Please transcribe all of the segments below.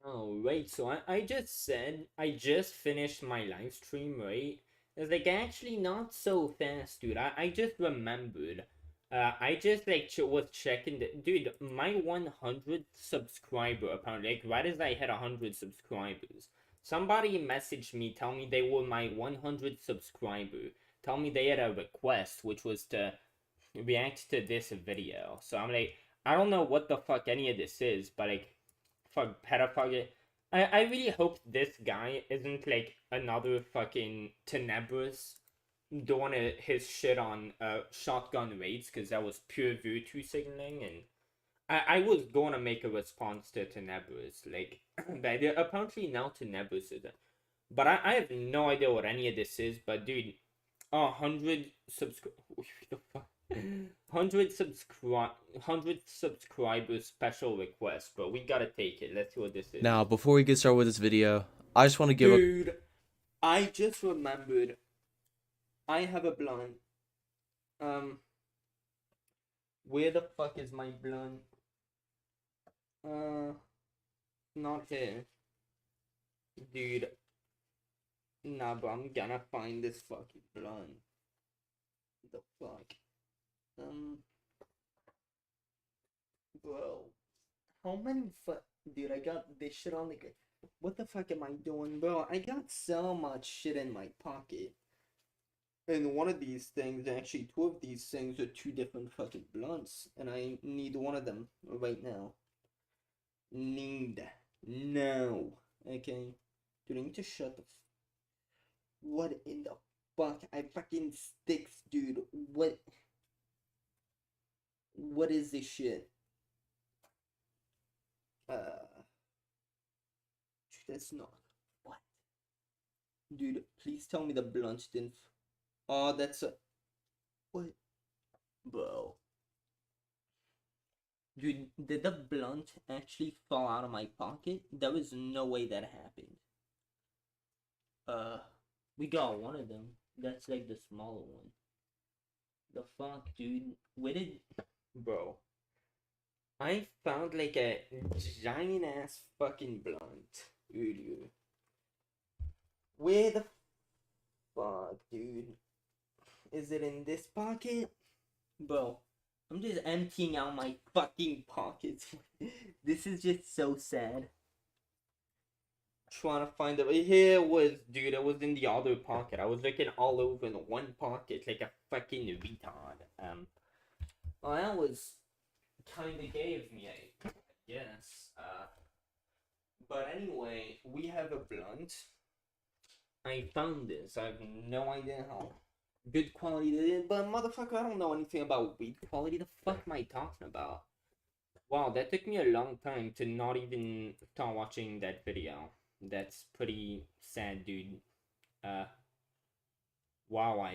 Oh, wait, so I just said I just finished my live stream, right? It's like actually not so fast, dude. I just remembered. I just like was checking the dude, my 100th subscriber apparently, like right as I hit 100 subscribers, somebody messaged me, tell me they were my 100th subscriber, tell me they had a request, which was to react to this video. So I'm like, I don't know what the fuck any of this is, but like, fuck pedophile. I really hope this guy isn't like another fucking Tenebris doing his shit on shotgun raids, because that was pure virtue signaling, and I was going to make a response to Tenebris, like, but apparently now Tenebris is it. But I have no idea what any of this is, but dude, 100 hundred subscribers special request, but we gotta take it. Let's see what this is. Now, before we get started with this video, I just want to give Dude, I just remembered I have a blunt. Where the fuck is my blunt? Not here. Dude. Nah, but I'm gonna find this fucking blunt. The fuck? Bro. How many Dude, I got this shit on like. What the fuck am I doing, bro? I got so much shit in my pocket. And one of these things, actually, two of these things are two different fucking blunts. And I need one of them right now. Need. No. Okay. Dude, I need to shut the what in the fuck? I fucking sticks, dude. What? What is this shit? That's not. What? Dude, please tell me the blunt didn't. Oh, that's a. What? Bro. Dude, did the blunt actually fall out of my pocket? There was no way that happened. We got one of them. That's like the smaller one. The fuck, dude? Where did. Bro. I found like a giant ass fucking blunt earlier. Where the fuck, dude? Is it in this pocket? Bro, I'm just emptying out my fucking pockets. This is just so sad. Trying to find it. Here it was, dude. It was in the other pocket. I was looking all over in one pocket like a fucking retard. Well, that was kind of gay of me, I guess. But anyway, we have a blunt. I found this. I have no idea how good quality it is, but motherfucker, I don't know anything about weed quality. The fuck am I talking about? Wow, that took me a long time to not even start watching that video. That's pretty sad, dude. Wow,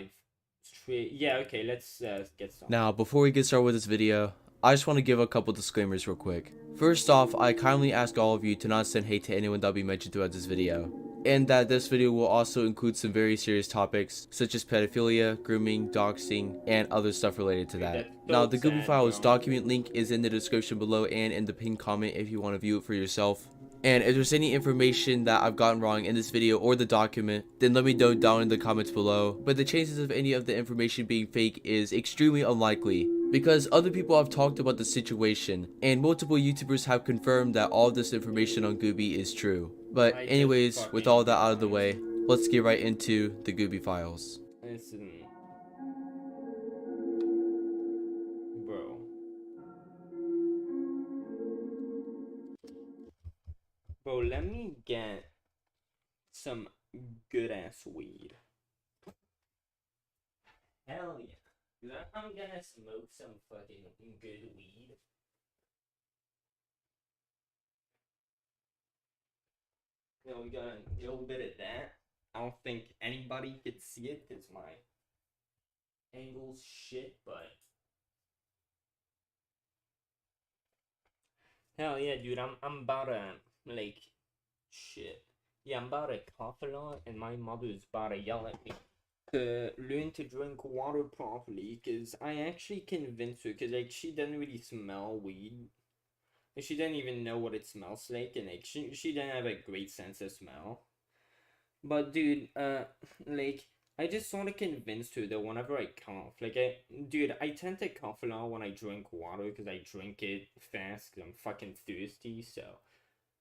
yeah, okay, let's get started. Now, before we get started with this video, I just want to give a couple disclaimers real quick. First off, I kindly ask all of you to not send hate to anyone that will be mentioned throughout this video, and that this video will also include some very serious topics such as pedophilia, grooming, doxing, and other stuff related to that. Now, the Gooby Files document link is in the description below and in the pinned comment if you want to view it for yourself. And if there's any information that I've gotten wrong in this video or the document, then let me know down in the comments below. But the chances of any of the information being fake is extremely unlikely, because other people have talked about the situation, and multiple YouTubers have confirmed that all this information on Gooby is true. But anyways, with all that out of the way, let's get right into the Gooby Files. Listen. Bro. Bro, let me get some good ass weed. Hell yeah. Dude, I'm gonna smoke some fucking good weed. You know, we got a little bit of that. I don't think anybody could see it because my angle's shit, but hell yeah, dude, I'm about to like shit. Yeah, I'm about to cough a lot, and my mother's about to yell at me to learn to drink water properly, because I actually convinced her, because like she doesn't really smell weed. She didn't even know what it smells like, and like she didn't have a great sense of smell. But dude, like I just sort of convinced her that whenever I cough, dude, I tend to cough a lot when I drink water because I drink it fast because I'm fucking thirsty. So,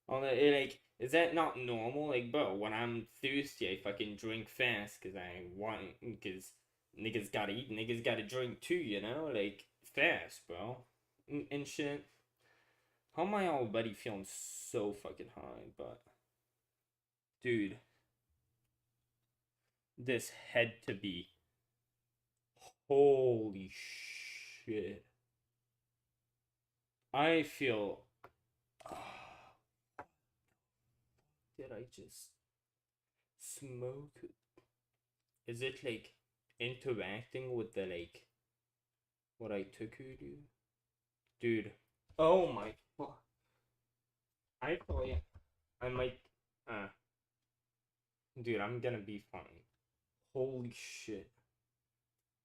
like, is that not normal? Like, bro, when I'm thirsty, I fucking drink fast because I want, because niggas gotta eat, niggas gotta drink too, you know? Like, fast, bro. And shit. How am I already feeling so fucking high? But, dude, this had to be. Holy shit. I feel. Did I just smoke? Is it like interacting with the like what I took you to? Dude. Oh my fuck. I thought I might dude, I'm gonna be fine. Holy shit.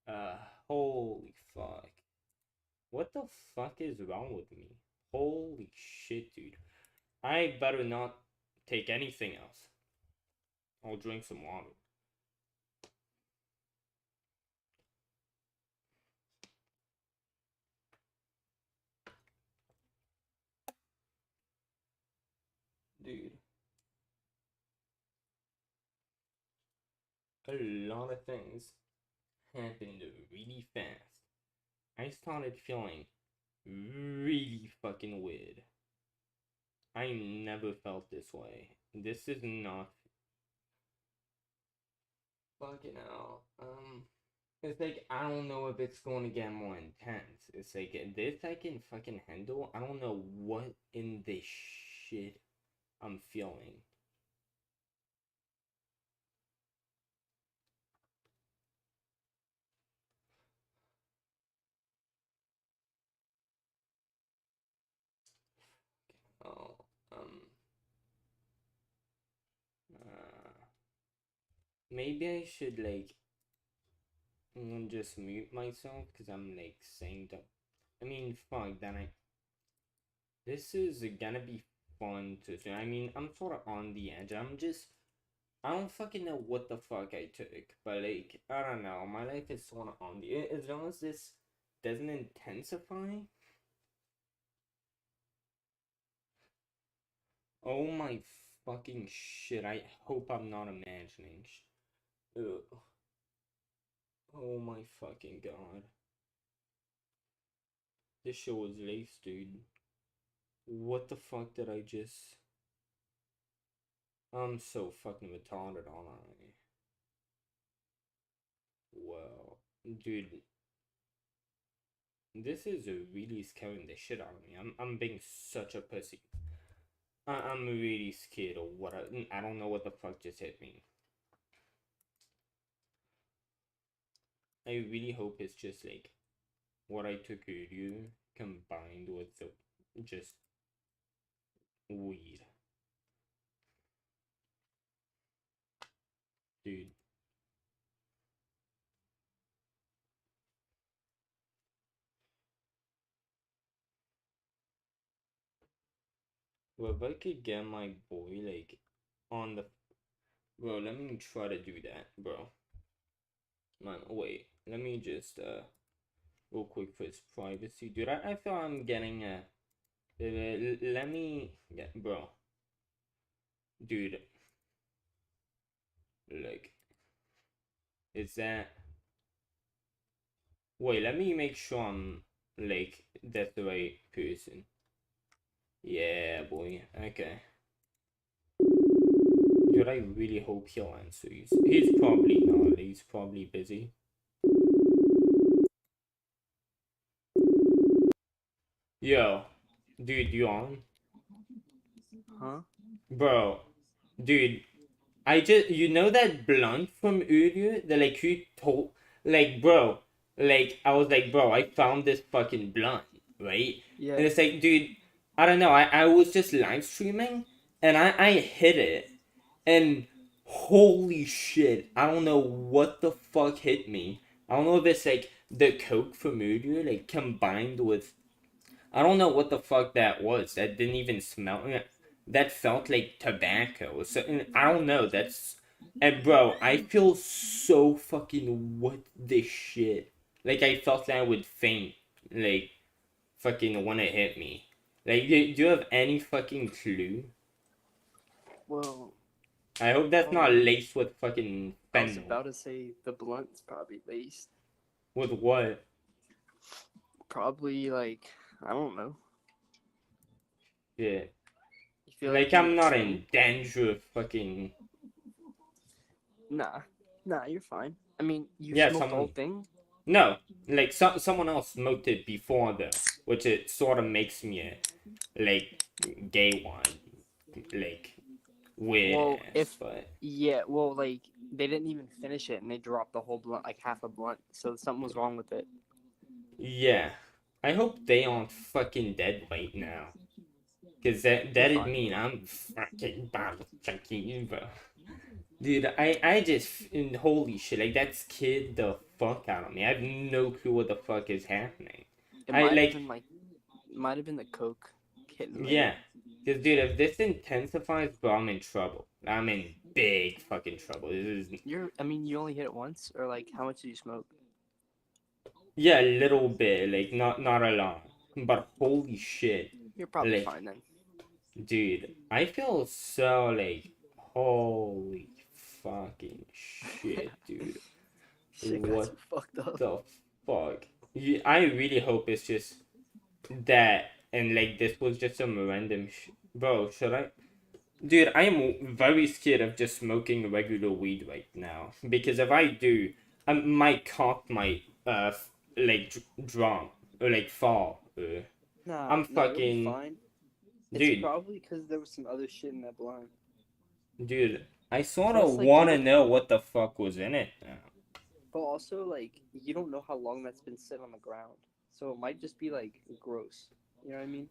Uh holy fuck. What the fuck is wrong with me? Holy shit, dude. I better not take anything else. I'll drink some water. Dude. A lot of things happened really fast. I started feeling really fucking weird. I never felt this way. This is not fucking hell. It's like I don't know if it's going to get more intense. It's like this I can fucking handle. I don't know what in this shit I'm feeling. Oh, uh, maybe I should like just mute myself because I'm like saying that. I mean, fuck. Then I. This is gonna be fun to see. I mean, I'm sort of on the edge. I don't fucking know what the fuck I took, but like, I don't know. My life is sort of on the. As long as this doesn't intensify. Oh my fucking shit. I hope I'm not imagining. Ugh. Oh my fucking god. This show was laced, dude. What the fuck did I just. I'm so fucking retarded, aren't I? Well, dude, this is really scaring the shit out of me. I'm being such a pussy. I'm really scared of what I don't know what the fuck just hit me. I really hope it's just like what I took earlier combined with the just weed. Dude. Well, if I could get my boy like on the bro, let me try to do that, bro. Man, wait. Let me just real quick for his privacy, dude. I feel I'm getting let me yeah, bro, dude. Like, is that? Wait, let me make sure I'm like that's the right person. Yeah, boy. Okay. Dude, I really hope he'll answer. He's probably not. He's probably busy. Yo, dude, you on? Huh? Bro, dude, I just you know that blunt from earlier that like you told like bro like I was like bro I found this fucking blunt right Yeah. and it's like dude I don't know I was just live streaming and I hit it and holy shit I don't know what the fuck hit me I don't know if it's like the coke from earlier like combined with I don't know what the fuck that was. That didn't even smell. That felt like tobacco. So I don't know. That's and bro, I feel so fucking what this shit. Like I felt that I would faint. Like fucking when it hit me. Like do you have any fucking clue? Well, I hope that's not laced with fucking I was fentanyl. about to say the blunt's probably laced. With what? Probably like I don't know. Shit. You feel Like you I'm would not smoke? in danger of fucking. Nah, you're fine. I mean, you Yeah, smoked the whole someone. thing? No, like someone else smoked it before though, which it sort of makes me a like gay one, like weird Well, ass. But well, like they didn't even finish it and they dropped the whole blunt, like half a blunt. So something was wrong with it. yeah, I hope they aren't fucking dead right now, cause You're that'd fine. mean I'm fucking bottle junkie, bro. Dude, I just holy shit, like that scared the fuck out of me. I have no clue what the fuck is happening. It I might have like been like, might have been the coke hitting late. Yeah, because dude, if this intensifies, bro, I'm in trouble. I'm in big fucking trouble. This is I mean, you only hit it once, or like, how much did you smoke? yeah, a little bit, like not a lot, but holy shit, You're probably like fine then. dude, I feel so like holy fucking shit, dude. Shit got so What fucked up. the fuck? I really hope it's just that, and like this was just some random bro. Should I? Dude, I am very scared of just smoking regular weed right now because if I do, my cock might like drop or like fall. Nah, I'm no, you'll be fucking fine. It's dude, probably because there was some other shit in that blunt. dude. I sort of Plus, like, you want to don't. know what the fuck was in it now. But also, like, you don't know how long that's been sitting on the ground, so it might just be like gross. You know what I mean?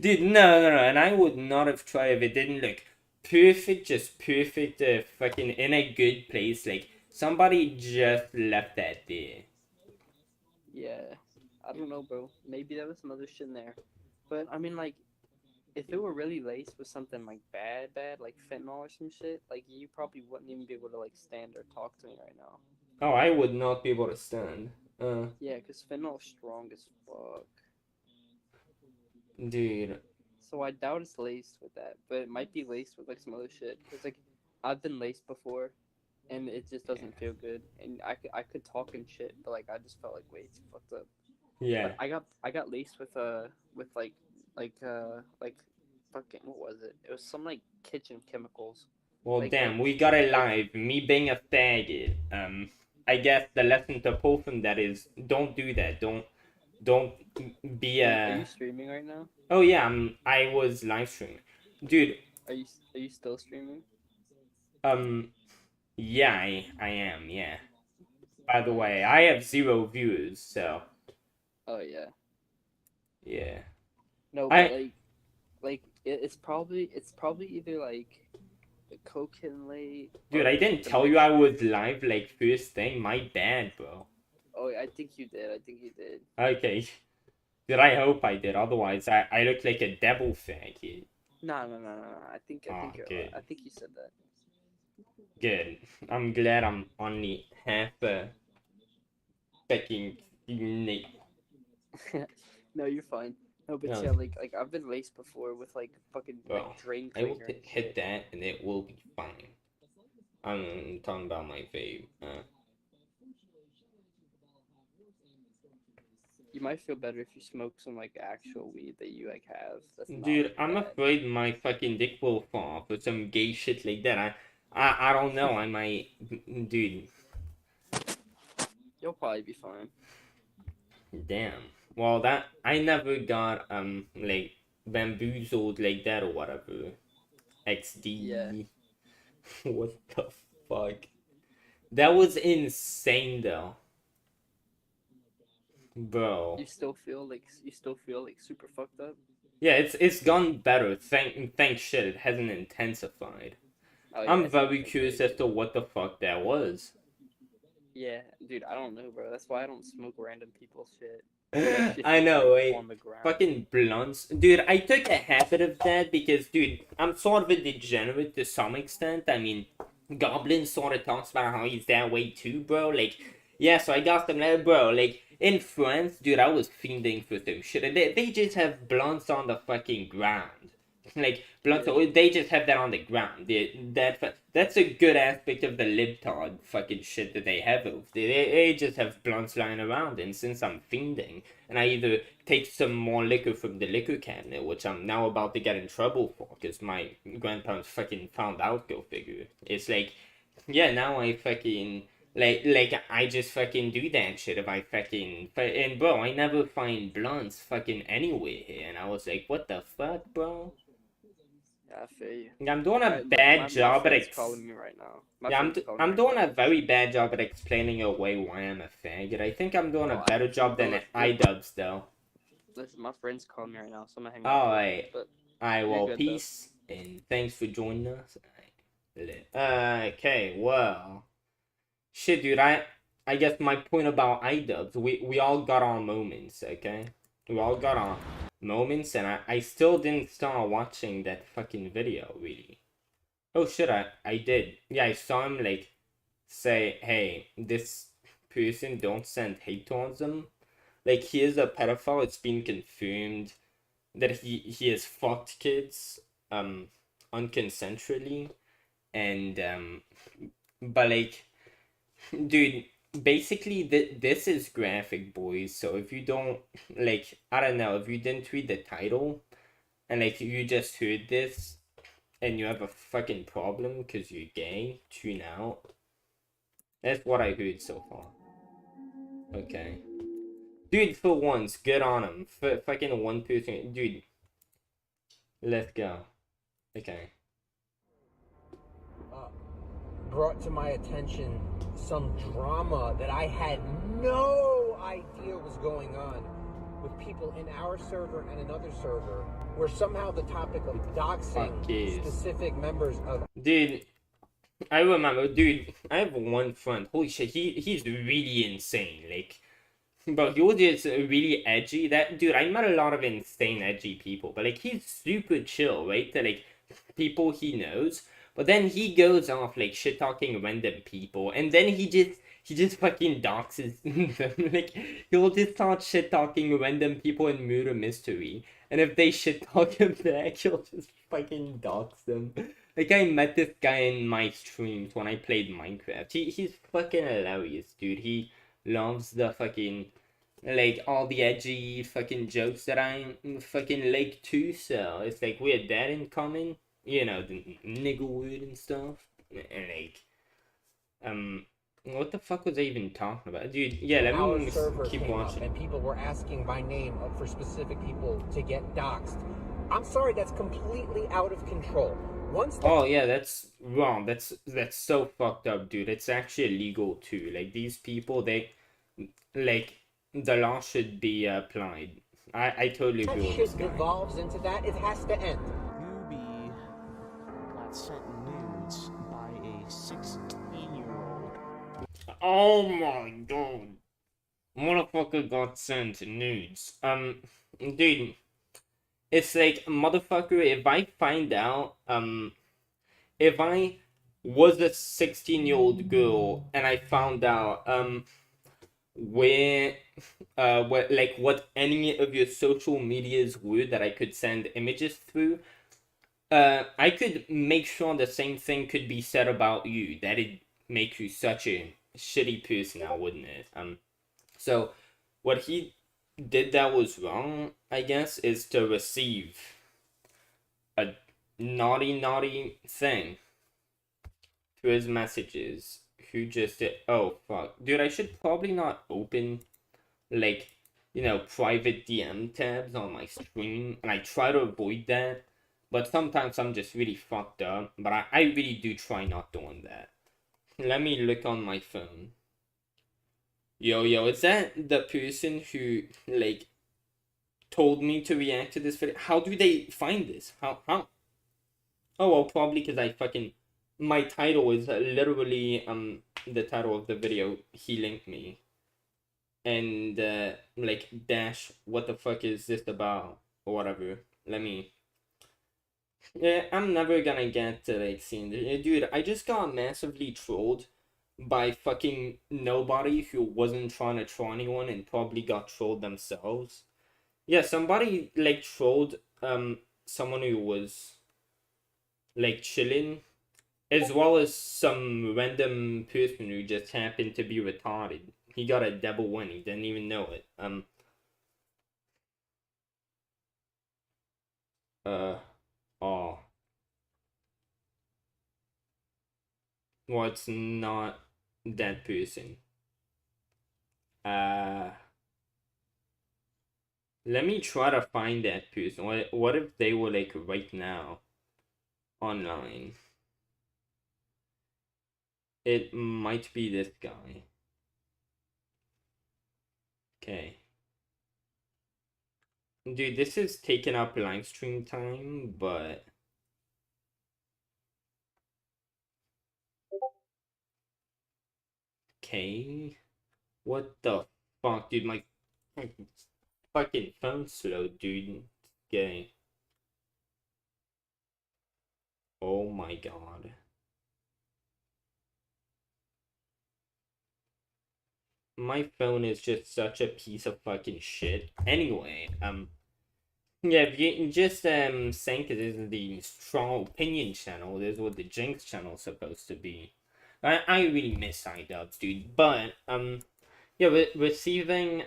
Dude, no, and I would not have tried if it didn't look perfect, just perfect, fucking in a good place. Like somebody just left that there. Yeah, I don't know, bro. Maybe there was some other shit in there. But I mean, like, if it were really laced with something like bad, like fentanyl or some shit, like you probably wouldn't even be able to like stand or talk to me right now. Oh, I would not be able to stand. Yeah, because fentanyl's strong as fuck. Dude. So I doubt it's laced with that, but it might be laced with like some other shit. Cause like I've been laced before, and it just doesn't feel good. And I could talk and shit, but like I just felt like way too fucked up. Yeah. But I got laced with like fucking what was it? It was some like kitchen chemicals. Well, Like damn, we got it live. Me being a faggot. I guess the lesson to pull from that is don't do that. Don't be are a. you streaming right now? Oh yeah, I was live streaming, dude. Are you still streaming? Um, yeah, I am. Yeah. By the way, Nice. I have 0 viewers, so Oh yeah. yeah. No, but I it's probably either like the coke hitting late dude, or I like didn't the tell you I mixture. was live like first thing. My bad, bro. Oh, I think you did. I think you did. Okay. Did I hope I did? Otherwise, I look like a devil faggot. No. I Oh, think you're. good. I think you said Good. I'm glad I'm only half a fucking unique. that. No, you're fine. No, but No, yeah, like I've been laced before with like fucking like well, drain I will cleaner and hit shit. that and it will be fine. I'm talking about my vape. You might feel better if you smoke some like actual weed that you like have. That's not Dude, like I'm bad. afraid my fucking dick will fall off with some gay shit like that. I don't know. I might, dude. You'll probably be fine. Damn. Well, that I never got like bamboozled like that or whatever. XD. Yeah. What the fuck? That was insane though. Bro. You still feel like super fucked up. Yeah, it's gone better. Thank shit it hasn't intensified. Oh yeah, I'm it seems very like curious that. as to what the fuck that was. Yeah, dude, I don't know, bro. That's why I don't smoke random people's shit. That shit I just like know, right? on the ground. Fucking blunts. Dude, I took a habit of that because, dude, I'm sort of a degenerate to some extent. I mean, Goblin sort of talks about how he's that way too, bro. Like, yeah, so I got them there, bro. Like, in France, dude, I was fiending for some shit. They just have blunts on the fucking ground. Like, blunts, Yeah. they just have that on the ground. That's a good aspect of the libtard fucking shit that they have over there. They just have blunts lying around, and since I'm fiending, and I either take some more liquor from the liquor cabinet, which I'm now about to get in trouble for because my grandparents fucking found out, go figure. It's like, yeah, now I fucking, like I just fucking do that shit if I fucking, and bro, I never find blunts fucking anywhere here, and I was like, what the fuck, bro? Yeah, I feel you. I'm doing a Alright, look, bad my job at friend's calling me right now. My yeah, friend's calling me I'm right doing now. a very bad job at explaining away why I'm a faggot. I think I'm doing a Oh, better job bro, than look, idubbbz though. listen, my friend's calling me right now, so I'm gonna hang up real quick. Alright. But Alright, you're well, good though. peace, and thanks for joining us. Okay, well. Shit, dude, I guess my point about idubbbz, we all got our moments, okay? We all got our moments, and I still didn't start watching that fucking video, really. Oh shit, I did. Yeah, I saw him, like, say, hey, this person, don't send hate towards him. Like, he is a pedophile, it's been confirmed that he has fucked kids, unconsensually, and, but, like, dude, basically, this is graphic, boys, so if you don't, like, I don't know, if you didn't read the title, and, like, you just heard this, and you have a fucking problem because you're gay, tune out. That's what I heard so far. Okay. Dude, for once, good on him. Fucking one person. Dude, let's go. Okay. Brought to my attention some drama that I had no idea was going on with people in our server and another server, where somehow the topic of doxing specific members of... Dude, I remember, dude, I have one friend. Holy shit, he's really insane. Like, but he was just really edgy. That dude, I met a lot of insane edgy people, but like he's super chill, right? To like people he knows. But then he goes off like shit talking random people, and then he just fucking doxes them. Like he'll just start shit talking random people in murder mystery, and if they shit talk him back, he'll just fucking dox them. Like I met this guy in my streams when I played Minecraft. He's fucking hilarious, dude. He loves the fucking like all the edgy fucking jokes that I fucking like too. So it's like we had that in common, you know, the nigga word and stuff, and like what the fuck was I even talking about, dude? Yeah, let me keep watching. And people were asking by name for specific people to get doxxed. I'm sorry, that's completely out of control. Oh yeah, that's wrong. That's so fucked up, dude. It's actually illegal too. Like these people, they like the law should be applied. I totally agree with this guy. Devolves into that, it has to end. Gooby got sent nudes by a 16-year-old. Oh my god. Motherfucker got sent nudes. Dude, it's like, motherfucker, if I find out, if I was a 16-year-old girl and I found out, what any of your social medias were that I could send images through, I could make sure the same thing could be said about you. That'd make you such a shitty person now, wouldn't it? So what he did that was wrong, I guess, is to receive a naughty thing to his messages. Who just did? Oh fuck, dude! I should probably not open like, you know, private DM tabs on my stream, and I try to avoid that. But sometimes I'm just really fucked up. But I really do try not doing that. Let me look on my phone. Yo, is that the person who, like, told me to react to this video? How do they find this? How? Oh, well, probably because I fucking my title is literally the title of the video he linked me, and like dash what the fuck is this about or whatever. Let me. Yeah, I'm never gonna get to like seeing the dude. I just got massively trolled by fucking nobody who wasn't trying to troll anyone and probably got trolled themselves. Yeah, somebody like trolled someone who was like chilling, as well as some random person who just happened to be retarded. He got a double win. He didn't even know it. Oh. Well, it's not that person. Uh, Let me try to find that person. What if they were like right now online? It might be this guy. Okay. Dude, this is taking up live stream time, but okay. What the fuck, dude? My fucking phone's slow, dude. Okay. Oh my god. My phone is just such a piece of fucking shit. Anyway, yeah, just saying, 'cause this is the strong opinion channel. This is what the Jinx channel is supposed to be. I really miss idubbbz, dude. But yeah, receiving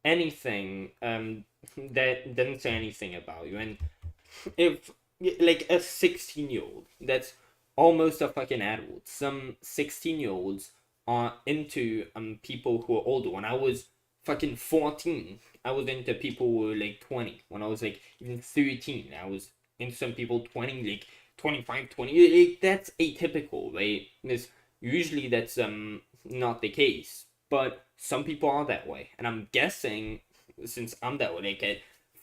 anything that doesn't say anything about you, and if like a 16-year-old that's almost a fucking adult, some 16-year-olds are into people who are older. When I was fucking 14, I was into people who were like 20. When I was like even 13, I was into some people 20, like 25, 20. Like, that's atypical, right? Because usually that's not the case, but some people are that way, and I'm guessing since I'm that way, like at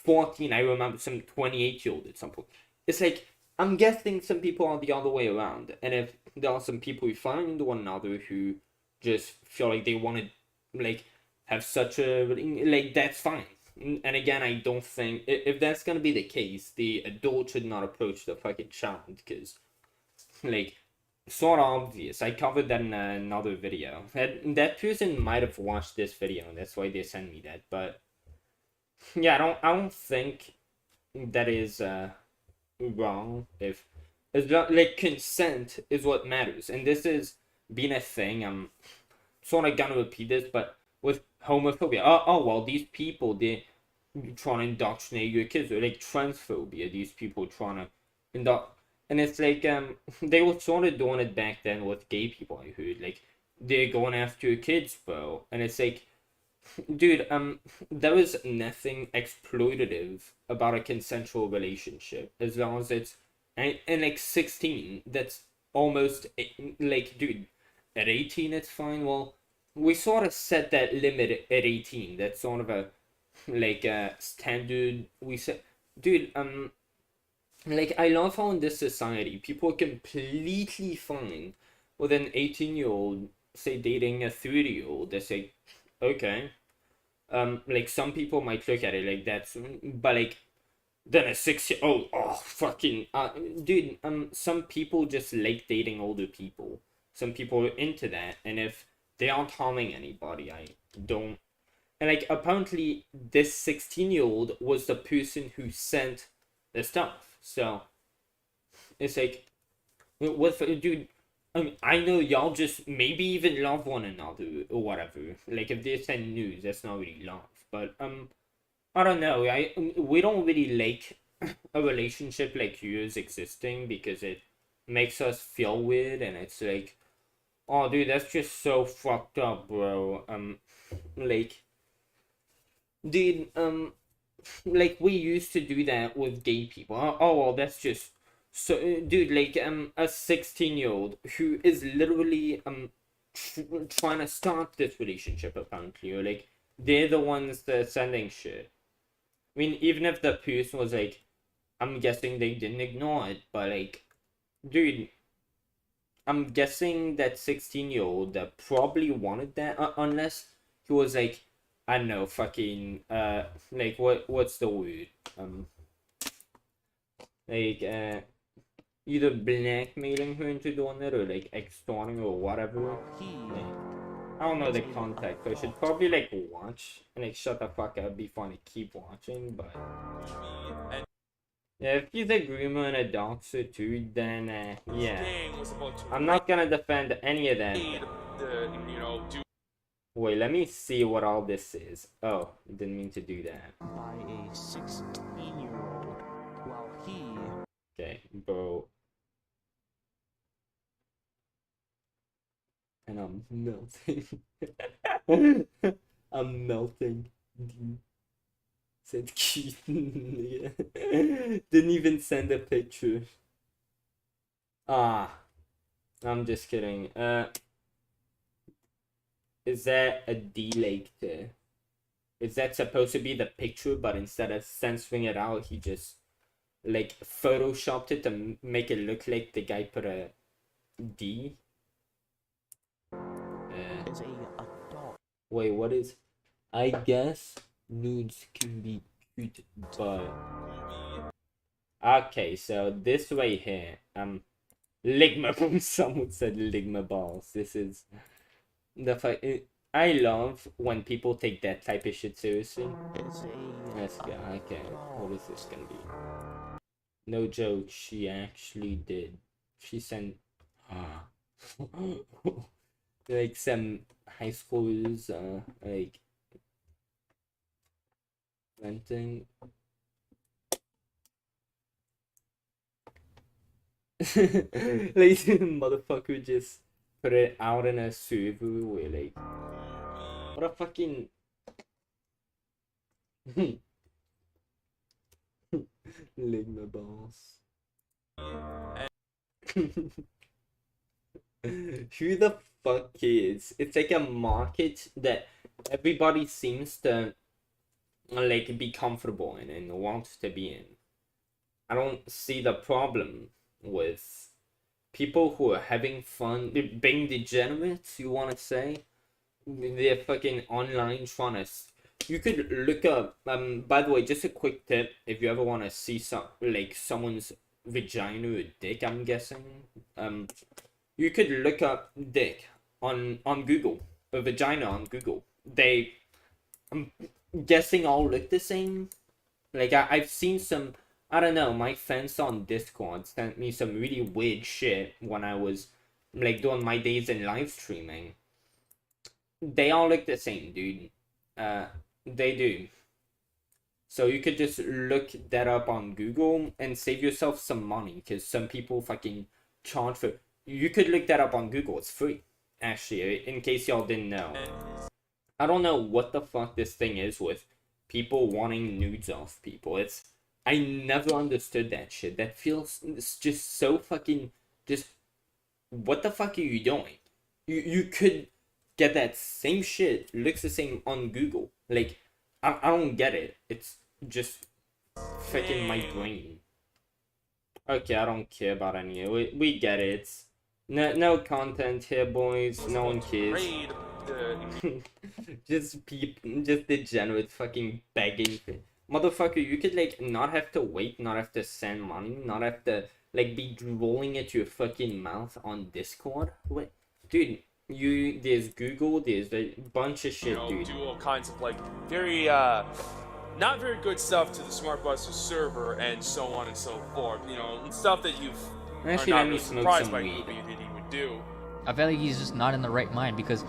14, I remember some 28-year-old at some point. It's like, I'm guessing some people are the other way around. And if there are some people who find one another who just feel like they want to, like, have such a, like, that's fine. And again, I don't think, if that's gonna be the case, the adult should not approach the fucking child, because, like, sort of obvious. I covered that in another video. That person might have watched this video, and that's why they sent me that, but yeah, I don't think that is wrong. If it's not like consent is what matters, and this is being a thing. I'm sort of gonna repeat this, but with homophobia, oh well, these people they trying to indoctrinate your kids, or like transphobia, these people trying to and it's like they were sort of doing it back then with gay people. I heard like they're going after your kids, bro, and it's like, dude, there was nothing exploitative about a consensual relationship as long as it's and like 16. That's almost like, dude, at 18 it's fine. Well, we sort of set that limit at 18. That's sort of a like a standard. We said, dude, like I love how in this society people are completely fine with an 18-year-old say dating a 30-year-old. They say, okay. Like some people might look at it like that's, but like then a 6 year, oh fucking dude, some people just like dating older people. Some people are into that, and if they aren't harming anybody, I don't. And like apparently this 16-year-old was the person who sent the stuff, so it's like, what, dude? I mean, I know y'all just maybe even love one another or whatever. Like if they send news, that's not really love. But I don't know. We don't really like a relationship like yours existing because it makes us feel weird, and it's like, oh, dude, that's just so fucked up, bro. Like, dude, like we used to do that with gay people. Oh well, that's just so, dude, like a 16-year-old who is literally trying to start this relationship apparently, or like they're the ones that are sending shit. I mean, even if the person was like, I'm guessing they didn't ignore it, but like dude, I'm guessing that 16-year-old that probably wanted that, unless he was like, I don't know, fucking, like, what's the word? Like, either blackmailing her into doing it or like extorting or whatever. Like, I don't know the context, so I should probably like watch and like shut the fuck up, be funny, keep watching, but yeah, if he's a groomer and a doxer too, then yeah, I'm not gonna defend any of them. Wait, let me see what all this is. Oh, didn't mean to do that. By a 16-year-old while he Okay, bro. And I'm melting. I'm melting. Said Keaton. Yeah. Didn't even send a picture. Ah, I'm just kidding. Is that a delay there? Is that supposed to be the picture, but instead of censoring it out, he just like photoshopped it to make it look like the guy put a D? is a adult. Wait, what is? I guess nudes can be cute, but okay. So this right here, ligma. Someone said ligma balls. This is the fuck. I love when people take that type of shit seriously. Is a Let's go. Okay, what is this gonna be? No joke. She actually did. She sent. Like some high schoolers, like renting. Like motherfucker just put it out in a server where like what a fucking ligma balls. Who the fuck is? It's like a market that everybody seems to like be comfortable in and wants to be in. I don't see the problem with people who are having fun, being degenerates, you want to say? They're fucking online trying to. You could look up. By the way, just a quick tip: if you ever want to see some like someone's vagina or dick, I'm guessing. You could look up dick on Google, a vagina on Google. They, I'm guessing, all look the same. Like I've seen some. I don't know. My friends on Discord sent me some really weird shit when I was like doing my days in live streaming. They all look the same, dude. They do. So you could just look that up on Google and save yourself some money, because some people fucking charge for. You could look that up on Google. It's free, actually. In case y'all didn't know. I don't know what the fuck this thing is with people wanting nudes off people. I never understood that shit. That feels it's just so fucking just. What the fuck are you doing? You could get that same shit, looks the same on Google. Like I don't get it. It's just freaking my brain. Okay, I don't care about any of it. We get it. No content here, boys. No one cares. Just degenerate fucking begging. Motherfucker, you could like not have to wait, not have to send money, not have to like be drooling at your fucking mouth on Discord. Wait, dude, there's Google, there's a bunch of shit, dude. Do all kinds of like very not very good stuff to the Smart Buster server and so on and so forth. You know, stuff that you've Actually, are let not me really smoke surprised some by weed. Gooby that he would do. I feel like he's just not in the right mind, because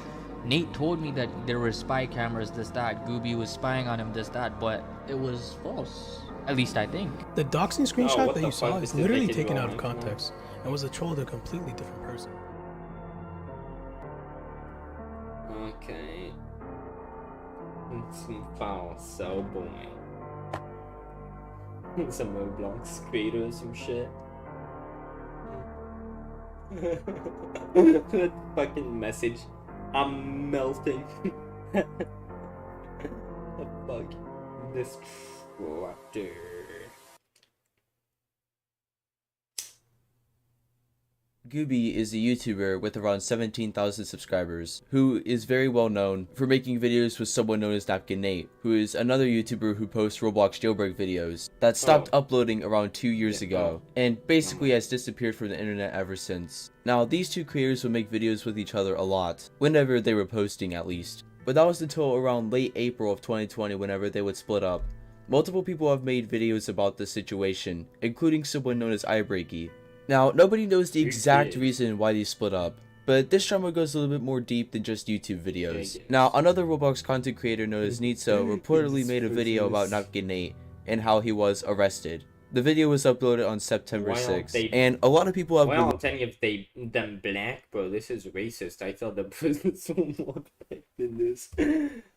Nate told me that there were spy cameras, this, that, Gooby was spying on him, this, that, but it was false. At least I think. The doxing screenshot what that the you saw fuck? is This is literally making taken out wrong. of context and was a troll to a completely different person. Okay. Some foul, so boring. Some Roblox creator or some shit. That fucking message. I'm melting. The fuck? Destructor. Gooby is a YouTuber with around 17,000 subscribers, who is very well known for making videos with someone known as Napkin Nate, who is another YouTuber who posts Roblox jailbreak videos that stopped uploading around 2 years ago, and basically has disappeared from the internet ever since. Now, these two creators would make videos with each other a lot, whenever they were posting at least, but that was until around late April of 2020 whenever they would split up. Multiple people have made videos about this situation, including someone known as iBreaky. Now, nobody knows the exact reason why they split up, but this drama goes a little bit more deep than just YouTube videos. Now, another Roblox content creator known as Nitso reportedly made a video about Napkin Nate and how he was arrested. The video was uploaded on September 6th, and a lot of people have... Why aren't any of them black, bro? This is racist. I thought the prisons were more black than this.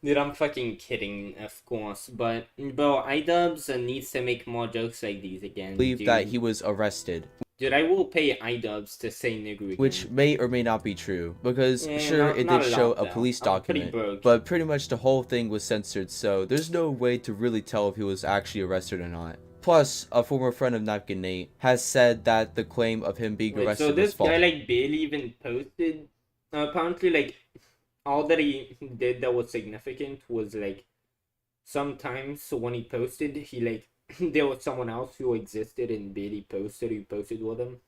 Dude, I'm fucking kidding, of course. But, bro, idubbbz needs to make more jokes like these again. believe that he was arrested. Dude, I will pay idubbbz to say nigger again. Which may or may not be true, because sure, it not did a show lot, a though. police I'm pretty document, broke. but pretty much the whole thing was censored, so there's no way to really tell if he was actually arrested or not. Plus, a former friend of Napkin Nate has said that the claim of him being arrested so was this false. guy, like, barely even posted. Apparently, like, all that he did that was significant was, like, sometimes when he posted, he, like, there was someone else who existed and barely posted who posted with him.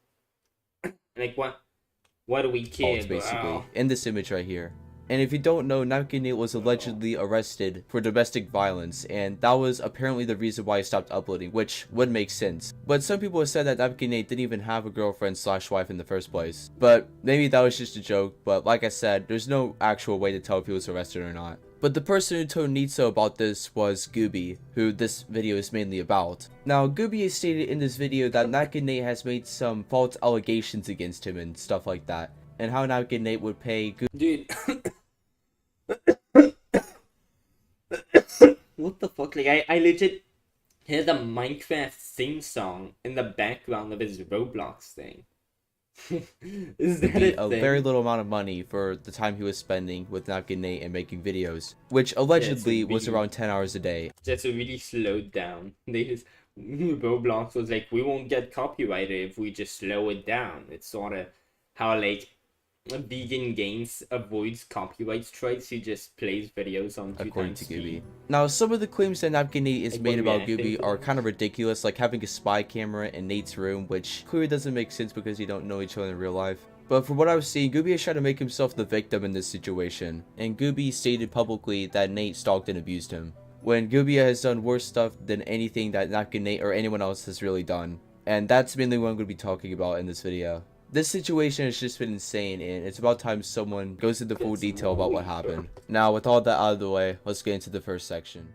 Like, what do we care, Basically, in this image right here. And if you don't know, Napkin Nate was allegedly arrested for domestic violence, and that was apparently the reason why he stopped uploading, which would make sense. But some people have said that Napkin Nate didn't even have a girlfriend/wife in the first place. But maybe that was just a joke, but like I said, there's no actual way to tell if he was arrested or not. But the person who told Nitso about this was Gooby, who this video is mainly about. Now, Gooby has stated in this video that Napkin Nate has made some false allegations against him and stuff like that, and how Napkin Nate would pay Dude. What the fuck? Like, I legit hear the Minecraft theme song in the background of his Roblox thing. Is that a very little amount of money for the time he was spending with Napkin Nate and making videos, which allegedly was around 10 hours a day. Just really slowed down. They just Roblox was like, we won't get copyrighted if we just slow it down. It's sort of how, like, vegan games avoids copyright strikes. He just plays videos on according to Gooby. Now, some of the claims that Napkin Nate is made about Gooby are kind of ridiculous, like having a spy camera in Nate's room, which clearly doesn't make sense because you don't know each other in real life. But from what I was seeing, Gooby is trying to make himself the victim in this situation, and Gooby stated publicly that Nate stalked and abused him, when Gooby has done worse stuff than anything that Napkin Nate or anyone else has really done. And that's mainly what I'm going to be talking about in this video. This situation has just been insane, and it's about time someone goes into full detail about what happened. Now, with all that out of the way, let's get into the first section.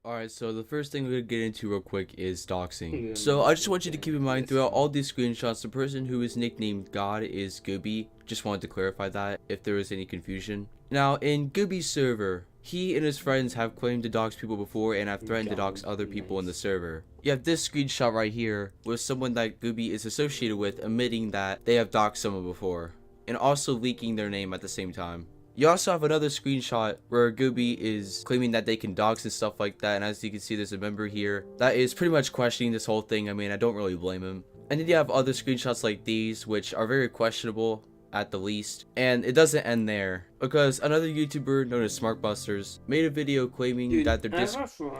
Alright, so the first thing we're going to get into real quick is doxing. So I just want you to keep in mind throughout all these screenshots, the person who is nicknamed God is Gooby. Just wanted to clarify that if there was any confusion. Now, in Gooby's server, he and his friends have claimed to dox people before and have threatened to dox other people in the server. You have this screenshot right here with someone that Gooby is associated with admitting that they have doxed someone before, and also leaking their name at the same time. You also have another screenshot where Gooby is claiming that they can dox and stuff like that, and as you can see, there's a member here that is pretty much questioning this whole thing. I mean, I don't really blame him. And then you have other screenshots like these, which are very questionable at the least. And it doesn't end there, because another YouTuber known as SmartBusters made a video claiming that their Discord...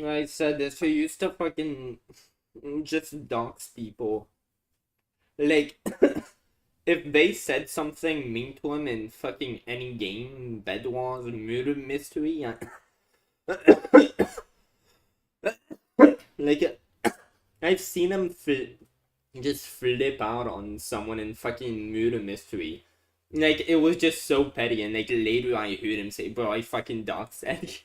I said this, who used to fucking just dox people. Like... If they said something mean to him in fucking any game, Bed Wars, Murder Mystery, like, I've seen him just flip out on someone in fucking Murder Mystery. Like, it was just so petty, and like later I heard him say, bro, I fucking doxed that.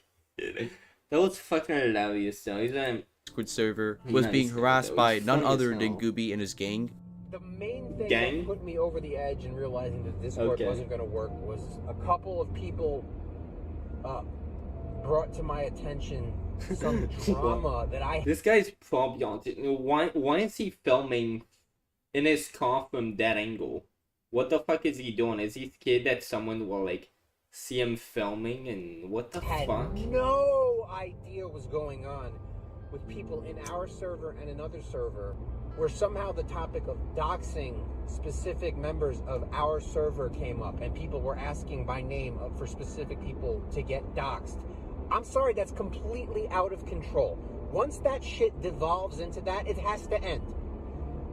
That was fucking hilarious though. He's Discord server was being harassed by none other than Gooby and his gang. The main thing Gang? that put me over the edge in realizing that Discord wasn't going to work was a couple of people brought to my attention some drama that I... This guy's probably on it. Why is he filming in his car from that angle? What the fuck is he doing? Is he scared that someone will, like, see him filming? And what the had fuck? no idea was going on with people in our server and another server, where somehow the topic of doxing specific members of our server came up, and people were asking by name for specific people to get doxed. I'm sorry, that's completely out of control. Once that shit devolves into that, it has to end.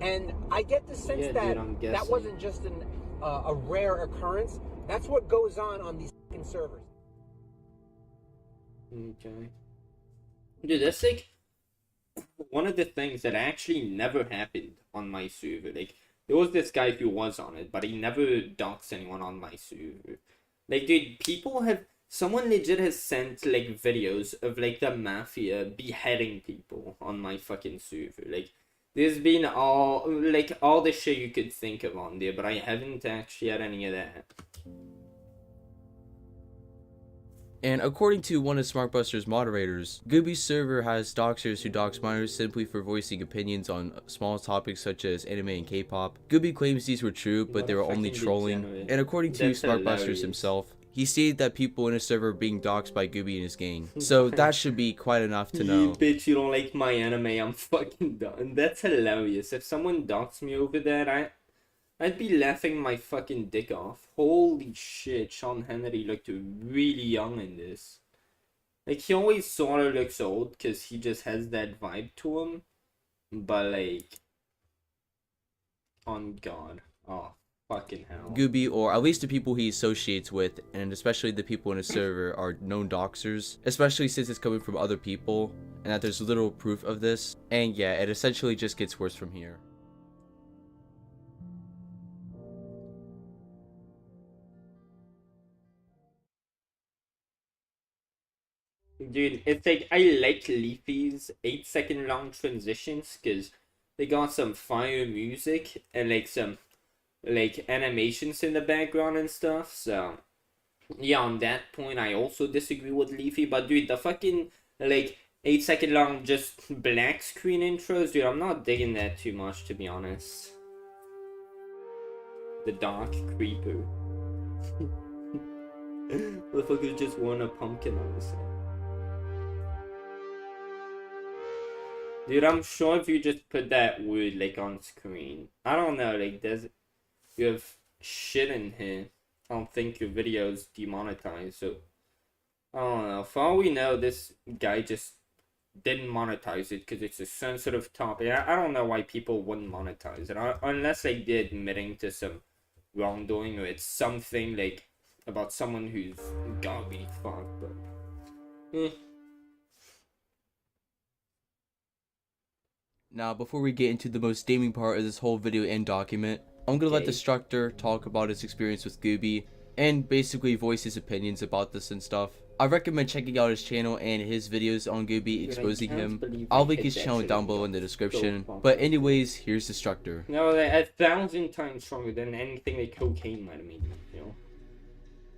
And I get the sense that that wasn't just a rare occurrence. That's what goes on these fucking servers. Okay. Dude, that's like one of the things that actually never happened on my server. Like, there was this guy who was on it, but he never doxed anyone on my server. Like, dude, someone legit has sent, like, videos of, like, the mafia beheading people on my fucking server. Like, there's been all the shit you could think of on there, but I haven't actually had any of that. And according to one of SmartBuster's moderators, Gooby's server has doxers who dox minors simply for voicing opinions on small topics such as anime and K-pop. Gooby claims these were true, but they were only trolling. And according to SmartBusters himself, he stated that people in his server are being doxed by Gooby and his gang. So that should be quite enough to know. You bitch, you don't like my anime, I'm fucking done. That's hilarious. If someone doxed me over that, I'd be laughing my fucking dick off. Holy shit, Sean Henry looked really young in this. Like, he always sort of looks old because he just has that vibe to him. But, like, on God. Oh, fucking hell. Gooby, or at least the people he associates with, and especially the people in his server, are known doxers, especially since it's coming from other people, and that there's little proof of this. And yeah, it essentially just gets worse from here. Dude, it's like, I like Leafy's 8-second long transitions because they got some fire music and like some like animations in the background and stuff. So yeah, on that point I also disagree with Leafy, but dude, the fucking like 8-second long just black screen intros, dude, I'm not digging that too much, to be honest. The Dark Creeper. Motherfucker just won a pumpkin on this thing. Dude, I'm sure if you just put that word, like, on screen, I don't know, like, you have shit in here, I don't think your video's demonetized, so, I don't know. For all we know, this guy just didn't monetize it because it's a sensitive topic. I don't know why people wouldn't monetize it, unless, like, they're admitting to some wrongdoing, or it's something, like, about someone who's got really fucked, but, Now, before we get into the most damning part of this whole video and document, I'm gonna let the Destructor talk about his experience with Gooby, and basically voice his opinions about this and stuff. I recommend checking out his channel and his videos on Gooby exposing him. I'll link his channel down below in the description. But anyways, here's Destructor. No, they're 1,000 times stronger than anything that cocaine might have made, you know?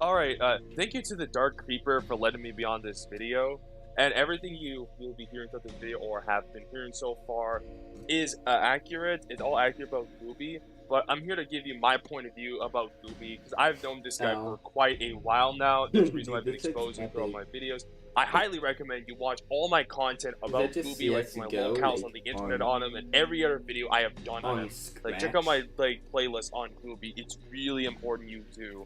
Alright, thank you to the Dark Creeper for letting me be on this video. And everything you will be hearing throughout this video, or have been hearing so far, is accurate. It's all accurate about Gooby. But I'm here to give you my point of view about Gooby, because I've known this guy for quite a while now. That's the reason why I've been exposing throughout my videos. I highly recommend you watch all my content about Gooby, like my locales on the internet on him, and every other video I have done on him. Like, check out my playlist on Gooby. It's really important you do.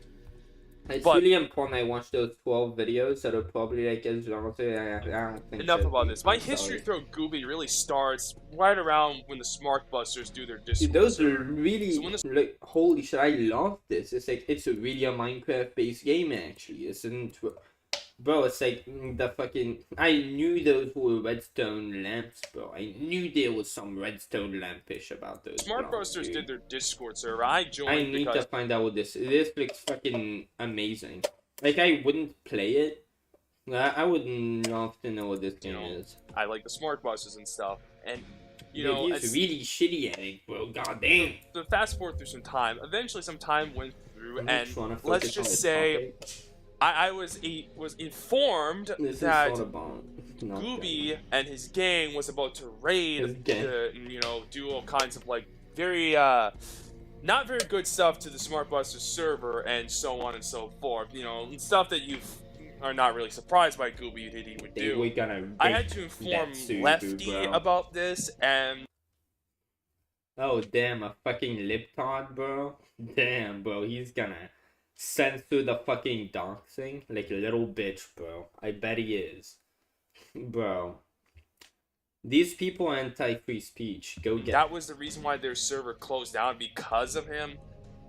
It's really important I watch those 12 videos that are probably like as long as I don't think enough about this. My history through Gooby really starts right around when the SmartBusters do their Discord. Dude, those are really, like, holy shit, I love this. It's like, it's a really a Minecraft based game actually, isn't it? Bro, it's like the fucking, I knew those were redstone lamps, bro. I knew there was some redstone lampish about those. SmartBusters did their Discord server. I joined. I need to find out what this looks fucking amazing. Like, I wouldn't play it. I would love to know what this game is. I like the SmartBusters and stuff. And You Dude, know, he's really shitty at it, bro. God damn. so fast forward through some time. Eventually, some time went through, I'm and just trying to let's focus on just the say topic. I was informed This that is sort of bomb. Not Gooby and his gang was about to raid His gang. do all kinds of like very not very good stuff to the Smart Buster server and so on and so forth. You know, stuff that you are not really surprised by Gooby that he would They were do. gonna I rape had to inform that Suzu, Lefty bro. about this, and Oh damn, a fucking liptod, bro. Damn, bro, he's gonna censor the fucking doxing like a little bitch, bro. I bet he is, bro. These people are anti-free speech. Go get. that was the reason why their server closed down because of him.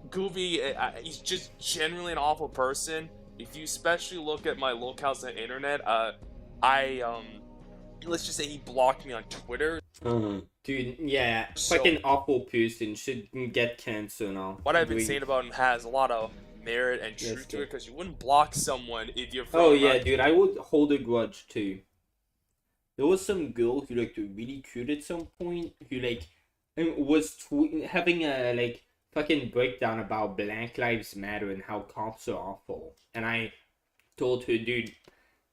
Gooby, he's just generally an awful person. If you especially look at my locales on the internet, let's just say he blocked me on Twitter. Dude, yeah, So- fucking awful person should get cancer now. What I've been Agree. saying about him has a lot of merit and truth Yes, to sir. it, because you wouldn't block someone if you're from Oh yeah, dude, I would hold a grudge too. There was some girl who looked really cute at some point who like was having a like fucking breakdown about Black Lives Matter and how cops are awful, and I told her, dude,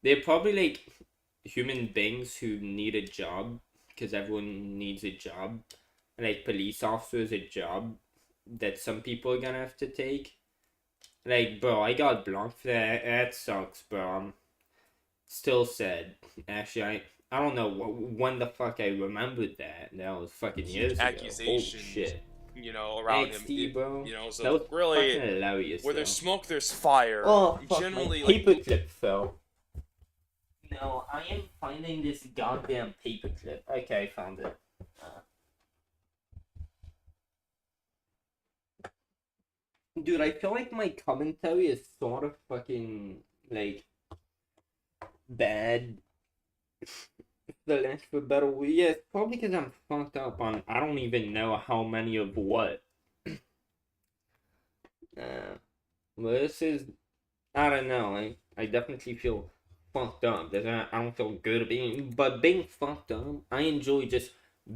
they're probably like human beings who need a job because everyone needs a job, like police officers a job that some people are gonna have to take. Like, bro, I got blocked for that. That sucks, bro. I'm still sad. Actually, I don't know when the fuck I remembered that. That was fucking years ago. Holy accusations, shit. Around XD, him. bro. So That was really, fucking hilarious. where though. there's smoke, there's fire. Oh, fuck, Generally, my like, paperclip fell. No, I am finding this goddamn paperclip. Okay, I found it. Dude, I feel like my commentary is sort of fucking, like, bad. The lack of a better word. Yeah, it's probably because I'm fucked up on, I don't even know how many of what. Well, this is, I don't know, I definitely feel fucked up. I don't feel good but being fucked up, I enjoy just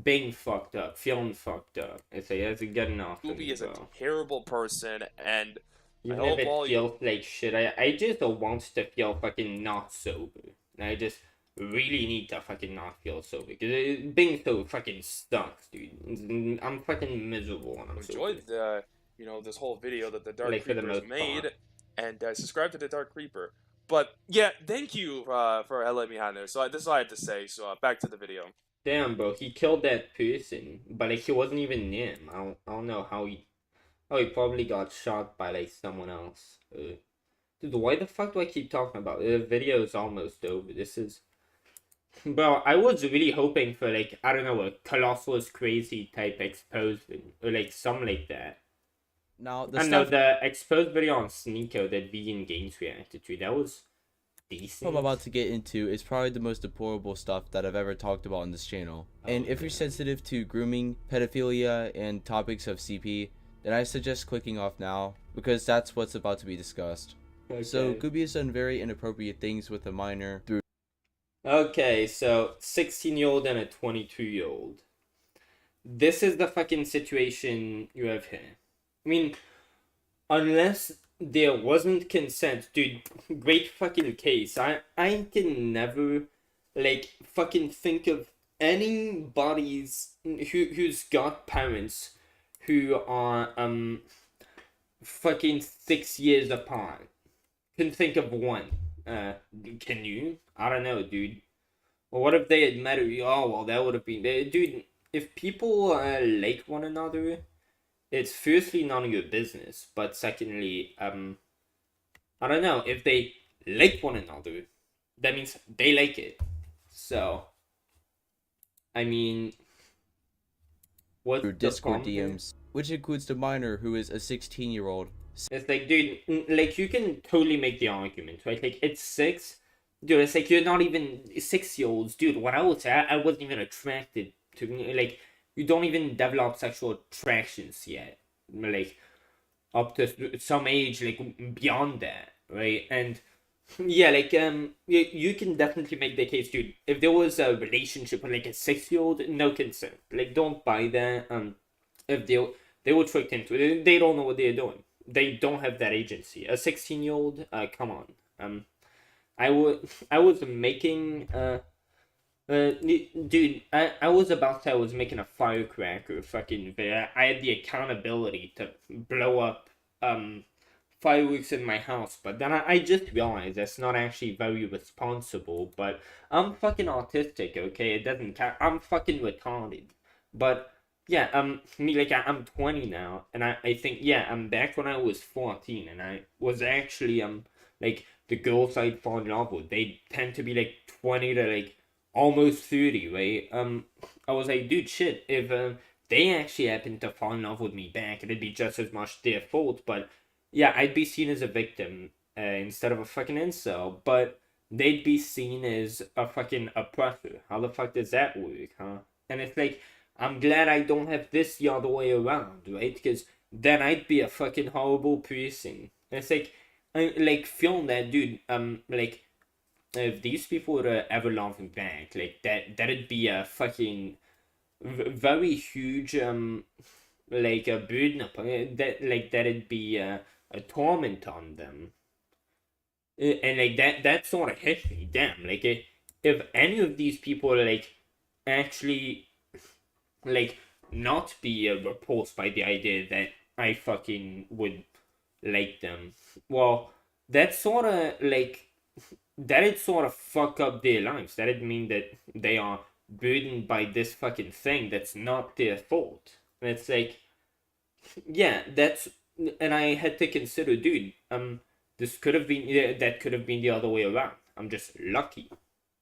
being fucked up, feeling fucked up. That's a good enough for me, Gooby is a bro. terrible person, and Even I if hope it all you- feels like shit, I just want to feel fucking not sober. And I just really need to fucking not feel sober. Because being so fucking sucks, dude. I'm fucking miserable when I'm enjoyed sober. this whole video that the Dark Like, for the Creeper has most made, part. and subscribe to the Dark Creeper. But yeah, thank you for letting me on there. So this is all I had to say. So back to the video. Damn, bro, he killed that person, but like he wasn't even near him. I don't know how he. Oh, he probably got shot by like someone else. Dude, why the fuck do I keep talking about it? The video is almost over. This is. Bro, I was really hoping for like, I don't know, a Colossus crazy type exposed or like something like that. Now, I know the exposed video on Sneeko that vegan games reacted to, that was decent. I'm about to get into is probably the most deplorable stuff that I've ever talked about on this channel. And if you're sensitive to grooming, pedophilia, and topics of CP, then I suggest clicking off now, because that's what's about to be discussed. So, Okay. Gooby has done very inappropriate things with a minor through. Okay, so 16-year-old and a 22-year-old. This is the fucking situation you have here. I mean, unless there wasn't consent, dude, great fucking case. I can never, like, fucking think of anybody's who's got parents who are fucking 6 years apart. Can think of one. Can you? I don't know, dude. Well, what if they had met? Oh, well, that would have been, dude. If people like one another, it's firstly none of your business. But secondly, I don't know. If they like one another, that means they like it. So, I mean, what's through the Discord problem here? DMs, which includes the minor who is a 16-year-old. It's like, dude, like, you can totally make the argument, right? Like, it's 6. Dude, it's like, you're not even 6-year-olds. Dude, when I was I wasn't even attracted to, like, you don't even develop sexual attractions yet. Like, up to some age, like, beyond that, right? And Yeah, like you can definitely make the case, dude. If there was a relationship with like a 6-year-old, no consent. Like, don't buy that. If they were tricked into it, they don't know what they're doing. They don't have that agency. A 16-year-old, come on. I was making dude, I was about to say I was making a firecracker fucking video. I had the accountability to blow up fireworks in my house, but then I just realized that's not actually very responsible. But I'm fucking autistic, okay? It doesn't count. I'm fucking retarded. But yeah, me like I'm 20 now, and I think yeah, I'm back when I was 14, and I was actually like the girls I'd fall in love with. They tend to be like 20 to like almost 30, right? I was like, dude, shit, if they actually happened to fall in love with me back, it'd be just as much their fault, but yeah, I'd be seen as a victim instead of a fucking incel, but they'd be seen as a fucking oppressor. How the fuck does that work, huh? And it's like, I'm glad I don't have this the other way around, right? Because then I'd be a fucking horrible person. And it's like, like, film that, dude, like, if these people were to ever love me back, like, that'd be a fucking very huge, like, a burden upon that, like, that'd be a torment on them. And like that sort of hit me. Damn, like if any of these people like actually like not be repulsed by the idea that I fucking would like them, well, that sort of like that'd sort of fuck up their lives. That'd mean that they are burdened by this fucking thing that's not their fault. And it's like, yeah, that's, and I had to consider, dude, this could have been, yeah, that could have been the other way around. I'm just lucky.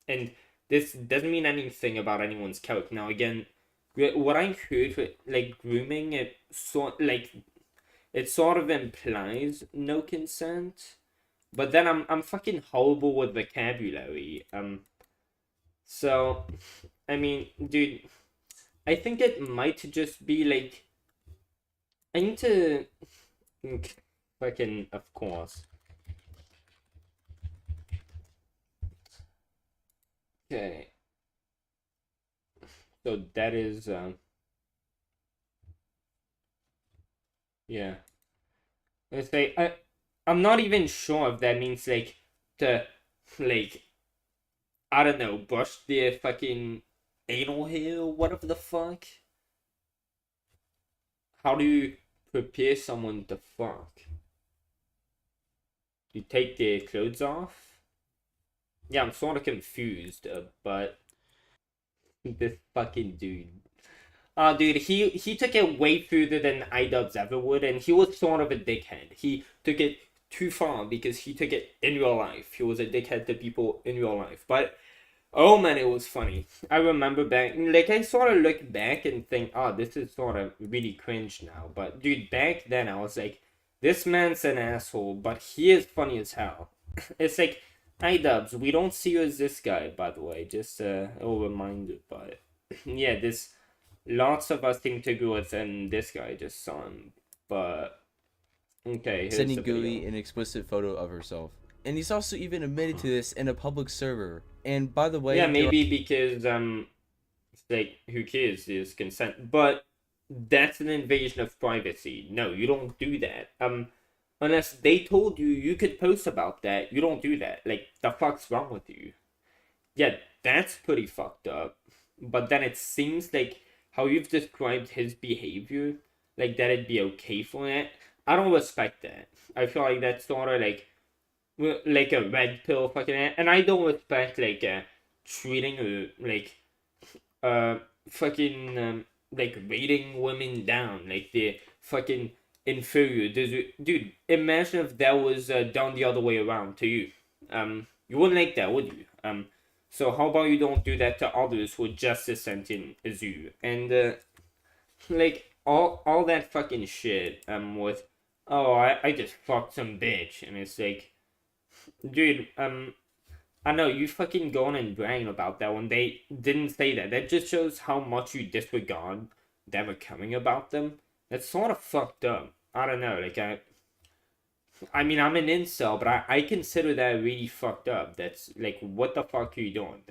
And this doesn't mean anything about anyone's character. Now, again, what I heard with, like, grooming, it sort of implies no consent. But then I'm fucking horrible with vocabulary. So, I mean, dude, I think it might just be, like, I need to, fucking, of course. Okay. So that is, yeah. Let's say, I'm not even sure if that means, like, to, like, I don't know, brush their fucking anal hair or whatever the fuck. How do you prepare someone to fuck? You take their clothes off? Yeah, I'm sort of confused, but this fucking dude. Dude, he took it way further than idubbbz ever would, and he was sort of a dickhead. He took it too far because he took it in real life. He was a dickhead to people in real life. But, oh man, it was funny. I remember back, like, I sort of look back and think, oh, this is sort of really cringe now. But, dude, back then I was like, this man's an asshole, but he is funny as hell. It's like, idubbbz, we don't see you as this guy, by the way. Just a little reminder, but yeah, this lots of us think to go with, and this guy just saw him. But okay, here's Sending the Gooby video. an explicit photo of herself. And he's also even admitted to this in a public server. And by the way, Yeah, maybe because it's like, who cares? There's consent, but that's an invasion of privacy. No, you don't do that. Unless they told you you could post about that, you don't do that. Like, the fuck's wrong with you? Yeah, that's pretty fucked up. But then it seems like how you've described his behavior, like that it'd be okay for that. I don't respect that. I feel like that's sort of like a red pill fucking, and I don't respect like treating like fucking like rating women down like they're fucking inferior. Dude, imagine if that was done the other way around to you. You wouldn't like that, would you? So how about you don't do that to others who are just as sentient as you? And like all that fucking shit with, oh, I just fucked some bitch, and it's like, dude, I know you fucking going and bragging about that when they didn't say that. That just shows how much you disregard them coming about them. That's sort of fucked up. I don't know, like I mean, I'm an incel, but I consider that really fucked up. That's like, what the fuck are you doing?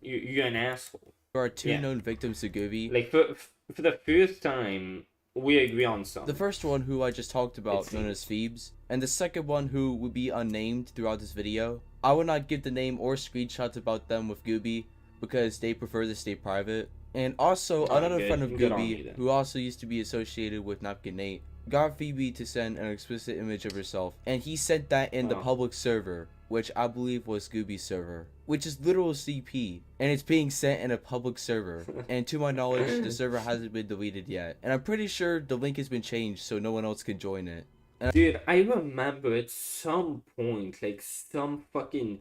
You're an asshole. There are two Yeah. known victims to Gooby. Like, for the first time, we agree on something. The first one, who I just talked about, It known as idubbbz, and the second one, who would be unnamed throughout this video. I would not give the name or screenshots about them with Gooby because they prefer to stay private. And also, another friend of Good on Gooby, you then. who also used to be associated with Napkin Nate, got Phoebe to send an explicit image of herself, and he sent that in the Oh. public server, which I believe was Gooby's server, which is literal CP, and it's being sent in a public server. And to my knowledge, the server hasn't been deleted yet, and I'm pretty sure the link has been changed so no one else can join it. Dude, I remember at some point, like, some fucking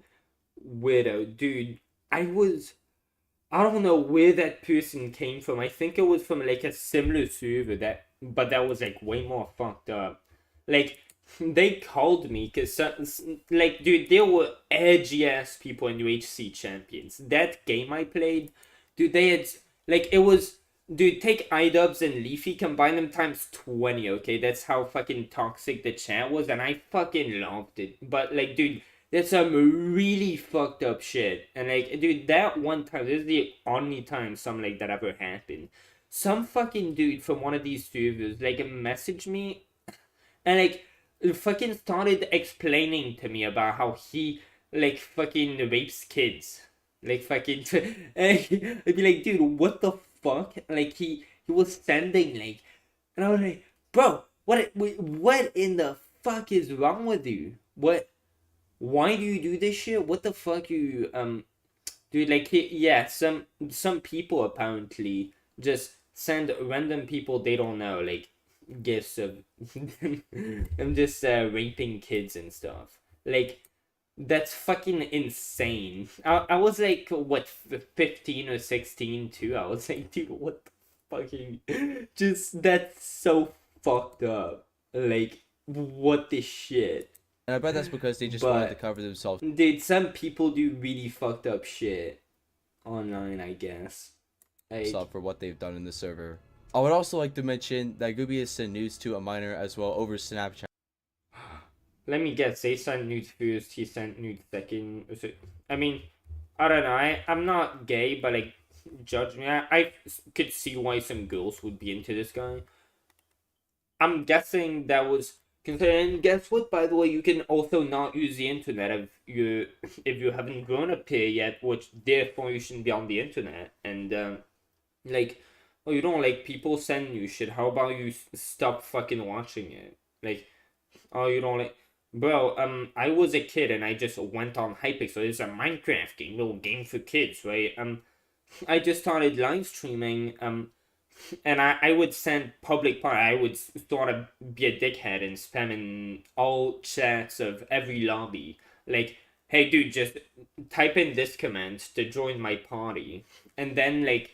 weirdo, dude, I don't know where that person came from. I think it was from, like, a similar server but that was, like, way more fucked up. Like, they called me, because, like, dude, there were edgy-ass people in UHC Champions. That game I played, dude, they had, like, it was... Dude, take idubbbz and Leafy, combine them times 20, okay? That's how fucking toxic the chat was, and I fucking loved it. But, like, dude, there's some really fucked up shit. And, like, dude, that one time, this is the only time something like that ever happened. Some fucking dude from one of these servers, like, messaged me, and, like, fucking started explaining to me about how he, like, fucking rapes kids. Like, fucking... I'd be like, dude, what the fuck? Like, he was sending, like, and I was like, bro, what in the fuck is wrong with you? Why do you do this shit? What the fuck you dude? Like, some people apparently just send random people they don't know, like, gifts of them just raping kids and stuff. Like, that's fucking insane. I was like, what, 15 or 16 too? I was like, dude, what the fucking... Just, that's so fucked up. Like, what the shit? And I bet that's because they just wanted to cover themselves. Dude, some people do really fucked up shit online, I guess. Like, For what they've done in the server. I would also like to mention that Gooby has sent news to a minor as well over Snapchat. let me guess, they sent nudes first, he sent nudes second. I mean, I don't know, I'm not gay, but, like, judge me. I could see why some girls would be into this guy. I'm guessing that was... And guess what, by the way, you can also not use the internet if you haven't grown up here yet, which therefore you shouldn't be on the internet. And, like, oh, you don't like people send you shit, how about you stop fucking watching it? Like, oh, you don't like... Bro, I was a kid and I just went on Hypixel. It's a Minecraft game, little game for kids, right? I just started live streaming, and I would send public part. I would sort of be a dickhead and spam in all chats of every lobby. Like, hey, dude, just type in this command to join my party. And then, like,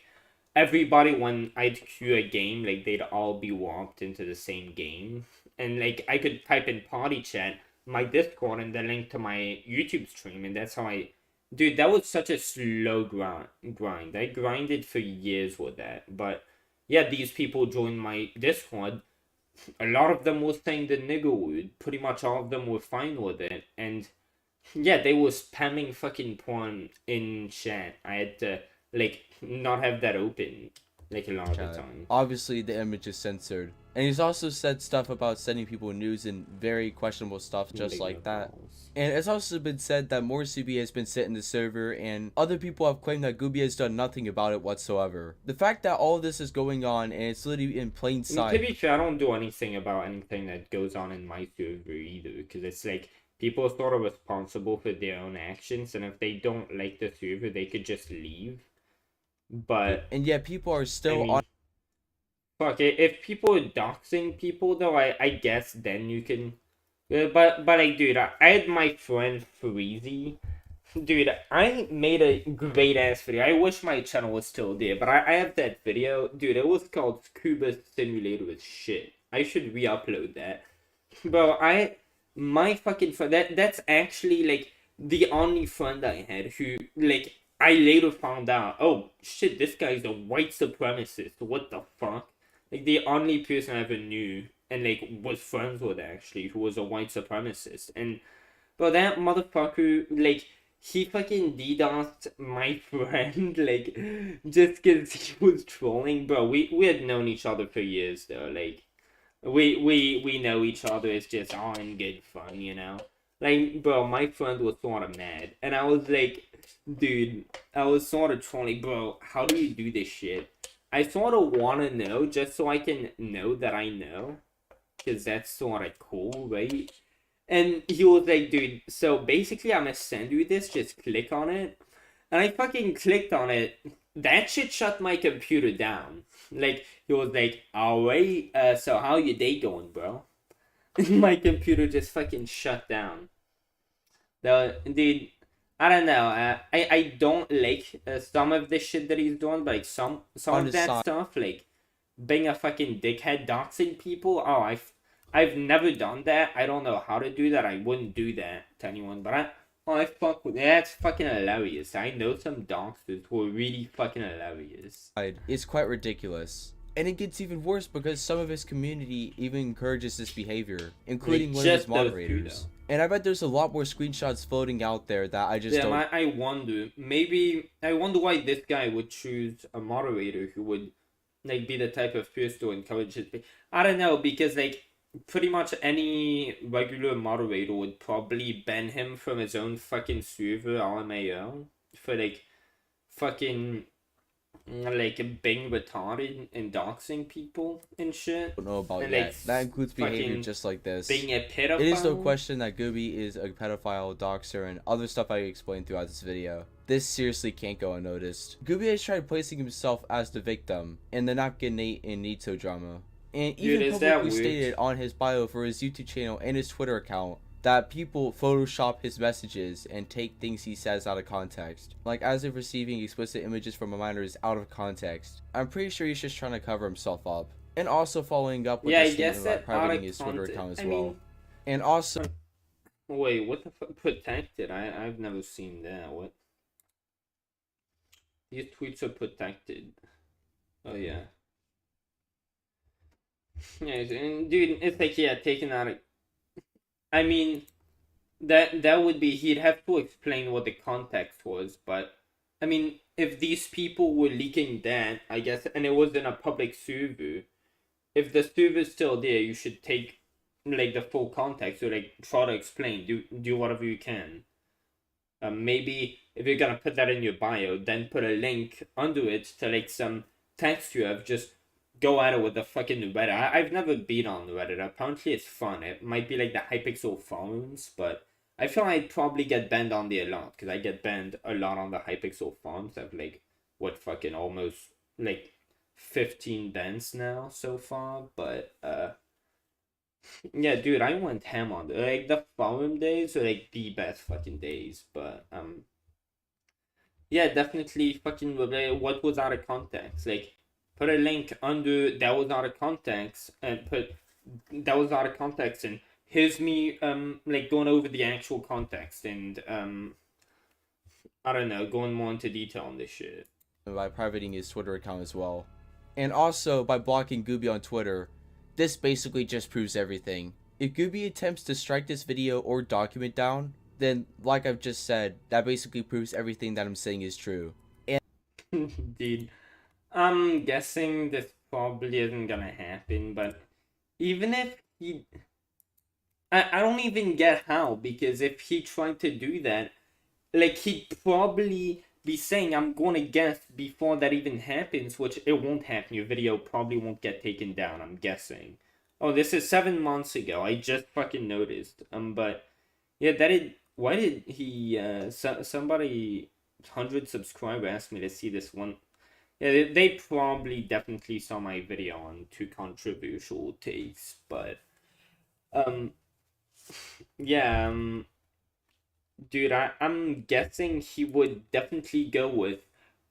everybody, when I'd queue a game, like, they'd all be walked into the same game. And, like, I could type in party chat, my Discord, and the link to my YouTube stream. And that's how I... Dude, that was such a slow grind. I grinded for years with that. But, yeah, these people joined my Discord. A lot of them were saying the nigger word. Pretty much all of them were fine with it. And, yeah, they were spamming fucking porn in chat. I had to, like, not have that open, like, a lot of the time. Obviously, the image is censored. And he's also said stuff about sending people news and very questionable stuff just like that. And it's also been said that more CB has been sent in the server, and other people have claimed that Gooby has done nothing about it whatsoever. The fact that all of this is going on, and it's literally in plain sight. To be fair, I don't do anything about anything that goes on in my server either, because it's like, people are sort of responsible for their own actions, and if they don't like the server, they could just leave. But... And yet people are still on... Fuck it, if people are doxing people though, I guess then you can... But like, dude, I had my friend Freezy. Dude, I made a great ass video. I wish my channel was still there, but I have that video. Dude, it was called Scuba Simulator with shit. I should re-upload that. Bro, my fucking friend, that's actually, like, the only friend I had who, like, I later found out, oh, shit, this guy's a white supremacist. What the fuck? Like, the only person I ever knew. and like was friends with actually, who was a white supremacist. And bro, that motherfucker, like, he fucking DDoSed my friend, like, just cause he was trolling. Bro, we had known each other for years though, like, we know each other. It's just all in good fun, you know. Like, bro, my friend was sort of mad, and I was like, dude, I was sort of trolling, bro. How do you do this shit? I sort of want to know just so I can know that I know, cause that's sort of cool, right? And he was like, dude, so basically I'm gonna send you this, just click on it. And I fucking clicked on it. That shit shut my computer down. Like, he was like, alright, so how your day going, bro? My computer just fucking shut down. Dude, I don't know. I don't like some of the shit that he's doing, but like some On of his that side. stuff, like being a fucking dickhead, doxing people. Oh, I've never done that. I don't know how to do that. I wouldn't do that to anyone, but I fuck with that's fucking hilarious. I know some doxers who are really fucking hilarious. Is quite ridiculous. And it gets even worse because some of his community even encourages this behavior, including one of his just those two, moderators. though. And I bet there's a lot more screenshots floating out there that I just Yeah, don't. I wonder. Maybe I wonder why this guy would choose a moderator who would like be the type of person to encourage his. I don't know, because like pretty much any regular moderator would probably ban him from his own fucking server, LMAO, for like fucking like being retarded and doxing people and shit. Don't know about And, yet. like, That includes behavior fucking just like this. Being a pedophile. It is no question that Gooby is a pedophile, doxer, and other stuff I explained throughout this video. This seriously can't go unnoticed. Gooby has tried placing himself as the victim in the Napkin Nate and Nito drama. And Dude, even is that publicly weird? stated on his bio for his YouTube channel and his Twitter account that people Photoshop his messages and take things he says out of context. Like as if receiving explicit images from a minor is out of context. I'm pretty sure he's just trying to cover himself up. And also following up with Yeah, the I guess statement about that out privating of his Twitter context. account as I well. mean, And also wait, what the fuck? Protected? I've never seen that. What? These tweets are protected. Oh yeah. Yeah, and dude, it's like, yeah, taken out of. I mean, that would be, he'd have to explain what the context was, but I mean, if these people were leaking that, I guess, and it was in a public server, if the server's still there, you should take like the full context, or like try to explain, do whatever you can. Maybe if you're gonna put that in your bio, then put a link under it to like some text you have. Just go at it with the fucking Reddit. I've never been on Reddit. Apparently it's fun. It might be like the Hypixel forums, but I feel I'd probably get banned on there a lot, because I get banned a lot on the Hypixel forums. I've like, what, fucking almost like 15 bans now so far, but yeah, dude, I went ham on it. Like the forum days are like the best fucking days, but yeah, definitely fucking what was out of context. Like, put a link under that was out of context, and put that was out of context, and here's me like going over the actual context, and I don't know, going more into detail on this shit. by privating his Twitter account as well. And also by blocking Gooby on Twitter. This basically just proves everything. If Gooby attempts to strike this video or document down, then like I've just said, that basically proves everything that I'm saying is true. Dude, I'm guessing this probably isn't gonna happen, but even if he... I don't even get how, because if he tried to do that, like, he'd probably be saying, I'm gonna guess before that even happens, which it won't happen. Your video probably won't get taken down, I'm guessing. Oh, this is 7 months ago. I just fucking noticed. But yeah, why did he, somebody 100 subscriber asked me to see this one. Yeah, they probably definitely saw my video on 2 controversial takes, but yeah, dude, I'm guessing he would definitely go with,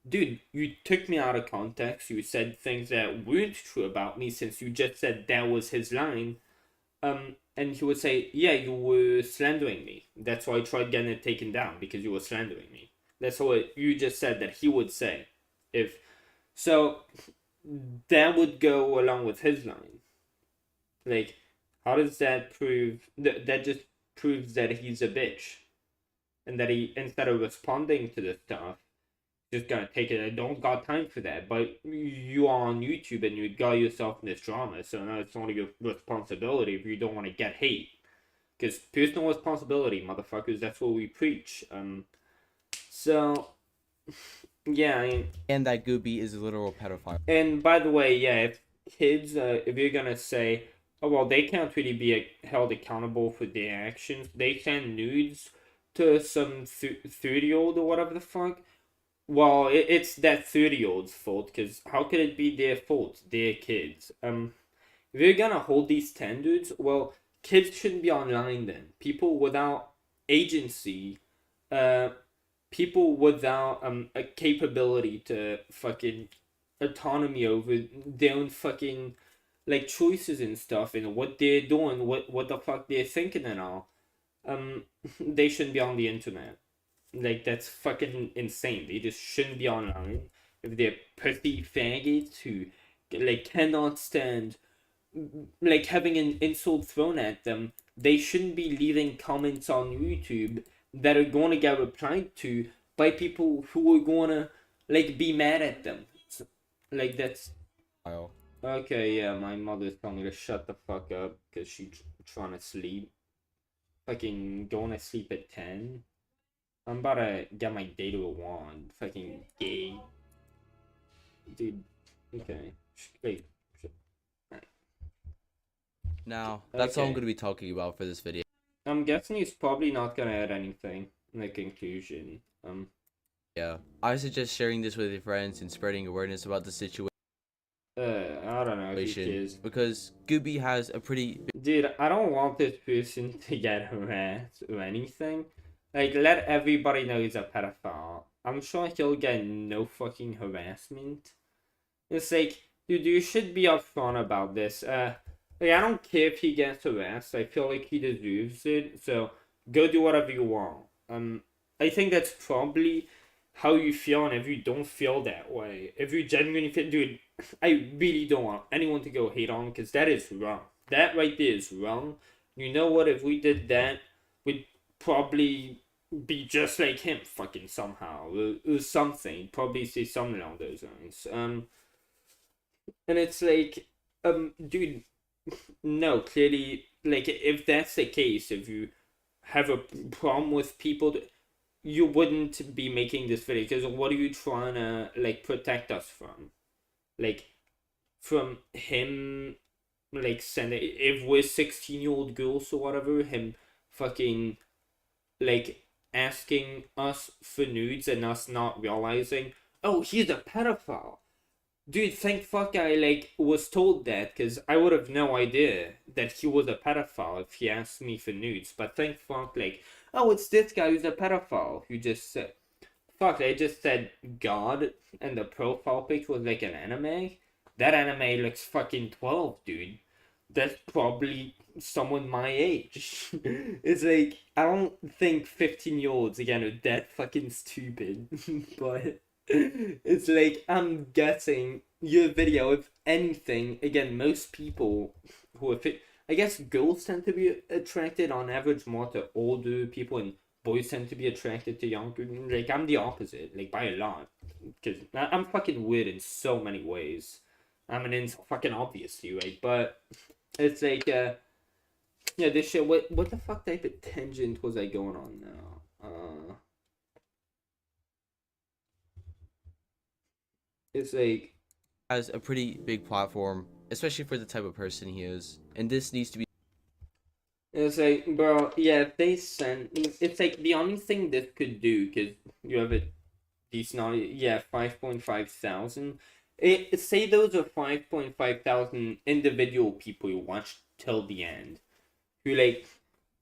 dude, you took me out of context. You said things that weren't true about me, since you just said that was his line. And he would say, yeah, you were slandering me. That's why I tried getting it taken down, because you were slandering me. That's what you just said that he would say. So, that would go along with his line. Like, how does that prove that just proves that he's a bitch, and that he, instead of responding to the stuff, just gonna take it. I don't got time for that. But you are on YouTube and you got yourself in this drama, so now it's only your responsibility if you don't want to get hate. Because personal responsibility, motherfuckers, that's what we preach. So, yeah, I mean, and that Gooby is a literal pedophile. and by the way, yeah, if kids, if you're gonna say, oh, well, they can't really be held accountable for their actions, they send nudes to some 30-year-old or whatever the fuck, well, it's that 30-year-old's fault, because how could it be their fault? They're kids. If you're gonna hold these standards, well, kids shouldn't be online then. People without agency, people without a capability to fucking autonomy over their own fucking like choices and stuff and what they're doing, what the fuck they're thinking and all. They shouldn't be on the internet. Like, that's fucking insane. They just shouldn't be online. If they're pussy faggots who like cannot stand like having an insult thrown at them, they shouldn't be leaving comments on YouTube that are going to get replied to by people who are going to like be mad at them. Like, that's okay. Yeah, my mother's telling me to shut the fuck up because she's trying to sleep. Fucking going to sleep at 10. I'm about to get my data wand. Fucking gay. Dude. Okay. Wait. Now, that's all I'm Okay. going to be talking about for this video. I'm guessing he's probably not gonna add anything in the conclusion. Yeah, I suggest sharing this with your friends and spreading awareness about the situation I don't know. Who cares? because Gooby has a pretty Dude, I don't want this person to get harassed or anything. Like, let everybody know he's a pedophile. I'm sure he'll get no fucking harassment. It's like, dude, you should be upfront about this. Like, I don't care if he gets harassed. I feel like he deserves it. So go do whatever you want. I think that's probably how you feel, and if you don't feel that way, if you genuinely feel, dude, I really don't want anyone to go hate on, because that is wrong. That right there is wrong. You know what? If we did that, we'd probably be just like him, fucking somehow, or something. Probably say something along those lines. And it's like, dude, no, clearly, like, if that's the case, if you have a problem with people, you wouldn't be making this video, because what are you trying to, like, protect us from? Like, from him, like, sending, if we're 16-year-old girls or whatever, him fucking, like, asking us for nudes and us not realizing, oh, he's a pedophile. Dude, thank fuck I, like, was told that, because I would have no idea that he was a pedophile if he asked me for nudes. But thank fuck, like, oh, it's this guy who's a pedophile who just said, fuck, I just said God, and the profile pic was like an anime. That anime looks fucking 12, dude. That's probably someone my age. It's like, I don't think 15-year-olds, again, are that fucking stupid. But it's like, I'm guessing your video, if anything, again, most people who are I guess girls tend to be attracted on average more to older people, and boys tend to be attracted to younger. Like, I'm the opposite, like, by a lot. Because I'm fucking weird in so many ways. I'm an fucking obviously, right? But it's like, yeah, this shit, what the fuck type of tangent was I going on now? It's like, has a pretty big platform, especially for the type of person he is, and this needs to be it's like, bro, yeah, if they send, it's like the only thing this could do, because you have a decent, yeah, 5.5 thousand. Say those are 5.5 thousand individual people who watched till the end, who, like,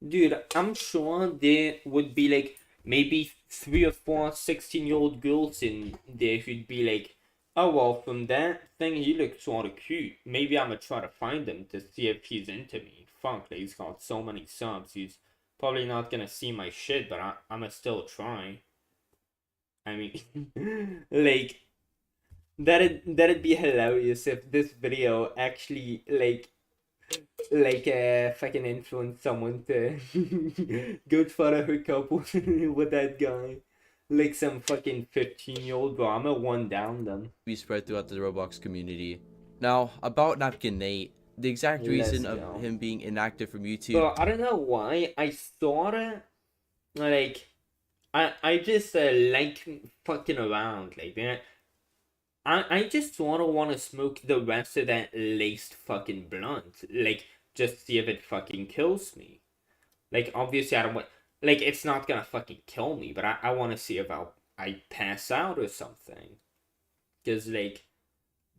dude, I'm sure there would be, like, maybe 3 or 4 16-year-old girls in there who'd be like, oh, well, from that thing, he looks sort of cute. Maybe I'm gonna try to find him to see if he's into me. Fuck, like, he's got so many subs. He's probably not gonna see my shit, but I'm gonna still try. I mean, like, that'd be hilarious if this video actually, like, like fucking influence someone to go for a hookup with that guy. Like some fucking 15-year-old drama one down them. Be spread throughout the Roblox community. Now, about Napkin Nate, the exact reason Let's of go. him being inactive from YouTube. Bro, I don't know why. I sorta like I just like fucking around like that. I just sorta wanna smoke the rest of that laced fucking blunt. Like just see if it fucking kills me. Like obviously I don't want like it's not gonna fucking kill me, but I wanna see if I pass out or something. Cause like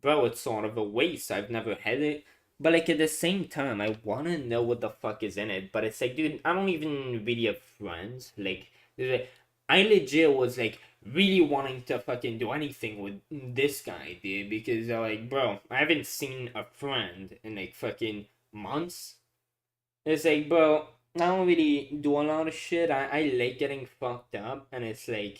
bro, it's sort of a waste. I've never had it. But like at the same time, I wanna know what the fuck is in it. But it's like, dude, I don't even really have friends. Like, I legit was like really wanting to fucking do anything with this guy, dude. Because like, bro, I haven't seen a friend in like fucking months. It's like, bro, I don't really do a lot of shit. I like getting fucked up, and it's like,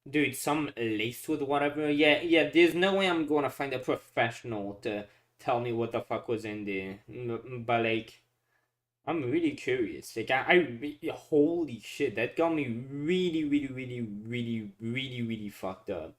dude, some laced with whatever. Yeah, there's no way I'm gonna find a professional to tell me what the fuck was in there. But like, I'm really curious. Like, holy shit, that got me really fucked up.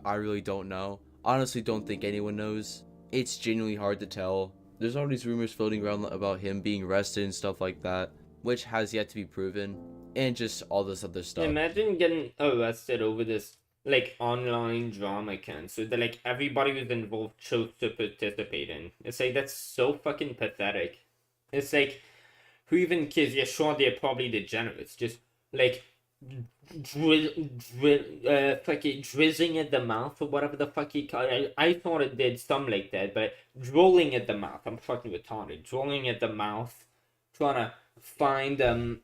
I really don't know. Honestly, don't think anyone knows. It's genuinely hard to tell. There's all these rumors floating around about him being arrested and stuff like that, which has yet to be proven, and just all this other stuff. Imagine getting arrested over this like online drama cancer that like everybody who's involved chose to participate in. It's like that's so fucking pathetic. It's like who even cares? Yeah, sure, they're probably degenerates. Just like fucking drizzling at the mouth or whatever the fuck he called it. I thought it did something like that, but drooling at the mouth. I'm fucking retarded. Drooling at the mouth, trying to find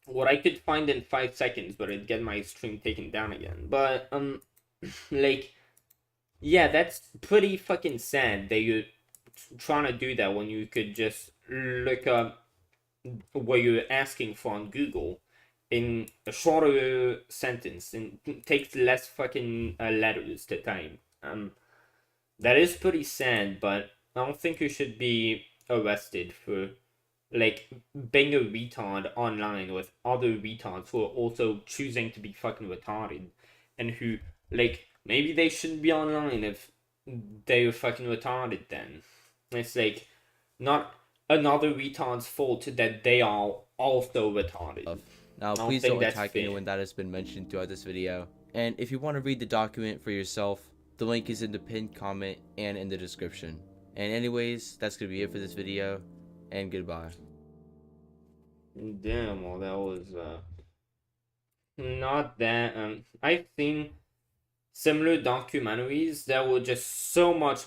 what I could find in 5 seconds, but it'd get my stream taken down again. But like, yeah, that's pretty fucking sad that you're trying to do that when you could just look up what you're asking for on Google in a shorter sentence and takes less fucking letters to type. That is pretty sad, but I don't think you should be arrested for like being a retard online with other retards who are also choosing to be fucking retarded and who like maybe they shouldn't be online if they're fucking retarded then. It's like not another retard's fault that they are also retarded. Now, please don't attack anyone that has been mentioned throughout this video. And if you want to read the document for yourself, the link is in the pinned comment and in the description. And anyways, that's going to be it for this video, and goodbye. Damn, well that was not that I've seen similar documentaries that were just so much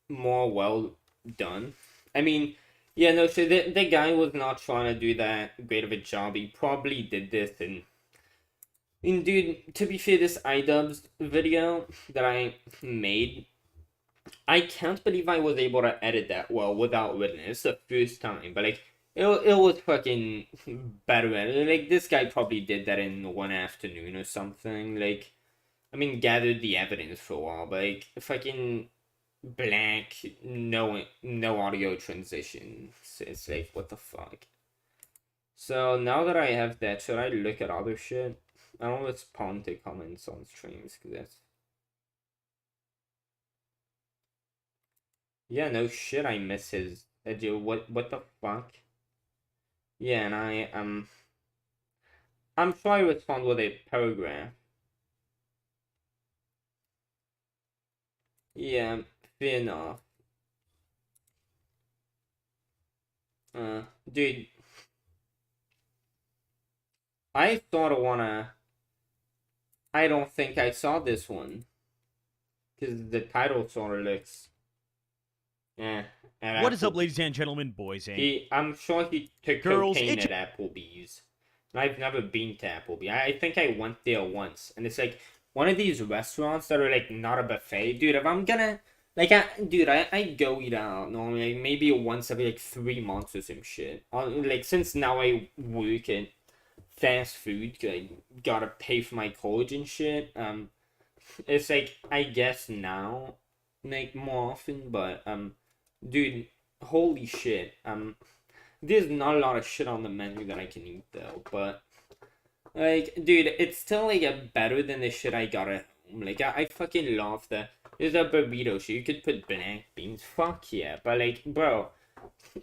more well done. I mean, yeah, no, so the guy was not trying to do that great of a job. He probably did this and dude, to be fair, this idubbbz video that I made, I can't believe I was able to edit that well without witness. It's the first time, but like it was fucking better. Like this guy probably did that in one afternoon or something. Like, I mean, gathered the evidence for a while, but like fucking blank, no audio transition. It's like what the fuck. So now that I have that, should I look at other shit? I don't respond to comments on streams because that's. Yeah, no shit. I miss his. What the fuck? Yeah, and I'm sure I respond with a paragraph. Yeah, fair enough. Dude, I sort of wanna. I don't think I saw this one, cause the title sort of looks. Yeah. What is up, ladies and gentlemen, boys and I'm sure he took girls, cocaine at Applebee's. I've never been to Applebee's. I think I went there once, and it's like one of these restaurants that are like not a buffet, dude. If I'm gonna like, I go eat out normally, like, maybe once every like 3 months or some shit. Like since now I work at fast food, cause I gotta pay for my college and shit. It's like I guess now, like more often, but dude, holy shit. There's not a lot of shit on the menu that I can eat though, but like, dude, it's still like better than the shit I got at home. Like, I fucking love the there's a burrito shit. You could put black beans. Fuck yeah, but like, bro,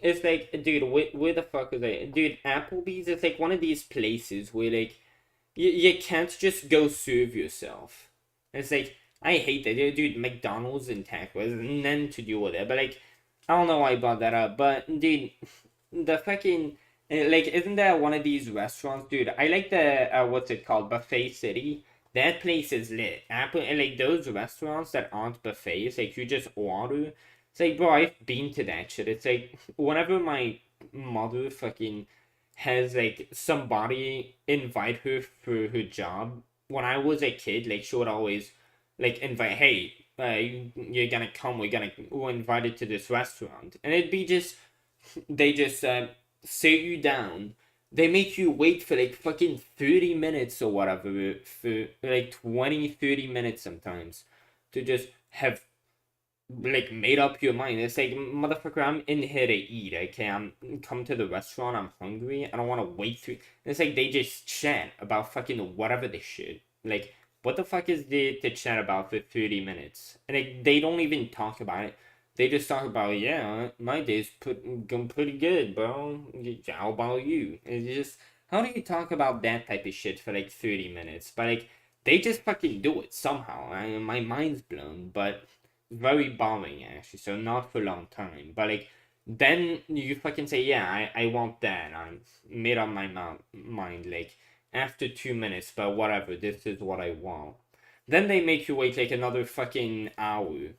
it's like, dude, where the fuck is it? Dude, Applebee's is like one of these places where like you can't just go serve yourself. It's like, I hate that. Dude, McDonald's and tacos, none to do with it. But like, I don't know why I brought that up. But dude, the fucking like, isn't there one of these restaurants, dude? I like the what's it called, Buffet City. That place is lit. Apple, and like those restaurants that aren't buffets, like you just order. It's like, bro, I've been to that shit. It's like whenever my mother fucking has like somebody invite her for her job. When I was a kid, like she would always like invite, hey, you're gonna come. We're invited to this restaurant, and it'd be just they just sit you down. They make you wait for like fucking 30 minutes or whatever, for like 20, 30 minutes sometimes, to just have like made up your mind. It's like, motherfucker, I'm in here to eat. Okay, I'm come to the restaurant. I'm hungry. I don't want to wait through. It's like they just chat about fucking whatever the shit. Like, what the fuck is there to chat about for 30 minutes? And like, they don't even talk about it. They just talk about, yeah, my day's going pretty good, bro. How about you? It's just, how do you talk about that type of shit for like 30 minutes? But like, they just fucking do it somehow. My mind's blown, but very boring actually, so not for a long time. But like, then you fucking say, yeah, I want that. I'm made up my mind, like, after 2 minutes, but whatever, this is what I want. Then they make you wait like another fucking hour.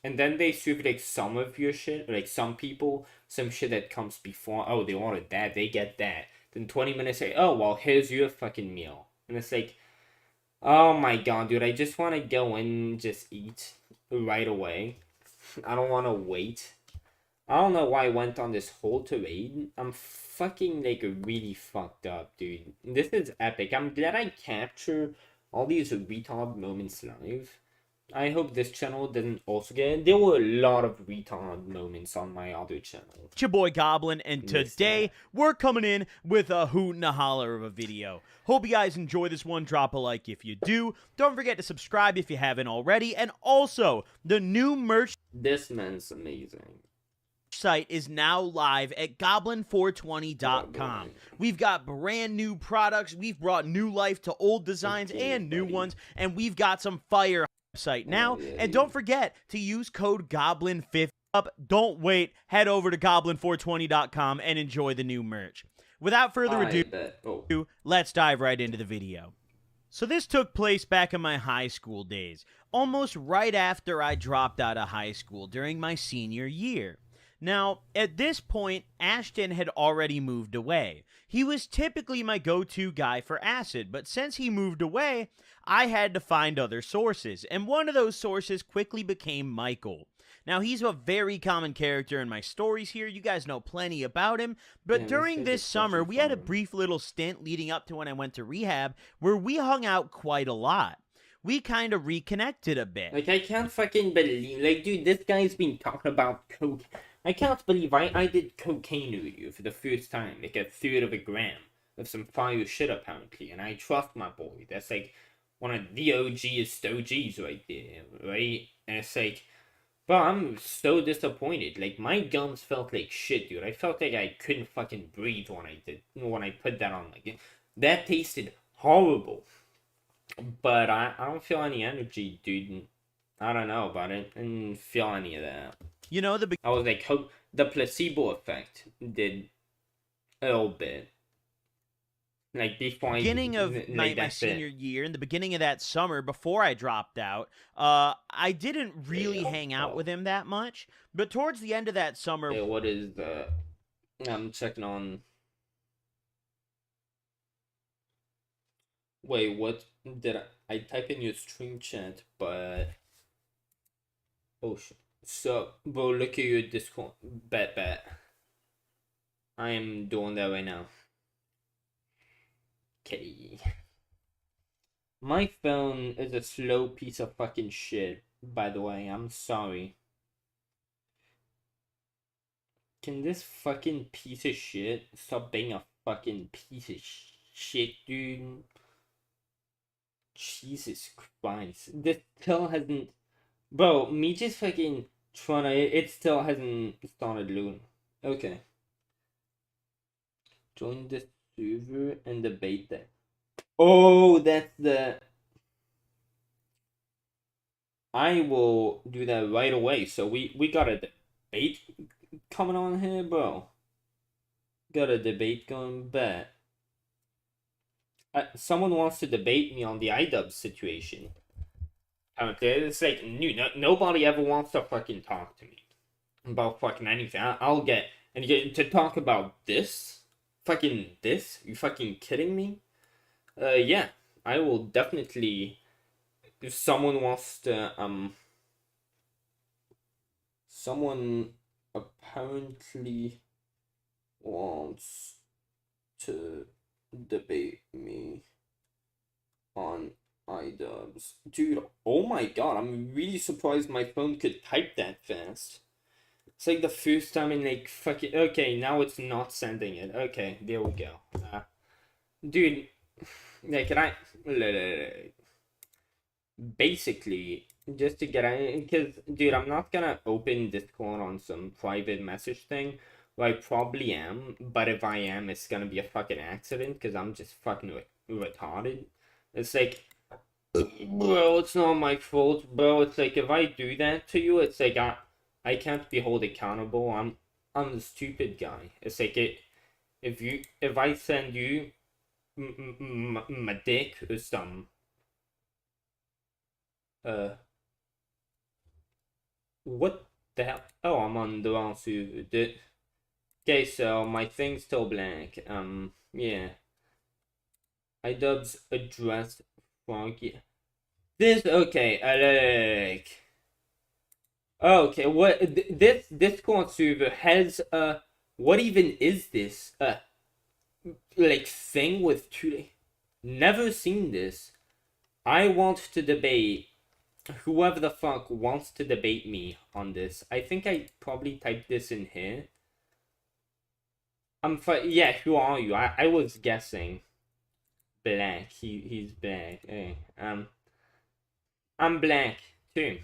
And then they serve like some of your shit, like some people, some shit that comes before. Oh, they ordered that, they get that. Then 20 minutes say, oh, well, here's your fucking meal. And it's like, oh my god, dude, I just want to go in and just eat right away. I don't want to wait. I don't know why I went on this whole tirade. I'm fucking like really fucked up, dude. This is epic. I'm glad I capture all these retard moments live. I hope this channel didn't also get. There were a lot of retard moments on my other channel. It's your boy Goblin, and today we're coming in with a hoot and a holler of a video. Hope you guys enjoy this one. Drop a like if you do. Don't forget to subscribe if you haven't already. And also, the new merch This man's amazing. site is now live at goblin420.com. We've got brand new products. We've brought new life to old designs and new ones. And we've got some fire site now. And don't forget to use code GOBLIN50 up. Don't wait. Head over to goblin420.com and enjoy the new merch. Without further ado, let's dive right into the video. So this took place back in my high school days, almost right after I dropped out of high school during my senior year. Now, at this point, Ashton had already moved away. He was typically my go-to guy for acid, but since he moved away, I had to find other sources, and one of those sources quickly became Michael. Now, he's a very common character in my stories here. You guys know plenty about him, but during this summer, we had a brief little stint leading up to when I went to rehab where we hung out quite a lot. We kind of reconnected a bit. Like, I can't fucking believe, like, dude, this guy's been talking about coke. I can't believe I did cocaine with you for the first time, like 1/3 of a gram of some fire shit apparently, and I trust my boy. That's like one of the OGest OGs right there, right? And it's like, bro, I'm so disappointed. Like, my gums felt like shit, dude. I felt like I couldn't fucking breathe when I put that on. Like, that tasted horrible. But I don't feel any energy, dude. I don't know about it. I didn't feel any of that. You know, I was like, the placebo effect did a little bit. Like, before beginning of my senior year, in the beginning of that summer, before I dropped out, I didn't really hang out with him that much. But towards the end of that summer... Hey, what is the... I'm checking on... Wait, what did I type in your stream chat, but... Oh, shit. So, bro, look at your Discord. Bet. I am doing that right now. Okay. My phone is a slow piece of fucking shit, by the way. I'm sorry. Can this fucking piece of shit stop being a fucking piece of shit, dude? Jesus Christ. This still hasn't... Bro, me just fucking trying to... It still hasn't started loading. Okay. Join the server and debate that. Oh, that's the... I will do that right away. So we got a debate coming on here, bro. Got a debate going, bet. Someone wants to debate me on the idubbbz situation. It's like, nobody ever wants to fucking talk to me about fucking anything. I'll get... And to talk about this? Fucking this? You fucking kidding me? Yeah. I will definitely... If someone wants to, Someone apparently wants to debate me on idubbbz. Dude, oh my god, I'm really surprised my phone could type that fast. It's like the first time in like fucking... Okay, now it's not sending it. Okay, there we go. Dude, like, can I... Basically, just to get in, because, dude, I'm not gonna open Discord on some private message thing. Well, I probably am, but if I am, it's gonna be a fucking accident, because I'm just fucking retarded. It's like, bro, it's not my fault, bro. It's like, if I do that to you, it's like, I can't be held accountable. I'm the stupid guy. It's like, if I send you my dick or some... What the hell? Oh, I'm on the wrong server. Okay, so my thing's still blank. Yeah. idubbbz address Froggy. This, okay, like... Okay, what, this Discord server has, what even is this? Like, thing with two... Never seen this. I want to debate... Whoever the fuck wants to debate me on this. I think I probably typed this in here. Yeah, who are you? I was guessing. Black. He's black. Hey, I'm black too.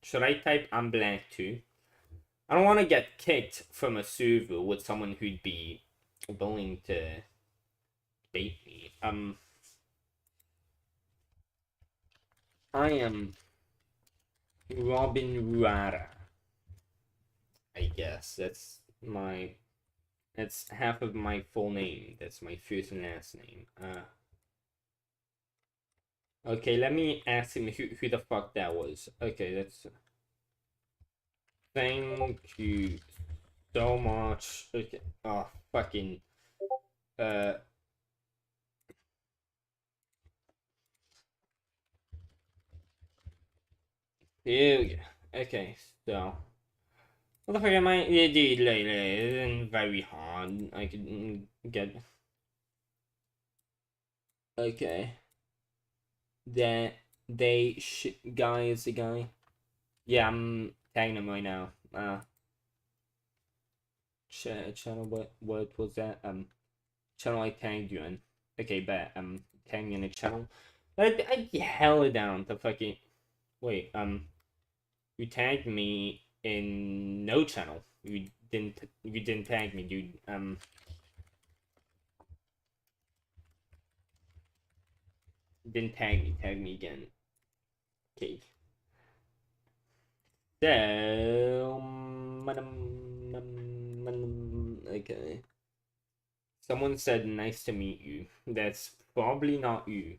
Should I type I'm black too? I don't want to get kicked from a server with someone who'd be willing to debate me. I am Robin Ruara. I guess that's half of my full name. That's my first and last name. Okay, let me ask him who the fuck that was. Okay, that's... Thank you so much. Okay. Oh, fucking... Here we go. Okay, so... What the fuck am I? Yeah, dude, like, it isn't very hard. I could get... Okay. That guy is the guy. Yeah, I'm tagging him right now. Channel, what was that? Channel I tagged you in. Okay, bet. Tagging in a channel. I held it down to fucking... Wait, you tagged me in no channel. You didn't tag me, dude. Didn't tag me again. Okay. So, okay. Someone said nice to meet you. That's probably not you.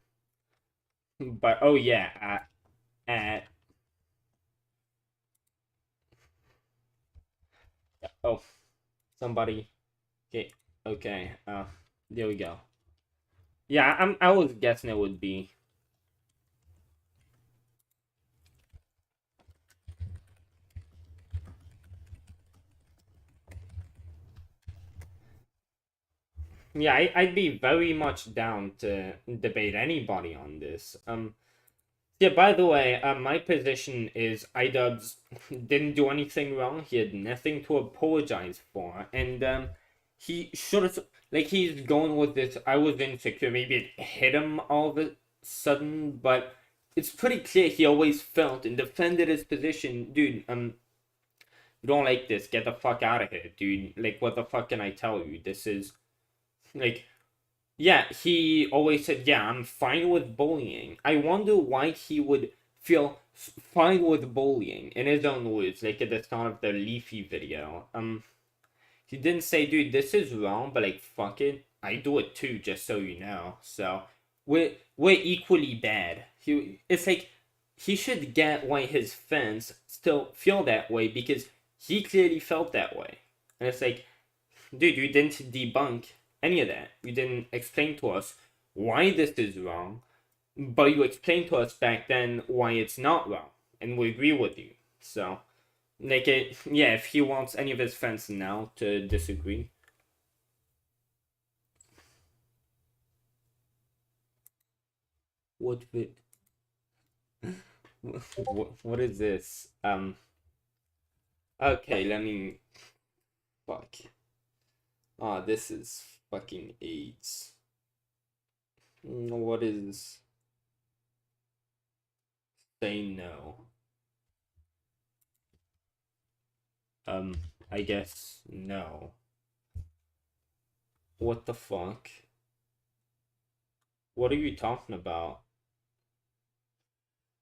But oh yeah, oh, somebody. Okay. There we go. Yeah, I was guessing it would be. Yeah, I'd be very much down to debate anybody on this. Yeah, by the way, my position is idubbbz didn't do anything wrong. He had nothing to apologize for, and he should have, like, he's going with this. I was insecure. Maybe it hit him all of a sudden, but it's pretty clear he always felt and defended his position, dude. You don't like this? Get the fuck out of here, dude. Like, what the fuck can I tell you? This is like. Yeah, he always said, yeah, I'm fine with bullying. I wonder why he would feel fine with bullying in his own words, like at the start of the Leafy video. He didn't say, dude, this is wrong, but like, fuck it. I do it too, just so you know. So, we're equally bad. It's like, he should get why his fans still feel that way, because he clearly felt that way. And it's like, dude, you didn't debunk any of that. You didn't explain to us why this is wrong, but you explained to us back then why it's not wrong, and we agree with you. So, like, yeah, if he wants any of his fans now to disagree. What what is this? Okay, let me. Fuck. Ah, this is fucking AIDS. What is... Say no. I guess no. What the fuck? What are you talking about?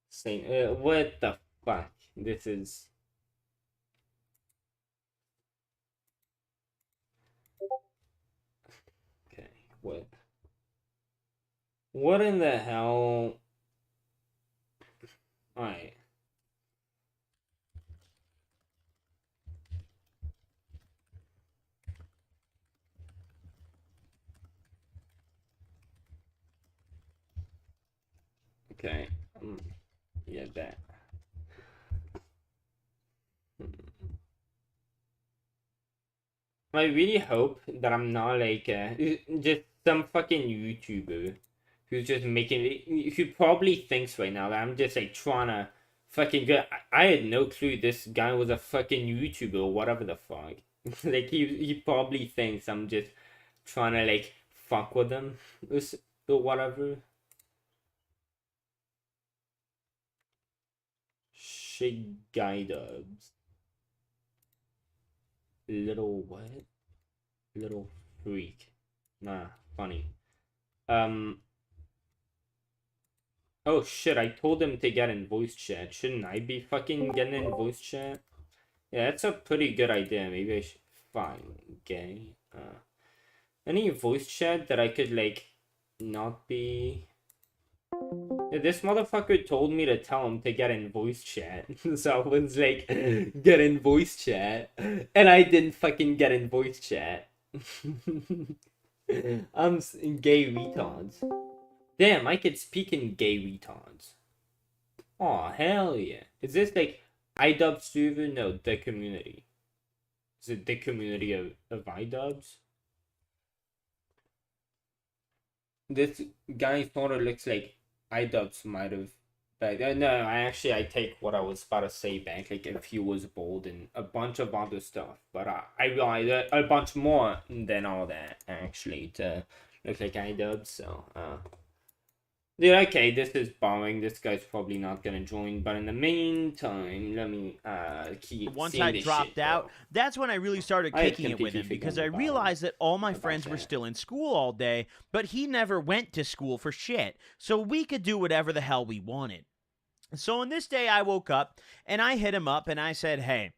Say, what the fuck? This is... Okay, what? What in the hell? Alright. Okay. Yeah, that. I really hope that I'm not like just some fucking YouTuber who's just making, who probably thinks right now that I'm just like trying to fucking get. I had no clue this guy was a fucking YouTuber or whatever the fuck. Like he probably thinks I'm just trying to like fuck with him or whatever. Idubbbz. Little what? Little freak. Nah, funny. Oh shit, I told him to get in voice chat. Shouldn't I be fucking getting in voice chat? Yeah, that's a pretty good idea. Maybe I should. Fine, gay. Any voice chat that I could like not be. Yeah, this motherfucker told me to tell him to get in voice chat. So I was like, get in voice chat. And I didn't fucking get in voice chat. I'm gay retards. Damn, I could speak in gay retards. Oh hell yeah. Is this like idubbbz server? No, the community. Is it the community of idubbbz? This guy sort of looks like idubbbz might have. But no, I take what I was about to say back. Like if he was bold and a bunch of other stuff, but I realized a bunch more than all that actually to look like idubbbz. So dude, okay, this is boring. This guy's probably not gonna join. But in the meantime, let me keep. Once seeing I this dropped shit, out, bro. that's when I really started I kicking it with him completely because forgot I about realized that all my about friends were that. still in school all day, but he never went to school for shit. So we could do whatever the hell we wanted. So on this day, I woke up and I hit him up and I said, hey,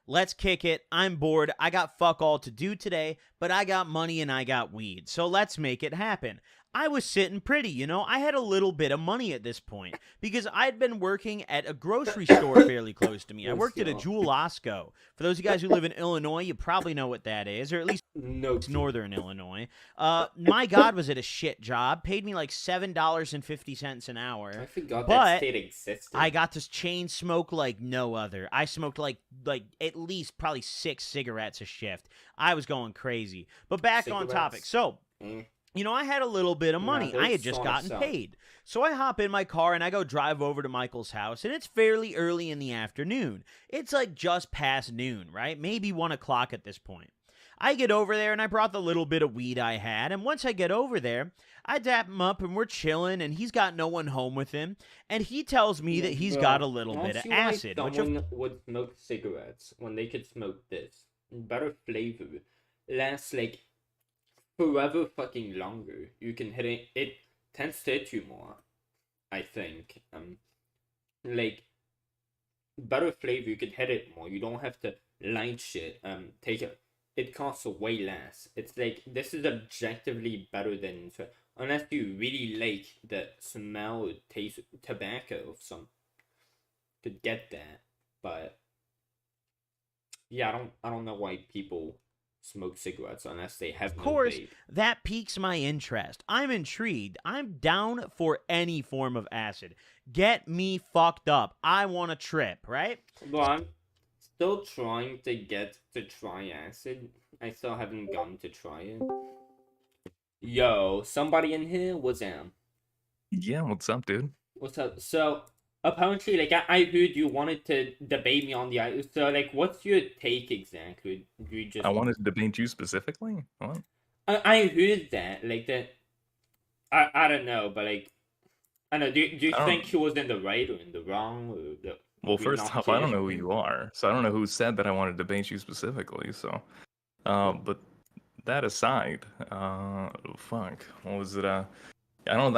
let's kick it. I'm bored. I got fuck all to do today, but I got money and I got weed. So let's make it happen. I was sitting pretty, you know. I had a little bit of money at this point because I'd been working at a grocery store fairly close to me. I worked at a Jewel Osco. For those of you guys who live in Illinois, you probably know what that is, or at least it's northern Illinois. My God was at a shit job. Paid me like $7.50 an hour. I forgot but that state existed. I got to chain smoke like no other. I smoked like at least probably 6 cigarettes a shift. I was going crazy. But back on topic. So I had a little bit of Nah, money. I those had just sorta gotten suck. paid. So I hop in my car and I go drive over to Michael's house, and it's fairly early in the afternoon. It's like just past noon, right? Maybe 1 o'clock at this point. I get over there and I brought the little bit of weed I had, and once I get over there, I dap him up and we're chilling, and he's got no one home with him, and he tells me that he's Bro, got a little I don't bit of see why acid, which someone would smoke cigarettes when they could smoke this. Better flavor. Lasts like forever fucking longer. You can hit it. It tends to hit you more, I think. Like better flavor. You can hit it more. You don't have to light shit. Take it. It costs way less. It's like this is objectively better than unless you really like the smell or taste of tobacco of some could get that. But yeah, I don't know why people smoke cigarettes unless they have Of no course, vape. that piques my interest. I'm intrigued. I'm down for any form of acid. Get me fucked up. I want a trip, right? But I'm still trying to get to try acid. I still haven't gotten to try it. Yo, somebody in here? What's up? Yeah, what's up, dude? What's up? So apparently, like I heard you wanted to debate me on the so like, what's your take exactly? Do you just I wanted to debate you specifically. What? I heard that like that. I don't know, but like I don't know. Do you I think don't. he was in the right or in the wrong or the Well, we first not off, I don't care? know who you are, so I don't know who said that I wanted to debate you specifically. So, but that aside, fuck, what was it? I don't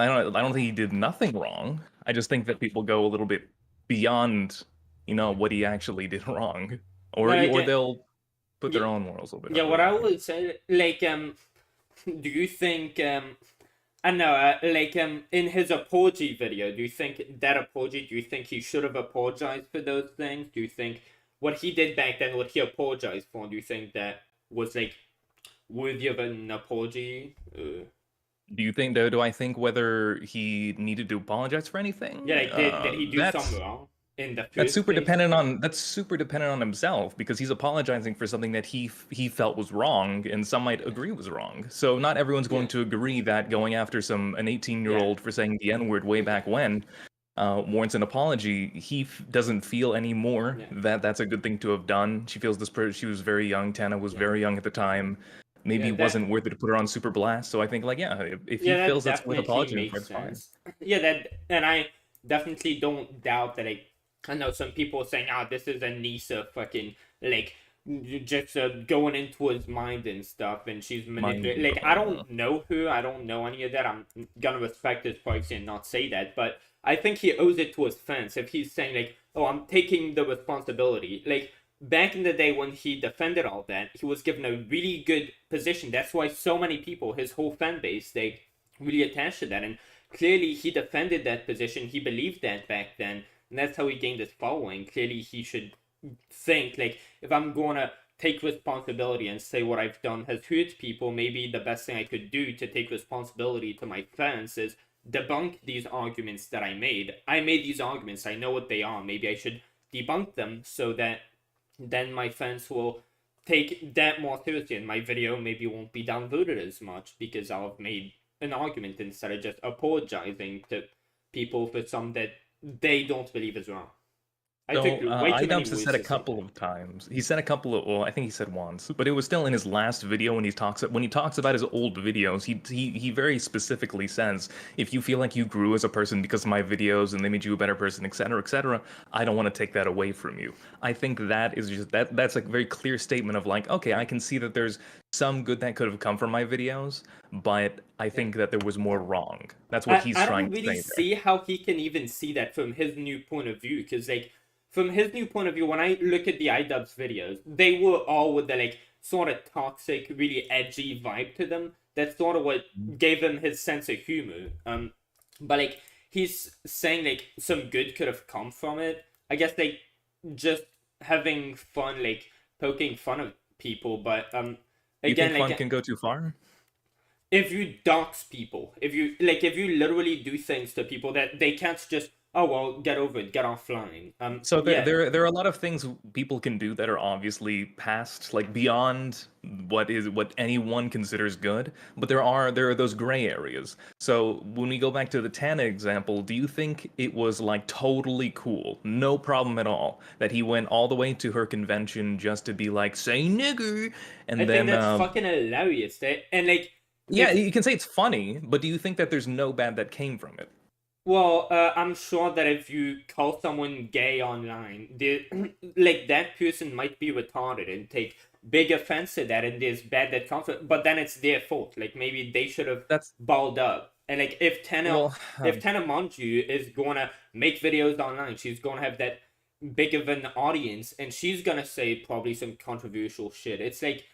think he did nothing wrong. I just think that people go a little bit beyond, what he actually did wrong, or Like or they'll put yeah, their own morals a little bit yeah. over What I everything. would say, like do you think I don't know, like in his apology video, do you think that apology? Do you think he should have apologized for those things? Do you think what he did back then, what he apologized for, do you think that was like worthy of an apology? Do you think, though? Do I think whether he needed to apologize for anything? Yeah, like did he do something That's wrong in the That's first super place? dependent on himself because he's apologizing for something that he felt was wrong and some might agree was wrong. So not everyone's Yeah, going to agree that going after an 18-year yeah, old for saying the N-word way back when warrants an apology. He doesn't feel anymore yeah, that that's a good thing to have done. She feels she was very young. Tana was yeah, very young at the time. Maybe yeah. it wasn't worth it to put her on super blast. So I think, like, yeah, if he Yeah, that feels that's worth definitely apologizing for, makes it's fine. sense. Yeah, that, and I definitely don't doubt that. I know some people saying, "Ah, this is Anissa fucking like just going into his mind and stuff," and she's Mind manipulating. Like, I don't know her. I don't know any of that. I'm gonna respect his privacy and not say that, but I think he owes it to his fans if he's saying like, "Oh, I'm taking the responsibility." Like back in the day when he defended all that, he was given a really good position. That's why so many people, his whole fan base, they really attached to that. And clearly he defended that position. He believed that back then. And that's how he gained his following. Clearly he should think, like, if I'm gonna take responsibility and say what I've done has hurt people, maybe the best thing I could do to take responsibility to my fans is debunk these arguments that I made. I made these arguments. I know what they are. Maybe I should debunk them so that then my fans will take that more seriously and my video maybe won't be downvoted as much because I'll have made an argument instead of just apologizing to people for some that they don't believe is wrong. I So, took way too many idubbbz has words said a to say couple that. of times. He said a couple of, well, I think he said once, but it was still in his last video when he talks about his old videos. He very specifically says, if you feel like you grew as a person because of my videos and they made you a better person, etc., I don't want to take that away from you. I think that is just that's a very clear statement of like, okay, I can see that there's some good that could have come from my videos, but I think that there was more wrong. That's what he's I trying don't to really say there. see how he can even see that from his new point of view because like from his new point of view, when I look at the idubbbz videos, they were all with the like sort of toxic, really edgy vibe to them. That's sort of what gave him his sense of humor. But like he's saying like some good could have come from it. I guess like just having fun, like poking fun of people. But You again, think fun like can go too far? if you dox people, if you literally do things to people that they can't just oh well, get over it, get offline. So Yeah, there are a lot of things people can do that are obviously past, like beyond what anyone considers good. But there are those gray areas. So when we go back to the Tana example, do you think it was like totally cool, no problem at all, that he went all the way to her convention just to be like, say nigger, I and think then that's fucking hilarious. And like, yeah, if you can say it's funny, but do you think that there's no bad that came from it? well, I'm sure that if you call someone gay online, like that person might be retarded and take big offense to that, and there's bad that comes from it, but then it's their fault. Like maybe they should have That's balled up. And like well, if Tana Mongeau is gonna make videos online, she's gonna have that big of an audience, and she's gonna say probably some controversial shit. It's like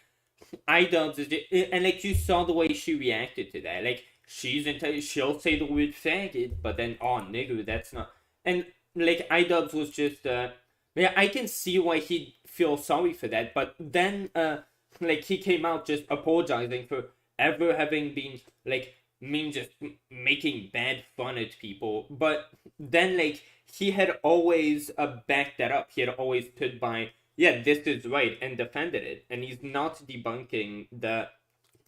idubbbz, and like you saw the way she reacted to that. Like she'll say the word faggot, but then oh nigga, that's not. And like idubbbz was just yeah, I can see why he'd feel sorry for that, but then like he came out just apologizing for ever having been like mean just making bad fun at people, but then like he had always backed that up. He had always stood by, yeah, this is right, and defended it. And he's not debunking the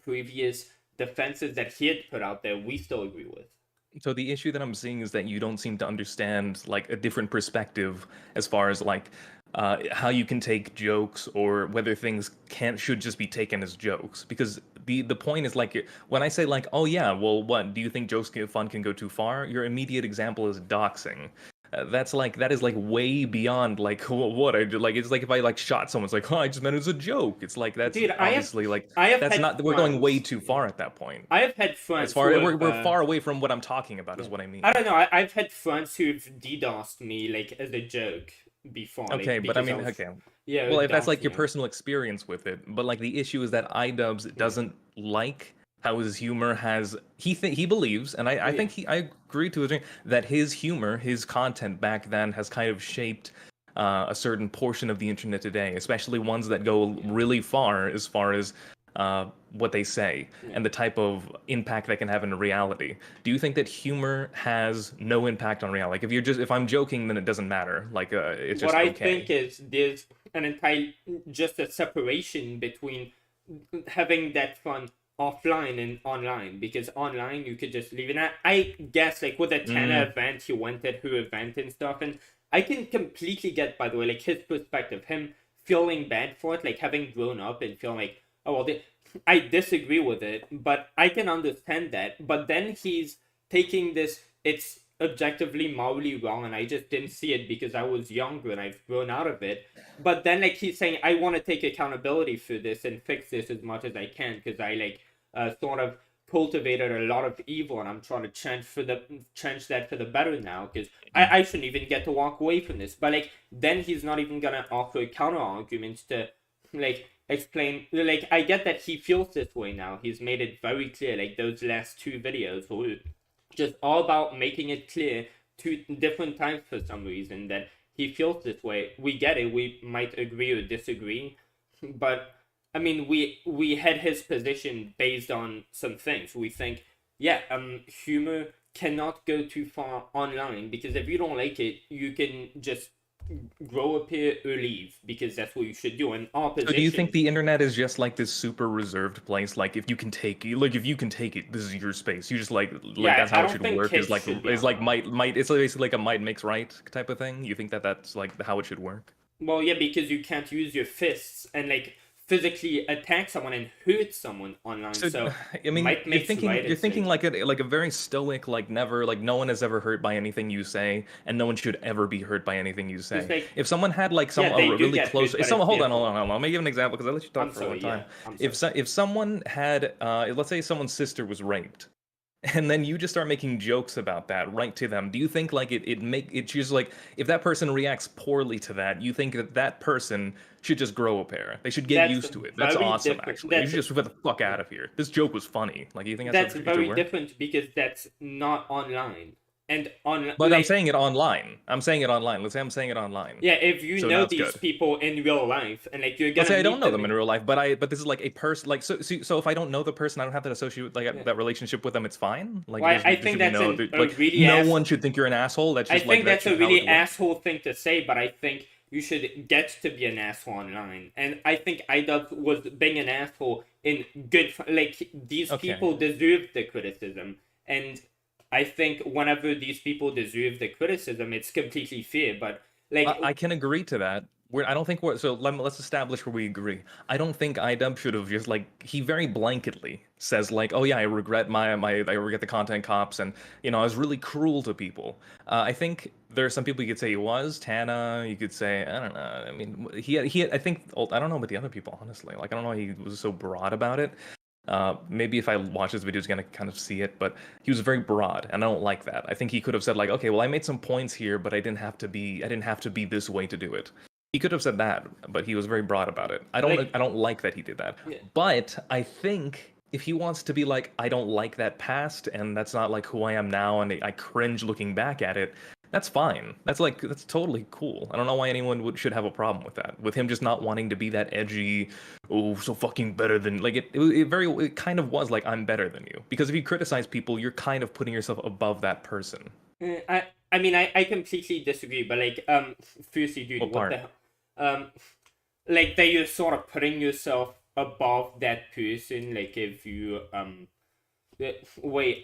previous defenses that he had put out there. We still agree with. so the issue that I'm seeing is that you don't seem to understand like a different perspective as far as like how you can take jokes or whether things should just be taken as jokes. Because the point is like when I say like, oh yeah, well, what do you think jokes fun can go too far? Your immediate example is doxing. That is like way beyond like what I do. Like it's like if I like shot someone, it's like, oh, I just meant it was a joke. It's like that's Dude, obviously like I have that's had not we're going way friends- too far at that point. I have had friends As far who we're have, far away from what I'm talking about is what I mean. I don't know. I've had friends who've DDoSed me like as a joke before. Like, Okay, but I because mean, was- okay. Yeah. Well, if that's like your doxing. personal experience with it, but like the issue is that idubbbz doesn't like how his humor has he believes, and I think I agree to a degree, that his humor, his content back then has kind of shaped a certain portion of the internet today, especially ones that go really far as what they say and the type of impact they can have in reality. Do you think that humor has no impact on reality? Like if I'm joking, then it doesn't matter. Like it's just What I okay. think is there's an entire just a separation between having that fun offline and online, because online you could just leave it. And I guess like with the Tana event, he went at her event and stuff, and I can completely get, by the way, like his perspective, him feeling bad for it, like having grown up and feeling like, oh well, I disagree with it, but I can understand that. But then he's taking this, it's objectively morally wrong, and I just didn't see it because I was younger and I've grown out of it. But then like he's saying, I want to take accountability for this and fix this as much as I can, because I like sort of cultivated a lot of evil, and I'm trying to change that for the better now, because I shouldn't even get to walk away from this. But like then he's not even gonna offer counter arguments to like explain. Like I get that he feels this way now. He's made it very clear. Like those last two videos were just all about making it clear 2 different times for some reason that he feels this way. We get it. We might agree or disagree, but I mean, we had his position based on some things. We think, yeah, humor cannot go too far online, because if you don't like it, you can just grow up here or leave, because that's what you should do. And our So position. do you think the internet is just like this super reserved place? Like if you can take it, this is your space. You just like Yeah, that's I how it don't should think work. kids Is like should be is like online. might it's basically like a might makes right type of thing. You think that that's like how it should work? Well, yeah, because you can't use your fists and like physically attack someone and hurt someone online. So I mean, might you're makes thinking right, you're it's thinking like- like a very stoic, like never, like no one is ever hurt by anything you say, and no one should ever be hurt by anything you say. like- If someone had like Yeah, they do really get close, hurt, if but someone it's hold on, their hold on, let me give an example because I let you talk I'm for a long sorry, time. yeah, I'm If someone had, let's say someone's sister was raped, and then you just start making jokes about that right to them, do you think like it's just like if that person reacts poorly to that, you think that person should just grow a pair? They should get That's used to it. That's very awesome, different. actually. You That's- should just get the fuck out of here. This joke was funny. Like, you think That's it should very work? different, because that's not online. And on But I'm like, saying it online. I'm saying it online. Let's say I'm saying it online. yeah, if you So know now it's these good. people in real life and like you're Let's gonna say I don't meet know them them in real life, but this is like a person. Like so if I don't know the person, I don't have to associate like Yeah. that relationship with them. It's fine. Like Well, I there think should be that's no a like really no one should think you're an asshole. That's I just like think that's that's a just how it really works. asshole thing to say, but I think you should get to be an asshole online. And I think idubbbz was being an asshole in good. Like these Okay. people deserve the criticism, and I think whenever these people deserve the criticism, it's completely fair. But like, I can agree to that. I don't think we're so. Let's establish where we agree. I don't think iDub should have just like he very blanketly says like, oh yeah, I regret I regret the content cops, and I was really cruel to people. I think there are some people you could say he was Tana. You could say I don't know. I mean, I think I don't know about the other people honestly. Like I don't know why he was so broad about it. Maybe if I watch this video, he's gonna kind of see it, but he was very broad, and I don't like that. I think he could have said like, okay, well, I made some points here, but I didn't have to be this way to do it. He could have said that, but he was very broad about it. I don't like that he did that. Yeah. But I think if he wants to be like, I don't like that past, and that's not like who I am now, and I cringe looking back at it, that's fine. That's totally cool. I don't know why anyone should have a problem with that. With him just not wanting to be that edgy, oh, so fucking better than like it kind of was like I'm better than you. Because if you criticize people, you're kind of putting yourself above that person. I mean, I completely disagree. But like, firstly, dude, What what part? the hell? Like that you're sort of putting yourself above that person. Like if you wait,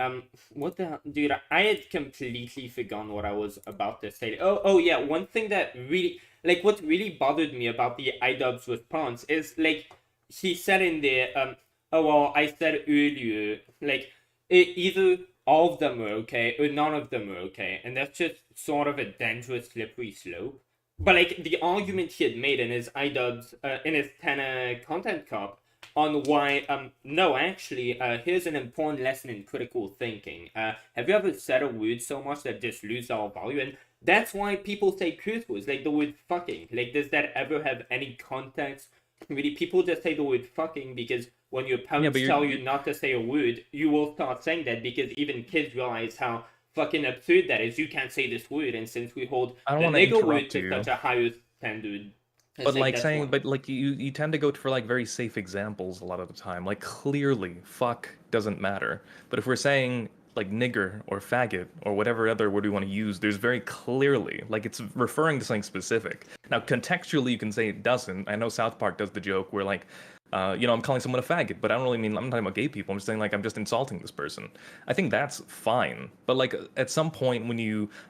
what the hell, dude? I had completely forgotten what I was about to say. Oh yeah, one thing that really, like, what really bothered me about the idubbbz response is like he said in there, oh well, I said earlier, like either all of them are okay or none of them are okay, and that's just sort of a dangerous slippery slope. But like the argument he had made in his idubbbz, in his Tana content cop on why no, actually, here's an important lesson in critical thinking. Have you ever said a word so much that just lose all value? And that's why people say curse words, like the word fucking. Like, does that ever have any context? Really, people just say the word fucking because when your parents but tell you not to say a word, you will start saying that because even kids realize how fucking absurd that is. You can't say this word, and since we hold I don't the want to nigger word interrupt to you. such a higher standard, I But think like that's saying, why. but like you tend to go for like very safe examples a lot of the time. Like clearly, fuck doesn't matter. But if we're saying like nigger or faggot or whatever other word we want to use, there's very clearly like it's referring to something specific. Now contextually, you can say it doesn't. I know South Park does the joke where like, I'm calling someone a faggot, but I don't really mean I'm not talking about gay people. I'm just saying like I'm just insulting this person. I think that's fine. But like at some point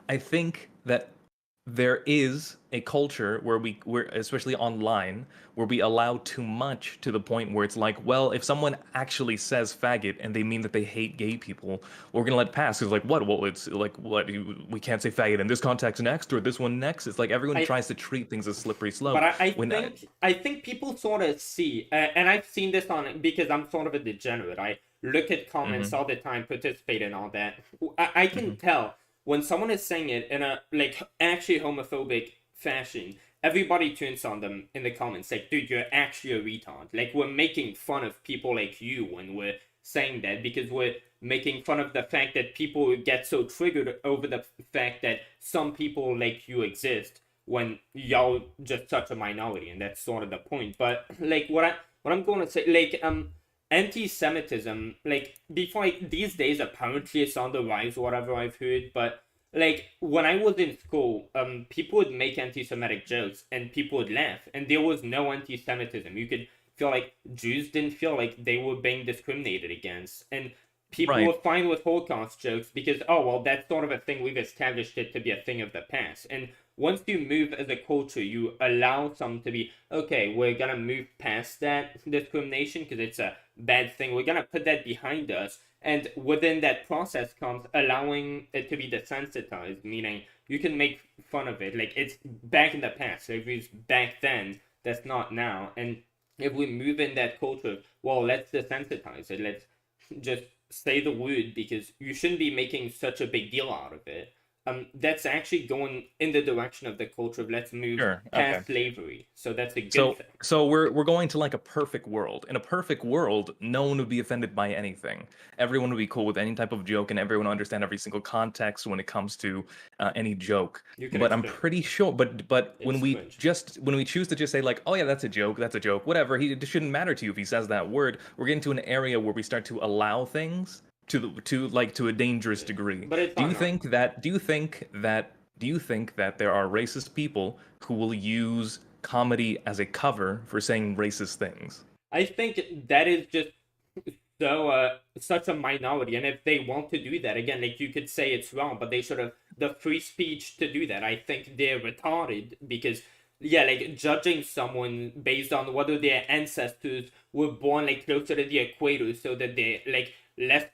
I think that there is a culture where we're especially online where we allow too much to the point where it's like, well, if someone actually says faggot and they mean that they hate gay people, we're gonna let it pass. It's like what? Well, it's like what? We can't say faggot in this context next or this one next. It's like everyone tries to treat things as slippery slope. But I think people sort of see, and I've seen this on because I'm sort of a degenerate. I look at comments all the time, participate in all that. I can tell when someone is saying it in a like actually homophobic fashion. Everybody turns on them in the comments, like, dude, you're actually a retard. Like, we're making fun of people like you when we're saying that because we're making fun of the fact that people get so triggered over the fact that some people like you exist when y'all just such a minority, and that's sort of the point. But like what I'm going to say, like anti-Semitism, like before, like, these days apparently it's on the rise, whatever I've heard, but like when I was in school, people would make anti-Semitic jokes and people would laugh, and there was no anti-Semitism. You could feel like Jews didn't feel like they were being discriminated against, and people were fine with Holocaust jokes because, oh well, that's sort of a thing, we've established it to be a thing of the past. And once you move as a culture, you allow some to be, okay, we're gonna move past that discrimination because it's a bad thing. We're gonna put that behind us. And within that process comes allowing it to be desensitized, meaning you can make fun of it. Like, it's back in the past. If it's back then, that's not now. And if we move in that culture, well, let's desensitize it. Let's just say the word because you shouldn't be making such a big deal out of it. that's actually going in the direction of the culture of let's move Sure. past Okay. slavery. So that's a good So thing. so we're going to like a perfect world. In a perfect world, no one would be offended by anything. Everyone would be cool with any type of joke, and everyone would understand every single context when it comes to any joke. You can But I'm explain. pretty sure. But when It's we cringe. when we choose to just say like, oh yeah, that's a joke, whatever. It shouldn't matter to you if he says that word. We're getting to an area where we start to allow things to a dangerous degree. But it's Do you not. think that? Do you think that there are racist people who will use comedy as a cover for saying racist things? I think that is just such a minority, and if they want to do that again, like you could say it's wrong, but they should have the free speech to do that. I think they're retarded because yeah, like judging someone based on whether their ancestors were born like closer to the equator so that they're like less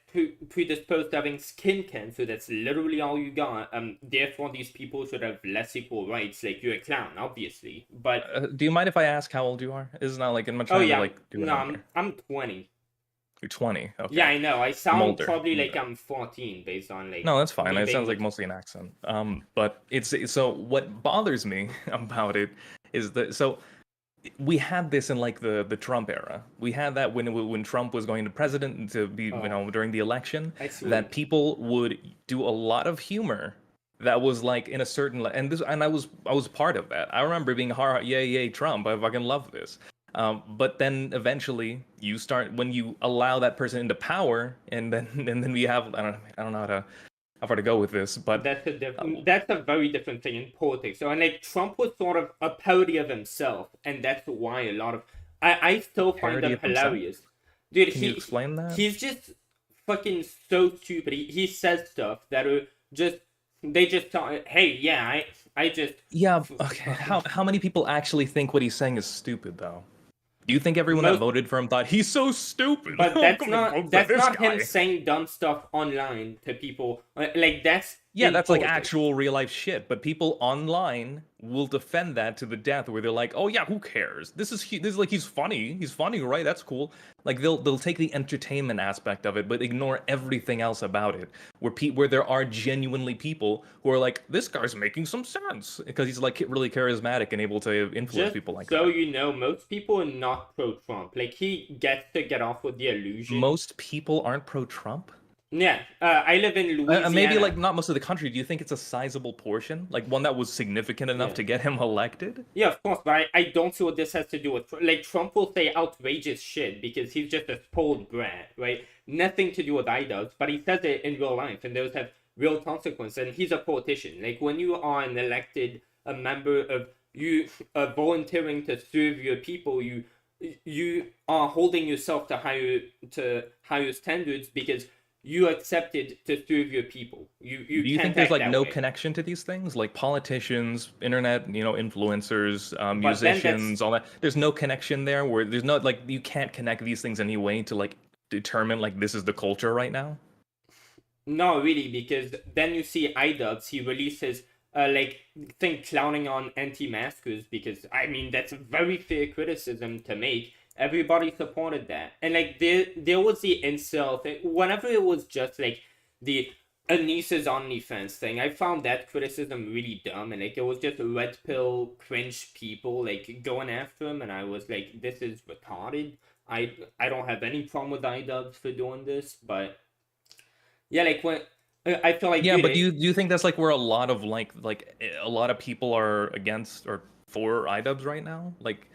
predisposed to having skin cancer. That's literally all you got. Therefore these people should have less equal rights. Like you're a clown, obviously, but Do you mind if I ask how old you are? It's not like I'm not oh trying yeah, to like do no, anything. I'm 20. You're 20. Okay. Yeah, I know. I sound older. probably like Okay. I'm 14 based on like No, that's fine. me It being sounds like little. mostly an accent. But it's so what bothers me about it is that so we had this in like the Trump era. We had that when Trump was going to president to be during the election I see. that people would do a lot of humor that was like in a certain and I was part of that. I remember being yay Trump. I fucking love this. But then eventually you start when you allow that person into power, and then we have I don't know how far to go with this, but That's a very different thing in politics. So and like Trump was sort of a parody of himself, and that's why a lot of I still find Parody them of himself? hilarious. Dude, Can you explain that? he's just fucking so stupid. He says stuff that are just they just talk, hey, yeah, I just Yeah, okay. How many people actually think what he's saying is stupid though? Do you think everyone that Most- voted for him thought he's so stupid? But I'm that's gonna vote not for that's this not guy. him saying dumb stuff online to people. Like that's Yeah, in that's like politics. actual real life shit. But people online will defend that to the death, where they're like, "Oh yeah, who cares? This is like he's funny. He's funny, right? That's cool." Like they'll take the entertainment aspect of it, but ignore everything else about it. Where there are genuinely people who are like, "This guy's making some sense," because he's like really charismatic and able to influence Just people like so that. you know, most people are not pro-Trump. Like he gets to get off with the illusion. Most people aren't pro-Trump. Yeah, I live in Louisiana. Maybe like not most of the country. Do you think it's a sizable portion, like one that was significant enough Yeah. to get him elected? Yeah, of course, but I don't see what this has to do with like Trump will say outrageous shit because he's just a spoiled brat, right? Nothing to do with idubbbz, but he says it in real life, and those have real consequences. And he's a politician. Like when you are an elected a member of you volunteering to serve your people, you are holding yourself to higher standards because you accepted to serve your people. You Do you can't think there's act like that no way. connection to these things, like politicians, internet, influencers, then musicians, all that? There's no connection there, where there's no like you can't connect these things any way to like determine like this is the culture right now. No, really, because then you see idubbbz. He releases like thing clowning on anti-maskers because I mean that's a very fair criticism to make. Everybody supported that, and like there was the incel thing. Whenever it was just like the Anissa's OnlyFans thing, I found that criticism really dumb, and like it was just red pill cringe people like going after him, and I was like, this is retarded. I don't have any problem with idubbbz for doing this, but yeah, like when I feel like Yeah, dude, but do you think that's like where a lot of like a lot of people are against or for idubbbz right now? Like,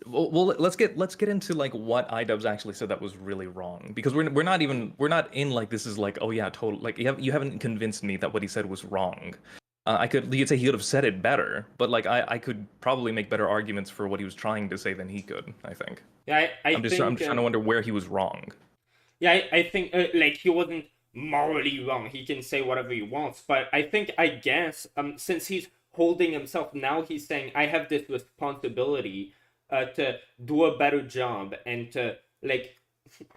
well, let's get into like what idubbbz actually said that was really wrong, because we're not in like this is like, oh yeah, total, like you haven't convinced me that what he said was wrong. You'd say he could have said it better, but like I could probably make better arguments for what he was trying to say than he could. I think. yeah, I'm just trying to wonder where he was wrong. Yeah, I think like he wasn't morally wrong. He can say whatever he wants, but I guess since he's holding himself now, he's saying I have this responsibility to do a better job and to like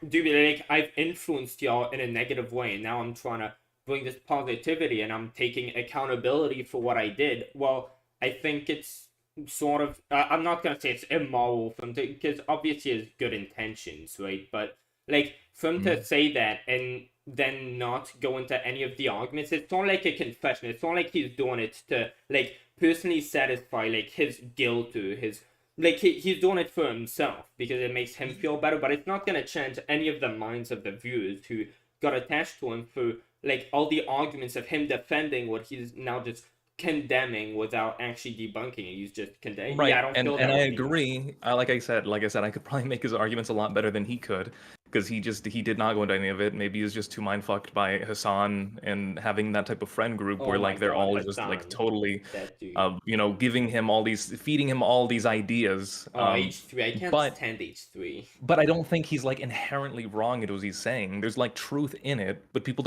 do like I've influenced y'all in a negative way, and now I'm trying to bring this positivity and I'm taking accountability for what I did. Well, I think it's sort of I'm not gonna say it's immoral from because obviously he has good intentions, right? But like for him to say that and then not go into any of the arguments. It's not like a confession. It's not like he's doing it to like personally satisfy like his guilt or his like he's doing it for himself because it makes him feel better. But it's not gonna change any of the minds of the viewers who got attached to him for like all the arguments of him defending what he's now just condemning without actually debunking it. He's just condemning. Right, Yeah, I don't and feel and that I way. agree. Like I said, I could probably make his arguments a lot better than he could, because he did not go into any of it. Maybe he's just too mind fucked by Hassan and having that type of friend group Oh where my like they're God, all just like Hassan. totally, That dude. feeding him all these ideas. H3, I can't but stand H3. but I don't think he's like inherently wrong in what he's saying. There's like truth in it, but people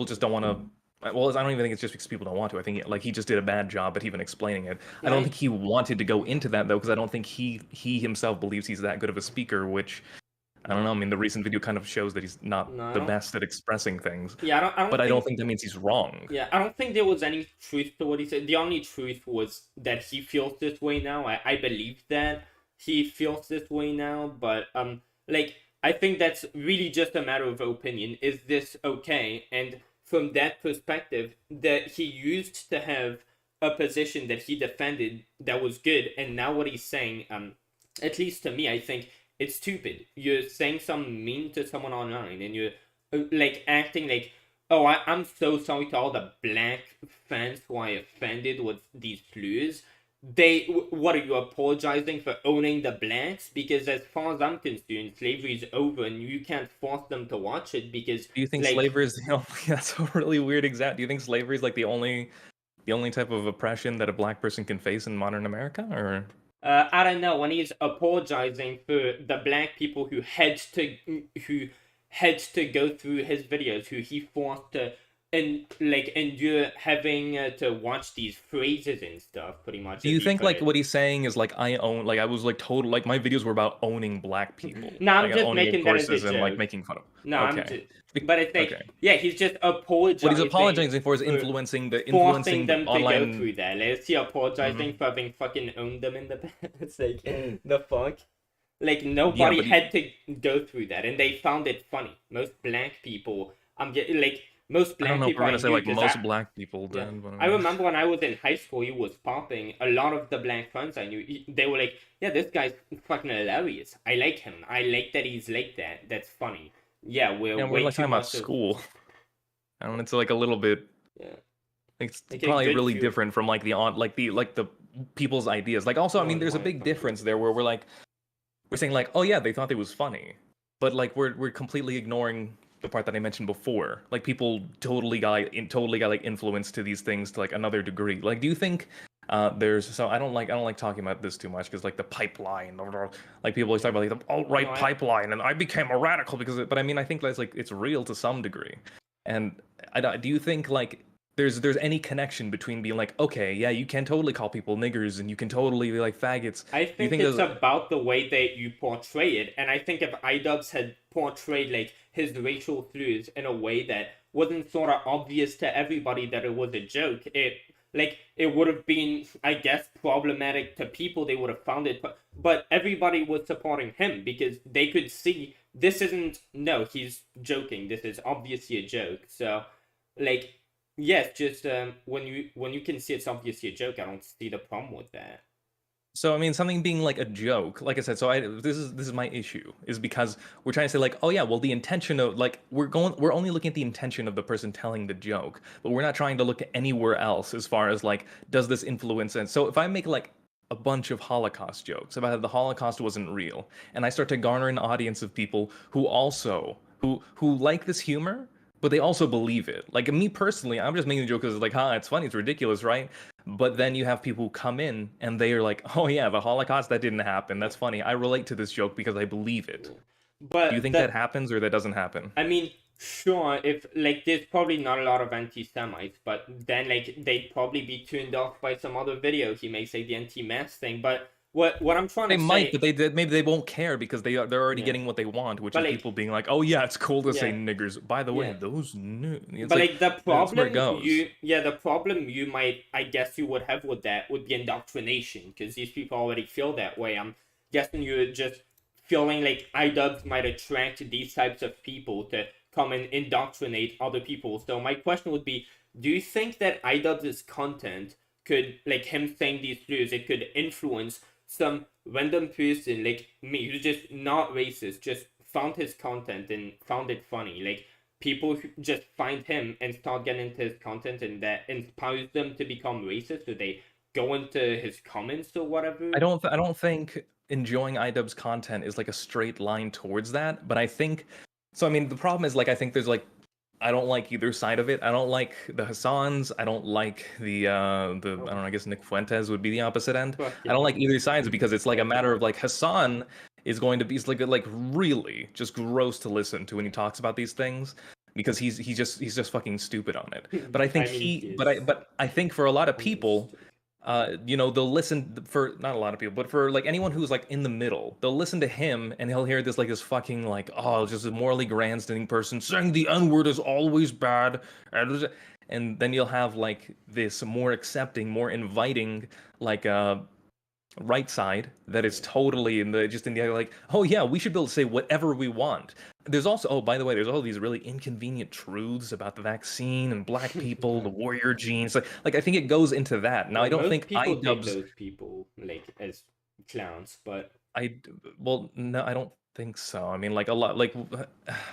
just don't want to. Well, I don't even think it's just because people don't want to. I think like he just did a bad job at even explaining it. I don't think he wanted to go into that though, because I don't think he himself believes he's that good of a speaker. Which I don't know. I mean, the recent video kind of shows that he's not the best at expressing things. Yeah, I don't think that means he's wrong. Yeah, I don't think there was any truth to what he said. The only truth was that he feels this way now. I believe that he feels this way now, but like I think that's really just a matter of opinion. Is this okay? And from that perspective, that he used to have a position that he defended that was good, and now what he's saying, at least to me, I think it's stupid. You're saying something mean to someone online, and you're like acting like, oh, I'm so sorry to all the black fans who I offended with these slurs. What are you apologizing for owning the blacks? Because as far as I'm concerned, slavery is over, and you can't force them to watch it because. Do you think like, slavery is the only? That's a really weird example. Do you think slavery is like the only type of oppression that a black person can face in modern America, or? I don't know, when he's apologizing for the black people who had to go through his videos, who he forced to endure having to watch these phrases and stuff, pretty much. Do you think like what he's saying is like I was like total like my videos were about owning black people? No, I'm like, just owning making that as a courses and like joke. making fun of. No, okay. I'm just. But it's like, yeah, he's just apologizing. What he's apologizing for is influeing forcing them to online. go through that. Like, is he apologizing for having fucking owned them in the past? It's like, the fuck? Like, nobody had to go through that, and they found it funny. Most black people, most black I don't know if people we're gonna say like most I, black people did. But I remember when I was in high school, he was popping. A lot of the black friends I knew, they were like, yeah, this guy's fucking hilarious. I like him. I like that he's like that. That's funny. Yeah, we're like too talking about much school. I don't know, it's like a little bit. Yeah. It's Like probably really different from like the people's ideas. Like also, I mean, there's a big difference there where we're saying like, oh yeah, they thought it was funny, but like we're completely ignoring the part that I mentioned before. Like people totally got like influenced to these things to like another degree. Like, do you think I don't like talking about this too much because like the pipeline, like people always talk about like the alt-right pipeline, and I became a radical because of it. But I mean, I think that's like it's real to some degree. And do you think like there's any connection between being like, okay, yeah, you can totally call people niggers and you can totally be like faggots? I think it's about the way that you portray it, and I think if idubbbz had portrayed like his racial slurs in a way that wasn't sort of obvious to everybody that it was a joke, it would have been, I guess, problematic to people. They would have found it, but everybody was supporting him because they could see this isn't, no, he's joking. This is obviously a joke. So, like, yes, just when you can see it's obviously a joke, I don't see the problem with that. So I mean, something being like a joke, like I said. So this is my issue, is because we're trying to say like, oh yeah, well the intention of like we're only looking at the intention of the person telling the joke, but we're not trying to look at anywhere else as far as like, does this influence? And so if I make like a bunch of Holocaust jokes about how the Holocaust wasn't real, and I start to garner an audience of people who also who like this humor, but they also believe it. Like me personally, I'm just making the joke because like, it's funny, it's ridiculous, right? But then you have people who come in and they are like, oh yeah, the Holocaust, that didn't happen. That's funny. I relate to this joke because I believe it. But do you think that happens or that doesn't happen? I mean, sure, if like there's probably not a lot of anti-Semites, but then like they'd probably be turned off by some other video he makes, like the anti-mask thing. But what I'm trying to say, they might, but maybe they won't care because they're already getting what they want, which is like, people being like, oh yeah, it's cool to say niggers. By the way, those but like the problem the problem you might, I guess you would have with that would be indoctrination, because these people already feel that way. I'm guessing you're just feeling like idubbbz might attract these types of people to come and indoctrinate other people. So my question would be, do you think that idubbbz's content could, like him saying these slurs, it could influence some random person like me who's just not racist, just found his content and found it funny, like people who just find him and start getting into his content, and that inspires them to become racist, so they go into his comments or whatever? I don't think enjoying idubbbz content is like a straight line towards that, but I think so. I mean, the problem is like I think there's like I don't like either side of it. I don't like the Hassans. I don't like the I don't know, I guess Nick Fuentes would be the opposite end. I don't like either sides because it's like a matter of like Hassan is going to be like really just gross to listen to when he talks about these things because he's just fucking stupid on it. But I think but I think for a lot of people, you know, they'll listen for not a lot of people, but for like anyone who's like in the middle, they'll listen to him and he'll hear this like this fucking like, oh, just a morally grandstanding person saying the N-word is always bad, and then you'll have like this more accepting, more inviting like right side that is totally in the like, oh yeah, we should be able to say whatever we want. There's also, oh, by the way, there's all these really inconvenient truths about the vaccine and black people, the warrior genes. Like I think it goes into that. Now, I don't think idubbbz those people like as clowns, but well, no, I don't think so. I mean, like a lot, like,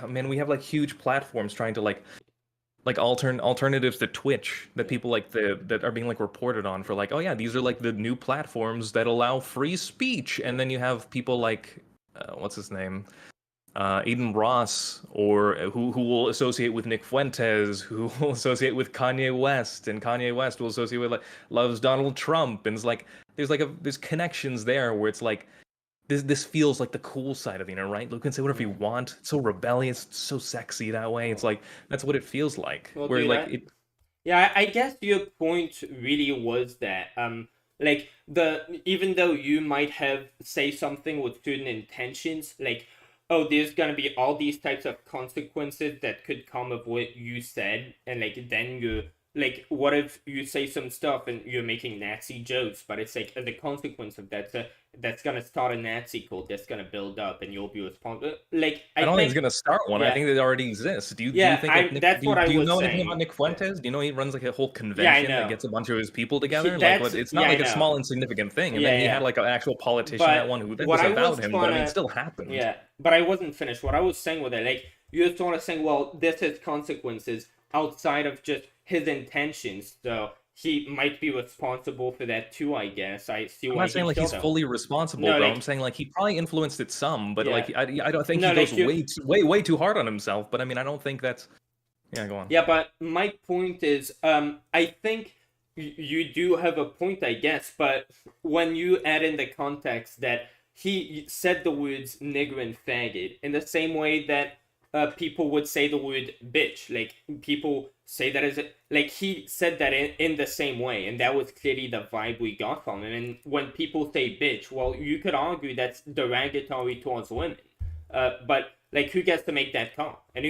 I mean, we have like huge platforms trying to like alternatives to Twitch that people like that are being like reported on for like, oh yeah, these are like the new platforms that allow free speech, and then you have people like what's his name, Aiden Ross, or who will associate with Nick Fuentes, who will associate with Kanye West, and Kanye West will associate with like loves Donald Trump, and it's like there's connections there where it's like this feels like the cool side of the internet, right? You can say whatever you want. It's so rebellious, it's so sexy that way. It's like that's what it feels like. Well, where dude, like yeah, I guess your point really was that like even though you might have say something with certain intentions, like, oh, there's gonna be all these types of consequences that could come of what you said, and like then you like, what if you say some stuff and you're making Nazi jokes, but it's like as a consequence of that, that's gonna start a Nazi cult that's gonna build up, and you'll be responsible. Like I don't think it's gonna start one. Yeah. I think it already exists. Do you think like that's what I was do you know saying. anything about Nick Fuentes? Do you know he runs like a whole convention that gets a bunch of his people together? Like it's not like a small insignificant thing. And then he had like an actual politician at one who then was about him, but I mean it still happened. Yeah, but I wasn't finished. What I was saying with it, like you're sort of saying, well, this has consequences outside of just his intentions, so he might be responsible for that too, I guess. I see. I'm not saying like he's fully responsible, bro. I'm saying like he probably influenced it some, but like I don't think he goes way too hard on himself. But I mean, I don't think that's. Yeah, go on. Yeah, but my point is, I think you do have a point, I guess. But when you add in the context that he said the words nigger and faggot in the same way that people would say the word bitch, like people say that as like he said that in the same way, and that was clearly the vibe we got from him. And when people say bitch, well, you could argue that's derogatory towards women, but like who gets to make that call? And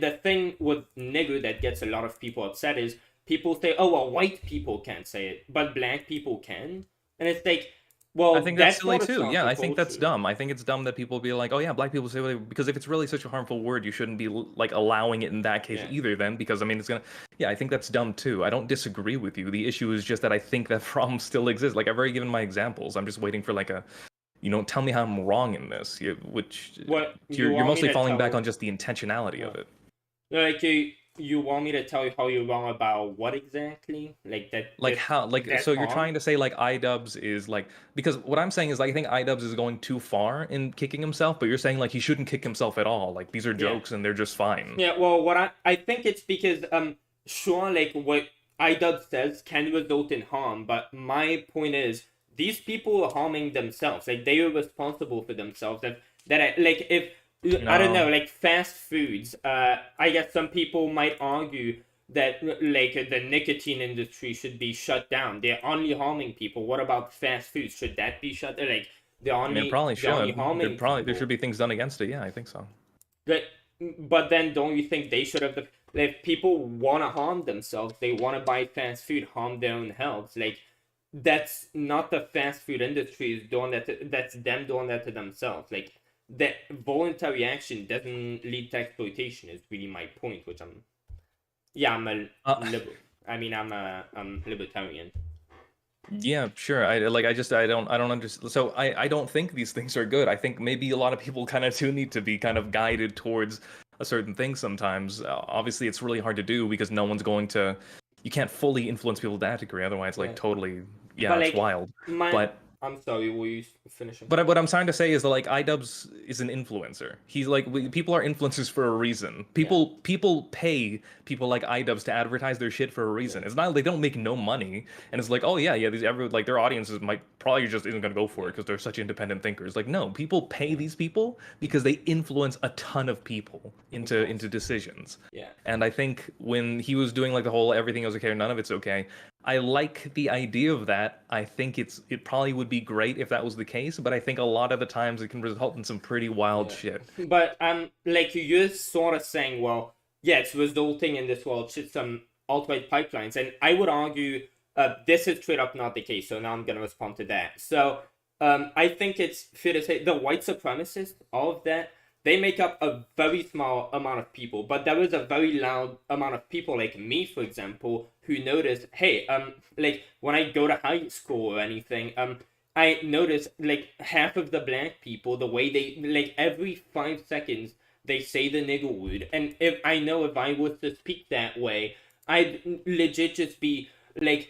the thing with nigger that gets a lot of people upset is people say, oh well, white people can't say it, but black people can, and it's like, well, I think that's silly too. Yeah, I think that's dumb. I think it's dumb that people be like, oh yeah, black people say whatever, because if it's really such a harmful word, you shouldn't be like allowing it in that case either then, because I mean it's gonna, yeah, I think that's dumb too. I don't disagree with you. The issue is just that I think that problem still exists. Like I've already given my examples. I'm just waiting for like a, you know, tell me how I'm wrong in this, which you're mostly falling back on just the intentionality of it. Like you want me to tell you how you're wrong about what exactly? Like that? Like how? Like so you're trying to say like idubbbz is like, because what I'm saying is like, I think idubbbz is going too far in kicking himself, but you're saying like he shouldn't kick himself at all. Like these are jokes and they're just fine. Yeah. Well, what I think it's because sure, like what idubbbz says can result in harm, but my point is these people are harming themselves. Like they are responsible for themselves. Like if. No. I don't know, like fast foods. I guess some people might argue that like the nicotine industry should be shut down. They're only harming people. What about fast foods? Should that be shut down? Like they're only. It probably should. There should be things done against it. Yeah, I think so. But then don't you think they should have if people want to harm themselves, they want to buy fast food, harm their own health. Like that's not the fast food industry is doing that. That's them doing that to themselves. Like. that voluntary action doesn't lead to exploitation is really my point, which I'm a liberal. I mean, I'm libertarian. Yeah, sure. I don't understand. So I don't think these things are good. I think maybe a lot of people kind of do need to be kind of guided towards a certain thing sometimes. Obviously, it's really hard to do because no one's going to. You can't fully influence people to that degree. Otherwise, like totally, yeah, But it's like wild. But I'm sorry, were you finishing? But what I'm trying to say is that like idubbbz is an influencer. He's like people are influencers for a reason. People pay people like idubbbz to advertise their shit for a reason. It's not like they don't make no money, and it's like, oh yeah, these like their audiences might probably just isn't gonna go for it because they're such independent thinkers. Like no, people pay these people because they influence a ton of people into decisions. Yeah. And I think when he was doing like the whole everything is okay or none of it's okay, I like the idea of that. I think it probably would be great if that was the case, but I think a lot of the times it can result in some pretty wild shit. But like you're sort of saying, well, yeah, it's resulting in this world shit some alt-right pipelines, and I would argue this is straight up not the case. So now I'm gonna respond to that. So I think it's fair to say the white supremacists, all of that, they make up a very small amount of people, but there is a very loud amount of people like me, for example, who notice, hey, like when I go to high school or anything, I notice like half of the black people, the way they like every 5 seconds they say the nigger word, and if I was to speak that way, I'd legit just be like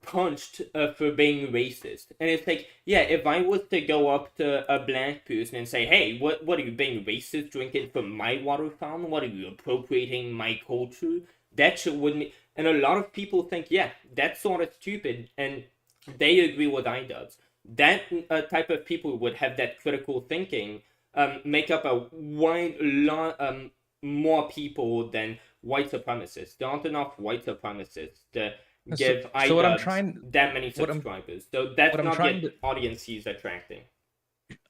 punched for being racist. And it's like, yeah, if I was to go up to a black person and say, hey, what are you being racist, drinking from my water fountain? What are you appropriating my culture? That shit wouldn't. And a lot of people think, yeah, that's sort of stupid, and they agree with idubbbz. That type of people would have that critical thinking, make up a wide lot more people than white supremacists. There aren't enough white supremacists to give idubbbz that many subscribers. So that's not the audience he's attracting.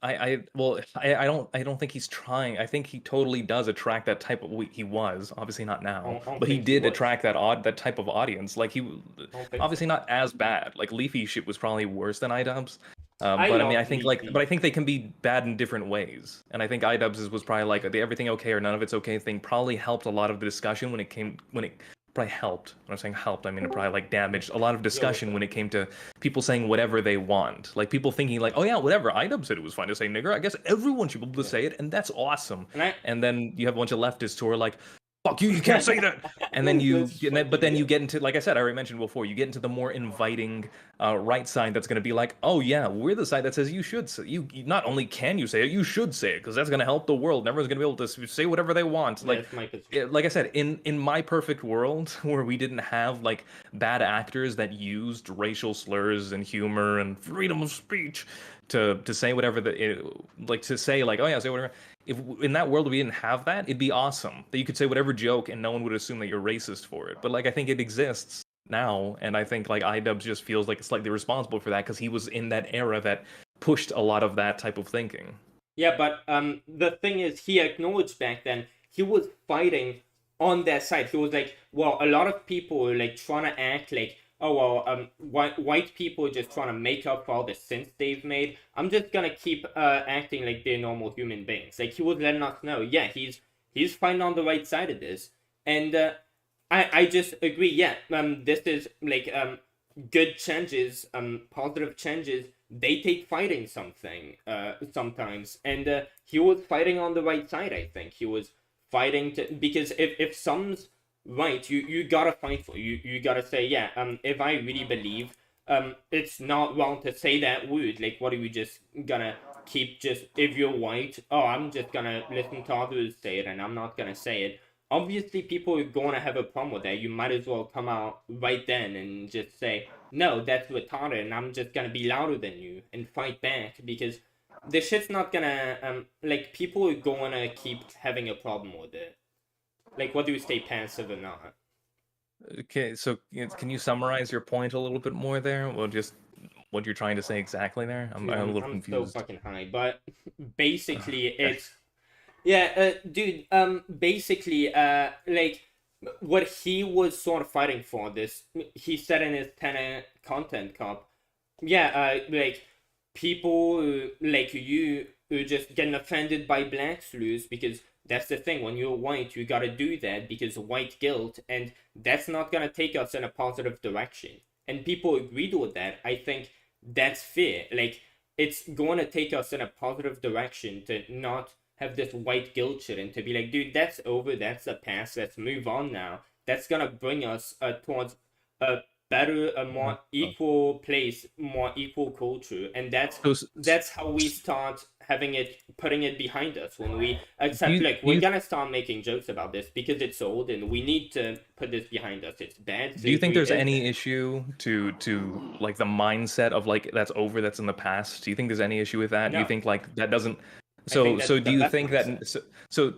I don't think he's trying. I think he totally does attract that type of. He was obviously not now, but he did attract that type of audience. Like he obviously not as bad. Like Leafy shit was probably worse than idubbbz. But I mean, I think but I think they can be bad in different ways. And I think idubbbz was probably like the everything okay or none of it's okay thing probably helped a lot of the discussion when it probably helped. When I'm saying helped, I mean it probably like damaged a lot of discussion when it came to people saying whatever they want. Like people thinking like, oh yeah, whatever, idubbbz said it was fine to say nigger. I guess everyone should be able to say it, and that's awesome. And then you have a bunch of leftists who are like, fuck you can't say that. And then you get into, like I said, I already mentioned before, you get into the more inviting right side that's going to be like, oh yeah, we're the side that says you should say, you not only can you say it, you should say it, because that's going to help the world, and everyone's going to be able to say whatever they want. Like I said, in my perfect world where we didn't have like bad actors that used racial slurs and humor and freedom of speech to say whatever to say like, oh yeah, say whatever. If in that world we didn't have that, it'd be awesome that you could say whatever joke and no one would assume that you're racist for it. But like I think it exists now, and I think like idubbbz just feels like slightly responsible for that because he was in that era that pushed a lot of that type of thinking. Yeah, but the thing is, he acknowledged back then he was fighting on their side. He was like, well, a lot of people are like trying to act like, oh well, white people are just trying to make up for all the sins they've made. I'm just gonna keep acting like they're normal human beings. Like he was letting us know, yeah, he's fighting on the right side of this, and I just agree. Yeah, this is like good changes, positive changes. They take fighting something sometimes, and he was fighting on the right side. I think he was fighting because if some's right, you gotta fight for you gotta say, yeah, if I really believe it's not wrong to say that word, like what are we just gonna keep just, if you're white, oh, I'm just gonna listen to others say it and I'm not gonna say it. Obviously people are gonna have a problem with that. You might as well come out right then and just say, no, that's retarded, and I'm just gonna be louder than you and fight back, because the shit's not gonna like people are gonna keep having a problem with it. Like, whether you stay passive or not. Okay, so can you summarize your point a little bit more there? Well, just what you're trying to say exactly there? I'm a little confused. So fucking high, but basically it's... Yeah, dude, basically, like, what he was sort of fighting for this, he said in his 10 content cup, yeah, like, people like you who just getting offended by black slurs, because that's the thing. When you're white, you gotta do that because white guilt, and that's not gonna take us in a positive direction. And people agreed with that. I think that's fair. Like, it's going to take us in a positive direction to not have this white guilt shit and to be like, dude, that's over, that's the past, let's move on now. That's gonna bring us towards a better, a more equal place, more equal culture, and that's how we start having it, putting it behind us. When we accept, like, we're gonna start making jokes about this because it's old, and we need to put this behind us. It's bad. Do you think there's any issue to like the mindset of like that's over, that's in the past? Do you think there's any issue with that? No. Do you think like that doesn't? So do you think that? So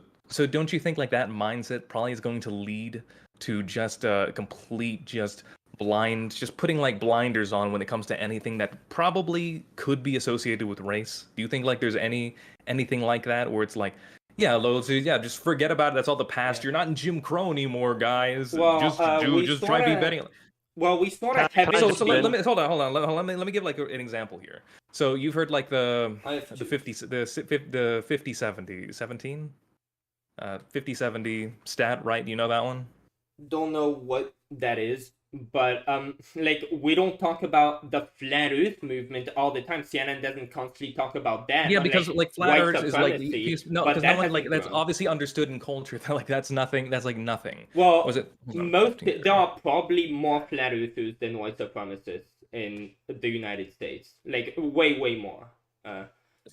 don't you think like that mindset probably is going to lead to just a complete just putting like blinders on when it comes to anything that probably could be associated with race? Do you think like there's anything like that where it's like, yeah, just forget about it, that's all the past. You're not in Jim Crow anymore, guys. Well, just try to be betting. Well, we sort of have So let me hold on. Let me give like an example here. So you've heard like the 50/70 stat, right? You know that one? Don't know what that is, but like, we don't talk about the flat Earth movement all the time. CNN doesn't constantly talk about that. Yeah, because like flat Earth is like because no, like that's obviously understood in culture. That like that's nothing. That's like nothing. Well, was it there are probably more flat Earthers than white supremacists in the United States. Like, way more.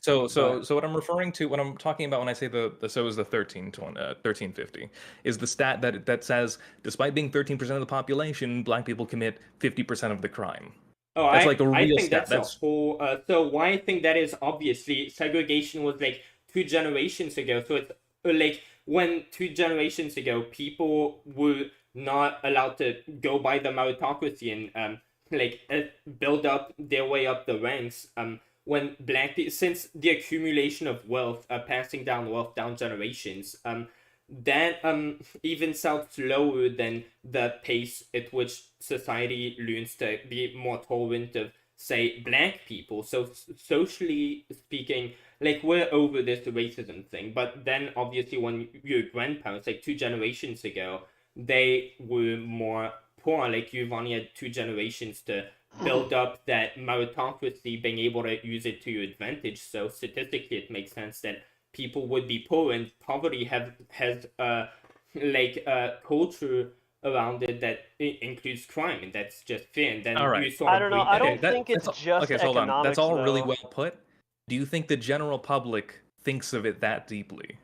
So what I'm referring to when I'm talking about when I say so is the 1350 is the stat that says despite being 13% of the population, black people commit 50% of the crime. Oh, that's like a real I think stat. That's a whole. So why I think that is, obviously segregation was like 2 generations ago. So it's like when 2 generations ago people were not allowed to go by the meritocracy and build up their way up the ranks. When black people, since the accumulation of wealth, passing down wealth down generations, that evens out slower than the pace at which society learns to be more tolerant of, say, black people. So socially speaking, like, we're over this racism thing. But then obviously when your grandparents, like 2 generations ago, they were more poor. Like, you've only had 2 generations to build up that meritocracy, being able to use it to your advantage. So statistically, it makes sense that people would be poor, and poverty has culture around it that includes crime, and that's just fair. And then all right. I don't know. I don't think it's just okay. So hold on. That's all really though. well put. Do you think the general public thinks of it that deeply?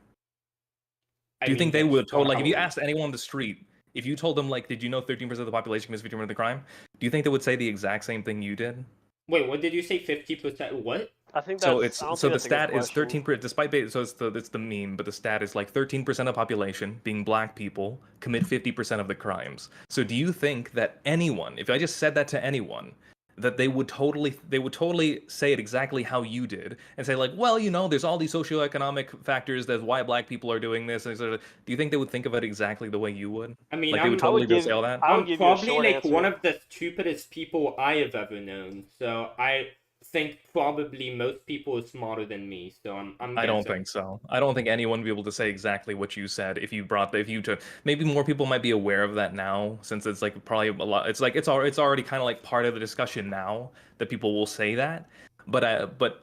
Do you think they would? Like, if you asked anyone on the street, if you told them, like, did you know 13% of the population commits 50% of the crime? Do you think they would say the exact same thing you did? Wait, what did you say? 50%? What? I think that's, so the stat is 13%. Despite so it's the meme, but the stat is like 13% of the population, being black people, commit 50% of the crimes. So do you think that anyone, if I just said that to anyone, that they would totally say it exactly how you did and say like, well, you know, there's all these socioeconomic factors that's why black people are doing this, and sort of, do you think they would think of it exactly the way you would? I mean, like, they would totally say all that. I'm probably like one of the stupidest people I have ever known. So I think probably most people are smarter than me. So I'm I don't think so. I don't think anyone would be able to say exactly what you said if you to maybe more people might be aware of that now, since it's like probably a lot. It's like it's already kind of like part of the discussion now that people will say that. But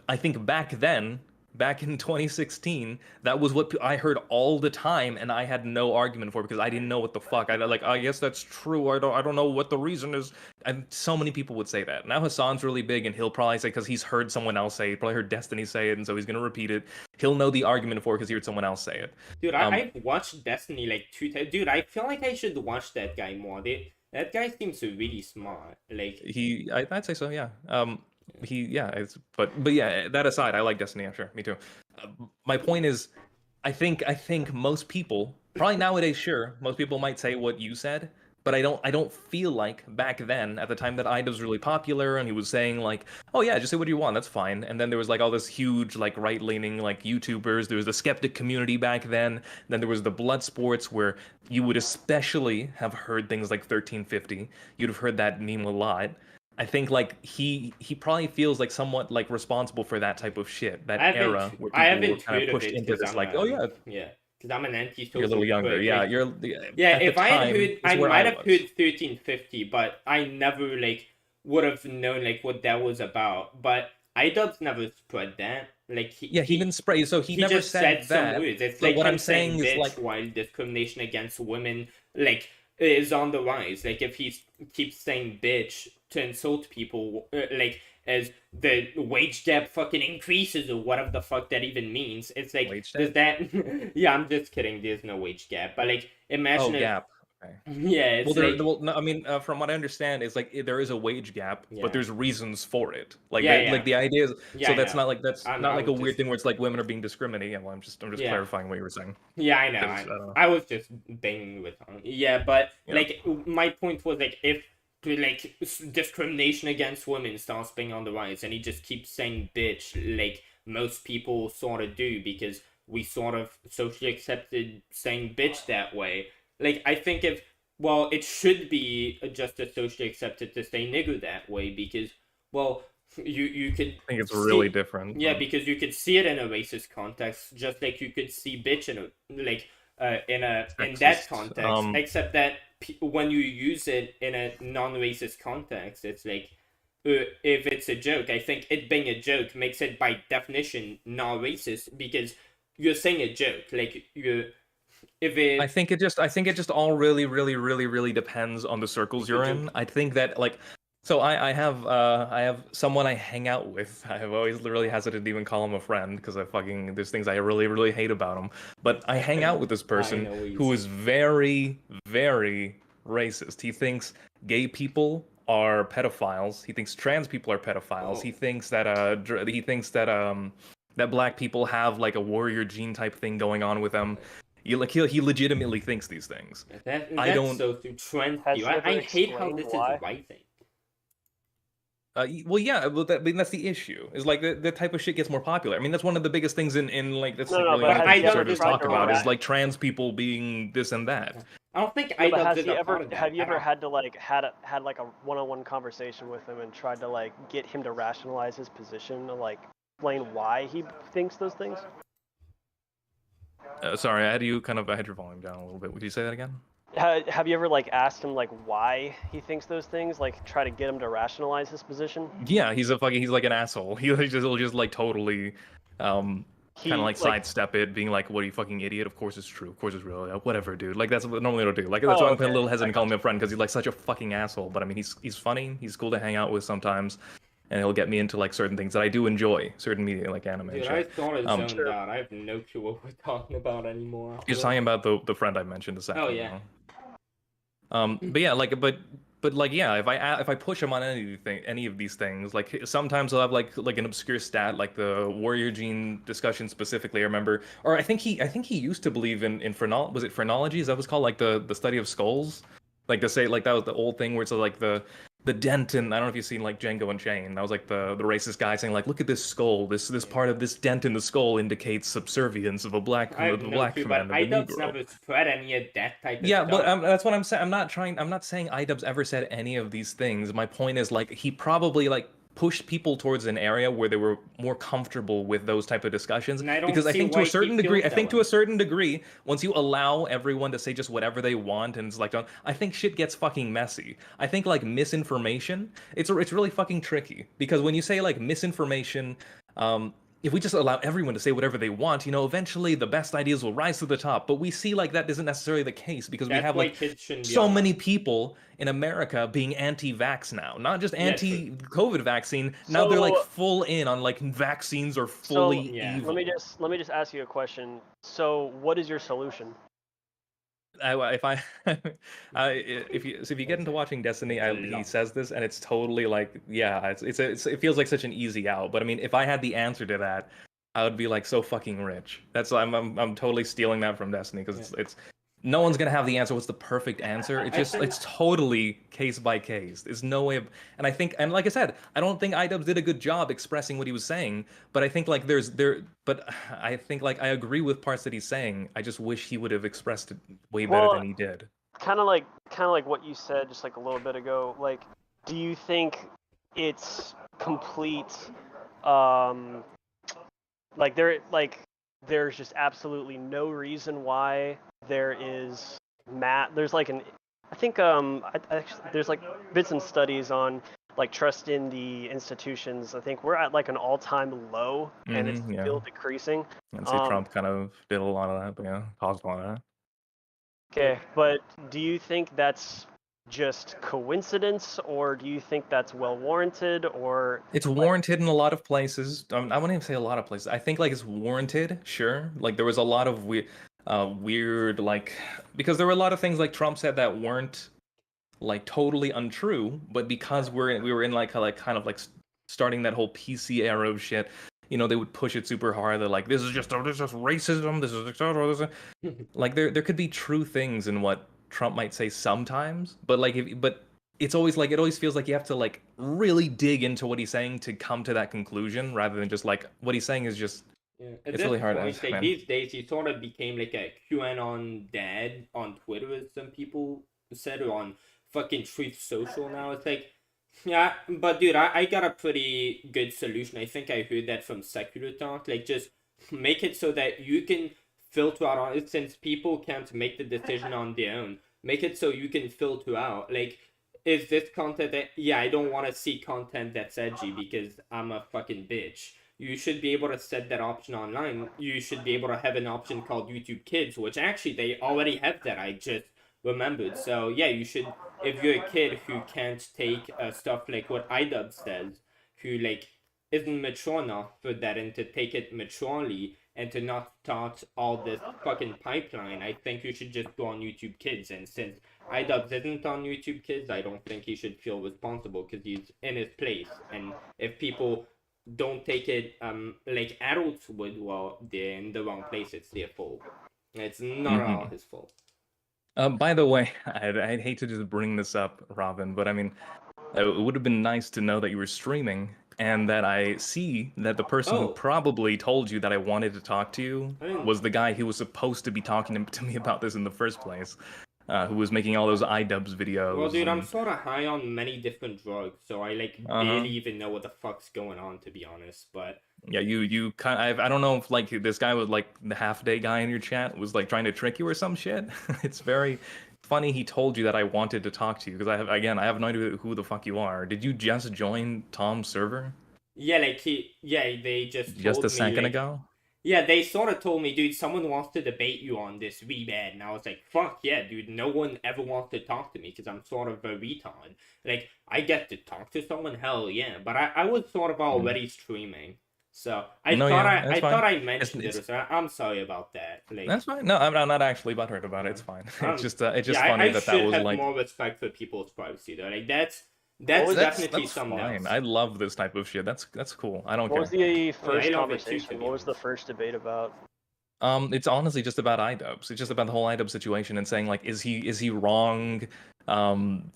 I think back in 2016, that was what I heard all the time, and I had no argument for it because I didn't know what the fuck. I guess that's true. I don't know what the reason is. And so many people would say that. Now Hassan's really big, and he'll probably say, because he's heard someone else say it, probably heard Destiny say it, and so he's gonna repeat it. He'll know the argument for it because he heard someone else say it. Dude, I've watched Destiny like 2 times. Dude, I feel like I should watch that guy more. That guy seems really smart. Like, I'd say so, yeah. But yeah, that aside, I like Destiny. I'm sure, me too. My point is, I think most people, probably nowadays, sure, most people might say what you said, but I don't feel like back then, at the time that Ida was really popular, and he was saying like, oh yeah, just say what you want, that's fine. And then there was like all this huge like right-leaning like YouTubers. There was the skeptic community back then. Then there was the blood sports, where you would especially have heard things like 1350. You'd have heard that meme a lot. I think like he probably feels like somewhat like responsible for that type of shit, that era where I people were haven't kind heard of of pushed it into because this I'm like, oh yeah, because I'm an antisocial you're a little younger. prick. Yeah, Like, you're yeah, at the if I had time heard, is I where might I have was. heard 1350, but I never like would have known like what that was about. But idubbbz never spread that. Like Yeah, he didn't spray, so he never just said said some that. words. It's But like what him I'm saying is bitch like, while discrimination against women like is on the rise. Like if he keeps saying bitch to insult people, like as the wage gap fucking increases or whatever the fuck that even means. It's like wage does gap? that? Yeah, I'm just kidding. There's no wage gap, but like imagine Oh, if gap. Okay. yeah, it's Well, like no, I mean, from what I understand, is like there is a wage gap, Yeah. but there's reasons for it. Like, Yeah, like the idea is, Yeah, so I that's know. that's I not like a was weird just- thing where it's like women are being discriminated. Well, I'm just Yeah. clarifying what you were saying. Yeah, I know. 'Cause, I don't know. I was just banging with him. Yeah, but Yeah. like my point was like if like discrimination against women starts being on the rise, and he just keeps saying bitch, like most people sort of do because we sort of socially accepted saying bitch that way. Like I think if well, it should be just as socially accepted to say nigger that way because well. You could I think it's see- really different. Yeah, because you could see it in a racist context, just like you could see bitch in a in that Sexist, context. Except that when you use it in a non-racist context, it's like if it's a joke. I think it being a joke makes it by definition not racist because you're saying a joke. Like you, if it. I think it just all really depends on the circles you're in. I think that like, so I have someone I hang out with. I have always really hesitant to even call him a friend because there's things I really hate about him. But I hang out with this person who is very racist. He thinks gay people are pedophiles. He thinks trans people are pedophiles. He thinks that that black people have like a warrior gene type thing going on with them. He legitimately thinks these things. That's I don't. so trans. Has he ever I hate how explained this why? is rising. Well, yeah, but I mean, that's the issue. Is like the type of shit gets more popular. I mean, that's one of the biggest things in like that's No, like, no, really but what has he people ever sort of tried talk to about is rat- like trans people being this and that. I don't think No, but idubbbz has is he a ever? part of that. Have you I ever don't- had to like had like a one-on-one conversation with him and tried to like get him to rationalize his position, to like explain why he thinks those things? Sorry, I had your volume down a little bit. Would you say that again? Have you ever like asked him like why he thinks those things? Like try to get him to rationalize his position? Yeah, he's like an asshole. He'll just like totally, kind of like sidestep it, being like, "What are you, fucking idiot? Of course it's true. Of course it's real. Yeah, whatever, dude." Like that's what normally it'll do. Like that's why I'm a little hesitant to call him a friend because he's like such a fucking asshole. But I mean, he's funny. He's cool to hang out with sometimes, and he'll get me into like certain things that I do enjoy, certain media like anime. and Dude, shit. I thought it zoned out. I have no clue what we're talking about anymore. You're talking about the friend I mentioned a second Oh, yeah. ago. But yeah, but like yeah, if I push him on any of these things, like sometimes I'll have like an obscure stat, like the warrior gene discussion specifically. I remember, or I think he used to believe in was it phrenology? Is that what's called, like the study of skulls? Like to say like that was the old thing where it's like the dent in, I don't know if you've seen like Django Unchained. That was like the racist guy saying like, look at this skull. This part of this dent in the skull indicates subservience of a black I have no black clue, man. but idubbbz never spread any of that type of Yeah, stuff. but that's what I'm saying. I'm not saying idubbbz ever said any of these things. My point is like he probably like pushed people towards an area where they were more comfortable with those type of discussions. And I don't Because I see think to why a he certain feels degree, that way. once you allow everyone to say just whatever they want and it's like, I think shit gets fucking messy. I think like misinformation, it's really fucking tricky because when you say like misinformation, if we just allow everyone to say whatever they want, eventually the best ideas will rise to the top. But we see like that isn't necessarily the case because we That's have why like kids shouldn't be so on many people in America being anti-vax now, not just Yeah, true. anti-COVID vaccine. Now they're like full in on like vaccines are fully evil. Let me just ask you a question. So, what is your solution? If you get into watching Destiny, he says this, and it's totally like, yeah, it feels like such an easy out. But I mean, if I had the answer to that, I would be like so fucking rich. I'm totally stealing that from Destiny because it's no one's gonna have the answer. What's the perfect answer? It's totally case by case. There's no way of, and I think, and like I said, I don't think idubbbz did a good job expressing what he was saying. But I think like but I think like I agree with parts that he's saying. I just wish he would have expressed it way better than he did. Kind of like what you said just like a little bit ago. Like, do you think it's complete, um, like there's just absolutely no reason why there is there's like I think there's like bits and studies on like trust in the institutions. I think we're at like an all-time low, and it's Yeah. still decreasing. I'd say Trump kind of did a lot of that, but yeah, caused a lot of that. Okay, but do you think that's just coincidence, or do you think that's well warranted, or It's warranted in a lot of places. I wouldn't even say a lot of places. I think like it's warranted, sure. Like there was a lot of weird like because there were a lot of things like Trump said that weren't like totally untrue, but because we were in like kind of like starting that whole PC era of shit, you know, they would push it super hard. They're like, this is racism. This is like there could be true things in what Trump might say sometimes, but like but it's always like it always feels like you have to like really dig into what he's saying to come to that conclusion, rather than just like what he's saying is just. Yeah. It's really hard. Like these days, he sort of became like a QAnon dad on Twitter, as some people said, or on fucking Truth Social now. It's like, yeah, but dude, I got a pretty good solution. I think I heard that from Secular Talk. Like, just make it so that you can filter out on it, since people can't make the decision on their own. Make it so you can filter out. Like, is this content that, yeah, I don't want to see content that's edgy because I'm a fucking bitch. You should be able to set that option online. You should be able to have an option called YouTube Kids, which actually they already have that. I just remembered. So yeah, you should, if you're a kid who can't take stuff like what idubbbz says, who like isn't mature enough for that, and to take it maturely and to not start all this fucking pipeline, I think you should just go on YouTube Kids. And since idubbbz isn't on YouTube Kids, I don't think he should feel responsible because he's in his place. And if people don't take it like adults would, well, they're in the wrong place. It's their fault. It's not all his fault. By the way, I'd hate to just bring this up, Robin, but I mean, it would have been nice to know that you were streaming and that I see that the person who probably told you that I wanted to talk to you was the guy who was supposed to be talking to me about this in the first place. Who was making all those idubbbz videos. Well, dude, I'm sort of high on many different drugs, so I like barely even know what the fuck's going on, to be honest. But yeah, you kind of, I don't know if like this guy was like the half-day guy in your chat was like trying to trick you or some shit. It's very funny he told you that I wanted to talk to you because I have no idea who the fuck you are. Did you just join Tom's server? Yeah, like they just a second ago. Yeah, they sort of told me, dude, someone wants to debate you on this really bad. And I was like, fuck yeah, dude, no one ever wants to talk to me because I'm sort of a retard. Like, I get to talk to someone, hell yeah. But I was sort of already streaming. So I thought I mentioned it. So I'm sorry about that. Like, that's fine. No, I'm not actually butthurt about it. It's fine. It's just funny that was have like more respect for people's privacy though. Like that's definitely that's something fine. else. I love this type of shit. That's cool. I don't care. What was the first I love it too, conversation? What was the first debate about? It's honestly just about idubbbz. It's just about the whole idubbbz situation and saying like, is he wrong?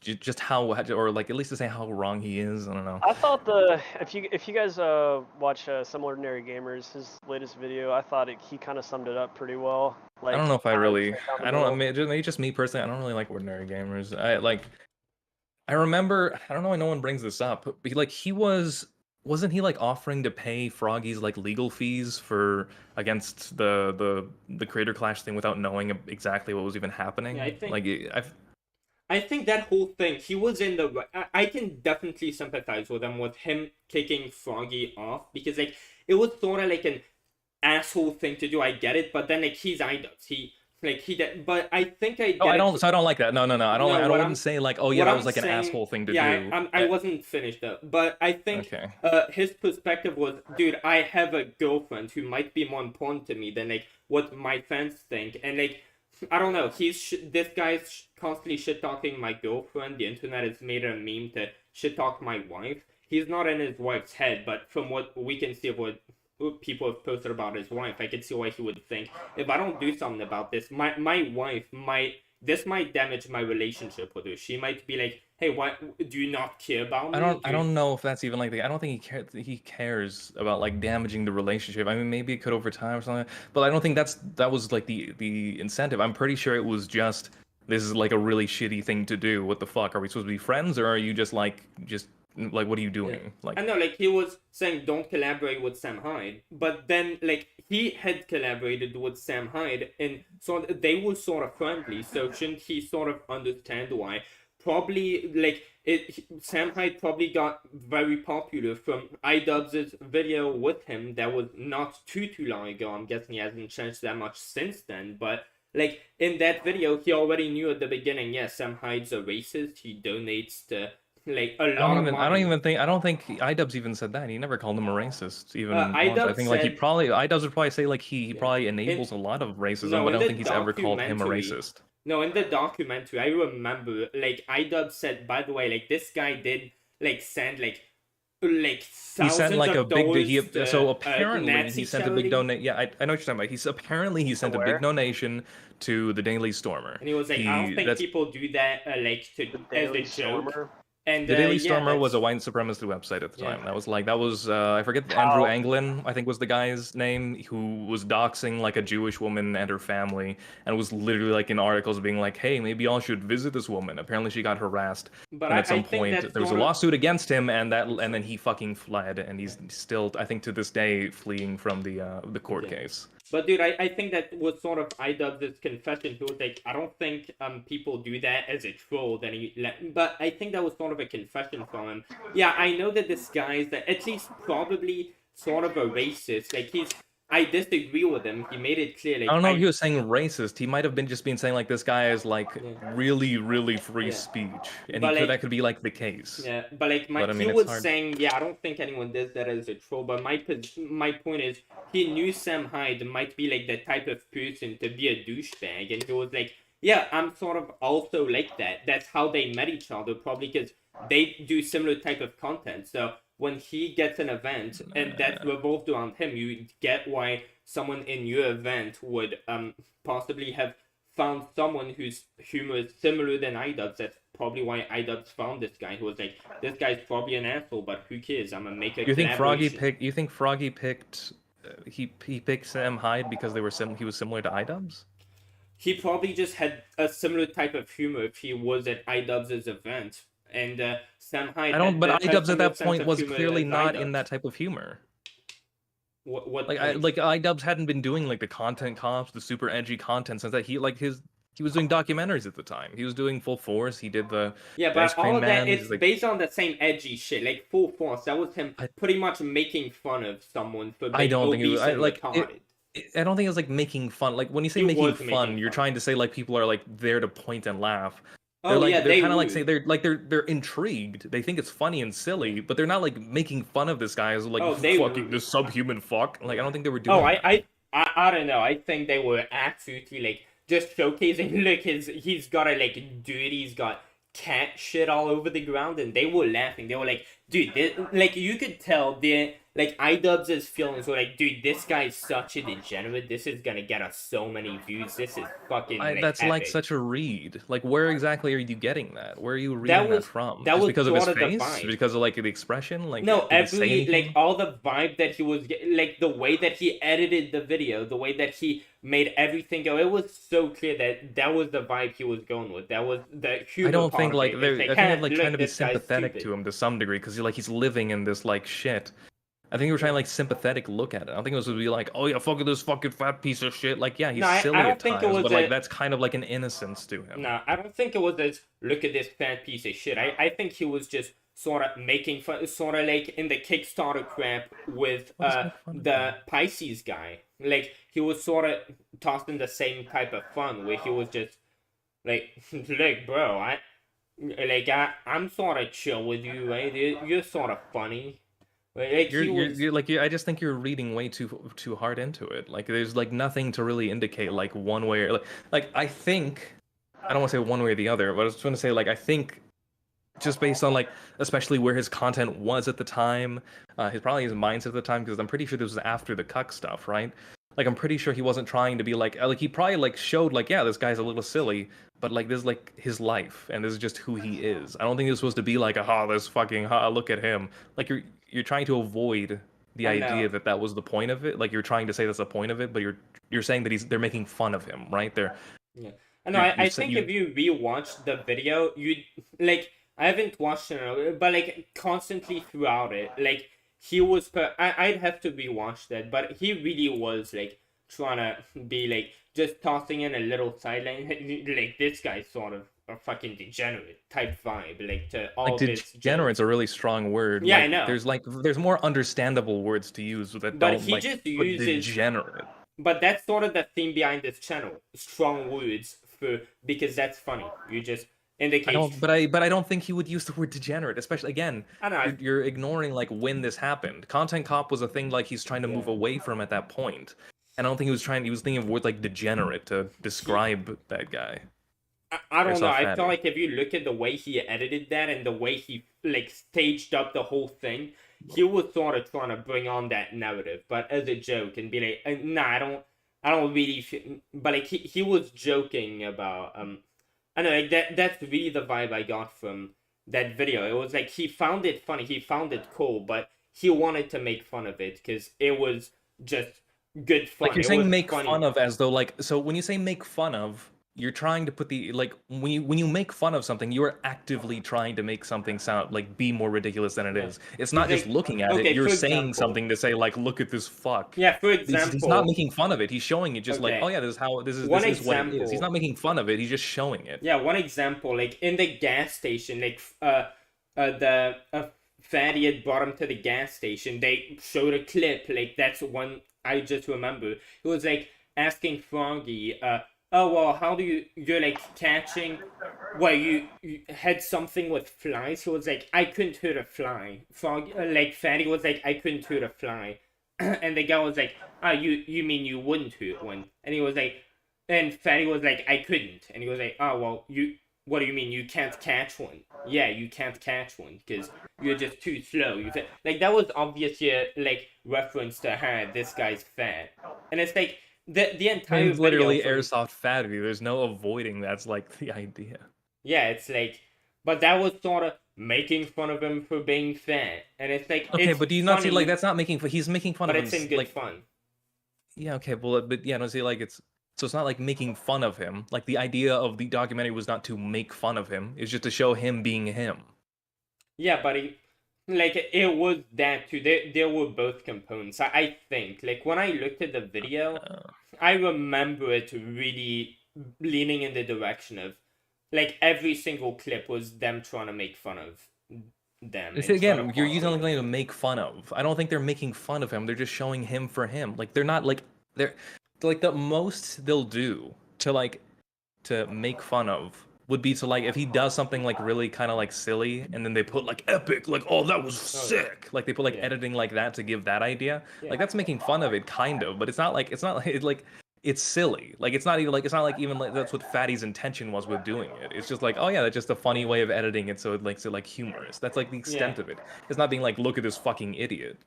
Just how, or like at least to say how wrong he is. I don't know. I thought if you guys watch Some Ordinary Gamers, his latest video, I thought he kind of summed it up pretty well. Like, I don't know if I don't know. Maybe just me personally. I don't really like Ordinary Gamers. I remember, I don't know why no one brings this up, but wasn't he like offering to pay Froggy's like legal fees against the Creator Clash thing without knowing exactly what was even happening? Yeah, I think that whole thing, he was in the I can definitely sympathize with him kicking Froggy off, because like it was sort of like an asshole thing to do. I get it, but then like he's idubbbz. But I think I. I don't like that. No. I wouldn't say like, oh yeah, that was like an asshole thing to do. I wasn't finished up, but I think his perspective was, dude, I have a girlfriend who might be more important to me than like what my fans think, and like I don't know. This guy's constantly shit talking my girlfriend. The internet has made it a meme to shit talk my wife. He's not in his wife's head, but from what we can see of what people have posted about his wife, I can see why he would think, if I don't do something about this, my wife might damage my relationship with her. She might be like, hey, what, do you not care about me? I don't know if that's even like I don't think he cares about like damaging the relationship. I mean, maybe it could over time or something, but I don't think that was like the incentive. I'm pretty sure it was just, this is like a really shitty thing to do. What the fuck? Are we supposed to be friends, or are you just Like, what are you doing? Like, I know, like, he was saying don't collaborate with Sam Hyde, but then, like, he had collaborated with Sam Hyde, and so they were sort of friendly, so shouldn't he sort of understand why? Probably, like, Sam Hyde probably got very popular from idubbbz's video with him that was not too long ago. I'm guessing he hasn't changed that much since then, but, like, in that video, he already knew at the beginning, yeah, Sam Hyde's a racist, he donates to, like, a lot of money. I don't think idubbbz even said that. He never called him a racist. Even once. I idubbbz think like he said- probably idubbbz would probably say like he probably enables a lot of racism, No, but I in don't the think he's ever called him a documentary- racist. No, in the documentary, I remember, like, idubbbz said, by the way, like, this guy did, like, send, like He thousands sent like a of big dollars to, so apparently Nazi he sent a charity. big donation. Yeah, I know what you're talking about. He sent a where? big donation to the Daily Stormer. And he was like, I don't think people do that, like, to as a Daily joke. Stormer. And The Daily yeah, Stormer was a that's- white supremacist website at the Yeah. time. That was I forget Andrew Anglin, I think was the guy's name, who was doxing like a Jewish woman and her family, and was literally like in articles being like, hey, maybe y'all should visit this woman. Apparently she got harassed, But and I at some think point that's there was a sort of- lawsuit against him, and then he fucking fled, and he's still, I think to this day, fleeing from the court case. But dude, I think that was sort of idubbbz's confession. He was like, I don't think people do that as a troll. Then but I think that was sort of a confession from him. Yeah, I know that this guy is at least probably sort of a racist. Like I disagree with him. He made it clear. Like, I don't know if he was saying racist. He might have been just been saying like this guy is like really, really free speech, and But, like- that could be like the case. Yeah, but like But, I mean, he it's was hard. saying, yeah, I don't think anyone does that as a troll. But my point is, he knew Sam Hyde might be like the type of person to be a douchebag, and he was like, yeah, I'm sort of also like that. That's how they met each other, probably because they do similar type of content. So when he gets an event and that's revolved around him, you get why someone in your event would possibly have found someone whose humor is similar than idubbbz. That's probably why idubbbz found this guy, who was like, this guy's probably an asshole, but who cares? I'm gonna make a You think Froggy collaboration." picked he picked Sam Hyde because he was similar to idubbbz? He probably just had a similar type of humor if he was at idubbbz's event. And Sam Hyde. But had idubbbz at similar that sense point of was humor clearly as not in idubbbz. that type of humor. What Like point? idubbbz hadn't been doing like the content cops, the super edgy content since that he was doing documentaries at the time. He was doing Full Force. He did the Yeah, the Ice but Cream all of that Man. is He's like, based on the same edgy shit, like Full Force. That was him pretty much making fun of someone for being I don't think it was obese and like retarded. I don't think it was like making fun. Like when you say He making was fun, making you're fun. trying to say like people are like there to point and laugh. Oh, yeah, they're they kind of like would. say they're intrigued. They think it's funny and silly, but they're not like making fun of this guy as like Oh, they fucking would. this subhuman fuck. Like I don't think they were doing. Oh, that. I don't know. I think they were absolutely like just showcasing. Look, he's got a like dude. He's got cat shit all over the ground, and they were laughing. They were like, dude, like you could tell the like idubbbz's feelings were like, dude, this guy's such a degenerate. This is gonna get us so many views. This is fucking. That's like epic. such a read. Like, where exactly are you getting that? Where are you reading that from? that Just was because of his sort of the face? vibe. Because of like the expression? Like No, did he say every anything? like all the vibe that he was like the way that he edited the video, the way that he made everything go. It was so clear that was the vibe he was going with. That was the humor. I don't part think of like it. they're. It's I think "Hey, they're like look, trying to be this guy's sympathetic stupid." to him to some degree because he's living in this like shit. I think they were trying to like sympathetic look at it. I don't think it was to be like, oh yeah, fuck this fucking fat piece of shit. Like yeah, he's No, I silly don't at think it times, was but like a- that's kind of like an innocence to him. No, I don't think it was as look at this fat piece of shit. I think he was just sort of making fun, sort of like in the Kickstarter crap with the Pisces guy. Like he was sort of tossing the same type of fun where he was just like, look, bro, I'm sort of chill with you, right? You're sort of funny. Like, I just think you're reading way too hard into it. Like there's like nothing to really indicate like one way or like I think I don't want to say one way or the other, but I was just going to say like I think just based on like especially where his content was at the time, his mindset at the time, because I'm pretty sure this was after the cuck stuff, right? Like I'm pretty sure he wasn't trying to be like he probably like showed like yeah this guy's a little silly, but like this is like his life and this is just who he is. I don't think it was supposed to be like this fucking look at him. Like you're trying to avoid the idea that was the point of it. Like you're trying to say that's the point of it, but you're saying that they're making fun of him, right? Yeah. I know. I think if you rewatch the video, you'd like I haven't watched it, but like constantly throughout it, like he was. I'd have to rewatch that, but he really was like trying to be like just tossing in a little sideline. Like this guy's sort of a fucking degenerate type vibe, like to all Like of his degenerate's jokes. a really strong word. Yeah, like, I know. There's more understandable words to use that But don't he like just put uses. degenerate. But that's sort of the theme behind this channel. Strong words for because that's funny. You just indicate. I don't think he would use the word degenerate, especially again. I don't know. You're ignoring like when this happened. Content cop was a thing like he's trying to move away from at that point. And I don't think he was thinking of words like degenerate to describe that guy. I don't know. I Fatty. feel like if you look at the way he edited that and the way he like staged up the whole thing, he was sort of trying to bring on that narrative, but as a joke and be like, nah, I don't really feel, but like he was joking about I know like that's really the vibe I got from that video. It was like he found it funny, he found it cool, but he wanted to make fun of it because it was just good fun. Like you're It saying was make funny. fun of as though like so when you say make fun of, you're trying to put the like when you make fun of something, you are actively trying to make something sound like be more ridiculous than it is. It's not Like, just looking at okay, it. You're for saying example- something to say like look at this fuck. Yeah, for He's example, not making fun of it. He's showing it just like Okay. oh yeah, this is how this is One this is what it is. He's example- not making fun of it. He's just showing it. Yeah, one example, like in the gas station, like the fatty had brought him to the gas station. They showed a clip, like that's one I just remember. It was like asking Froggy, oh well, how do you're like catching? Well, you had something with flies. He was like, I couldn't hurt a fly. Frog, like Fatty was like, I couldn't hurt a fly, and the guy was like, you mean you wouldn't hurt one? And he was like. And Fatty was like, I couldn't. And he was like, oh, well, what do you mean? You can't catch one? Yeah, you can't catch one because you're just too slow. Like, that was obviously a, like, reference to how this guy's fat. And it's like, the entire It's literally video airsoft fatty. There's no avoiding that's like the idea. Yeah, it's like, but that was sort of making fun of him for being fat. And it's like, Okay, it's but do you not see funny, like that's not making he's making fun but of it's him in good like fun. yeah, okay, well, but yeah, no, see, like so it's not like making fun of him. Like the idea of the documentary was not to make fun of him. It's just to show him being him. Yeah, but it was that too. There were both components. I think like when I looked at the video, I remember it really leaning in the direction of like every single clip was them trying to make fun of them. It's, and trying again, to you're call using it. something to make fun of. I don't think they're making fun of him. They're just showing him for him. Like they're not like they're like the most they'll do to make fun of would be to like if he does something like really kind of like silly and then they put like epic like oh that was sick like they put like editing like that to give that idea like that's making fun of it kind of, but it's not like it's silly. Like it's not even like that's what Fatty's intention was with doing it. It's just like, oh yeah, that's just a funny way of editing it so it makes it like humorous. That's like the extent of it. It's not being like, look at this fucking idiot.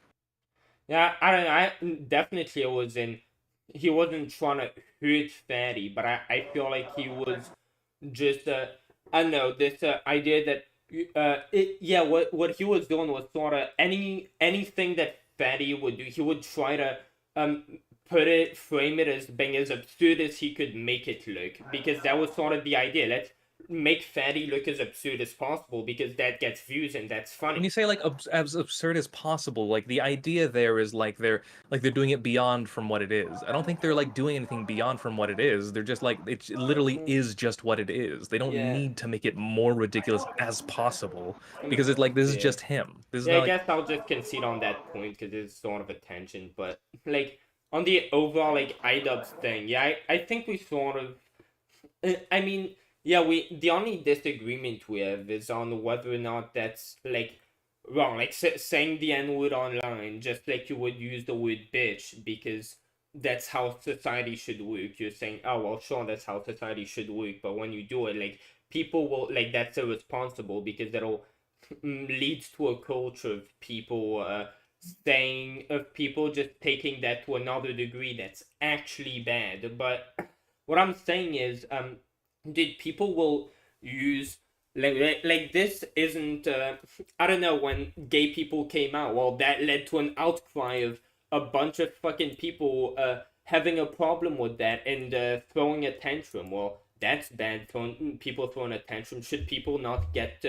Yeah, I don't know. I definitely he wasn't trying to hurt Fatty, but I feel like he was just I don't know, this idea that what he was doing was sort of anything that Fatty would do, he would try to frame it as being as absurd as he could make it look, because that was sort of the idea. Let's make Fatty look as absurd as possible because that gets views and that's funny. When you say like as absurd as possible, like the idea there is like they're doing it beyond from what it is. I don't think they're like doing anything beyond from what it is. They're just like it literally is just what it is. They don't need to make it more ridiculous as possible because it's like this is just him. This is not, I guess I'll just concede on that point because it's sort of attention, but like on the overall like idubbbz thing, I think we sort of I mean, yeah, the only disagreement we have is on whether or not that's like wrong, like saying the N-word online just like you would use the word bitch because that's how society should work. You're saying, oh well, sure, that's how society should work, but when you do it, like people will like that's irresponsible because that'll leads to a culture of people people just taking that to another degree that's actually bad. But what I'm saying is people will use like this isn't I don't know, when gay people came out, well that led to an outcry of a bunch of fucking people having a problem with that and throwing a tantrum. Well, that's bad, people throwing a tantrum. Should people not get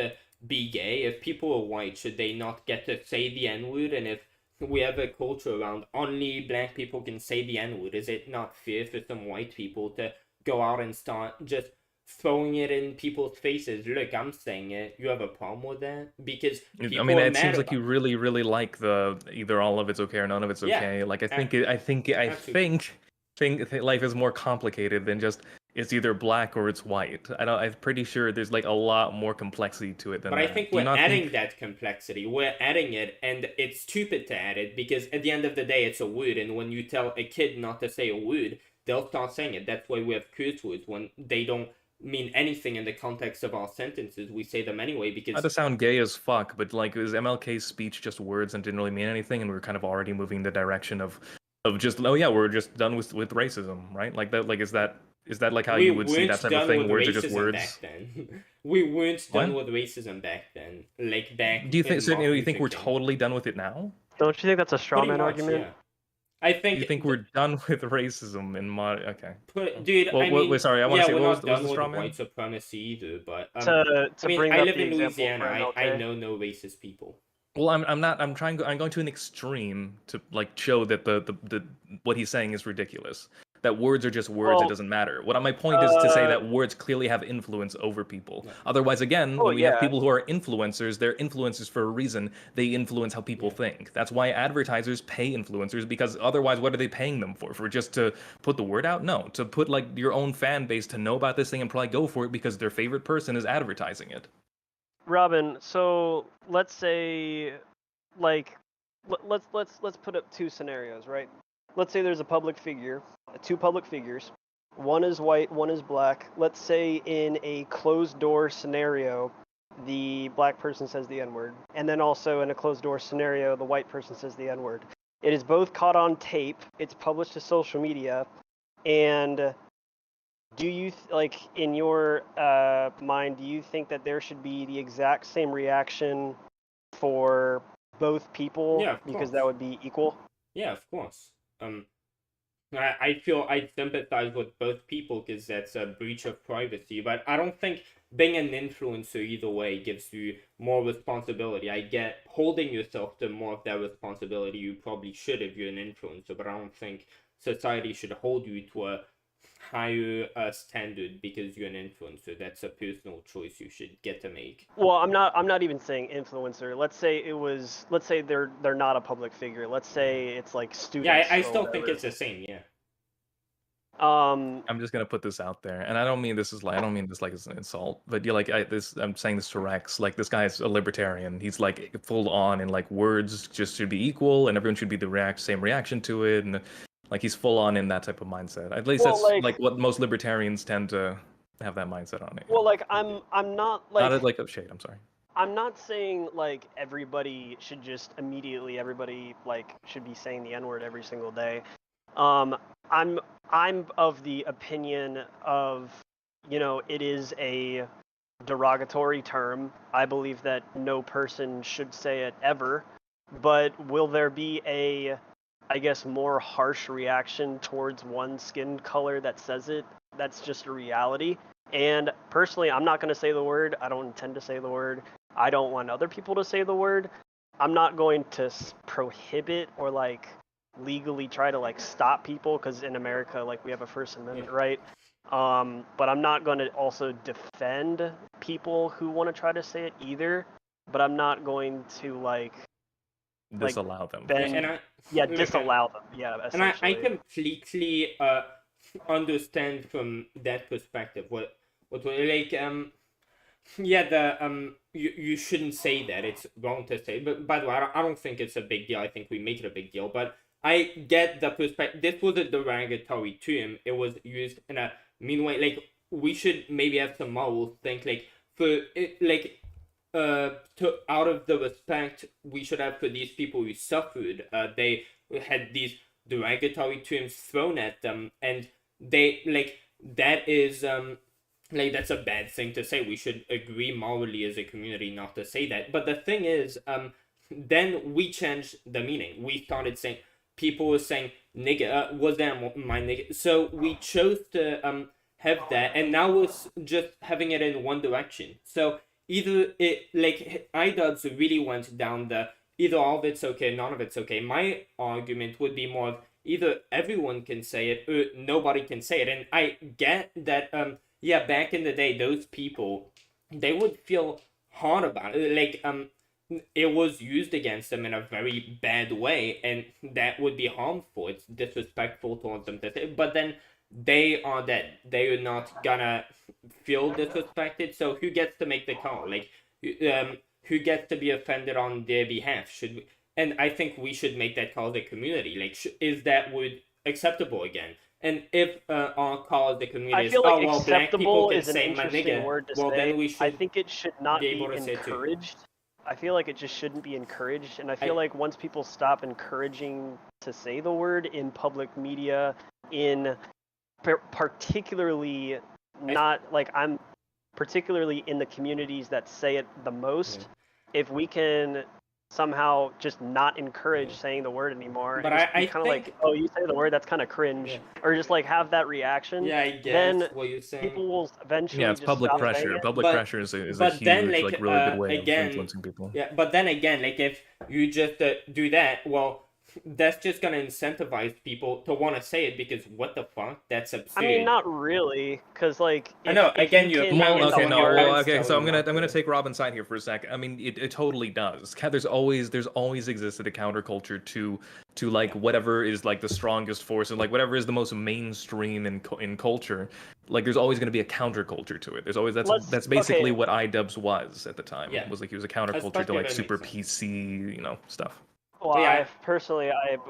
be gay? If people are white, should they not get to say the N-word? And if we have a culture around only black people can say the N-word, is it not fair for some white people to go out and start just throwing it in people's faces? Look, I'm saying it. You have a problem with that? Because I mean, it seems like you really, really like the either all of it's okay or none of it's okay. Yeah, Like, I think life is more complicated than just it's either black or it's white. I'm pretty sure there's like a lot more complexity to it than But that. I think we're adding that complexity. We're adding it, and it's stupid to add it because at the end of the day, it's a word. And when you tell a kid not to say a word, they'll start saying it. That's why we have curse words when they don't mean anything in the context of our sentences. We say them anyway because. Not to sound gay as fuck, but like, is MLK's speech just words and didn't really mean anything, and we're kind of already moving in the direction of just, oh yeah, we're just done with racism, right? Like that, like is that like how you would see that type of thing? Words are just words. Back then. We weren't done with racism back then. Like back. Do you think? So you think we're King. totally done with it now? Don't you think that's a straw man Pretty much, argument? yeah. I think. You think we're done with racism in mod? Okay. Dude, well, I mean, sorry, I want to say we're what not was the done straw with man? white supremacy either, but to I mean, bring I up live the in example Louisiana. for I MLK. know no racist people. Well, I'm going to an extreme to like show that the what he's saying is ridiculous. That words are just words. Well, It doesn't matter. My point is to say that words clearly have influence over people. Yeah. Otherwise, again, when we yeah. have people who are influencers, they're influencers for a reason. They influence how people think. That's why advertisers pay influencers, because otherwise, what are they paying them for? For just to put the word out? No, to put like your own fan base to know about this thing and probably go for it because their favorite person is advertising it. Robin, so let's say, like, let's put up two scenarios, right? Let's say there's a public figure, two public figures. One is white, one is black. Let's say in a closed door scenario, the black person says the N-word, and then also in a closed door scenario, the white person says the N-word. It is both caught on tape. It's published to social media, and do you like in your mind? Do you think that there should be the exact same reaction for both people? Yeah, of because course. that would be equal. Yeah, of course. I feel I sympathize with both people because that's a breach of privacy, but I don't think being an influencer either way gives you more responsibility. I get holding yourself to more of that responsibility. You probably should if you're an influencer, but I don't think society should hold you to a higher standard because you're an influencer. That's a personal choice you should get to make. Well, I'm not even saying influencer. Let's say they're not a public figure. Let's say it's like students. Yeah, I or still think whatever. it's the same. Yeah. I'm just gonna put this out there, and I don't mean this as an insult, but I'm saying this to Rex. Like, this guy is a libertarian. He's like full on, and like words just should be equal, and everyone should be the same reaction to it, and like he's full on in that type of mindset. At least that's like what most libertarians tend to have that mindset on it. Well, like I'm not like Not like a shade. I'm sorry. I'm not saying like everybody should just immediately like should be saying the N-word every single day. I'm of the opinion of, it is a derogatory term. I believe that no person should say it ever, but will there be a, I guess, more harsh reaction towards one skin color that says it? That's just a reality. And personally, I'm not going to say the word. I don't intend to say the word. I don't want other people to say the word. I'm not going to prohibit or like legally try to like stop people, because in America, like, we have a First Amendment right. But I'm not going to also defend people who want to try to say it either. But I'm not going to like disallow them. Disallow them. Yeah, and I essentially. completely understand from that perspective what like you shouldn't say that. It's wrong to say. But by the way, I don't think it's a big deal. I think we make it a big deal. But I get the perspective. This was a derogatory term. It was used in a mean way. Like, we should maybe have some morals. Think like for it, like to out of the respect we should have for these people who suffered. They had these derogatory terms thrown at them, and they like that is like, that's a bad thing to say. We should agree morally as a community not to say that. But the thing is, then we changed the meaning. We started saying, people were saying nigga, was that my nigga? So we chose to have that, and now we're just having it in one direction. So either it like idubbbz really went down the either all of it's okay, none of it's okay. My argument would be more of either everyone can say it or nobody can say it. And I get that yeah, back in the day, those people, they would feel hard about it. Like it was used against them in a very bad way, and that would be harmful. It's disrespectful towards them to say, but then they are dead. They are not gonna feel disrespected. So who gets to make the call? Like, who gets to be offended on their behalf? Should we? And I think we should make that call as a community. Like, is that word acceptable again? And if our call as the community I feel is, like oh well, black people acceptable can is an say my interesting nigga, word to well say. then we should I think it should not be be able to say it too. encouraged. I feel like it just shouldn't be encouraged, and I feel like once people stop encouraging to say the word in public media, in particularly not like I'm particularly in the communities that say it the most, if we can somehow just not encourage saying the word anymore, But and just I be kind of think- like, oh, you say the word, that's kind of cringe, or just like have that reaction. Yeah, I guess then what you're saying. people will eventually Yeah, it's just public stop saying pressure. it. Public But- pressure is a but huge, then, like, really good way again, of influencing people. Yeah, but then again, like if you just do that, well, that's just gonna incentivize people to want to say it because what the fuck? That's absurd. I mean, not really, because like I know, if again, you your can parents- get Okay, the no, word- well, parents okay. tell So I'm you gonna not to. take Robin's side here for a second. I mean, it totally does. There's always existed a counterculture to like whatever is like the strongest force and like whatever is the most mainstream in culture. Like there's always going to be a counterculture to it. There's always that's basically what idubbbz was at the time. Yeah. It was like he was a counterculture to like super PC, stuff. Well, Yeah.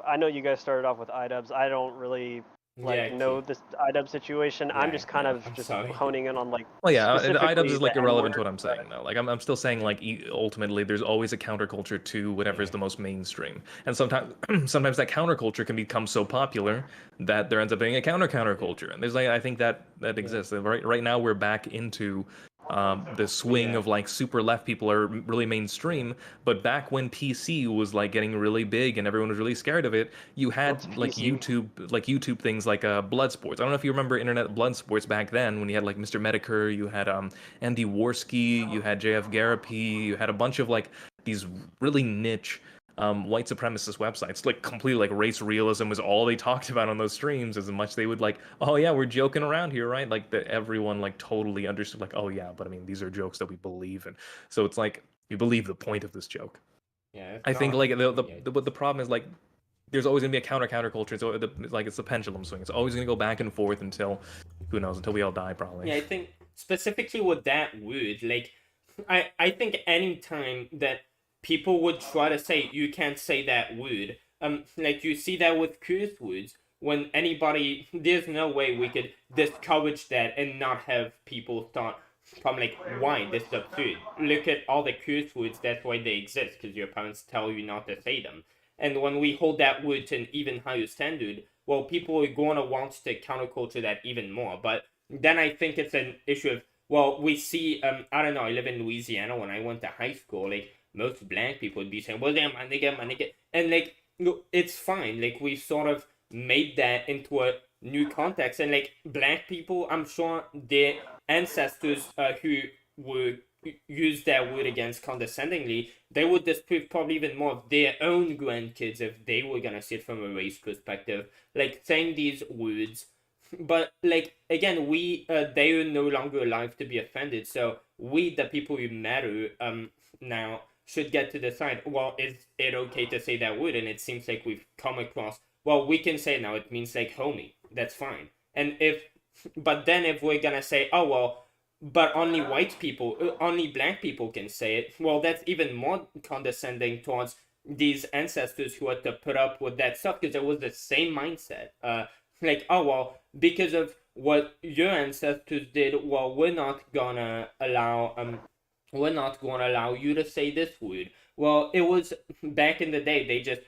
I know you guys started off with idubbbz. I don't really Yeah, know this idubbbz situation. I'm Yeah, just kind yeah, of I'm just sorry. honing in on like. Well, yeah, specifically idubbbz is like the irrelevant to N-word, what I'm saying though. Like I'm still saying like ultimately there's always a counterculture to whatever is the most mainstream, and sometimes sometimes that counterculture can become so popular that there ends up being a counterculture, and there's like I think that exists. Right now we're back into the swing of like super left people are really mainstream, but back when PC was like getting really big and everyone was really scared of it, you had like YouTube things like blood sports. I don't know if you remember internet blood sports back then when you had like Mr. Medicare, you had Andy Worski, you had JF Garapi, you had a bunch of like these really niche white supremacist websites, like completely like race realism was all they talked about on those streams. As much they would like, oh yeah, we're joking around here, right? Like everyone like totally understood, like, oh yeah, but I mean these are jokes that we believe in. So it's like you believe the point of this joke. Yeah, I think like the problem is like there's always gonna be a counterculture. So it's a pendulum swing. It's always gonna go back and forth until who knows, until we all die probably. Yeah, I think specifically with that word, like I think any time that people would try to say you can't say that word, like you see that with curse words, when anybody, there's no way we could discourage that and not have people start from like, why, this is absurd. Look at all the curse words, that's why they exist, because your parents tell you not to say them. And when we hold that word to an even higher standard, well, people are going to want to counterculture that even more. But then I think it's an issue of, well, we see, I don't know, I live in Louisiana. When I went to high school, like, most black people would be saying, well, damn, my nigga. And, like, it's fine. Like, we sort of made that into a new context. And, like, black people, I'm sure their ancestors who were used that word against condescendingly, they would disprove probably even more of their own grandkids if they were gonna see it from a race perspective. Like, saying these words. But, like, again, we, they are no longer alive to be offended. So, we, the people who matter, now, should get to decide, well, is it okay to say that word? And it seems like we've come across, well, we can say it now, it means like homie, that's fine. And but then if we're gonna say, oh, well, but only white people, only black people can say it, well, that's even more condescending towards these ancestors who had to put up with that stuff, because it was the same mindset. Like, oh, well, because of what your ancestors did, well, we're not gonna allow you to say this word. Well, it was back in the day, they just,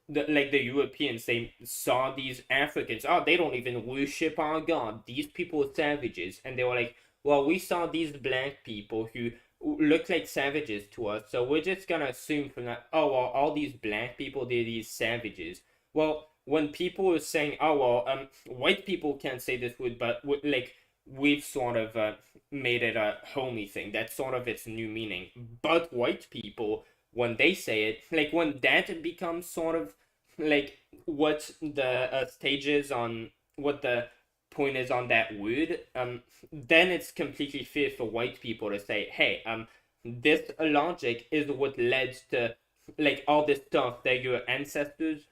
like the Europeans, they saw these Africans, oh, they don't even worship our God. These people are savages. And they were like, well, we saw these black people who look like savages to us, so we're just gonna assume from that, oh, well, all these black people, they're these savages. Well, when people are saying, oh, well, white people can't say this word, but like, we've sort of made it a homey thing. That's sort of its new meaning. But white people, when they say it, like when that becomes sort of like what the stage is on, what the point is on that word, then it's completely fair for white people to say, hey, this logic is what led to like all this stuff that your ancestors,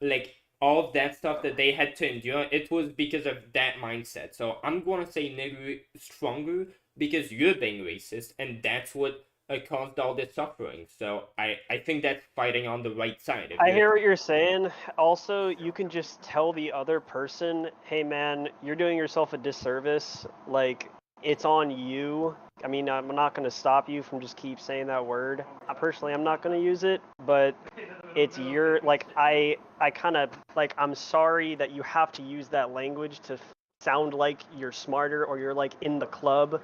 like all of that stuff that they had to endure. It was because of that mindset. So I'm gonna say nigger stronger because you're being racist, and that's what caused all this suffering. So I think that's fighting on the right side. I hear what you're saying. Also, you can just tell the other person, hey man, you're doing yourself a disservice. Like, it's on you. I mean, I'm not going to stop you from just keep saying that word. Personally, I'm not going to use it, but it's your, like, I kind of, like, I'm sorry that you have to use that language to sound like you're smarter or you're, like, in the club.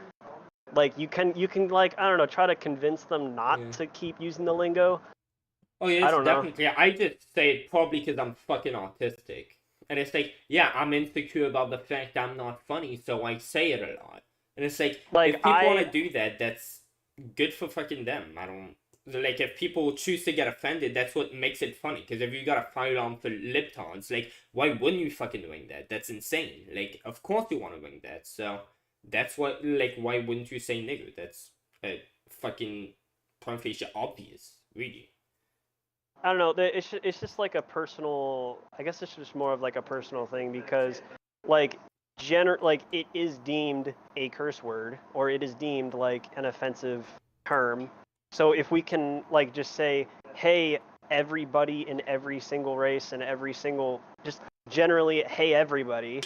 Like, you can like, I don't know, try to convince them not to keep using the lingo. Oh yeah, I it's don't know. definitely. Yeah, I just say it probably because I'm fucking autistic, and it's like, yeah, I'm insecure about the fact I'm not funny, so I say it a lot. And it's like if people want to do that, that's good for fucking them. I don't like if people choose to get offended. That's what makes it funny. Because if you got a firearm for libtards, like why wouldn't you fucking ring that? That's insane. Like of course you want to ring that. So that's what like why wouldn't you say nigger? That's fucking prima facie obvious, really. I don't know. It's just like a personal. I guess it's just more of like a personal thing because, like, like it is deemed a curse word or it is deemed like an offensive term. So if we can like just say, hey, everybody in every single race and every single, just generally, hey, everybody.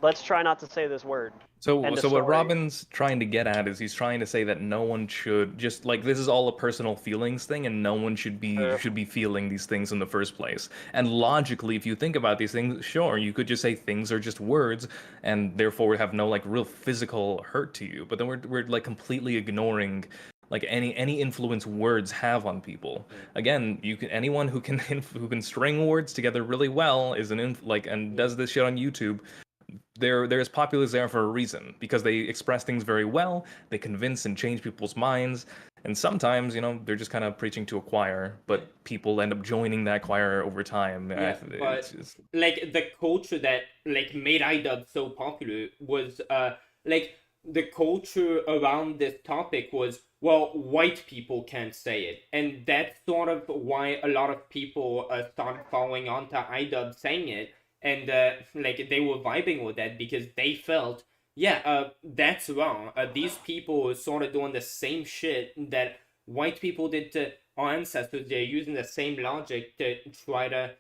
Let's try not to say this word. So what Robin's trying to get at is he's trying to say that no one should just like this is all a personal feelings thing, and no one should be feeling these things in the first place. And logically, if you think about these things, sure, you could just say things are just words, and therefore have no like real physical hurt to you. But then we're like completely ignoring like any influence words have on people. Again, anyone who can string words together really well is and does this shit on YouTube. They're as popular as they are for a reason, because they express things very well, they convince and change people's minds, and sometimes, they're just kind of preaching to a choir, but people end up joining that choir over time. Yeah, but like the culture that like made idub so popular was like the culture around this topic was, well, white people can't say it, and that's sort of why a lot of people started following onto idub saying it. And like they were vibing with that because they felt, yeah, that's wrong. These people are sort of doing the same shit that white people did to our ancestors. They're using the same logic to try to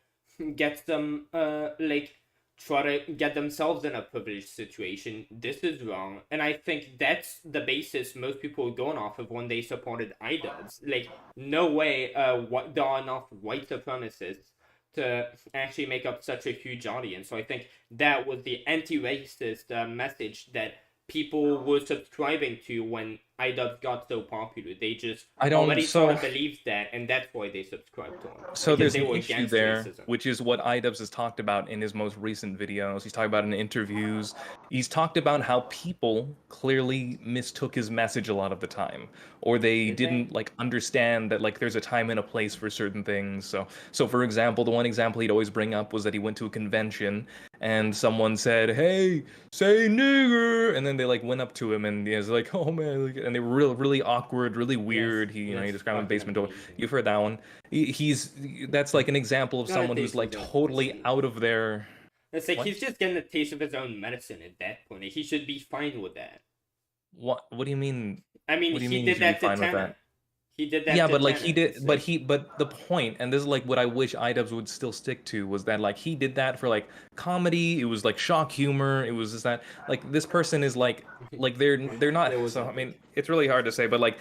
get them, try to get themselves in a privileged situation. This is wrong. And I think that's the basis most people are going off of when they supported idubbbz. Like, no way there are enough white supremacists to actually make up such a huge audience. So I think that was the anti-racist message that people were subscribing to when idubbbz got so popular. They just already sort of believed that, and that's why they subscribed to him. So there's an issue there, which is what idubbbz has talked about in his most recent videos. He's talked about in interviews. He's talked about how people clearly mistook his message a lot of the time, or they didn't like understand that like there's a time and a place for certain things. So for example, the one example he'd always bring up was that he went to a convention and someone said, "Hey, say nigger," and then they like went up to him and he was like, "Oh man," and they were really awkward, really weird. He described him basement door. You've heard that one. That's like an example of someone who's like totally out of their. It's like he's just getting a taste of his own medicine at that point. He should be fine with that. What do you mean? I mean, he did that to Tanner. He did that. Yeah, but like he did, but the point, and this is like what I wish idubbbz would still stick to, was that like he did that for like comedy. It was like shock humor. It was just that like this person is like they're not. So I mean, it's really hard to say, but like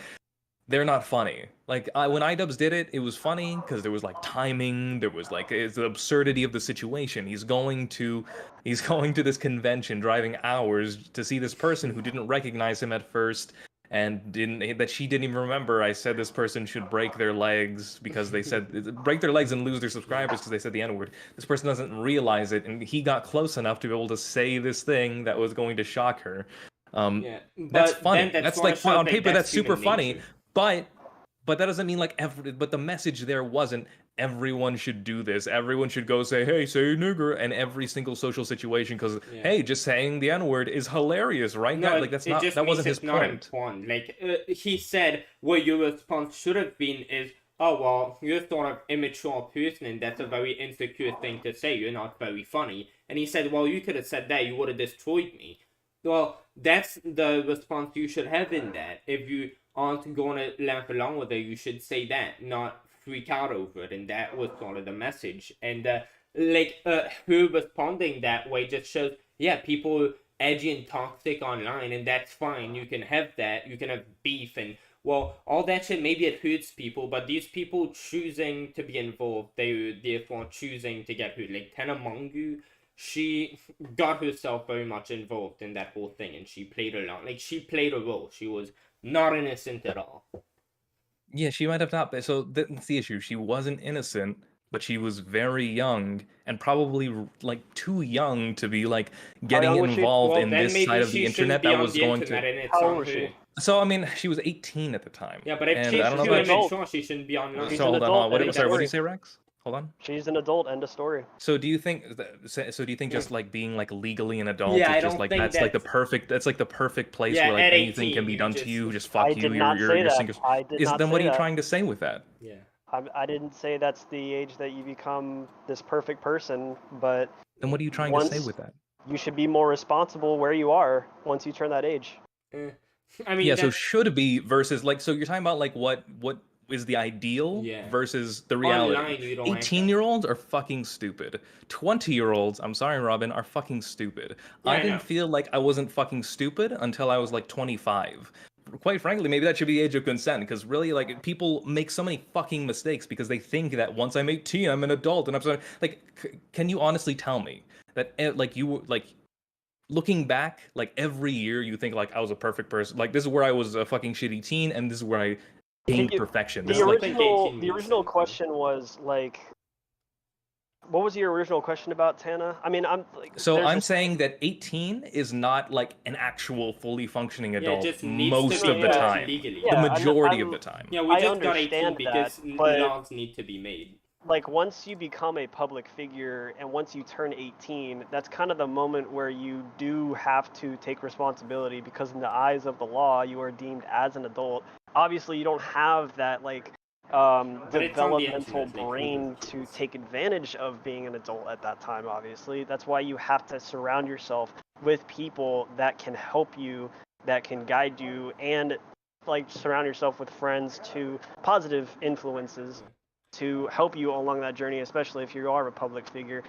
they're not funny. Like when idubbbz did it, it was funny because there was like timing. There was like it's the absurdity of the situation. He's going to this convention, driving hours to see this person who didn't recognize him at first. and that she didn't even remember I said this person should break their legs because they said break their legs and lose their subscribers because they said the N-word. This person doesn't realize it, and he got close enough to be able to say this thing that was going to shock her. Yeah, That's but funny. then That's more like so on that paper that's super human funny, nature. but that doesn't mean like but the message there wasn't everyone should do this. Everyone should go say, hey, say nigger in every single social situation because Yeah. hey, just saying the N-word is hilarious, right? No, Like that's it not just that means wasn't his it's not point. important. Like he said, what your response should have been is, "Oh well, you're sort of immature person, and that's a very insecure thing to say. You're not very funny." And he said, "Well, you could have said that. You would have destroyed me." Well, that's the response you should have in that. If you aren't going to laugh along with it, you should say that, not freak out over it. And that was sort of the message. And her responding that way just shows, yeah, people edgy and toxic online, and that's fine. You can have that. You can have beef and, well, all that shit, maybe it hurts people, but these people choosing to be involved, they therefore choosing to get hurt. Like Tana Mongu, she got herself very much involved in that whole thing, and she played along. Like, she played a role. She was not innocent at all. Yeah, she might have not been. So that's the issue. She wasn't innocent, but she was very young and probably like too young to be like getting young was she? involved Well, in then this maybe side of she the shouldn't internet be that on was the going internet, to. and it's How old on was her. she? So I mean, she was 18 at the time. Yeah, but if and she's I don't know too if an adult. immature, she shouldn't be online. She's So an hold on, adult, What, end of sorry, what did you story. say, Rex? Hold on. She's an adult. End of story. So do you think just like being like legally an adult Yeah, I is just don't like think that's like the perfect place Yeah, where like at anything 18, can be you done just- to you, just I fuck you, did not say you're that. single. I did not Then say what are you that. trying to say with that? Yeah. I didn't say that's the age that you become this perfect person, but Then what are you trying to say once with that? you should be more responsible where you are once you turn that age. I mean, Yeah, so that's- should be versus like, so you're talking about like what is the ideal Yeah. versus the reality. Online, you don't act 18-year-olds are fucking stupid. 20-year-olds, I'm sorry, Robin, are fucking stupid. Yeah, I I know. didn't feel like I wasn't fucking stupid until I was like 25. Quite frankly, maybe that should be the age of consent, because really, like, people make so many fucking mistakes because they think that once I'm 18, I'm an adult, and I'm sorry. Like, can you honestly tell me that, like, you were, like, looking back, like, every year you think, like, I was a perfect person, like, this is where I was a fucking shitty teen, and this is where I gained perfection. This The is, like, original question was like, what was your original question about Tana? I mean, I'm like, so there's I'm a- saying that 18 is not like an actual fully functioning adult just needs most to of be the done time. legally. The Yeah, majority of the time. Yeah, we I just got 18 understand because that, but- laws need to be made. like once you become a public figure and once you turn 18, that's kind of the moment where you do have to take responsibility, because in the eyes of the law you are deemed as an adult. Obviously you don't have that like But it's on the developmental internet, like, brain to take advantage of being an adult at that time. Obviously that's why you have to surround yourself with people that can help you, that can guide you, and like surround yourself with friends, to positive influences to help you along that journey, especially if you are a public figure.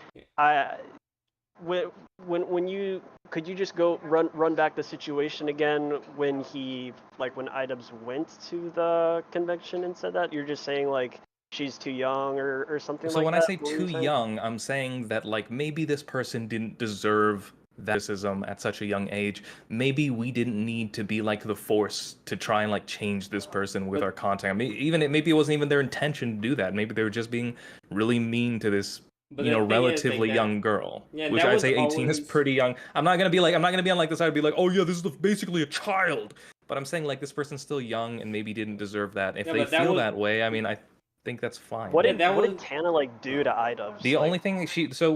When you could you just go run back the situation again when when idubbbz went to the convention and said that? You're just saying like she's too young or something So like when that? I say What were you too saying? young, I'm saying that like maybe this person didn't deserve that criticism at such a young age. Maybe we didn't need to be like the force to try and like change this person with our content. I mean, maybe it wasn't even their intention to do that. Maybe they were just being really mean to this, But you the know, thing is, relatively like, young girl. Yeah, which that I'd was say 18 is always- pretty young. I'm not gonna be on like this. I'd be like, oh yeah, this is basically a child. But I'm saying like this person's still young and maybe didn't deserve that. If Yeah, they but that feel was- that way, I mean, I think that's fine. What Yeah, did that what was- did Tana like do to idubbbz? The Like, only thing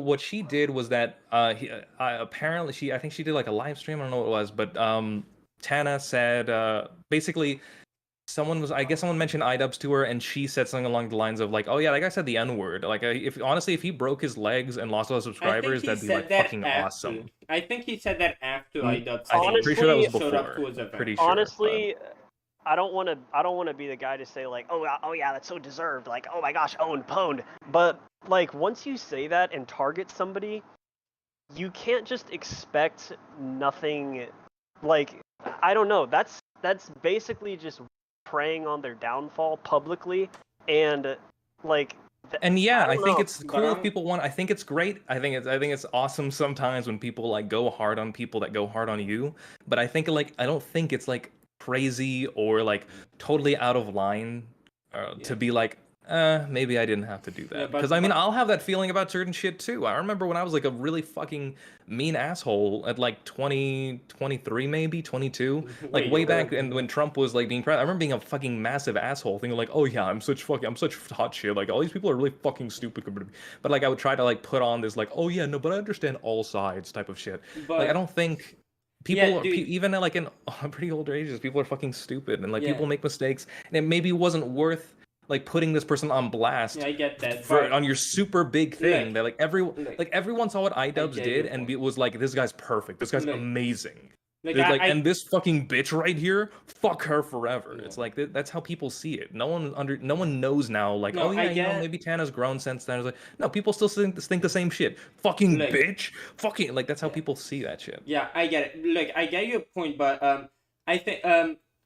what she did was that apparently I think she did like a live stream, I don't know what it was, but Tana said basically someone mentioned idubbbz to her, and she said something along the lines of like, oh yeah, that guy said the N-word. Like if he broke his legs and lost all his subscribers, that'd be like fucking awesome. I think he said that after idubbbz. I'm pretty sure that was showed up before. to his event. Pretty sure. honestly, I don't want to be the guy to say like, oh yeah, that's so deserved. Like, oh my gosh, owned, pwned. But like once you say that and target somebody, you can't just expect nothing. Like, I don't know. That's basically just preying on their downfall publicly, and like. And yeah, I don't think know, it's cool if people want. I think it's great. I think it's awesome sometimes when people like go hard on people that go hard on you. But I think like I don't think it's like crazy or like totally out of line to be like, maybe I didn't have to do that. Because I mean, I'll have that feeling about certain shit too. I remember when I was like a really fucking mean asshole at like 23 maybe 22, like way back, and when Trump was like being president, I remember being a fucking massive asshole, thinking like, oh yeah, I'm such hot shit. Like all these people are really fucking stupid compared to me. But like I would try to like put on this like, oh yeah, no, but I understand all sides type of shit. Like I don't think. People, even at like in pretty older ages, people are fucking stupid, and like people make mistakes, and it maybe wasn't worth like putting this person on blast. Yeah, I get that. On your super big thing that like everyone saw what idubbbz did and it was like, this guy's perfect, this guy's amazing. And this fucking bitch right here, fuck her forever. It's like that's how people see it. No one knows now. Like, oh yeah, you know, maybe Tana's grown since then. It's like, no, people still think the same shit. Fucking bitch, fucking like that's how people see that shit. Yeah, I get it. Look, I get your point, but I think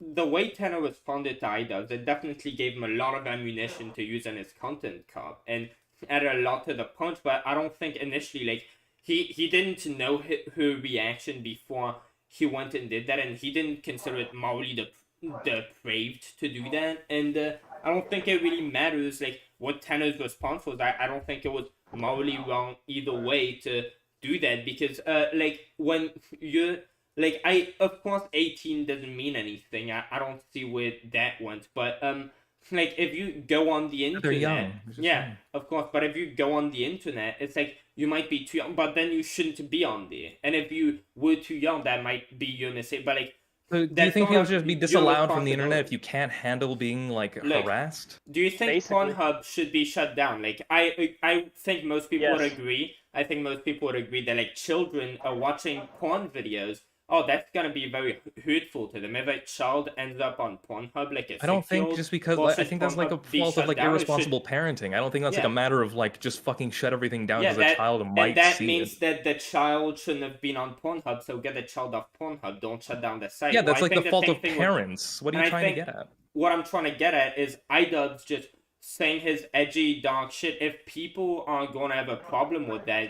the way Tana responded to idubbbz, it definitely gave him a lot of ammunition to use in his content cop and added a lot to the punch. But I don't think initially like he didn't know her reaction before he went and did that, and he didn't consider it morally depraved to do that. And I don't think it really matters like what Tana's response was. I don't think it was morally wrong either way to do that, because like when you're like, of course 18 doesn't mean anything. I don't see where that went, but like if you go on the internet, they're young. Yeah, of course, but if you go on the internet, it's like you might be too young, but then you shouldn't be on there. And if you were too young, that might be your mistake. But like, so do you think people should be disallowed from the internet if you can't handle being like harassed? Do you think Pornhub should be shut down? Like I think most people would agree. I think most people would agree that like children are watching porn videos. Oh, that's gonna be very hurtful to them. If a child ends up on Pornhub, like I don't think just because I think that's like a fault of like irresponsible parenting. I don't think that's like a matter of like just fucking shut everything down because a child might see it. And that means that the child shouldn't have been on Pornhub, so get the child off Pornhub. Don't shut down the site. Yeah, that's like the fault of parents. What are you trying to get at? What I'm trying to get at is idubbbz just saying his edgy, dark shit. If people are gonna have a problem with that,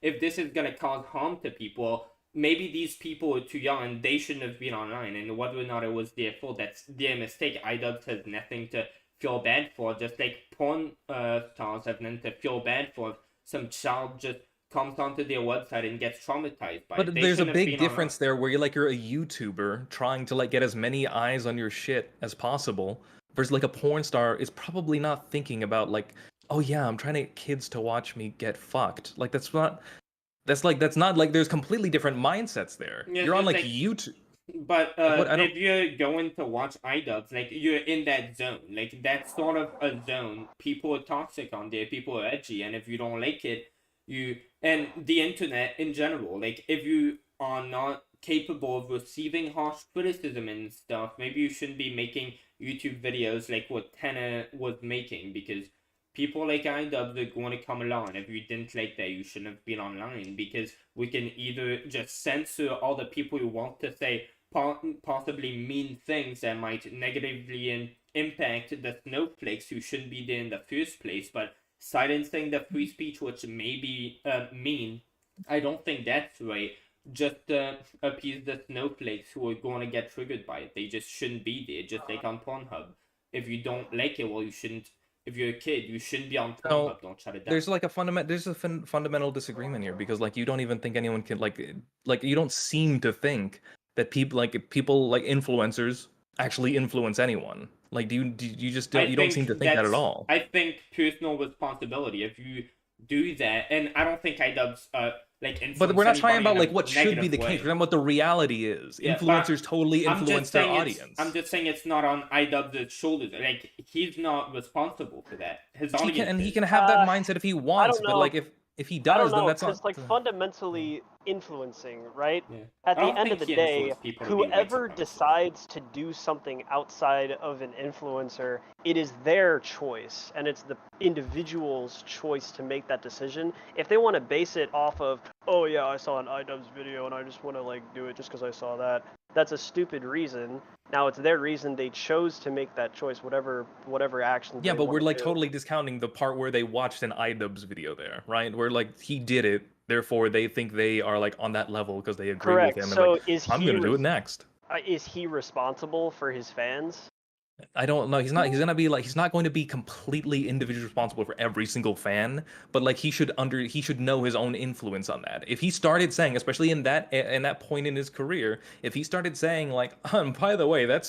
if this is gonna cause harm to people, maybe these people are too young and they shouldn't have been online, and whether or not it was their fault, that's their mistake. idubbbz has nothing to feel bad for, just like porn stars have nothing to feel bad for if some child just comes onto their website and gets traumatized by it. But there's a big difference there where you're a YouTuber trying to like get as many eyes on your shit as possible versus like a porn star is probably not thinking about like, oh yeah, I'm trying to get kids to watch me get fucked. Like that's not like there's completely different mindsets there. Yeah, you're on like YouTube. But if you're going to watch idubbbz, like you're in that zone. Like that's sort of a zone. People are toxic on there, people are edgy, and if you don't like it, and the internet in general, like if you are not capable of receiving harsh criticism and stuff, maybe you shouldn't be making YouTube videos like what Tana was making, because people like idubbbz are going to come along. If you didn't like that, you shouldn't have been online, because we can either just censor all the people who want to say possibly mean things that might negatively impact the snowflakes who shouldn't be there in the first place, but silencing the free speech, which may be mean, I don't think that's right. Just appease the snowflakes who are going to get triggered by it. They just shouldn't be there, just like on Pornhub. If you don't like it, well, you shouldn't. If you're a kid, you shouldn't be on Pornhub. Don't shut it down. There's like a fundamental disagreement here, because like you don't even think anyone can like you don't seem to think that people like influencers actually influence anyone. Like you don't seem to think that at all. I think personal responsibility. If you do that, and I don't think idubbbz but we're not talking about like what should be the case. We're talking about what the reality is. Yeah, influencers totally influence their audience. I'm just saying it's not on idubbbz's shoulders. Like he's not responsible for that. His audience he can have that mindset if he wants, but like if he does, then that's not. Like fundamentally influencing, right? Yeah. At the end of the day, whoever decides to do something outside of an influencer, it is their choice, and it's the individual's choice to make that decision. If they want to base it off of, oh yeah, I saw an idubbbz video and I just want to like do it just because I saw that, that's a stupid reason. Now it's their reason, they chose to make that choice, whatever action. Yeah, but we're like totally discounting the part where they watched an idubbbz video there, right? Where like he did it, therefore they think they are like on that level because they agree with him. So and like, I'm gonna do it next. is he responsible for his fans? I don't know. He's not. He's gonna be like. He's not going to be completely individually responsible for every single fan. But like, he should He should know his own influence on that. If he started saying, especially in that point in his career, if he started saying like, by the way, that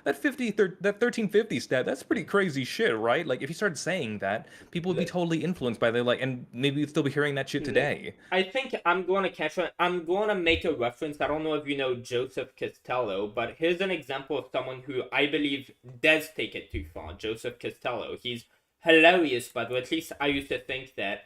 1350 stat, that's pretty crazy shit, right? Like, if he started saying that, people would be totally influenced by and maybe we'd still be hearing that shit today. I think I'm going to catch on. I'm going to make a reference. I don't know if you know Joseph Costello, but here's an example of someone who I believe does take it too far. Joseph Costello. He's hilarious, but at least I used to think that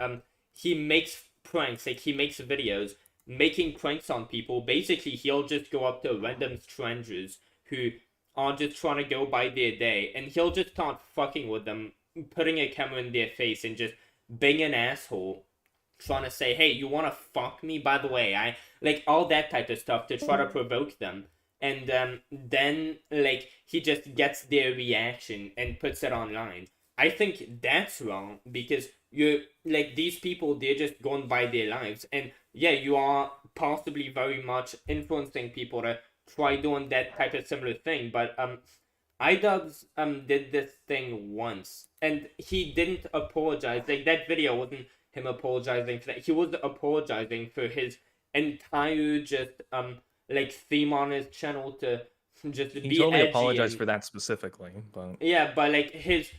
he makes pranks, like he makes videos making pranks on people. Basically, he'll just go up to random strangers who are just trying to go by their day, and he'll just start fucking with them, putting a camera in their face and just being an asshole, trying to say, hey, you want to fuck me, by the way? I like all that type of stuff to try to provoke them. And then like he just gets their reaction and puts it online. I think that's wrong, because you like these people, they're just going by their lives, and yeah, you are possibly very much influencing people to try doing that type of similar thing. But idubbbz did this thing once, and he didn't apologize. Like, that video wasn't him apologizing for that. He was apologizing for his entire just like theme on his channel to just He be totally edgy apologized and, for that specifically, but yeah, but like his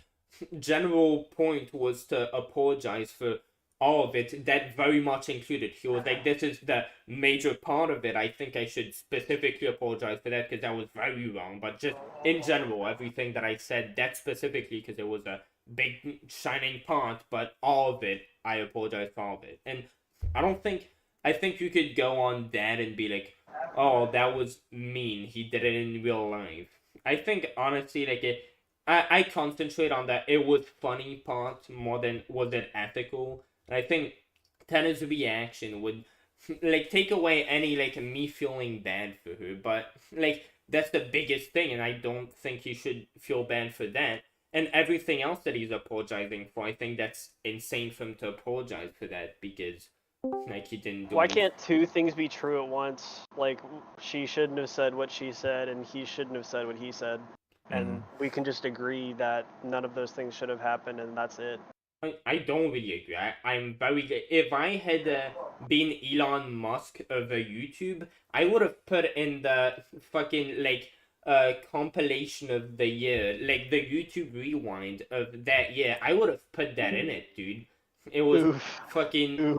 general point was to apologize for all of it. That very much included. He was like, this is the major part of it. I think I should specifically apologize for that because that was very wrong. But just in general, everything that I said, that specifically because it was a big shining part, but all of it, I apologize for all of it. And I think you could go on that and be like, oh, that was mean. He did it in real life. I think honestly, like I concentrate on that. It was funny part more than was it ethical. And I think Tana's reaction would like take away any like me feeling bad for her. But like that's the biggest thing, and I don't think he should feel bad for that. And everything else that he's apologizing for, I think that's insane for him to apologize for that, because like he didn't do Why anything. can't two things be true at once? Like, she shouldn't have said what she said, and he shouldn't have said what he said. And we can just agree that none of those things should have happened, and that's it. I don't really agree. I'm very good. If I had been Elon Musk of YouTube, I would have put in the fucking like compilation of the year, like the YouTube rewind of that year. I would have put that in it, dude. It was fucking.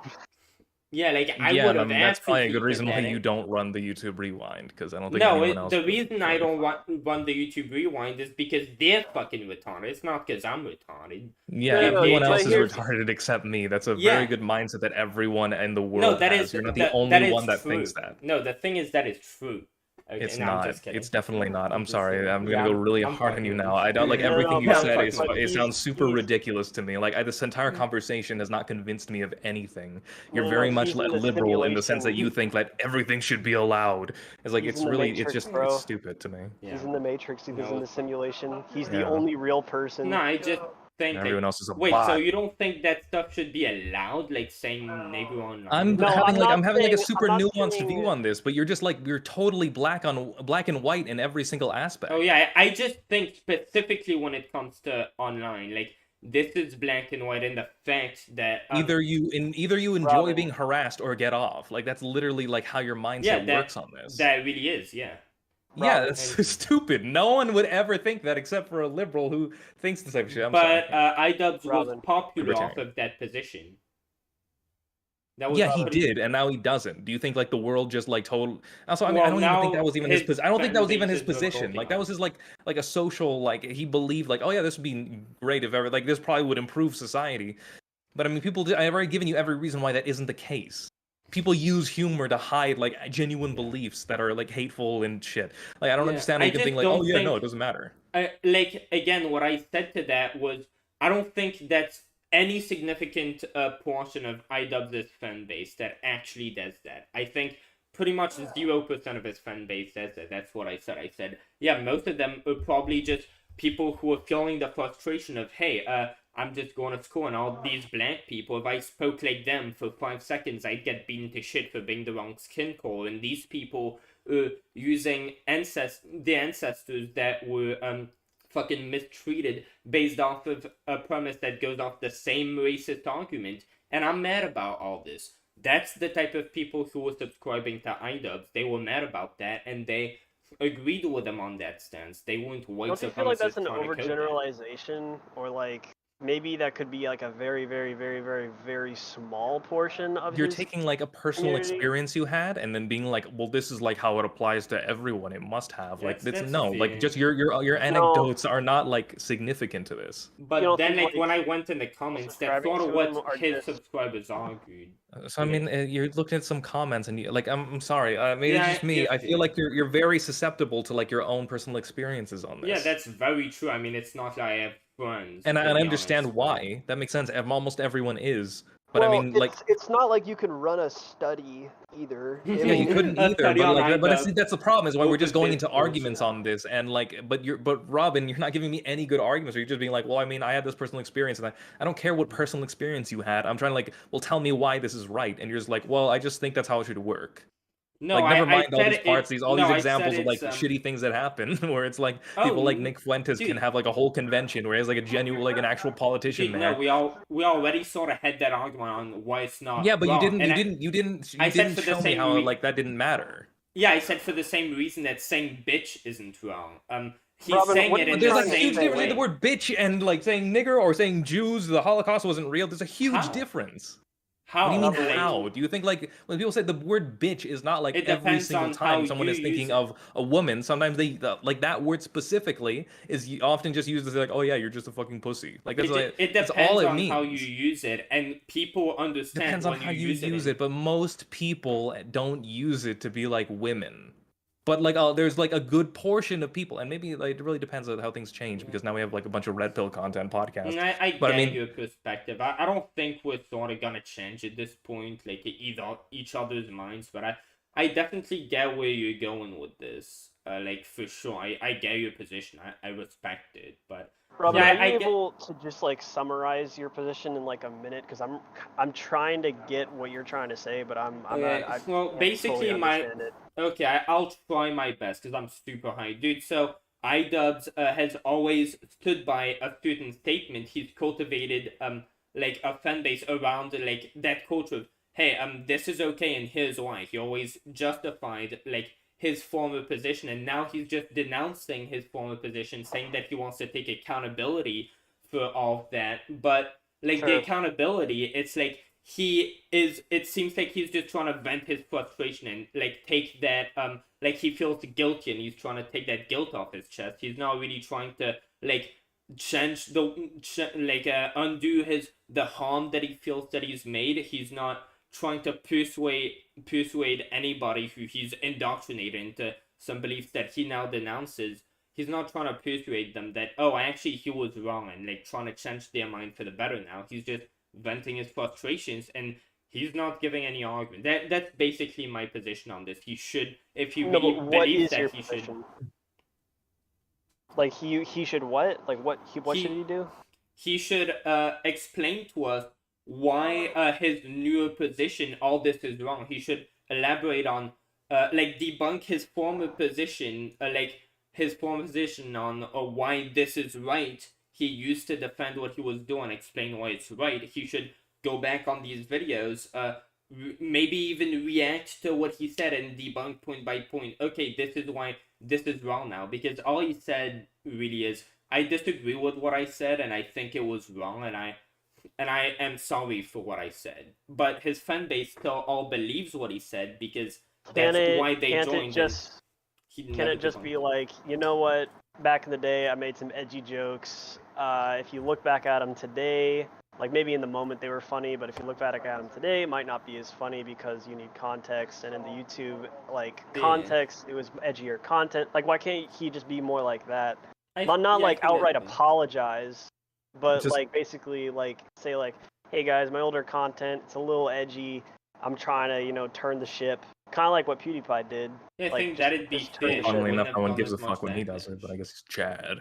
Yeah, like I would have. That's probably a good absolutely reason put why that you in. don't run the YouTube Rewind, because I don't think No, anyone else. the would. reason I don't run the YouTube Rewind is because they're fucking retarded. It's not because I'm retarded. Yeah, Like, everyone they else just- is retarded except me. That's a Yeah. very good mindset that everyone in the world No, that has. is You're not that- the only that is one that true. thinks that. No, the thing is that is true. Okay, It's no, I'm not. just kidding. It's definitely not. I'm just sorry. kidding. I'm Yeah, gonna go really I'm hard on you fucking now. I don't like No, no, everything you no, said. but It he's- sounds super he's- ridiculous to me. Like this entire conversation has not convinced me of anything. You're No, very no, much he's in the liberal in the sense that you simulation. think that everything should be allowed. It's like He's it's in the really Matrix, it's just bro. it's stupid to me. He's in the Matrix. He's No. in the simulation. He's the Yeah. only real person. No, I just think Everyone that, else is a wait, bot. so you don't think that stuff should be allowed, like saying neighbor online? I'm No, having I'm like not I'm having like a saying- super I'm not nuanced saying- view on this, but you're just like you're totally black and white in every single aspect. Oh yeah, I just think specifically when it comes to online, like this is black and white, and the fact that Either you enjoy Bravo. being harassed or get off. Like that's literally like how your mindset that, works on this. that really is, yeah. Yeah, Bravo. that's stupid. No one would ever think that except for a liberal who thinks this type of shit. I'm But sorry. idubbbz was Robin. popular off Libertarian. of that position. That was Yeah, he pretty- did, and now he doesn't. Do you think like the world just like total? Also, I mean, Well, I don't even think now that was even his. his I don't think that was fan even his bases are position. voting Like that on was his like a social like he believed like, oh yeah, this would be great if ever like this probably would improve society. But I mean, I've already given you every reason why that isn't the case. People use humor to hide like genuine beliefs that are like hateful and shit. Like I don't Yeah, understand how I you can just think like, oh don't yeah, no, think- it doesn't matter. Like again, what I said to that was I don't think that's any significant portion of idubbbz's fan base that actually does that. I think pretty much 0% of his fan base does that. That's what I said. I said, yeah, most of them are probably just people who are feeling the frustration of, hey, I'm just going to school and all these black people, if I spoke like them for 5 seconds, I'd get beaten to shit for being the wrong skin color. And these people using the ancestors that were fucking mistreated based off of a premise that goes off the same racist argument. And I'm mad about all this. That's the type of people who were subscribing to idubbbz. They were mad about that, and they agreed with them on that stance. They weren't white Don't you feel like supremacists that's an trying to code that. overgeneralization, or like maybe that could be like a very, very, very, very, very small portion of You're his taking like a personal community? experience you had and then being like, well, this is like how it applies to everyone. It must have. Like That's no, like fair. just your anecdotes are not like significant to this. But You don't then, think, like, when I went in the comments, that's subscribing sort of to him what are his just- subscribers argued. So I mean, you're looking at some comments and you, like, I'm sorry, maybe Yeah, it's just me. yeah, I feel like you're very susceptible to like your own personal experiences on this. Yeah, that's very true. I mean, it's not like I have friends. and to I be understand honest. why. That makes sense. Almost everyone is. But well, I mean, like, it's not like you can run a study either. I yeah, mean, you couldn't A either. study But on like, but idubbbz. that's the problem is why we're just going Open into bullshit. arguments on this, and like, but Robin, you're not giving me any good arguments. Or you're just being like, well, I mean, I had this personal experience, and I don't care what personal experience you had. I'm trying to like, well, tell me why this is right, and you're just like, well, I just think that's how it should work. No, Like, never I mind all said these parts, all no, these I examples said of like it's, shitty things that happen, where it's like Oh, people like Nick Fuentes dude. can have like a whole convention where he has like a genuine, like an actual politician Dude, there. no, we already sort of had that argument on why it's not. Yeah, but wrong. you didn't, And you didn't I said didn't for the show me same how like that didn't matter. Yeah, I said for the same reason that saying bitch isn't wrong. He's Robin, saying what it are in you There's the like a trying to same huge difference way. in the word bitch and like saying nigger or saying Jews, the Holocaust wasn't real. There's a huge How? difference. How? What do you mean Like, how? Do you think like when people say the word bitch is not like It every depends single on time how someone you is thinking use it. of a woman, sometimes they like that word specifically is often just used as like, oh yeah, you're just a fucking pussy. Like that's like, it that's depends all it on means. how you use it, and people understand Depends on when how you you use in- it, but most people don't use it to be like women. But like, there's like a good portion of people, and maybe like it really depends on how things change because now we have like a bunch of red pill content podcasts. I But I get mean, your perspective. I don't think we're sort of gonna change at this point, like either each other's minds. But I definitely get where you're going with this. Like for sure, I get your position. I respect it, but Robin, yeah, are you I get- able to just like summarize your position in like a minute? Because I'm trying to get what you're trying to say, but I'm not. I well, can't basically, fully my understand it. okay, I'll try my best because I'm super high, dude. So idubbbz has always stood by a certain statement. He's cultivated like a fan base around like that culture of, hey, this is okay and here's why. He always justified like his former position, and now he's just denouncing his former position, saying that he wants to take accountability for all of that. But like the Sure. accountability, it's like it seems like he's just trying to vent his frustration and like take that like he feels guilty and he's trying to take that guilt off his chest. He's not really trying to like change undo the harm that he feels that he's made. He's not trying to persuade anybody who he's indoctrinated into some beliefs that he now denounces. He's not trying to persuade them that, oh, actually he was wrong, and like trying to change their mind for the better now. He's just venting his frustrations, and he's not giving any argument. That's basically my position on this. He should, if he No, really but what believes is that your he should. position? Like he should what? Like what He- should he do? He should explain to us why his newer position, all this is wrong. He should elaborate on like debunk his former position, on why this is right. He used to defend what he was doing, explain why it's right. He should go back on these videos, maybe even react to what he said and debunk point by point. Okay, this is why this is wrong now, because all he said really is, I disagree with what I said and I think it was wrong, and I am sorry for what I said. But his fan base still all believes what he said because that's why they can't joined. it just He can never it just debunked be like, you know what? Back in the day, I made some edgy jokes. If you look back at them today, like maybe in the moment they were funny, but if you look back at them today, it might not be as funny because you need context. And in the YouTube Yeah. context, it was edgier content. Like, why can't he just be more like that? Not yeah, I like think outright that's fine. apologize, but Just- like basically like say like, hey guys, my older content, it's a little edgy. I'm trying to turn the ship, kind of like what PewDiePie did. Yeah, I like, think that'd be just turn the fair. ship. Funnily Wouldn't enough, have no one done gives a as much fuck when he backlash. does it, but I guess he's Chad.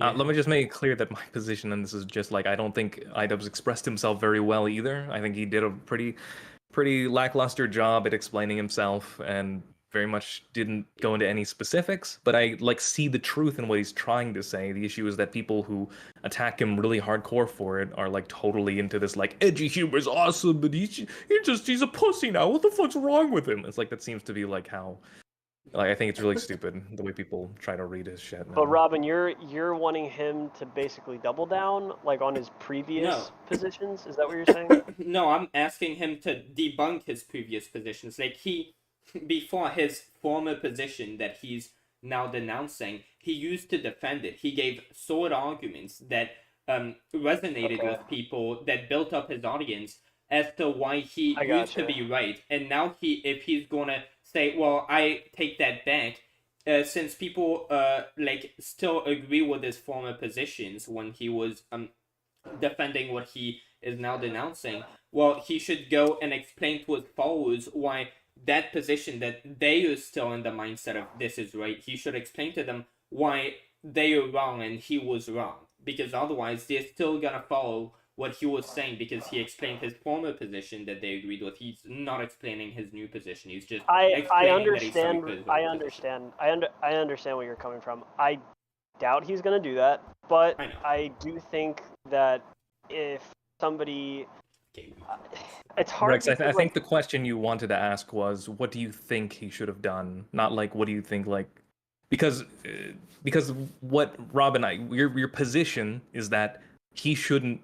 Let me just make it clear that my position on this is just like I don't think idubbbz expressed himself very well either. I think he did a pretty lackluster job at explaining himself and very much didn't go into any specifics, but I like see the truth in what he's trying to say. The issue is that people who attack him really hardcore for it are like totally into this like edgy humor is awesome, but he's a pussy now. What the fuck's wrong with him? It's like that seems to be like how like I think it's really stupid the way people try to read his shit now. But Robin, you're wanting him to basically double down like on his previous positions? Is that what you're saying? No, I'm asking him to debunk his previous positions. Like before his former position that he's now denouncing, he used to defend it. He gave solid arguments that resonated with people, that built up his audience as to why he used to be right. And now if he's gonna say, well, I take that back, since people like still agree with his former positions when he was defending what he is now denouncing, well, he should go and explain to his followers why that position that they are still in the mindset of this is right. He should explain to them why they are wrong and he was wrong, because otherwise they're still gonna follow what he was saying, because he explained his former position that they agreed with. He's not explaining his new position. He's just I understand what you're coming from. I doubt he's gonna do that, but I do think that if somebody it's hard. Rex, I think the question you wanted to ask was, what do you think he should have done? Not like, what do you think, like, because what Robin, your position is that he shouldn't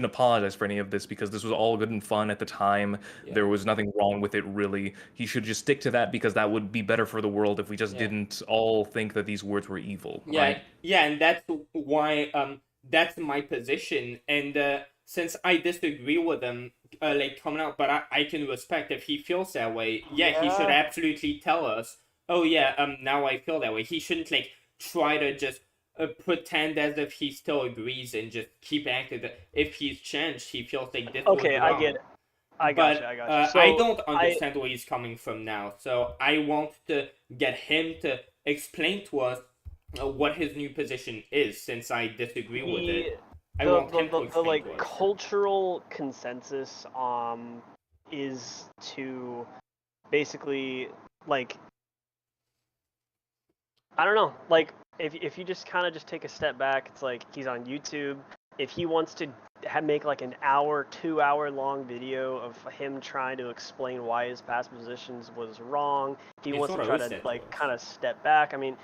apologize for any of this because this was all good and fun at the time. Yeah. There was nothing wrong with it, really. He should just stick to that because that would be better for the world if we just didn't all think that these words were evil. Yeah, right? Yeah, and that's why that's my position. And since I disagree with him, like coming out, but I can respect if he feels that way. Yeah, he should absolutely tell us. Oh yeah, now I feel that way. He shouldn't like try to just pretend as if he still agrees and just keep acting. If he's changed, he feels like this. Okay, was wrong. I get it. I got you. So I don't understand where he's coming from now. So I want to get him to explain to us what his new position is, since I disagree with it. The like cultural consensus is to basically like, I don't know, like if you just kind of just take a step back, it's like he's on YouTube. If he wants to make like an hour, 2 hour long video of him trying to explain why his past positions was wrong, he wants to try to like kind of step back. I mean,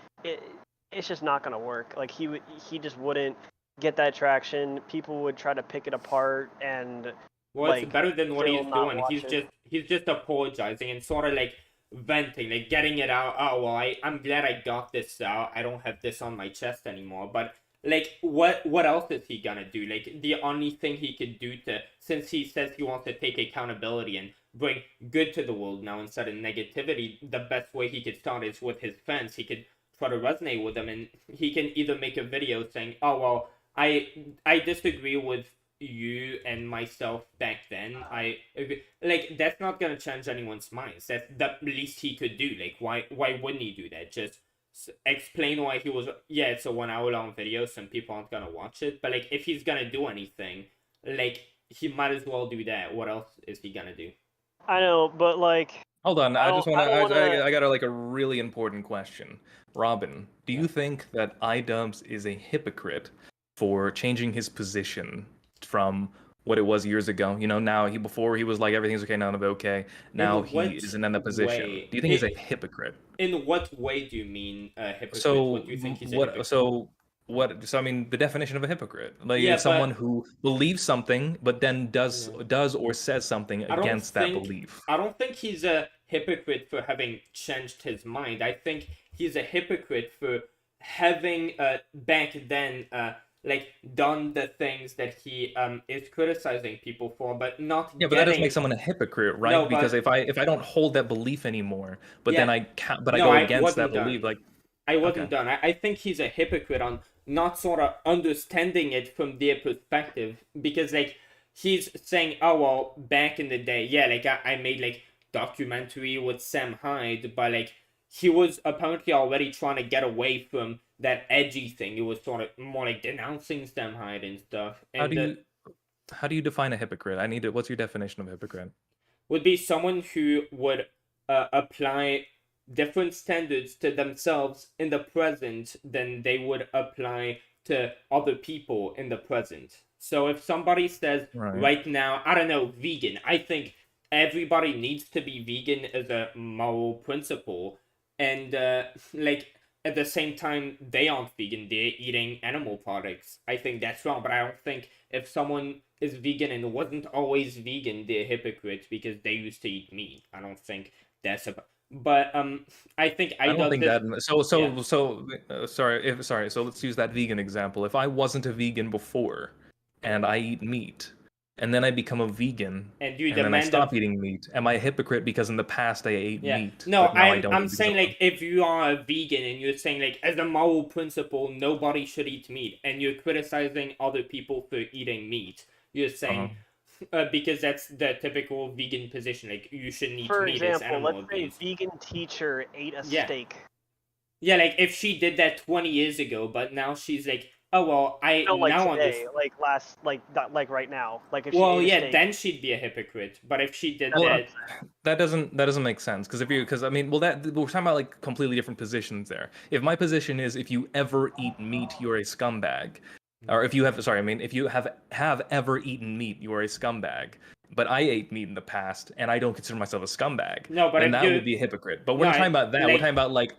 it's just not gonna work. Like he just wouldn't get that traction. People would try to pick it apart, and it's better than what he's doing. He's just apologizing and sort of like venting, like getting it out. Oh well, I'm glad I got this out. I don't have this on my chest anymore. But like, what else is he gonna do? Like, the only thing he could do since he says he wants to take accountability and bring good to the world now instead of negativity, the best way he could start is with his fans. He could try to resonate with them, and he can either make a video saying, oh well, I disagree with you and myself back then. I agree. Like, that's not gonna change anyone's minds. That's the least he could do. Like, why wouldn't he do that? Just explain why he was. Yeah, it's a 1 hour long video. Some people aren't gonna watch it. But like, if he's gonna do anything, like, he might as well do that. What else is he gonna do? I know, but like, hold on. I got a really important question. Robin, do you think that idubbbz is a hypocrite for changing his position from what it was years ago? You know, now before he was like, everything's okay, none of it okay. Now he isn't in that position. Do you think he's a hypocrite? In what way do you mean hypocrite? What do you think he's a hypocrite? So I mean, the definition of a hypocrite, like, it's someone who believes something but then does or says something against that belief. I don't think he's a hypocrite for having changed his mind. I think he's a hypocrite for having back then like done the things that he is criticizing people for, but not. Yeah, but that doesn't make someone a hypocrite, right? No, because if I don't hold that belief anymore, then I go against that belief, like. I wasn't done. I think he's a hypocrite on not sort of understanding it from their perspective, because like, he's saying, oh well, back in the day, yeah, like I made like documentary with Sam Hyde, but like he was apparently already trying to get away from that edgy thing. It was sort of more like denouncing Sam Hyde and stuff. And How do you define a hypocrite? I need to. What's your definition of hypocrite? would be someone who would apply different standards to themselves in the present than they would apply to other people in the present. So if somebody says right now, I don't know, vegan, I think everybody needs to be vegan as a moral principle, and like at the same time they aren't vegan, they're eating animal products. I think that's wrong, but I don't think if someone is vegan and wasn't always vegan, they're hypocrites because they used to eat meat. I don't think that's a. But I think I don't think this, that. Sorry. So let's use that vegan example. If I wasn't a vegan before, and I eat meat, and then I become a vegan, and you then I stop eating meat, am I a hypocrite because in the past I ate meat? No, I don't I'm saying like if you are a vegan and you're saying like as a moral principle nobody should eat meat, and you're criticizing other people for eating meat, you're saying because that's the typical vegan position, like you shouldn't eat For meat as example, animal let's say a abuse. vegan teacher ate a steak. Yeah, like if she did that 20 years ago, but now she's like, oh well, I No, like now today, understand. like right now, like if Well, she ate a yeah, steak. then she'd be a hypocrite. But if she did Well, that, that doesn't make sense because I mean, well, that we're talking about like completely different positions there. If my position is if you ever eat meat, you're a scumbag, or if you have if you have ever eaten meat, you are a scumbag. But I ate meat in the past, and I don't consider myself a scumbag. No, but then if that you- would be a hypocrite. But we're No, not talking about that. like- We're talking about like.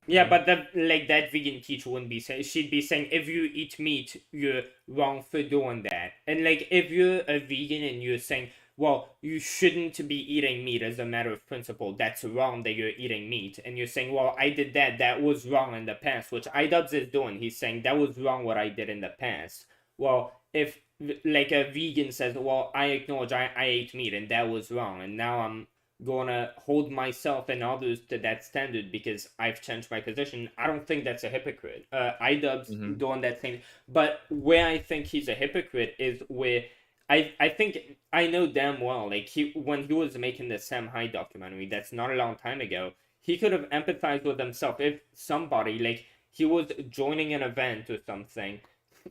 yeah, but that vegan teacher wouldn't be saying. She'd be saying if you eat meat, you're wrong for doing that. And like if you're a vegan and you're saying, well, you shouldn't be eating meat as a matter of principle. That's wrong that you're eating meat. And you're saying, well, I did that. That was wrong in the past, which idubbbz is doing. He's saying that was wrong what I did in the past. Well, if like a vegan says, well, I acknowledge I ate meat and that was wrong, and now I'm gonna hold myself and others to that standard because I've changed my position, I don't think that's a hypocrite. idubbbz doing that thing. But where I think he's a hypocrite is where I think I know damn well, like when he was making the Sam Hyde documentary, that's not a long time ago, he could have empathized with himself if somebody, like he was joining an event or something,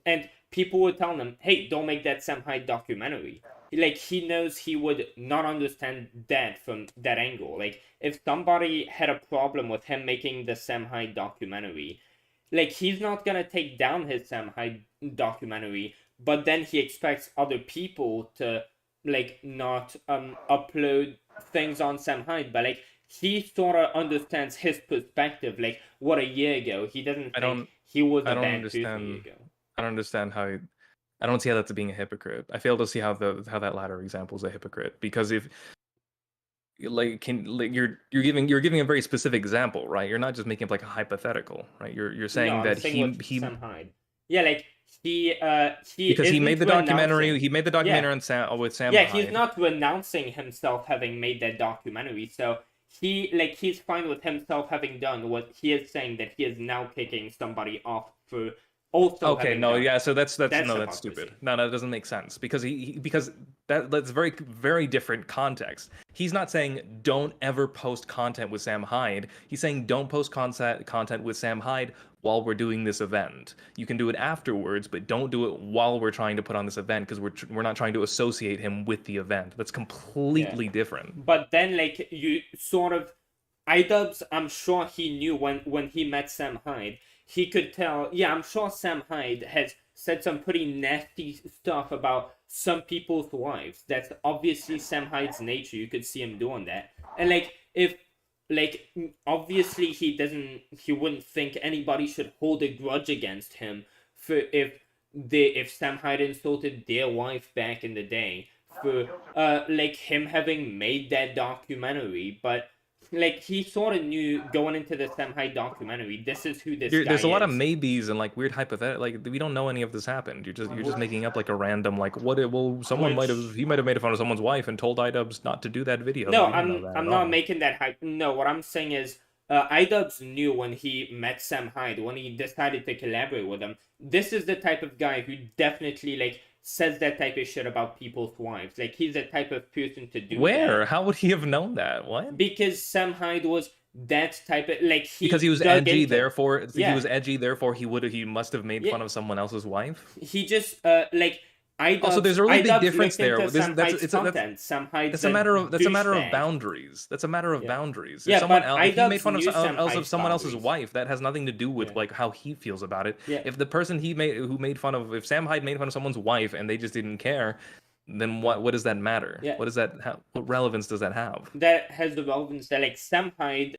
and people would tell him, hey, don't make that Sam Hyde documentary. Like, he knows he would not understand that from that angle. Like, if somebody had a problem with him making the Sam Hyde documentary, like, he's not gonna take down his Sam Hyde documentary, but then he expects other people to, like, not upload things on Sam Hyde, but, like, he sort of understands his perspective. Like, what a year ago, he doesn't think he was a bad person a year ago. I don't understand how. I don't see how that's being a hypocrite. I fail to see how that latter example is a hypocrite, because if you're giving a very specific example, right? You're not just making up like a hypothetical, right? You're saying that he Sam Hyde. Yeah, like he because he made the documentary. He made the documentary on Sam with Sam. Yeah, Hyde. he's not renouncing himself having made that documentary. So he's fine with himself having done what he is saying, that he is now kicking somebody off for. Also so that's stupid. No, that doesn't make sense, because that's very very different context. He's not saying don't ever post content with Sam Hyde. He's saying don't post content with Sam Hyde while we're doing this event. You can do it afterwards, but don't do it while we're trying to put on this event, because we're not trying to associate him with the event. That's completely different. But then, like, you sort of, idubbbz, I'm sure he knew when he met Sam Hyde. He could tell, I'm sure Sam Hyde has said some pretty nasty stuff about some people's wives. That's obviously Sam Hyde's nature. You could see him doing that. And, like, obviously he wouldn't think anybody should hold a grudge against him for if Sam Hyde insulted their wife back in the day for, like, him having made that documentary. But like, he sort of knew going into the Sam Hyde documentary, this is who this guy is. There's a lot of maybes and like weird hypothetical. Like, we don't know any of this happened. You're just making up like a random like someone might have made fun of someone's wife and told idubbbz not to do that video. No, I'm not making that hype. No, what I'm saying is idubbbz knew when he met Sam Hyde, when he decided to collaborate with him, this is the type of guy who definitely like says that type of shit about people's wives. Like, he's the type of person to do Where? that. How would he have known that? What? Because Sam Hyde was that type of like Because he was dug edgy, into- therefore Yeah. he was edgy, therefore he must have made Yeah. fun of someone else's wife. He just like idubbbz. Also, there's a really big idubbbz difference looked there. into This- Sam that's- Hyde's it's a- that's- content. Sam Hyde's That's a matter of douchebag. boundaries. That's a matter of Yeah. boundaries. Yeah, If someone but else, if he idubbbz made fun of knew someone Sam else of Hyde's someone else's boundaries. wife, that has nothing to do with Yeah. like how he feels about it. Yeah. If the person who made fun of, if Sam Hyde made fun of someone's wife and they just didn't care, then what does that matter? Yeah. What does that what relevance does that have? That has the relevance that like Sam Hyde,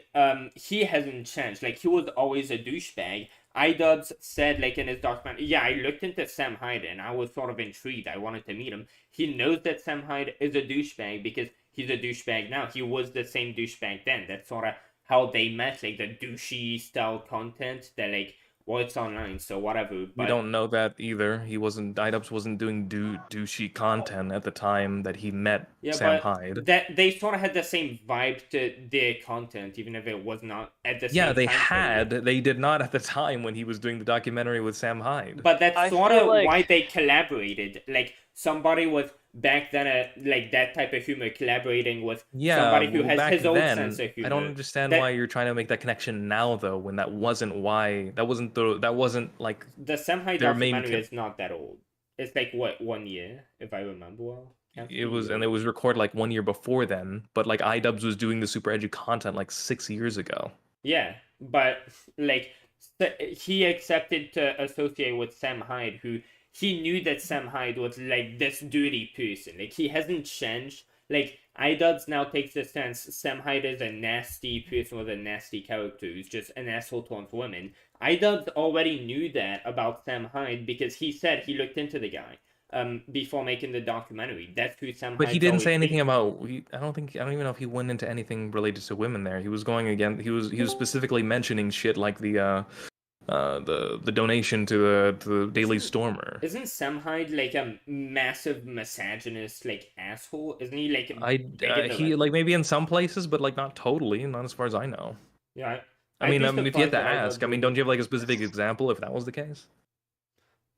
he hasn't changed. Like he was always a douchebag. idubbbz said like in his documentary, yeah, I looked into Sam Hyde and I was sort of intrigued. I wanted to meet him. He knows that Sam Hyde is a douchebag because he's a douchebag now. He was the same douchebag then. That's sort of how they met, like the douchey style content that like, well, it's online, so whatever. We But don't know that either. idubbbz wasn't doing douchey content at the time that he met yeah, Sam but Hyde. that they sort of had the same vibe to their content, even if it was not at the same Yeah, they time period. had. They did not at the time when he was doing the documentary with Sam Hyde. But that's I sort feel of like- why they collaborated. Like somebody with back then, like that type of humor collaborating with somebody who well, has back his own then, sense of humor. I don't understand That- why you're trying to make that connection now, though, when that wasn't like The Sam Hyde their main documentary con- is not that old. It's like what, 1 year, if I remember well. it was, and it was recorded like 1 year before then. But like idubbbz was doing the super edgy content like 6 years ago. Yeah, but like he accepted to associate with Sam Hyde, who he knew that Sam Hyde was like this dirty person. Like he hasn't changed. Like idubbbz now takes the stance Sam Hyde is a nasty person with a nasty character who's just an asshole towards women. idubbbz already knew that about Sam Hyde because he said he looked into the guy before making the documentary. That's who Sam But Hyde's he didn't say always anything been. about. I don't even know if he went into anything related to women there. He was going again. He was specifically mentioning shit like the donation to the Daily Stormer. Isn't Sam Hyde like a massive misogynist like asshole? Isn't he like He like maybe in some places, but like not totally, not as far as I know. yeah? I mean, I'd be if you had to surprised that ask, I mean, don't you have like a specific example if that was the case?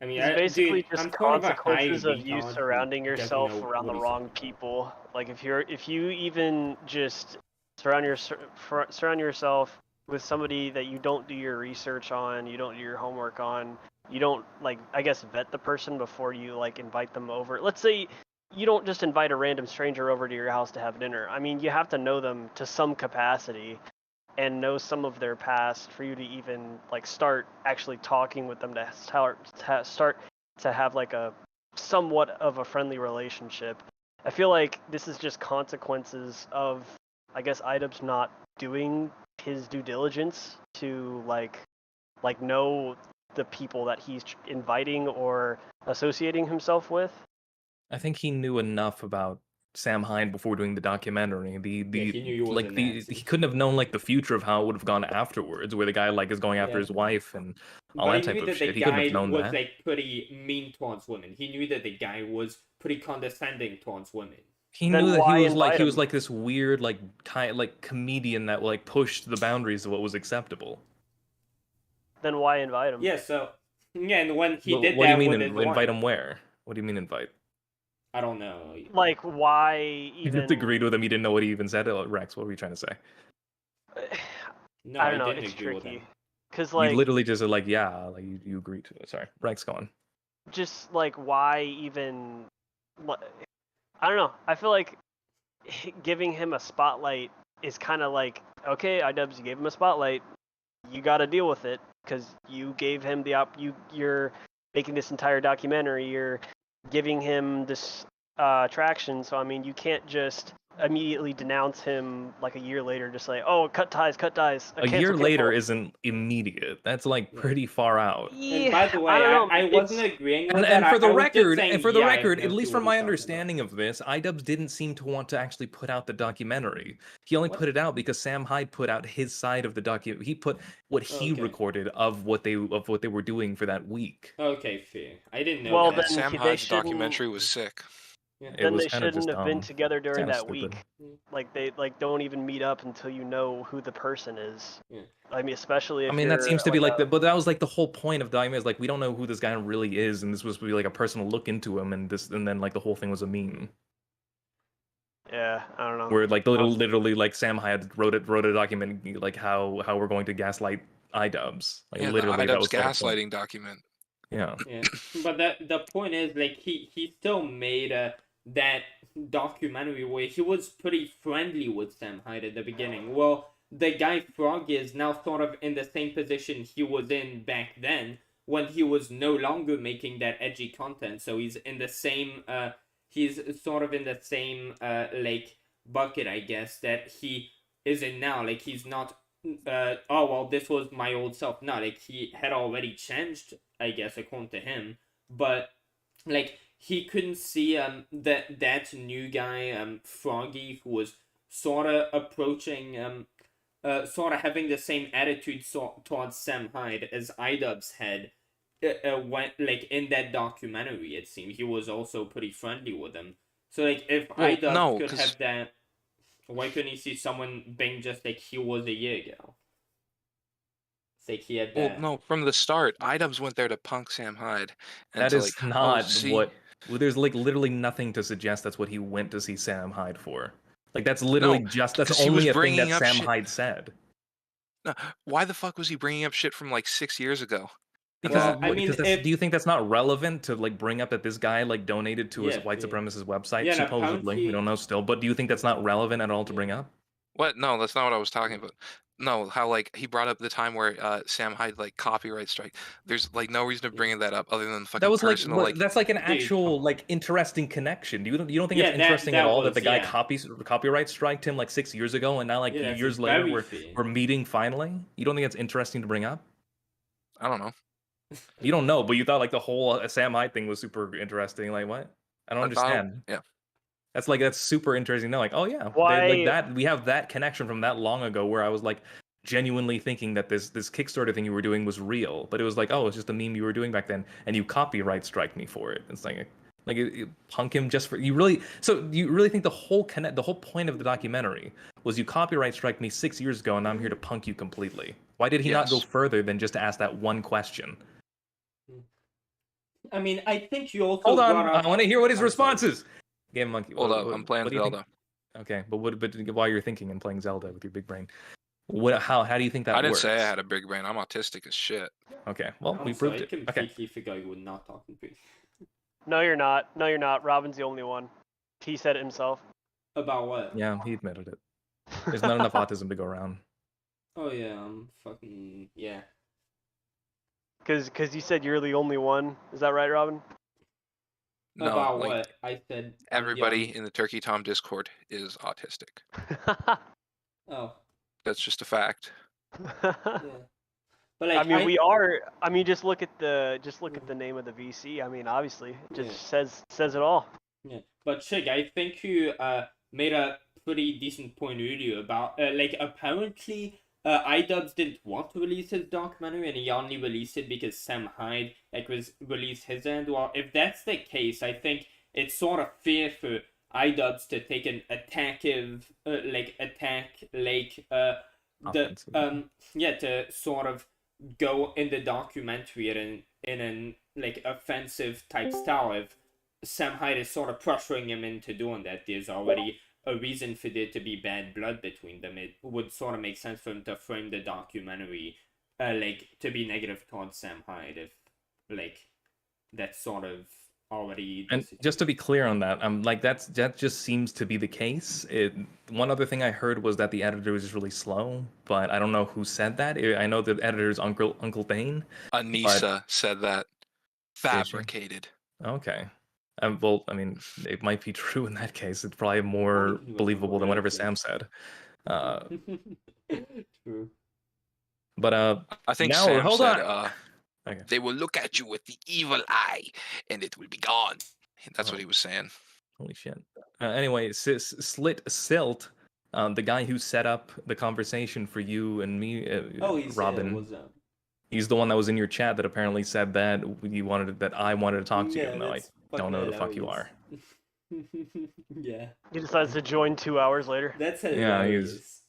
I mean, It's basically dude, just I'm sort of a high consequences of you retard who surrounding doesn't yourself know around the what he's wrong people. Like if you even just surround yourself with somebody that you don't do your research on, you don't do your homework on, you don't like I guess vet the person before you like invite them over. Let's say you don't just invite a random stranger over to your house to have dinner. I mean, you have to know them to some capacity and know some of their past for you to even like start actually talking with them to start to have like a somewhat of a friendly relationship. I feel like this is just consequences of I guess idubbbz not doing his due diligence to like know the people that he's inviting or associating himself with. I think he knew enough about Sam Hyde before doing the documentary. he knew he was a Nazi. He couldn't have known like the future of how it would have gone afterwards, where the guy like is going after Yeah. his wife and all But that he type knew of that shit. the He couldn't guy have known was that. like pretty mean towards women. He knew that the guy was pretty condescending towards women. He Then knew that why he was invite him? like this weird like comedian that like pushed the boundaries of what was acceptable. Then why invite him? Yeah, so yeah, and when he What did do you that mean with his invite wife, him where? What do you mean invite? I don't know. Like why You even just agreed with him. You didn't know what he even said. Rex, what were you trying to say? No, I don't know, didn't it's agree with tricky. him. Cause You like literally just said like yeah, like you agreed to it. Sorry, Rex, go on. just like why even I don't know. I feel like giving him a spotlight is kind of like okay, idubbbz, you gave him a spotlight. You got to deal with it because you gave him the you're making this entire documentary. You're giving him this traction. So I mean, you can't just immediately denounce him like a year later, just like, oh, cut ties, cut ties. A year later isn't immediate. That's like pretty far out. And by the way, I don't know, I wasn't it's- agreeing with And, that. and for the I was just record, saying, and for the yeah, I have record, no at least clue from what my he's talking about. understanding of this, idubbbz didn't seem to want to actually put out the documentary. He only put it out because Sam Hyde put out his side of the document. He put what he Okay. recorded of what they were doing for that week. Okay, fair. I didn't know Well, that. then Sam they Hyde's shouldn't- documentary was sick. Yeah. It Then was they kind of shouldn't just have been dumb. together during Kinda that stupid. week. Like they don't even meet up until you know who the person is. Yeah. I mean, especially if I mean, that you're, seems to be like a- but that was like the whole point of documentary. Is like we don't know who this guy really is, and this was supposed to be like a personal look into him, and then like the whole thing was a meme. Yeah, I don't know. Where like literally like Sam Hyde wrote a document like how we're going to gaslight idubbbz. Like Yeah, literally the that was the whole point. gaslighting document. Yeah. Yeah, but the point is, like, he still made that documentary where he was pretty friendly with Sam Hyde at the beginning. Well, the guy Frog is now sort of in the same position he was in back then when he was no longer making that edgy content. So he's in the same he's sort of in the same like bucket, I guess, that he is in now. Like, he's not oh well, this was my old self. No, like, he had already changed, I guess, according to him, but like, he couldn't see that new guy Froggy, who was sort of approaching sort of having the same attitude towards Sam Hyde as idubbbz had. When, like, in that documentary, it seemed he was also pretty friendly with him. So, like, if idubbbz could have that, why couldn't he see someone being just like he was a year ago? It's like he had that. Well, no, from the start, idubbbz went there to punk Sam Hyde. And That to, is like, not what. Well, there's like literally nothing to suggest that's what he went to see Sam Hyde for. Like, that's literally that's only a thing that Sam Hyde said. No, why the fuck was he bringing up shit from like 6 years ago? Because do you think that's not relevant to like bring up that this guy like donated to his white supremacist website? Yeah, supposedly, we don't know still. But do you think that's not relevant at all to bring up? What? No, that's not what I was talking about. No, how like he brought up the time where Sam Hyde like copyright strike. There's like no reason to bring that up other than fucking That was personal. like that's like an actual like interesting connection. You don't think it's interesting at all that the guy copyright striked him like 6 years ago, and now like years later we're meeting finally? You don't think it's interesting to bring up? I don't know. You don't know, but you thought like the whole Sam Hyde thing was super interesting. Like, what? I don't understand. Yeah. That's super interesting. Like, oh yeah, like that we have that connection from that long ago where I was like genuinely thinking that this Kickstarter thing you were doing was real, but it was like, oh, it's just a meme you were doing back then, and you copyright strike me for it. It's like punk him just for you really. So you really think the whole point of the documentary was you copyright strike me 6 years ago, and I'm here to punk you completely? Why did he not go further than just to ask that one question? I mean, I think you also hold on. I want to hear what his response is. Game Monkey. Hold up, I'm playing Zelda. Okay, but while you're thinking and playing Zelda with your big brain, how do you think that works? I didn't say I had a big brain. I'm autistic as shit. Okay, well, we proved it. I completely forgot you were not talking to me. No, you're not. No, you're not. Robin's the only one. He said it himself. About what? Yeah, he admitted it. There's not enough autism to go around. Oh yeah, I'm fucking yeah. Because you said you're the only one. Is that right, Robin? No, about like, what? I said everybody in the Turkey Tom Discord is autistic. Oh. That's just a fact. Yeah. But like, I mean, we are. I mean, just look at the name of the VC. I mean, obviously, it just says it all. Yeah, but Chig, I think you made a pretty decent point earlier about like, apparently idubbbz didn't want to release his documentary, and he only released it because Sam Hyde released his end. Well, if that's the case, I think it's sort of fair for idubbbz to take an to sort of go in the documentary in an like offensive type style. If Sam Hyde is sort of pressuring him into doing that, there's already a reason for there to be bad blood between them. It would sort of make sense for him to frame the documentary to be negative towards Sam Hyde, if like that's sort of already. And just to be clear on that, that just seems to be the case. One other thing I heard was that the editor was just really slow, but I don't know who said that. I know the editor's Uncle Thane. Anissa said that. Fabricated. Okay. Well, I mean, it might be true in that case. It's probably more believable than whatever Sam said. True. But I think now, Sam hold said, on. Okay. They will look at you with the evil eye, and it will be gone. That's what he was saying. Holy shit. Anyway, Slit Silt, the guy who set up the conversation for you and me, Robin. He's the one that was in your chat that apparently said that I wanted to talk to you, even though I don't know who the fuck you are. Yeah. He decides to join 2 hours later. That's hilarious.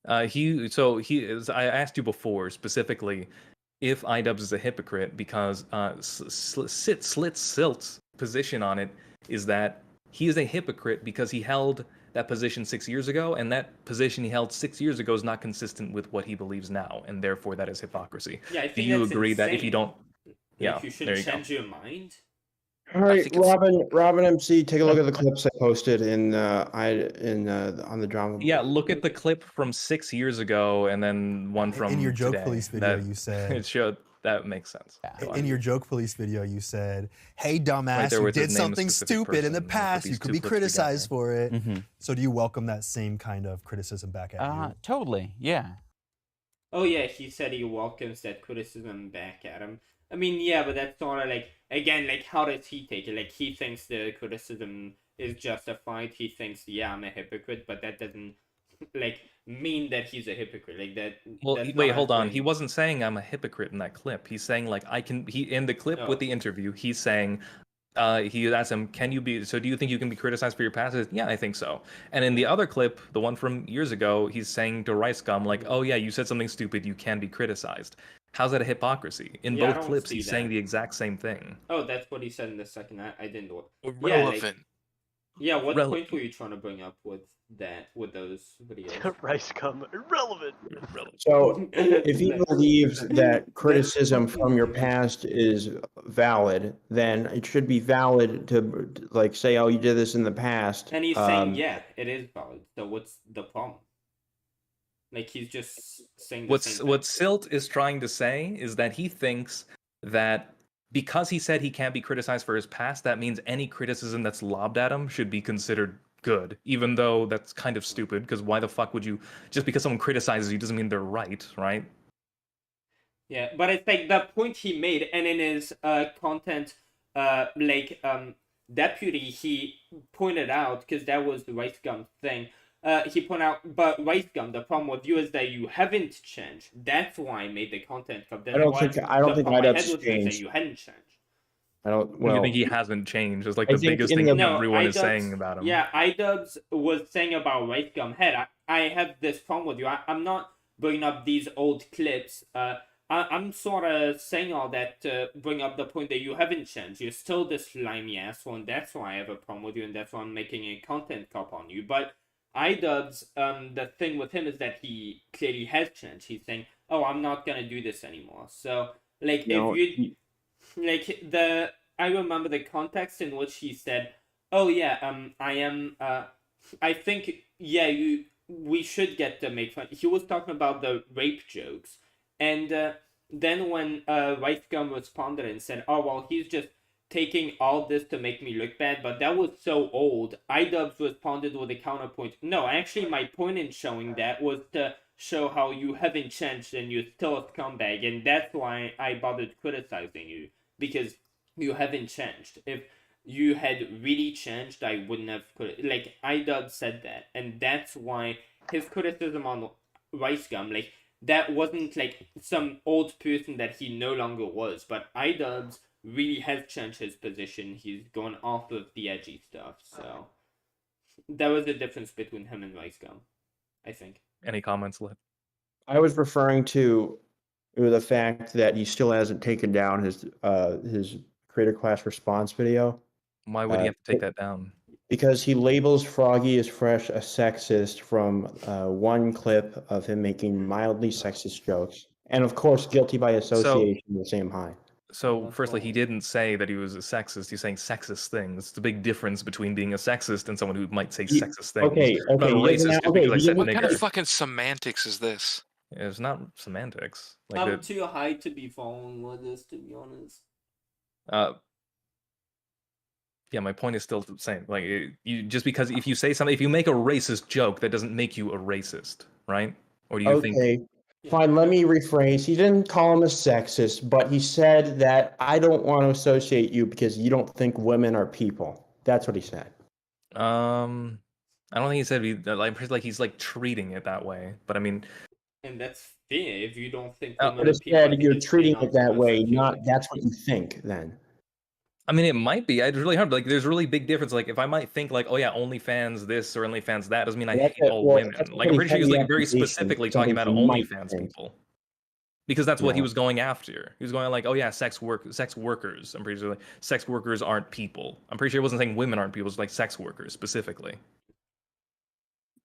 I asked you before specifically if idubbbz is a hypocrite because Slit Silt's position on it is that he is a hypocrite because he held that position 6 years ago, and that position he held 6 years ago is not consistent with what he believes now, and therefore that is hypocrisy. Yeah, I Do think you that's agree that if you insane. don't, yeah, Like, you should there you go. change your mind. All right, Robin MC, take a look at the clips I posted in on the drama. Yeah, look at the clip from 6 years ago, and then one from In your joke today. police video, That- you said it showed that makes sense. in your joke police video, you said, "Hey, dumbass, there you where it did says name a something specific stupid in the person, and put past. these You could two be clips criticized together. for it." Mhm. So, do you welcome that same kind of criticism back at you? Totally. Yeah. Oh yeah, he said he welcomes that criticism back at him. I mean, yeah, but that's sort of like, again, like, how does he take it? Like, he thinks the criticism is justified. He thinks, yeah, I'm a hypocrite, but that doesn't like mean that he's a hypocrite. Like that. Well, that's wait, not hold a on. thing. He wasn't saying I'm a hypocrite in that clip. He's saying like he in the clip with the interview, he's saying he asked him, "Can you be? So do you think you can be criticized for your past?" He says, yeah, I think so. And in the other clip, the one from years ago, he's saying to Rice Gum like, "Oh yeah, you said something stupid. You can be criticized." How's that a hypocrisy? In Yeah, I both don't clips, see he's that. saying the exact same thing. Oh, that's what he said in the second. I didn't know. Irrelevant. Yeah, what Relevant. point were you trying to bring up with that, with those videos? Rice gum, irrelevant. So, if he believes that criticism from your past is valid, then it should be valid to like say, "Oh, you did this in the past." And he's saying, yeah, it is valid. So what's the problem? Like, he's just saying the same thing. What Silt is trying to say is that he thinks that because he said he can't be criticized for his past, that means any criticism that's lobbed at him should be considered good, even though that's kind of stupid, because why the fuck would you, just because someone criticizes you doesn't mean they're right? Yeah, but it's like the point he made, and in his content, deputy, he pointed out, because that was the Rice Gum thing, he pointed out, but Rice Gum, the problem with you is that you haven't changed. That's why I made the content club. I don't think idubbbz changed. You hadn't changed. I don't. You Well, think he hasn't changed? It's like I the think biggest in thing the- everyone is idubbbz saying about him. Yeah, idubbbz was saying about Rice Gum Head. I have this problem with you. I'm not bringing up these old clips. I'm sort of saying all that to bring up the point that you haven't changed. You're still this slimy asshole, and that's why I have a problem with you, and that's why I'm making a content cop on you. But idubbbz, the thing with him is that he clearly has changed. He's saying, "Oh, I'm not gonna do this anymore." So, like, No, if you, like, I remember the context in which he said, "Oh yeah, I am. I think we should get to make fun." He was talking about the rape jokes, and then when Rice Gum responded and said, "Oh well, he's just taking all this to make me look bad," but that was so old. idubbbz responded with a counterpoint. No, actually, my point in showing that was to show how you haven't changed and you're still a scumbag, and that's why I bothered criticizing you, because you haven't changed. If you had really changed, I wouldn't have like, idubbbz said that, and that's why his criticism on Rice Gum, like, that wasn't like some old person that he no longer was, but idubbbz really has changed his position. He's gone off of the edgy stuff, so there was a difference between him and Rice Gum, I think. Any comments, Lit? I was referring to the fact that he still hasn't taken down his creator class response video. Why would he have to take that down? Because he labels Froggy as Fresh a sexist from one clip of him making mildly sexist jokes, and of course, guilty by association with Sam High. So, firstly, he didn't say that he was a sexist. He's saying sexist things. It's a big difference between being a sexist and someone who might say sexist things. Okay, I'm not a okay, racist just okay, because I said What kind of nigger. fucking semantics is this? It's not semantics. I'm Like too high to be following with this, to be honest. yeah, my point is still the same. Like, you just because if you say something, if you make a racist joke, that doesn't make you a racist, right? Or do you think? Okay, fine, let me rephrase. He didn't call him a sexist, but he said that I don't want to associate you because you don't think women are people. That's what he said. I don't think he said like he's like treating it that way. But I mean, And that's fair if you don't think But women are people. I instead, think you're it's fair treating not it that to way, associate not with that's what you think then. I mean, it might be. It's really hard. Like, there's a really big difference. Like, if I might think like, oh yeah, OnlyFans this or OnlyFans that, doesn't mean I hate all women. Like, I'm pretty sure he's like very specifically talking about OnlyFans people. Because that's what he Yeah. was going after. He was going like, oh yeah, sex workers. I'm pretty sure like, sex workers aren't people. I'm pretty sure he wasn't saying women aren't people. It's like sex workers specifically.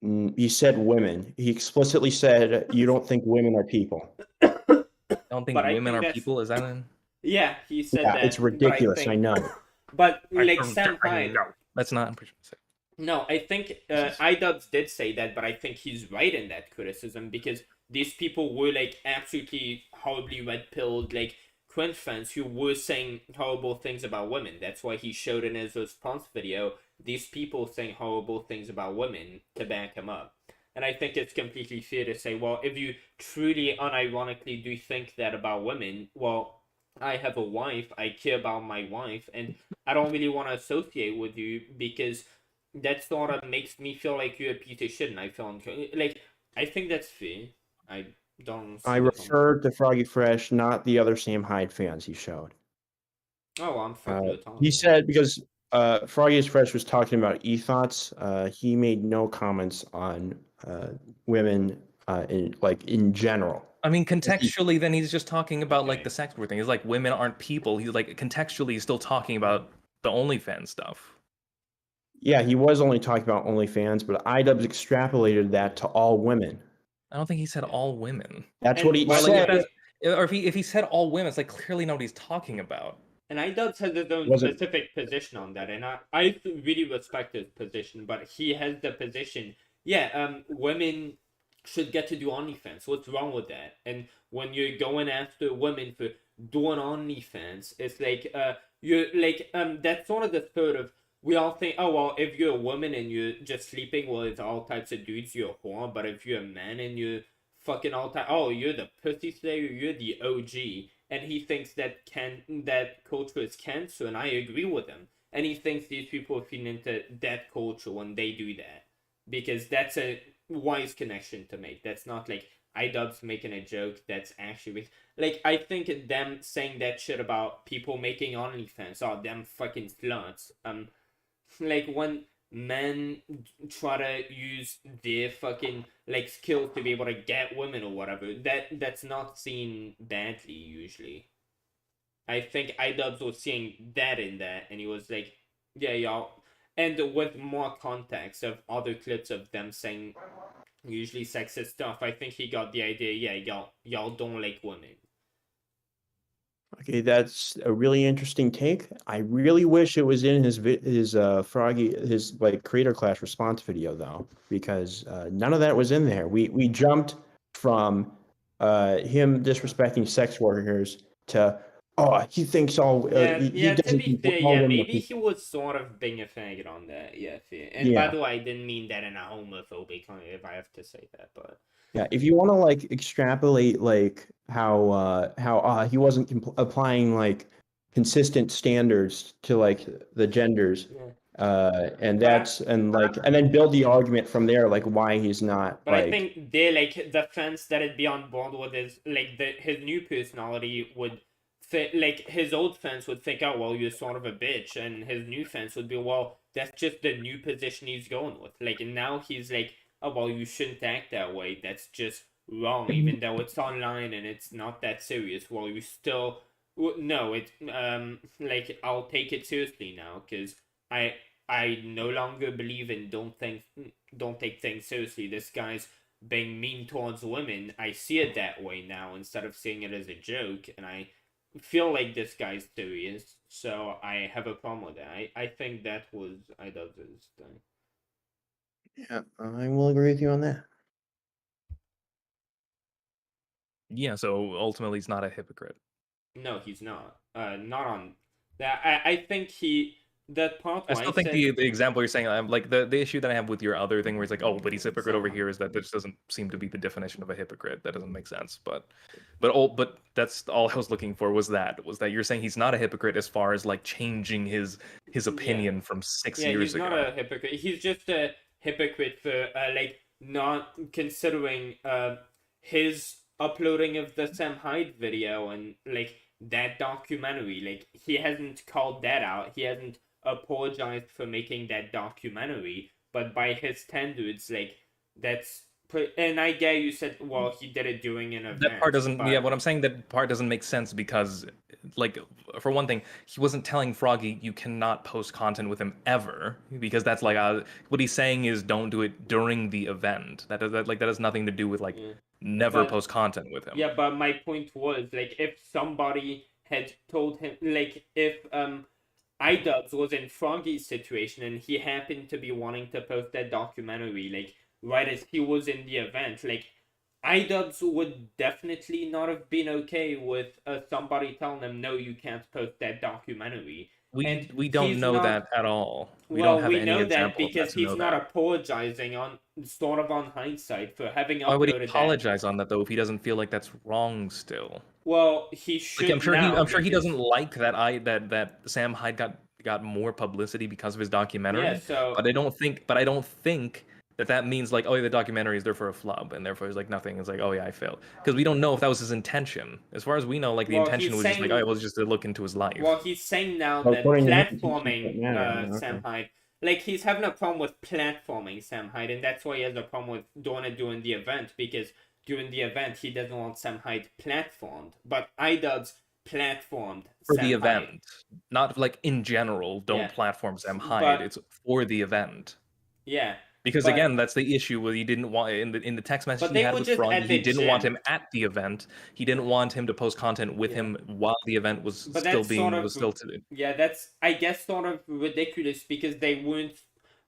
He said women. He explicitly said you don't think women are people. I don't think But I women think are that's- people. Is that in? Yeah, he said Yeah, that. it's ridiculous. I know. But I like don't- Sam I Hyde. know. That's not. I'm pretty sure. No, I think idubbbz did say that, but I think he's right in that criticism because these people were like absolutely horribly red-pilled, like cringe fans who were saying horrible things about women. That's why he showed in his response video these people saying horrible things about women to back him up. And I think it's completely fair to say, well, if you truly unironically do think that about women, well, I have a wife, I care about my wife, and I don't really want to associate with you because that sort of makes me feel like you're a piece of shit, and I feel like I think that's fair. I don't. I referred to Froggy Fresh, not the other Sam Hyde fans he showed. Oh, I'm fucking retarded. He said because Froggy Fresh was talking about e-thoughts, he made no comments on women in general. I mean, contextually, then he's just talking about like the sex work thing. He's like, women aren't people. He's like, contextually, he's still talking about the OnlyFans stuff. Yeah, he was only talking about OnlyFans, but idubbbz extrapolated that to all women. I don't think he said all women. That's what he Or, like, said. or if he said all women, it's like clearly nobody's talking about. And idubbbz has his own Wasn't- specific position on that, and I really respect his position, but he has the position, women should get to do OnlyFans. What's wrong with that? And when you're going after women for doing OnlyFans, it's like you're like that's sort of the third of we all think, oh well, if you're a woman and you're just sleeping with all types of dudes, you're a whore. But if you're a man and you're fucking all time, oh, you're the pussy slayer, you're the OG. And he thinks that culture is cancer, and I agree with him. And he thinks these people are feeding into that culture when they do that, because that's a wise connection to make. That's not like idubbbz making a joke. That's actually like I think them saying that shit about people making OnlyFans, oh them fucking sluts. Like when men try to use their fucking like skills to be able to get women or whatever, that's not seen badly usually. I think idubbbz was seeing that in that, and he was like, yeah, y'all, and with more context of other clips of them saying usually sexist stuff, I think he got the idea, yeah, y'all don't like women. Okay, that's a really interesting take. I really wish it was in his creator class response video though, because none of that was in there. We jumped from him disrespecting sex workers to he thinks all To be fair, maybe he was sort of being a faggot on that. Yeah, fair. And by Yeah. the way, I didn't mean that in a homophobic way, if I have to say that, but Yeah, if you want to like extrapolate like how he wasn't applying like consistent standards to like the genders, and then build the argument from there, like why he's not. But I think they like the fans that'd be on board with his like his new personality would fit, like his old fans would think, oh well, you're sort of a bitch, and his new fans would be, well, that's just the new position he's going with. Like, and now he's like, oh well, you shouldn't act that way. That's just wrong, even though it's online and it's not that serious. Well, you still no, it like I'll take it seriously now because I no longer believe in don't take things seriously. This guy's being mean towards women. I see it that way now instead of seeing it as a joke, and I feel like this guy's serious. So I have a problem with that. I think that was idubbbz's thing. Yeah, I will agree with you on that. Yeah, so ultimately he's not a hypocrite. No, he's not. Not on that. I think that part. I still think the example you're saying, like the issue that I have with your other thing where it's like, oh, but he's a hypocrite over here, is that this doesn't seem to be the definition of a hypocrite. That doesn't make sense. But that's all I was looking for was that you're saying he's not a hypocrite as far as like changing his opinion from 6 years ago. He's not a hypocrite. He's just a hypocrite for like not considering his uploading of the Sam Hyde video and like that documentary. Like he hasn't called that out. He hasn't apologized for making that documentary. But by his standards, like that's And I get you said, well, he did it during an event. That part doesn't. but... Yeah, what I'm saying, that part doesn't make sense because, like, for one thing, he wasn't telling Froggy you cannot post content with him ever because that's like what he's saying is don't do it during the event. That has nothing to do with like never post content with him. Yeah, but my point was like if somebody had told him, like if idubbbz was in Froggy's situation and he happened to be wanting to post that documentary, like right as he was in the event, like idubbbz would definitely not have been okay with somebody telling them, no, you can't post that documentary. We don't know that at all. We Well, don't have we any know that example of because to he's know not that. apologizing on sort of on hindsight for having Why would he uploaded that. apologize on that though if he doesn't feel like that's wrong still? Well, he should. Like, I'm sure he because- doesn't like that Sam Hyde got more publicity because of his documentary. Yeah, so- but I don't think that means like, oh yeah, the documentary is there for a flub and therefore it's like nothing. It's like, oh yeah, I failed, because we don't know if that was his intention. As far as we know, like the Well, intention he's was just like, oh, saying- it was just to look into his life. Well, he's saying now Well, that according to him, platforming yeah, Sam okay. Hyde, like he's having a problem with platforming Sam Hyde, and that's why he has a problem with doing it during the event, because during the event he doesn't want Sam Hyde platformed, but idubbbz platformed For Sam the event, Hyde. not like in general. Don't Yeah. platform Sam Hyde. But- It's for the event. Yeah. Because but- again, that's the issue where he didn't want in the text message But he they had were with just Froggy. at He the didn't want gym. him at the event. He didn't want him to post content with him while the event was But still that's being sort of, was still to. yeah, that's I guess sort of ridiculous because they weren't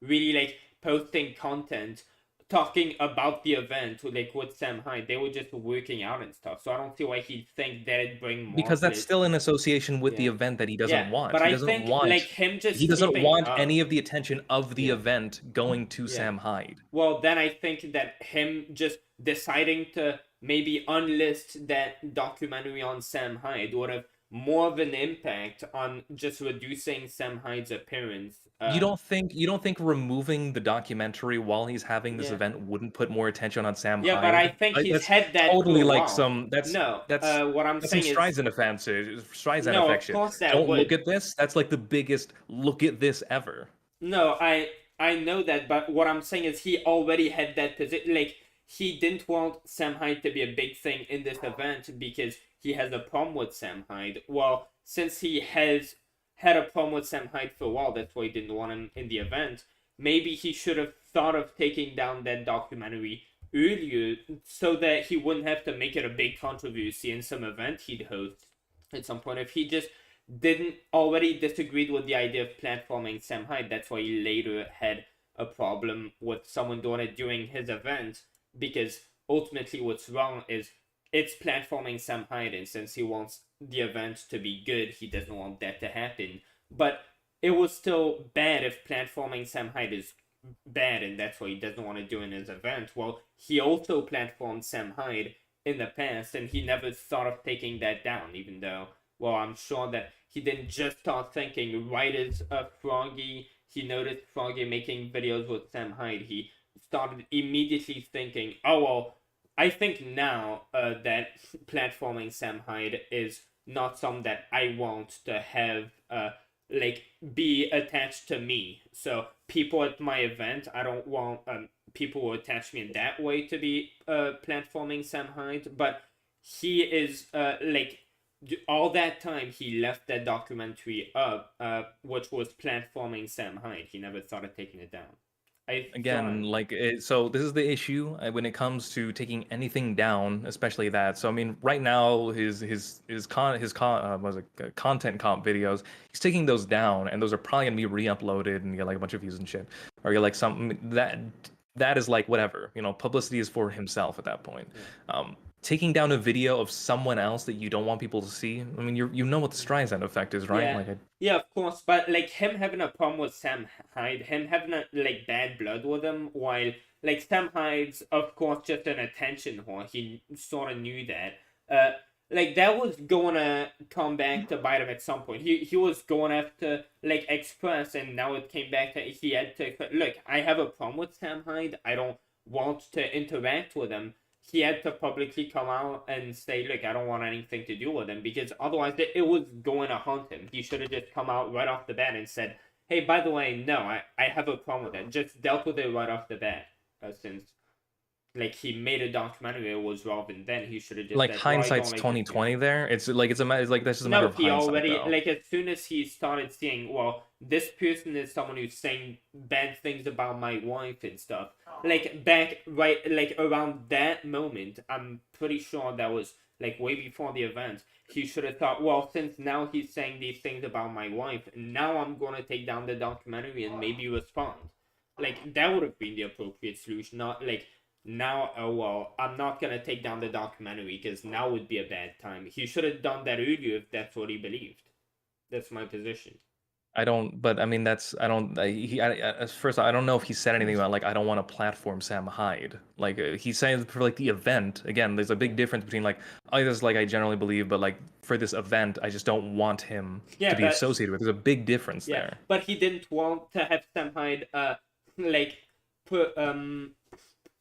really like posting content talking about the event like with Sam Hyde. They were just working out and stuff. So I don't see why he'd think that'd bring more. Because that's players. still in association with the Yeah. event that he doesn't Yeah, want. but he I doesn't think, want like, him just he doesn't keeping want up- any of the attention of the event going to Sam Hyde. Well, then I think that him just deciding to maybe unlist that documentary on Sam Hyde would have more of an impact on just reducing Sam Hyde's appearance. You don't think removing the documentary while he's having this Yeah. event wouldn't put more attention on Sam Yeah, Hyde? but I think Like, he's that's had that totally for a like while. some No, that's what I'm that's saying some is- Streisand offensive. Streisand No, of affection. course that Don't would. look at this. That's like the biggest look at this ever. No, I know that, but what I'm saying is he already had that position. Like, he didn't want Sam Hyde to be a big thing in this event because he has a problem with Sam Hyde. Well, since he has had a problem with Sam Hyde for a while, that's why he didn't want him in the event. Maybe he should have thought of taking down that documentary earlier so that he wouldn't have to make it a big controversy in some event he'd host at some point. If he just didn't already disagreed with the idea of platforming Sam Hyde, that's why he later had a problem with someone doing it during his event, because ultimately what's wrong is it's platforming Sam Hyde, and since he wants the event to be good, he doesn't want that to happen. But it was still bad if platforming Sam Hyde is bad, and that's what he doesn't want to do in his event. Well, he also platformed Sam Hyde in the past, and he never thought of taking that down, even though, well, I'm sure that he didn't just start thinking right as he noticed Froggy making videos with Sam Hyde, he started immediately thinking, oh, well, I think now that platforming Sam Hyde is not something that I want to have like be attached to me. So people at my event, I don't want people who attach me in that way to be platforming Sam Hyde. But he is like all that time he left that documentary up, which was platforming Sam Hyde. He never thought of taking it down. Again, like so this is the issue when it comes to taking anything down, especially that. So I mean, right now his content comp videos, he's taking those down, and those are probably gonna be re-uploaded and get like a bunch of views and shit, or get like something that is like whatever, publicity is for himself at that point. Taking down a video of someone else that you don't want people to see, I mean, you know what the Streisand effect is, right? Yeah. Yeah, of course, but like him having a problem with Sam Hyde, him having a like bad blood with him, while like Sam Hyde's of course just an attention whore. He sort of knew that. Like that was gonna come back to bite him at some point. He was going to have to like express, and now it came back to he had to look. I have a problem with Sam Hyde. I don't want to interact with him. He had to publicly come out and say, look, I don't want anything to do with him, because otherwise it was going to haunt him. He should have just come out right off the bat and said, hey, by the way, no, I have a problem with that. Just dealt with it right off the bat, since like he made a documentary that was relevant then. He should have just Like said, well, I don't hindsight's like 2020 there. It's like it's like that's just a matter no, of he hindsight already though. like as soon as he started seeing, well, this person is someone who's saying bad things about my wife and stuff. Like back right like around that moment, I'm pretty sure that was like way before the event. He should have thought, well, since now he's saying these things about my wife, now I'm gonna take down the documentary and maybe respond. Like that would have been the appropriate solution, not like now, oh well, I'm not gonna take down the documentary because now would be a bad time. He should have done that earlier if that's what he believed. That's my position. I don't, but I mean that's I don't. First, I don't know if he said anything about like I don't want to platform Sam Hyde. Like he's saying for like the event again. There's a big difference between like oh, this is like I generally believe, but like for this event, I just don't want him Yeah, to be but- associated with. There's a big difference Yeah, there. but he didn't want to have Sam Hyde like put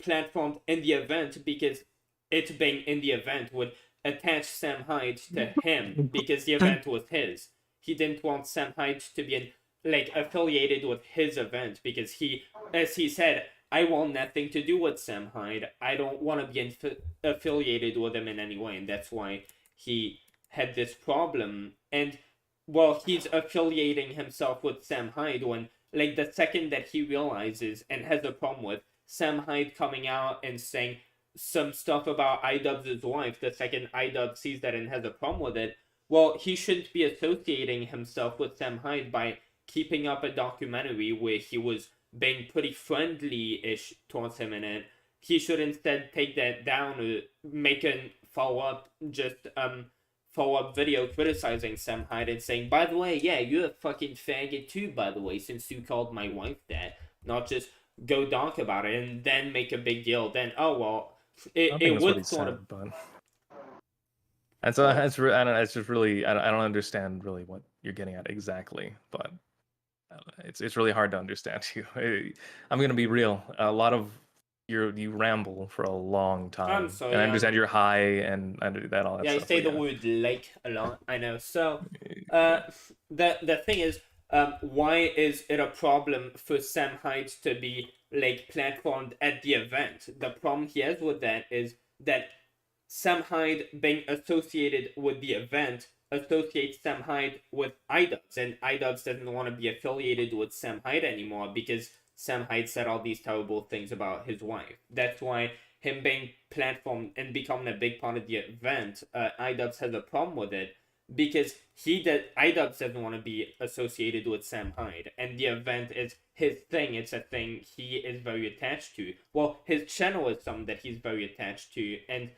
platformed in the event because it being in the event would attach Sam Hyde to him because the event was his. He didn't want Sam Hyde to be like affiliated with his event because he, as he said, I want nothing to do with Sam Hyde. I don't want to be affiliated with him in any way, and that's why he had this problem. And well, he's affiliating himself with Sam Hyde when, like, the second that he realizes and has a problem with Sam Hyde coming out and saying some stuff about idubbbz's wife, the second idubb sees that and has a problem with it, well, he shouldn't be associating himself with Sam Hyde by keeping up a documentary where he was being pretty friendly-ish towards him in it. He should instead take that down or make a follow-up video criticizing Sam Hyde and saying, by the way, yeah, you're a fucking faggot too, by the way, since you called my wife that. Not just go dark about it and then make a big deal. Then, oh, well, it would sort of... But... And so it's I don't know, it's just really I don't understand really what you're getting at exactly, but it's really hard to understand you. I'm gonna be real. A lot of you ramble for a long time, so, and I yeah. understand you're high and I do that all that Yeah, I stuff. say but the word like a lot, I know. So, the thing is, why is it a problem for Sam Hyde to be, like, platformed at the event? The problem he has with that is that Sam Hyde being associated with the event associates Sam Hyde with idubbbz, and idubbbz doesn't want to be affiliated with Sam Hyde anymore because Sam Hyde said all these terrible things about his wife. That's why him being platformed and becoming a big part of the event, idubbbz has a problem with it because idubbbz doesn't want to be associated with Sam Hyde, and the event is his thing. It's a thing he is very attached to. Well, his channel is something that he's very attached to, and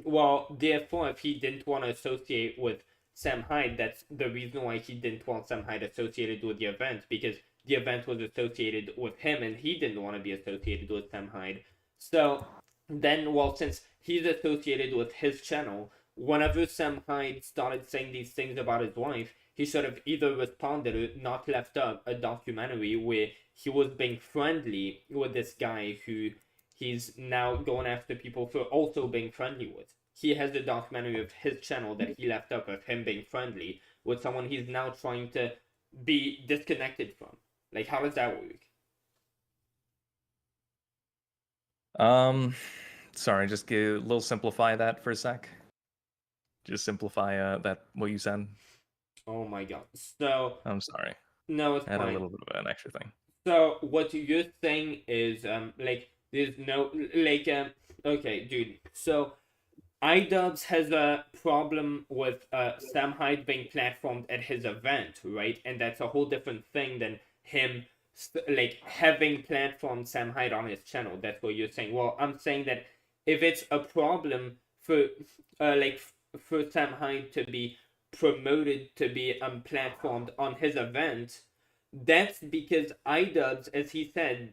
well, therefore, if he didn't want to associate with Sam Hyde, that's the reason why he didn't want Sam Hyde associated with the event, because the event was associated with him, and he didn't want to be associated with Sam Hyde. So then, well, since he's associated with his channel, whenever Sam Hyde started saying these things about his wife, he should have either responded or not left up a documentary where he was being friendly with this guy who he's now going after people for also being friendly with. He has a documentary of his channel that he left up of him being friendly with someone he's now trying to be disconnected from. Like, how does that work? Sorry, just a little simplify that for a sec. Just simplify that what you said. Oh my god. So I'm sorry. No, it's I had fine. a little bit of an extra thing. So what you're saying is like there's no like okay, dude. So idubbbz has a problem with Sam Hyde being platformed at his event, right? And that's a whole different thing than him like having platformed Sam Hyde on his channel. That's what you're saying. Well, I'm saying that if it's a problem for for Sam Hyde to be promoted to be platformed on his event, that's because idubbbz, as he said,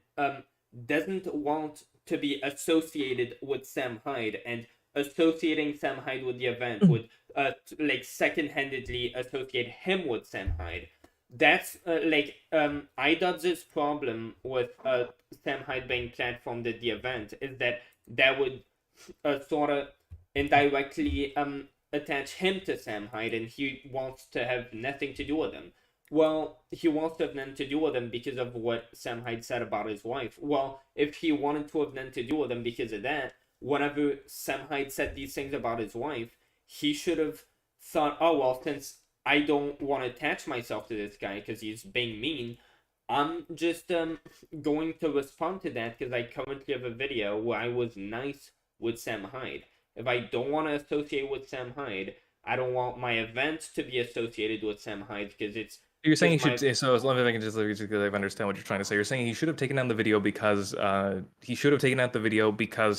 doesn't want to be associated with Sam Hyde, and associating Sam Hyde with the event would like second-handedly associate him with Sam Hyde. That's idubbbz's problem with Sam Hyde being platformed at the event is that would sort of indirectly attach him to Sam Hyde, and he wants to have nothing to do with him. well, he wants to have nothing to do with him because of what Sam Hyde said about his wife. Well, if he wanted to have nothing to do with him because of that, whenever Sam Hyde said these things about his wife, he should have thought, oh, well, since I don't want to attach myself to this guy because he's being mean, I'm just going to respond to that because I currently have a video where I was nice with Sam Hyde. If I don't want to associate with Sam Hyde, I don't want my event to be associated with Sam Hyde because it's. You're saying he should. So let me if I can just because I understand what you're trying to say. You're saying he should have taken down the video because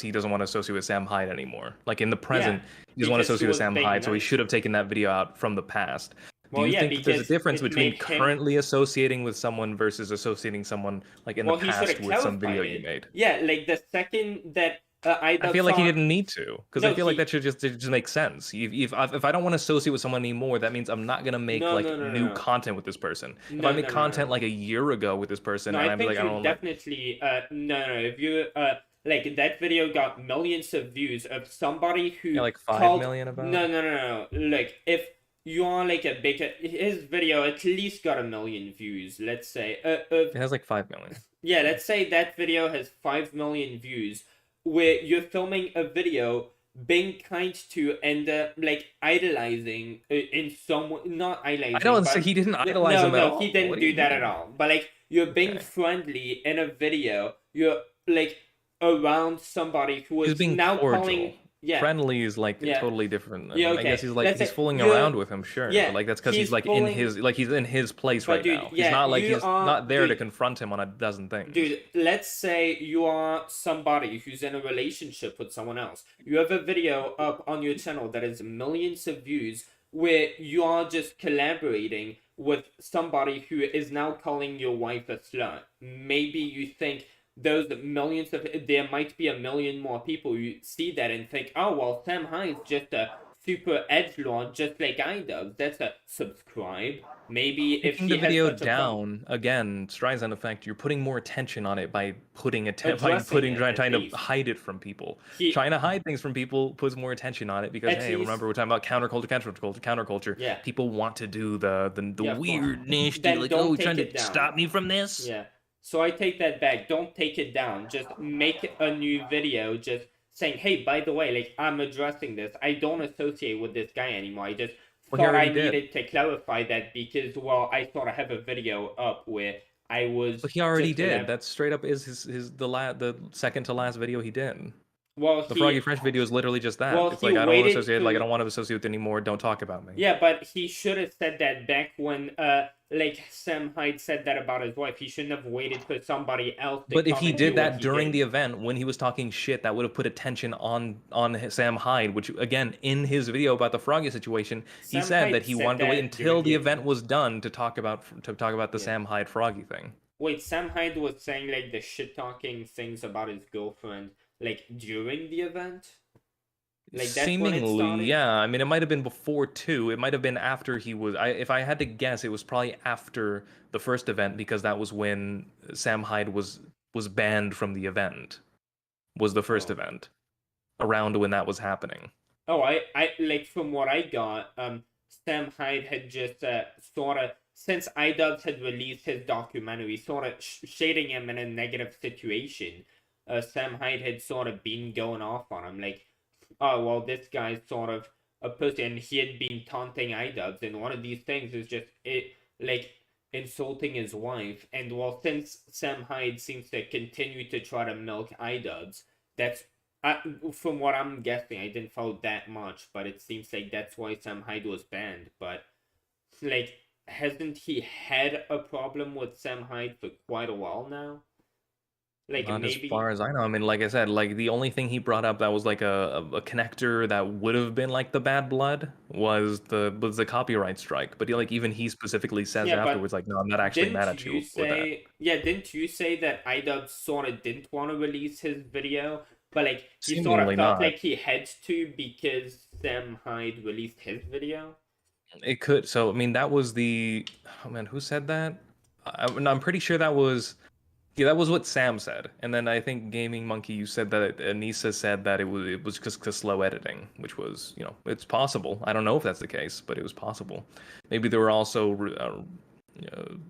he doesn't want to associate with Sam Hyde anymore. Like in the present, he doesn't want to associate with Sam Hyde, so he should have taken that video out from the past. Do you think that there's a difference between currently associating with someone versus associating someone like in the past with some video you made? Yeah, like the second that I feel like he didn't need to, because I feel like that should just make sense. If I don't want to associate with someone anymore, that means I'm not gonna make new content with this person. If I make content like a year ago with this person, and I'm like, I don't definitely if you like that video got millions of views of somebody who like 5 million about no like if you are like a big his video at least got 1 million views, let's say it has like 5 million. Yeah, let's say that video has 5 million views where you're filming a video being kind to and like idolizing in some not idolizing. I don't say he didn't idolize him at all. No, he didn't do that at all. But like you're being friendly in a video, you're like around somebody who is being now cordial. calling. Yeah. Friendly is like totally different. Yeah, okay. I guess he's fooling around with him, sure. Yeah, but like that's because he's like in his place right now. He's not like he's not there to confront him on a dozen things. Dude, let's say you are somebody who's in a relationship with someone else. You have a video up on your channel that has millions of views where you are just collaborating with somebody who is now calling your wife a slut. Maybe you think those millions of there might be 1 million more people who see that and think, oh well, Sam Hyde's just a super edgelord, just like idubbbz. That's a subscribe. Maybe if the video down again, Streisand effect. You're putting more attention on it by putting trying to hide it from people. Trying to hide things from people puts more attention on it because hey, remember we're talking about counterculture. Yeah, people want to do the weird niche. Like, oh, you're trying to stop me from this. Yeah. So I take that back. Don't take it down. Just make a new video just saying, hey, by the way, like, I'm addressing this. I don't associate with this guy anymore. I just thought I needed to clarify that because, well, I sort of have a video up where I was... But he already did. That straight up is the second to last video he did. Well, the Froggy Fresh video is literally just that. Well, it's like, I don't want to associate, like, I don't want to associate with anymore. Don't talk about me. Yeah, but he should have said that back when, like, Sam Hyde said that about his wife. He shouldn't have waited for somebody else to But if he did that during the event, when he was talking shit, that would have put attention on Sam Hyde, which, again, in his video about the Froggy situation, he said that he wanted to wait until the event was done to talk about the Sam Hyde Froggy thing. Wait, Sam Hyde was saying, like, the shit-talking things about his girlfriend, like, during the event? Like, that's seemingly, yeah. I mean, it might have been before too. It might have been after he was. If I had to guess, it was probably after the first event because that was when Sam Hyde was banned from the event. Was the first event around when that was happening? Oh, I like from what I got, Sam Hyde had just sort of since idubbbz had released his documentary, sort of shading him in a negative situation. Sam Hyde had sort of been going off on him, like, oh, well, this guy's sort of a pussy, and he had been taunting idubbbz, and one of these things is just, like, insulting his wife, and, well, since Sam Hyde seems to continue to try to milk idubbbz, that's, from what I'm guessing, I didn't follow that much, but it seems like that's why Sam Hyde was banned, but, like, hasn't he had a problem with Sam Hyde for quite a while now? Like, not maybe... as far as I know. I mean, like I said, like the only thing he brought up that was like a connector that would have been like the bad blood was the copyright strike. But even he specifically says afterwards, like, no, I'm not actually mad at you for that. Yeah, didn't you say that idubbbz sort of didn't want to release his video, but like he Seemingly sort of felt not. like he had to because Sam Hyde released his video? It could. So I mean, that was the. Oh man, who said that? I'm pretty sure that was. Yeah, that was what Sam said, and then I think Gaming Monkey, you said that Anissa said that it was just slow editing, which was, it's possible. I don't know if that's the case, but it was possible. Maybe there were also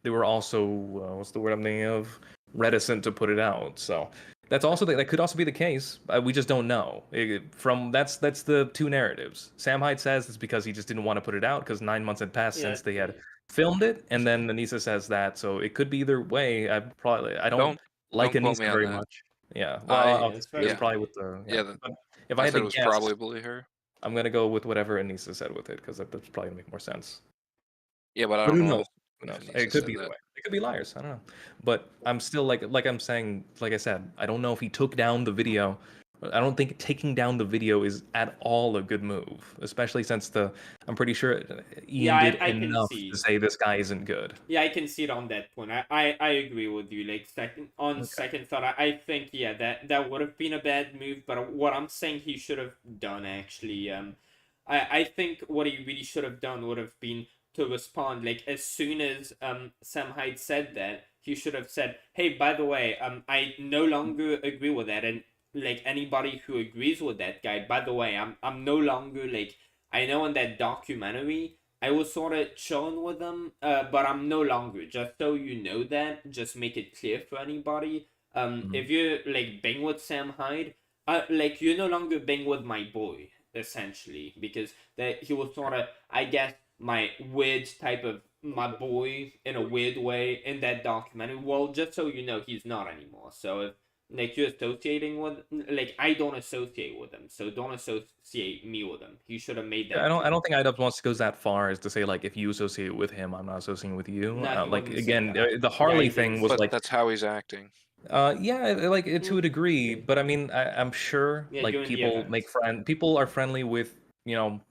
they were also what's the word I'm thinking of, reticent to put it out. So that's also that could also be the case. We just don't know. That's the two narratives. Sam Hyde says it's because he just didn't want to put it out because 9 months had passed since they had filmed it, and then Anissa says that. So it could be either way. I don't like don't quote Anissa me on very that. much. Yeah, well, it's it's yeah. probably with the But if I I had said to it was guess, probably her. I'm gonna go with whatever Anissa said with it because that's probably gonna make more sense. Yeah, but I But don't who know. knows? Who knows? Anissa It could said be either that. way. It could be liars. I don't know. But I'm still like I'm saying, like I said, I don't know if he took down the video. I don't think taking down the video is at all a good move, especially since I'm pretty sure Ian did I can enough see. to say this guy isn't good. Yeah, I can see it on that point. I agree with you. Like second thought, I think that would have been a bad move. But what I'm saying he should have done actually, I think what he really should have done would have been to respond like as soon as Sam Hyde said that, he should have said, hey, by the way, I no longer agree with that, and like anybody who agrees with that guy, by the way, I'm no longer like, I know in that documentary I was sort of chilling with them, but I'm no longer. Just so you know that, just make it clear for anybody. If you like bang with Sam Hyde, like you're no longer bang with my boy, essentially, because that he was sort of, I guess, my weird type of my boy in a weird way in that documentary. Well, just so you know, he's not anymore. So if like you're associating with, like I don't associate with him, so don't associate me with him. He should have made that. I don't think idubbbz wants to go that far as to say like if you associate with him, I'm not associating with you. No, he Like wouldn't say again, that. the Harley he thing didn't was say But like that's how he's acting. Yeah, like to a degree, but I mean, I'm sure Yeah, like during the people are friendly with,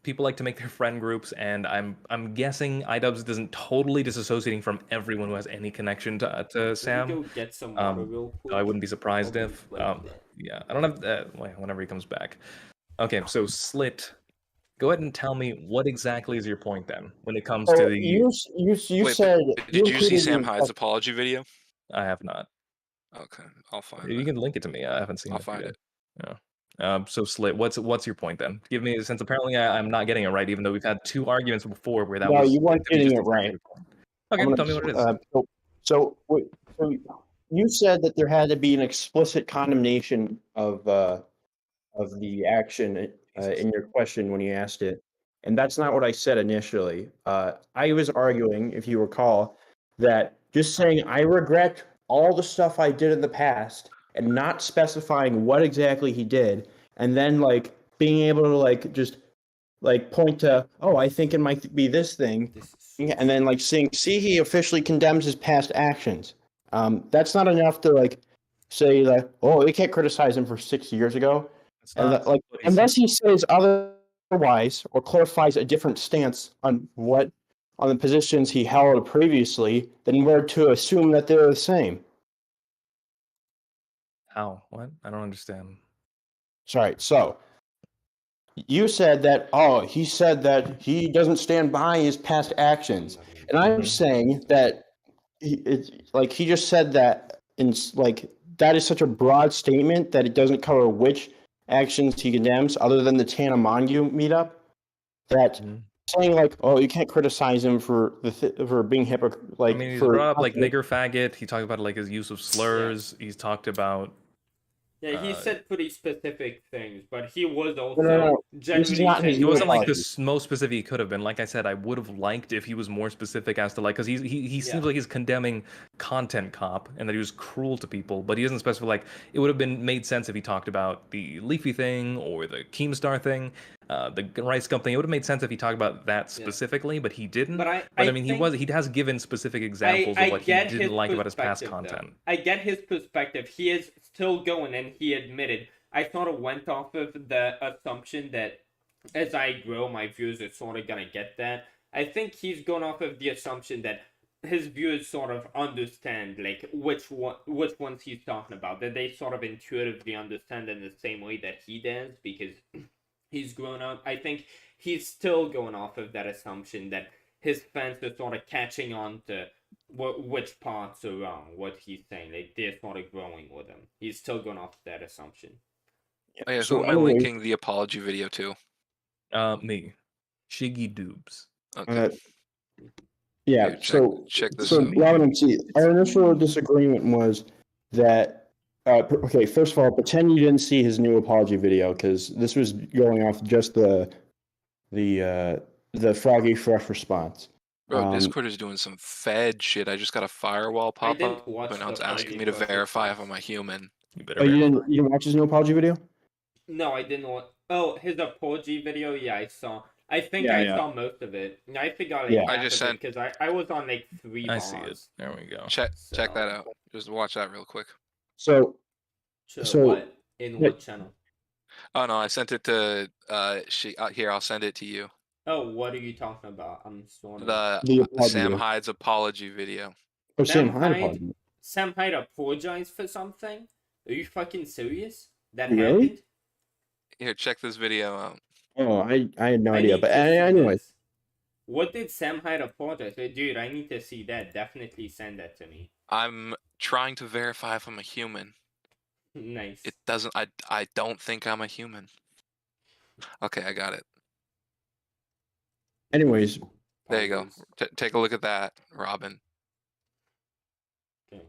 people like to make their friend groups, and I'm guessing idubbbz doesn't totally disassociating from everyone who has any connection to Sam. Go get some water real quick. I wouldn't be surprised I'll if be right back. yeah, I don't have whenever he comes back. Okay, so Slit, go ahead and tell me what exactly is your point then when it comes to the. You Wait, said did you see Sam Hyde's apology video? I have not. Okay, I'll find You that. can link it to me. I haven't seen I'll it find yet. it. Yeah. So Slit, what's your point then? Give me, since apparently I'm not getting it right, even though we've had two arguments before where that no, was. you weren't to be getting just it right. exactly the point. Okay, tell me what it is. So you said that there had to be an explicit condemnation of the action in your question when you asked it, and that's not what I said initially. I was arguing, if you recall, that just saying I regret all the stuff I did in the past and not specifying what exactly he did, and then like being able to like just like point to, oh, I think it might be this thing, and then like saying, see, he officially condemns his past actions. That's not enough to like say that, oh, we can't criticize him for 6 years ago. And that, like, unless he says otherwise or clarifies a different stance on the positions he held previously, then we're to assume that they're the same. How? What? I don't understand. Sorry. So you said that, he said that he doesn't stand by his past actions, and I'm saying that he just said that, in like, that is such a broad statement that it doesn't cover which actions he condemns other than the Tanamangu meetup, that saying like, oh, you can't criticize him for for being hypocrite. Like, I mean, he's for brought up like nigger faggot. He talked about like his use of slurs. He's talked about. Yeah, he said pretty specific things, but he was also No. genuinely. He wasn't like the most specific he could have been. Like I said, I would have liked if he was more specific as to like, because he seems like he's condemning content cop and that he was cruel to people, but he doesn't specify. Like, it would have been made sense if he talked about the Leafy thing or the Keemstar thing, the Rice Gum thing. It would have made sense if he talked about that specifically, but he didn't. But I mean, he has given specific examples of what he didn't like about his past content. I get his perspective. He is still going, and he admitted. I sort of went off of the assumption that as I grow, my viewers are sort of gonna get that. I think he's going off of the assumption that his viewers sort of understand like which ones he's talking about, that they sort of intuitively understand in the same way that he does because he's grown up. I think he's still going off of that assumption that his fans are sort of catching on to which parts are wrong, what he's saying. Like, they're sort of growing with him. He's still going off that assumption. Oh, yeah, who am I linking the apology video to? Me. Shiggy Doobs. Okay. Yeah. Here, check this So out. Robin and T, our initial disagreement was that. Okay, first of all, pretend you didn't see his new apology video because this was going off just the Froggy Fresh response. Bro, Discord is doing some Fed shit. I just got a firewall I pop didn't up, watch and now the it's asking Froggy me to Fresh verify if response. I'm a human. You better Oh, you verify. didn't watch his new apology video? No, I didn't watch. Oh, his apology video. Yeah, I saw. I think Yeah, I yeah. saw most of it. I forgot like Yeah. I half just of it sent. because I was on like 3 I see it. bars. There we go. Check that So- out. Just watch that real quick. So what? In what channel? Oh no, I sent it to here. I'll send it to you. Oh, what are you talking about? I'm sort of. The apology Sam video. Hyde's apology video. Oh, Sam Hyde Hyde- apology. Sam Hyde apologized for something? Are you fucking serious? That Really? happened? Here, check this video out. Oh, I had no I idea. need But to see anyway, this. What did Sam Hyde apologize for? Dude, I need to see that. Definitely send that to me. I'm trying to verify if I'm a human. Nice. It doesn't. I don't think I'm a human. Okay, I got it. anyways, There you go. Take a look at that, Robin. Okay.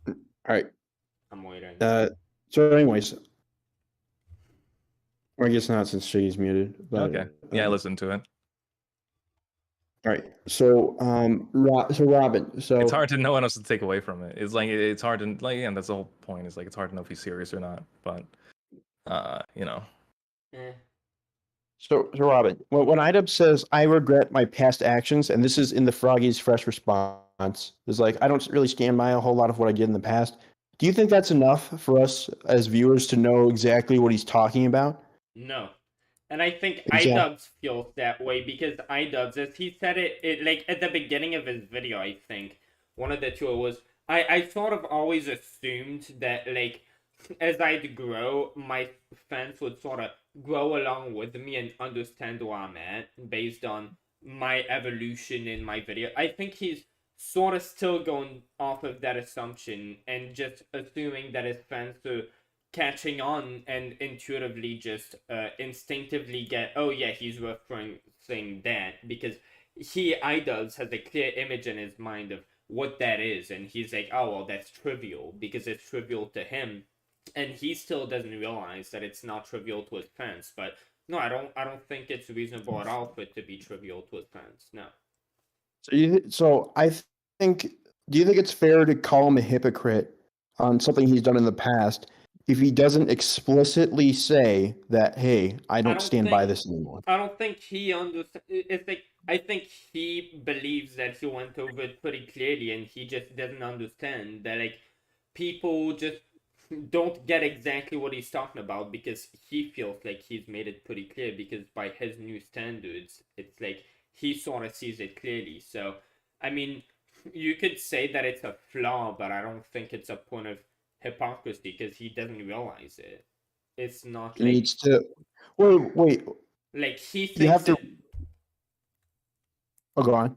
all right. I'm waiting. So anyways, or I guess not since Shiggy's muted. But, Okay. Yeah, I listened to it. All right. So Robin. So It's hard to know what else to take away from it. It's like it's hard to like, yeah, that's the whole point. It's like it's hard to know if he's serious or not. But you know. Eh. So Robin, when idubbbz says I regret my past actions, and this is in the Froggy's Fresh response, is like I don't really stand by a whole lot of what I did in the past. Do you think that's enough for us as viewers to know exactly what he's talking about? No. And I think Exactly. idubbbz feels that way because idubbbz, as he said it like at the beginning of his video, I think, one of the two was, I sort of always assumed that, like, as I'd grow, my fans would sort of grow along with me and understand where I'm at based on my evolution in my video. I think he's sort of still going off of that assumption and just assuming that his fans are catching on and intuitively just instinctively get, oh yeah, he's referencing that because idubbbz has a clear image in his mind of what that is, and he's like, oh well, that's trivial because it's trivial to him, and he still doesn't realize that it's not trivial to his fans. But no, I don't think it's reasonable at all for it to be trivial to his fans. No. So I think. Do you think it's fair to call him a hypocrite on something he's done in the past if he doesn't explicitly say that, hey, I don't stand by this anymore? I don't think he understands. It's like, I think he believes that he went over it pretty clearly, and he just doesn't understand that, like, people just don't get exactly what he's talking about because he feels like he's made it pretty clear because by his new standards, it's like he sort of sees it clearly. So, I mean, you could say that it's a flaw, but I don't think it's a point of hypocrisy because he doesn't realize it. It's not He like needs to. Wait. like he thinks You have to. that, Oh, go on.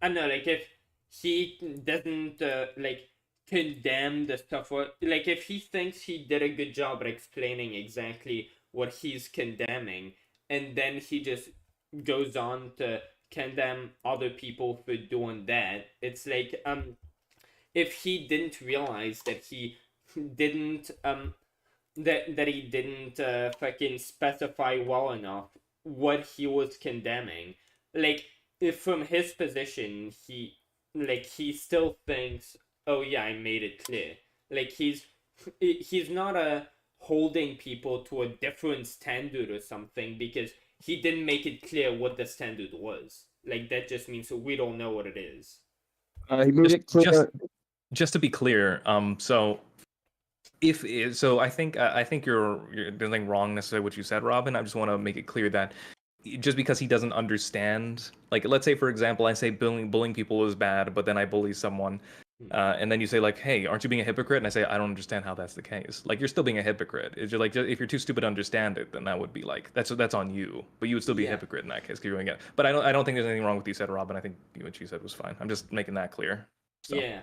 I know, like if he doesn't like condemn the stuff, or like if he thinks he did a good job at explaining exactly what he's condemning, and then he just goes on to condemn other people for doing that, it's like if he didn't realize that he didn't that he didn't fucking specify well enough what he was condemning, like if from his position he still thinks, oh yeah, I made it clear, like he's not holding people to a different standard or something because he didn't make it clear what the standard was. Like that just means we don't know what it is. He made it clear. Just to be clear, so I think you're there's nothing wrong necessarily what you said, Robin. I just want to make it clear that just because he doesn't understand, like let's say for example, I say bullying people is bad, but then I bully someone, and then you say like, hey, aren't you being a hypocrite? And I say I don't understand how that's the case. Like you're still being a hypocrite. It's just like if you're too stupid to understand it, then that would be like that's on you. But you would still be a hypocrite in that case because you're doing it. But I don't think there's anything wrong with what you said, Robin. I think what you said was fine. I'm just making that clear. So. Yeah.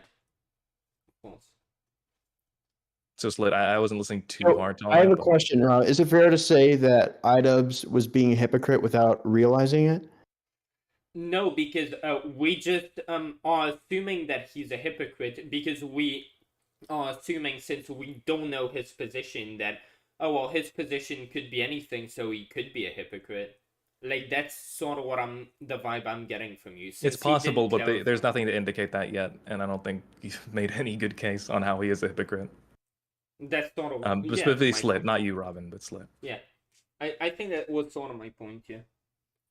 Of course. So Slit, I wasn't listening too So, hard to all I have that, a but question. Is it fair to say that idubbbz was being a hypocrite without realizing it? No, because we just are assuming that he's a hypocrite because we are assuming, since we don't know his position, that oh well, his position could be anything, so he could be a hypocrite. Like that's sort of the vibe I'm getting from you. it's Since he possible, didn't but there's clarify. nothing to indicate that yet, and I don't think you've made any good case on how he is a hypocrite. That's sort of But yeah, specifically my Slit, point. not you, Robin, but Slit. Yeah, I think that was sort of my point. Yeah.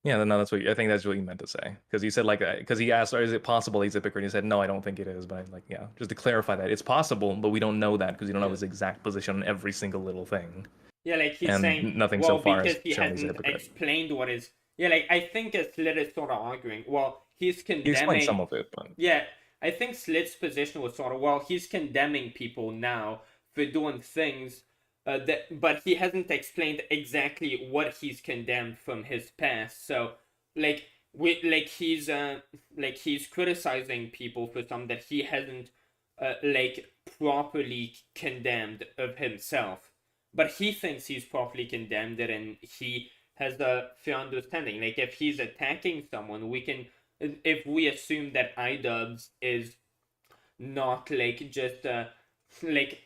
Yeah, no, that's what I think that's what you meant to say, because you said like because he asked, "Is it possible he's a hypocrite?" And he said, "No, I don't think it is." But I'm like, yeah, just to clarify that it's possible, but we don't know that because you don't know his exact position on every single little thing. Yeah, like he's And saying, nothing well, so far because has he shown he's a hasn't hypocrite. explained what is. Yeah, like I think Slit is sort of arguing. Well, he's He explained condemning. some of it, but Yeah, I think Slit's position was sort of, well, he's condemning people now for doing things but he hasn't explained exactly what he's condemned from his past. So, like, he's criticizing people for something that he hasn't properly condemned of himself, but he thinks he's properly condemned it, and he has a fair understanding. Like, if he's attacking someone, we can, if we assume that idubbbz is not just like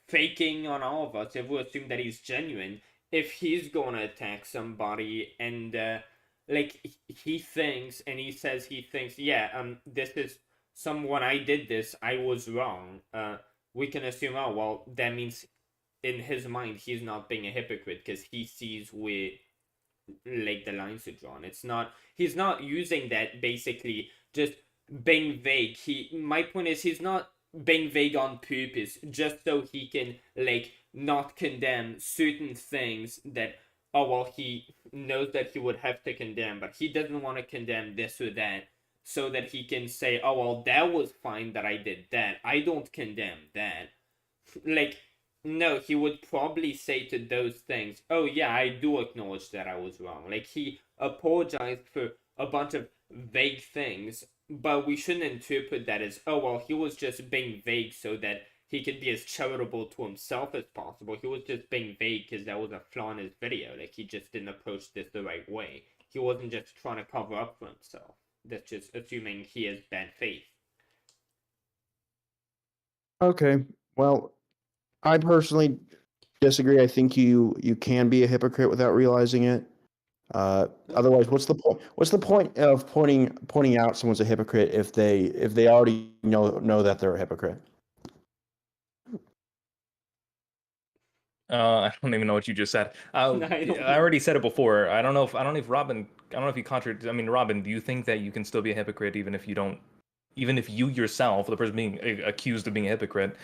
faking on all of us, if we assume that he's genuine, if he's gonna attack somebody and he thinks, and he says he thinks, yeah, this is someone, I did this, I was wrong, we can assume, oh well, that means in his mind he's not being a hypocrite because he sees where the lines are drawn. It's not, he's not using that basically just being vague. My point is, he's not being vague on purpose just so he can not condemn certain things that, oh well, he knows that he would have to condemn, but he doesn't want to condemn this or that, so that he can say, oh well, that was fine that I did that, I don't condemn that. No, he would probably say to those things, oh yeah, I do acknowledge that I was wrong. He apologized for a bunch of vague things, but we shouldn't interpret that as, oh well, he was just being vague so that he could be as charitable to himself as possible. He was just being vague because that was a flaw in his video. He just didn't approach this the right way. He wasn't just trying to cover up for himself. That's just assuming he has bad faith. Okay, well, I personally disagree. I think you can be a hypocrite without realizing it. Otherwise, what's the point? What's the point of pointing out someone's a hypocrite if they already know that they're a hypocrite? I don't even know what you just said. I already said it before. I don't know if Robin. I don't know if you contradict. I mean, Robin, do you think that you can still be a hypocrite even if you don't, even if you yourself, the person being accused of being a hypocrite,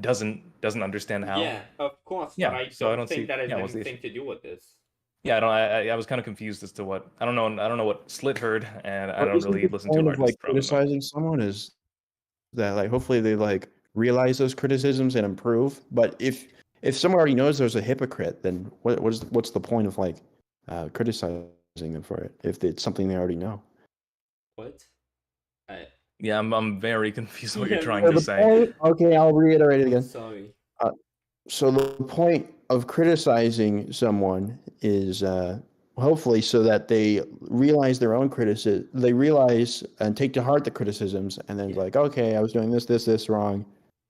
doesn't understand how? Yeah, of course. Yeah, but so I don't think see. that has Yeah, what's the anything to do with this. Yeah, I was kind of confused as to what. I don't know what Slit heard, and I don't really listen to Point artists of from. criticizing someone is that hopefully they realize those criticisms and improve. But if someone already knows there's a hypocrite, then what's the point of criticizing them for it if it's something they already know? What? Yeah, I'm very confused what you're trying So to the say. point, okay, I'll reiterate it again. Sorry. So the point of criticizing someone is hopefully so that they realize their own criticism. They realize and take to heart the criticisms, and then okay, I was doing this wrong.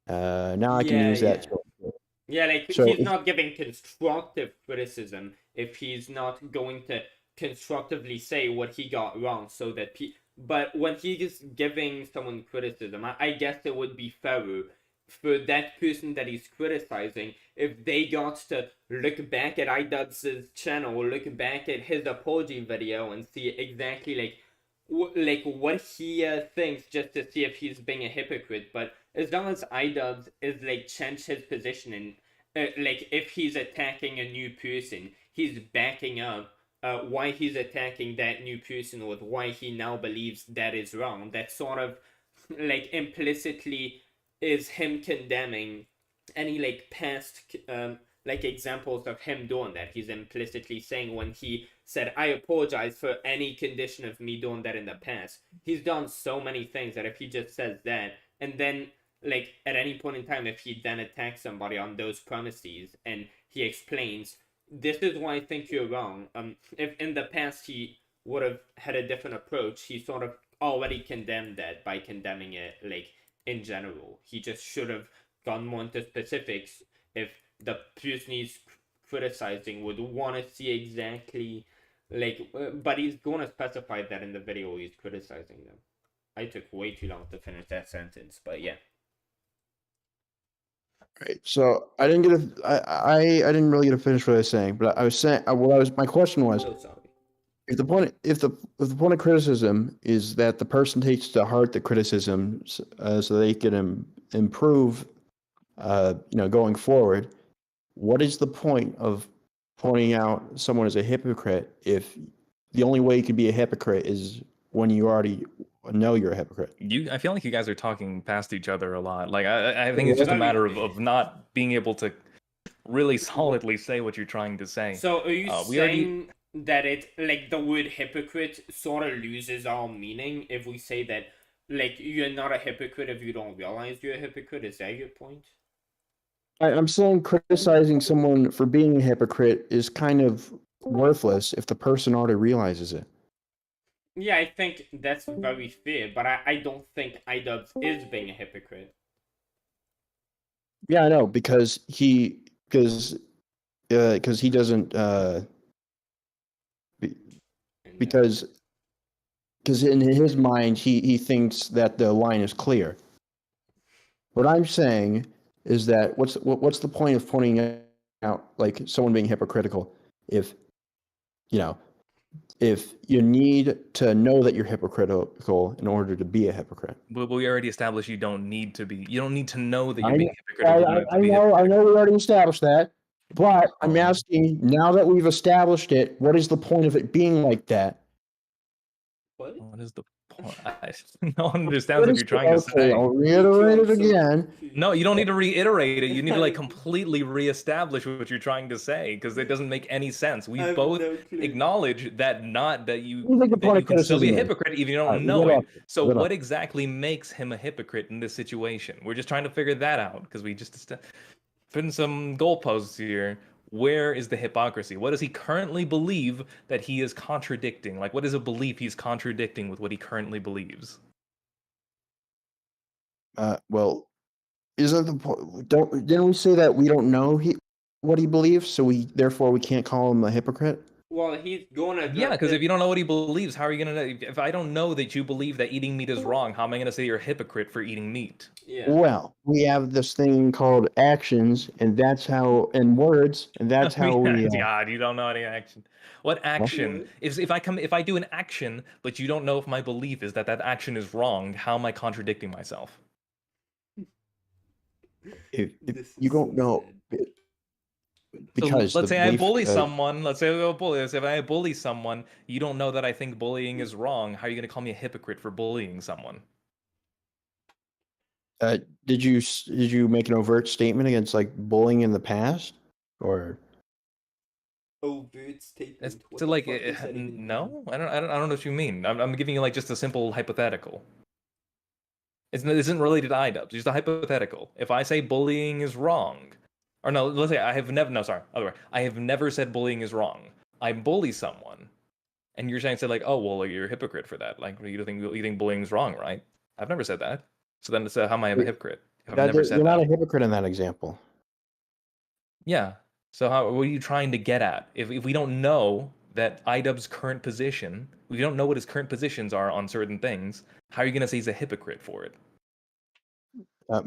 Now I can use that. Yeah, So he's not giving constructive criticism if he's not going to constructively say what he got wrong, so that but when he's giving someone criticism, I guess it would be fairer for that person that he's criticizing if they got to look back at idubbbz's channel, or look back at his apology video and see exactly what he thinks, just to see if he's being a hypocrite. But as long as idubbbz is changed his position, and if he's attacking a new person, he's backing up why he's attacking that new person with why he now believes that is wrong. That sort of implicitly is him condemning any past examples of him doing that. He's implicitly saying, when he said, I apologize for any condition of me doing that in the past, he's done so many things that if he just says that, and then like at any point in time, if he then attacks somebody on those premises and he explains, this is why I think you're wrong. If in the past he would have had a different approach, he sort of already condemned that by condemning it like in general. He just should have gone more into specifics if the person he's criticizing would want to see exactly like, but he's going to specify that in the video he's criticizing them. I took way too long to finish that sentence, but yeah. Right. So I didn't get I didn't really get to finish what I was saying, but I was saying my question was, So sorry. if the point of criticism is that the person takes to heart the criticism so they can improve, going forward, what is the point of pointing out someone as a hypocrite if the only way you can be a hypocrite is when you already know you're a hypocrite? I feel like you guys are talking past each other a lot. Like I think it's just a matter of not being able to really solidly say what you're trying to say. So are you saying that it, like, the word hypocrite sort of loses all meaning if we say that, like, you're not a hypocrite if you don't realize you're a hypocrite? Is that your point? I'm saying criticizing someone for being a hypocrite is kind of worthless if the person already realizes it. Yeah, I think that's very fair, but I don't think idubbbz is being a hypocrite. Yeah, I know, because he doesn't because in his mind he thinks that the line is clear. What I'm saying is that what's the point of pointing out like someone being hypocritical if you need to know that you're hypocritical in order to be a hypocrite? But we already established you don't need to be. You don't need to know that you're being hypocritical. I know we already established that, but I'm asking, now that we've established it, what is the point of it being like that? What is the point? No one understands what you're trying to say. I'll reiterate it again. No, you don't need to reiterate it. You need to like completely reestablish what you're trying to say, because it doesn't make any sense. We both acknowledge that you can still be a hypocrite even if you don't know it. So what exactly makes him a hypocrite in this situation? We're just trying to figure that out, because we just put in some goalposts here. Where is the hypocrisy? What does he currently believe that he is contradicting? Like, what is a belief he's contradicting with what he currently believes? Well, isn't the point? Didn't we say that we don't know what he believes, so therefore we can't call him a hypocrite? Well, he's gonna. Yeah, because if you don't know what he believes, how are you gonna know? If I don't know that you believe that eating meat is wrong, how am I gonna say you're a hypocrite for eating meat? Yeah. Well, we have this thing called actions, and that's how, and words, and that's how we. God, you don't know any action. What action? If I do an action, but you don't know if my belief is that action is wrong, how am I contradicting myself? If you don't know. Because so let's say I bully someone. Let's say I bully. If I bully someone, you don't know that I think bullying is wrong. How are you going to call me a hypocrite for bullying someone? Did you make an overt statement against like bullying in the past, or? Overt statement. So like, no, I don't know what you mean. I'm giving you like just a simple hypothetical. It isn't related to idubbbz. Just a hypothetical. If I say bullying is wrong. Or no, let's say I have never said bullying is wrong. I bully someone, and you're saying like, oh well, you're a hypocrite for that. Like you think bullying is wrong, right? I've never said that. So then how am I a hypocrite? I've never said you're not a hypocrite in that example. Yeah. So what are you trying to get at? If we don't know that idubbbz's current position, we don't know what his current positions are on certain things, how are you going to say he's a hypocrite for it?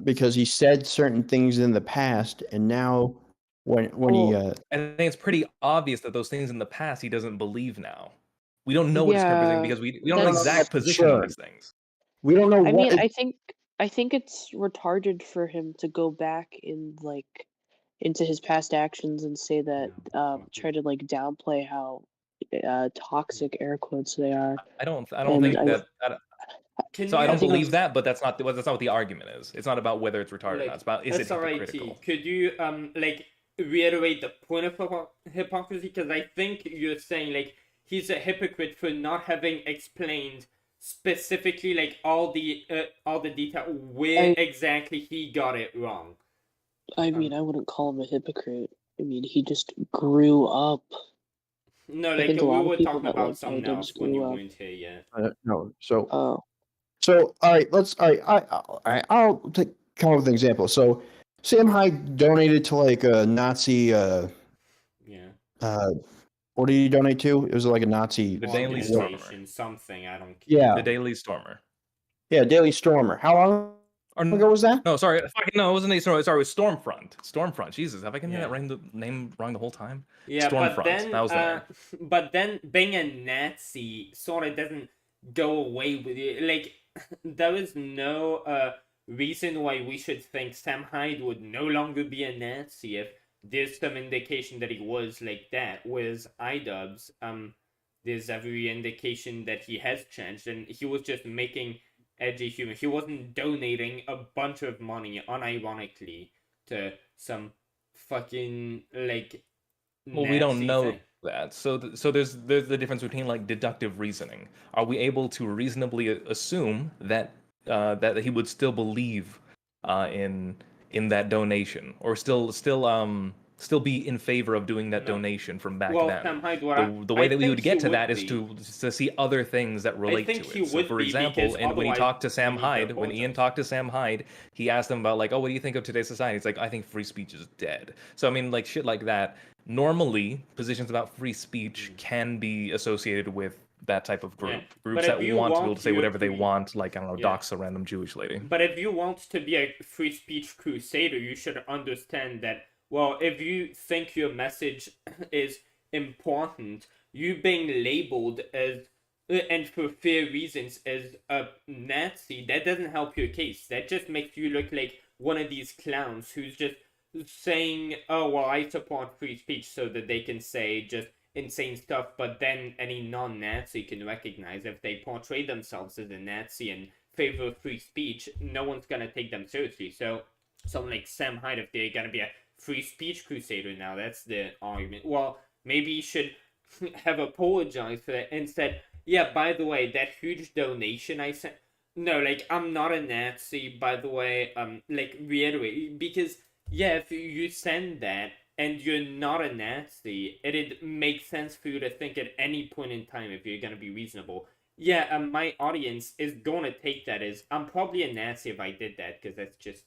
Because he said certain things in the past, and now when he I think it's pretty obvious that those things in the past he doesn't believe now. We don't know what his current position, because we don't know the exact position of these things. We don't know. I mean, I think it's retarded for him to go back into his past actions and say that try to like downplay how toxic, air quotes, they are. I don't think that. I don't believe that, but that's not what the argument is. It's not about whether it's retarded or not. It's about is it hypocritical. Could you like reiterate the point of hypocrisy? Because I think you're saying like he's a hypocrite for not having explained specifically like all the detail where exactly he got it wrong. I mean, I wouldn't call him a hypocrite. I mean, he just grew up. No, I like think a we lot of were people talking that about like something idubbbz else when grew you up. weren't here yet. No, so Oh, so all right, I'll take come up with an example. So Sam Hyde donated to like a Nazi. Yeah. What did he donate to? It was like a Nazi. The Daily Stormer. Organization, something, I don't care. Yeah. The Daily Stormer. Yeah, Daily Stormer. How long ago was that? No, sorry. No, it wasn't Daily Stormer. Sorry, it was Stormfront. Stormfront. Jesus, have I gotten that name wrong the whole time? Yeah, Stormfront. but then, that was there. but then being a Nazi sort of doesn't go away with it. Like, there is no reason why we should think Sam Hyde would no longer be a Nazi if there's some indication that he was like that. Whereas idubbbz, there's every indication that he has changed, and he was just making edgy humor. He wasn't donating a bunch of money unironically to some fucking like. Well, we don't Nazi know thing. that. So there's the difference between like deductive reasoning. Are we able to reasonably assume that that he would still believe in that donation, or still be in favor of doing that donation from back Well, then? Sam Hyde, what The way I that we think would get he to that would is be. to see other things that relate think to he it. So, would for be, example, because and when he otherwise talked to Sam we need to Hyde, when Ian talked to Sam Hyde, he asked him about like, oh, what do you think of today's society? It's like, I think free speech is dead. So I mean, like shit like that. Normally, positions about free speech can be associated with that type of group. Groups But if that you want to be able want to say your whatever they free- want, like, I don't know, Yeah. dox a random Jewish lady. But if you want to be a free speech crusader, you should understand that, well, if you think your message is important, you being labeled as, and for fair reasons, as a Nazi, that doesn't help your case. That just makes you look like one of these clowns who's just saying, oh, well, I support free speech so that they can say just insane stuff, but then any non-Nazi can recognize if they portray themselves as a Nazi and favor free speech, no one's gonna take them seriously. So someone like Sam Hyde, if they're gonna be a free speech crusader now, that's the argument. Well, maybe you should have apologized for that and said, yeah, by the way, that huge donation I sent, no, like, I'm not a Nazi, by the way, like, reiterate, because, yeah, if you send that, and you're not a Nazi, it'd make sense for you to think at any point in time, if you're gonna be reasonable, yeah, my audience is gonna take that as, I'm probably a Nazi if I did that, because that's just,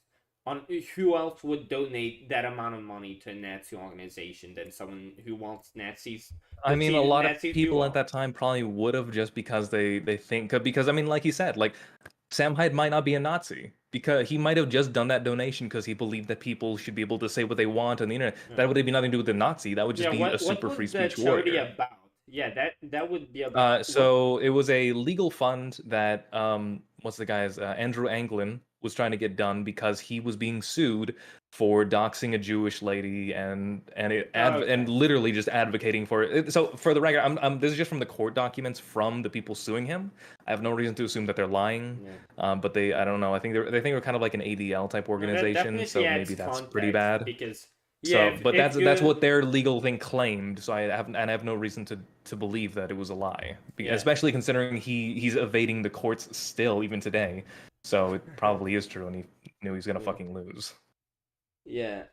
who else would donate that amount of money to a Nazi organization than someone who wants Nazis? I mean, a lot of Nazis people do at that time probably would have, just because they think, because I mean, like you said, like Sam Hyde might not be a Nazi, because he might have just done that donation because he believed that people should be able to say what they want on the internet. That would have nothing to do with the Nazi. That would just be a super free speech charity warrior. about? Yeah, that would be about. So it was a legal fund that what's the guy's Andrew Anglin was trying to get done because he was being sued for doxing a Jewish lady and and literally just advocating for it. So for the record, this is just from the court documents from the people suing him. I have no reason to assume that they're lying, but I don't know. I think they think they're kind of like an ADL type organization, so maybe that's pretty bad. Because but that's what their legal thing claimed. So I have no reason to believe that it was a lie, especially considering he's evading the courts still even today. So it probably is true, and he knew he's gonna fucking lose. Yeah,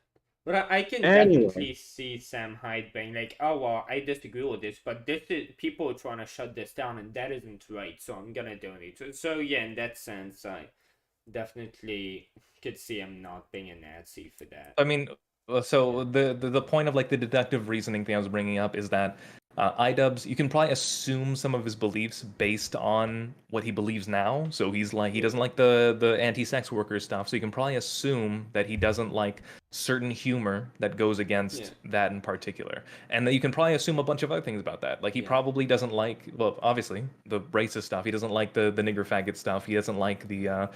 but I can Anyway. definitely see Sam Hyde being like, oh well, I disagree with this, but this is people are trying to shut this down, and that isn't right, so I'm gonna donate. So yeah, in that sense, I definitely could see him not being a Nazi for that. I mean, so the point of like the deductive reasoning thing I was bringing up is that idubbbz, you can probably assume some of his beliefs based on what he believes now. So he doesn't like the anti-sex worker stuff. So you can probably assume that he doesn't like certain humor that goes against that in particular. And that you can probably assume a bunch of other things about that. Like he probably doesn't like, well, obviously the racist stuff. He doesn't like the nigger faggot stuff. He doesn't like the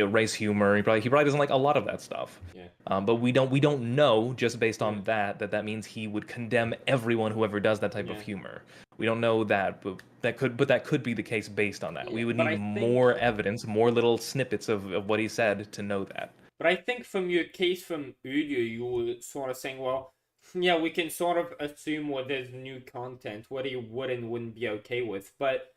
race humor. He probably doesn't like a lot of that stuff. But we don't know just based on that means he would condemn everyone who ever does that type of humor. We don't know that, but that could be the case based on that. We would need more evidence, more little snippets of what he said to know that. But I think from your case from earlier, you were sort of saying, well, yeah, we can sort of assume what there's new content, what he would and wouldn't be okay with. But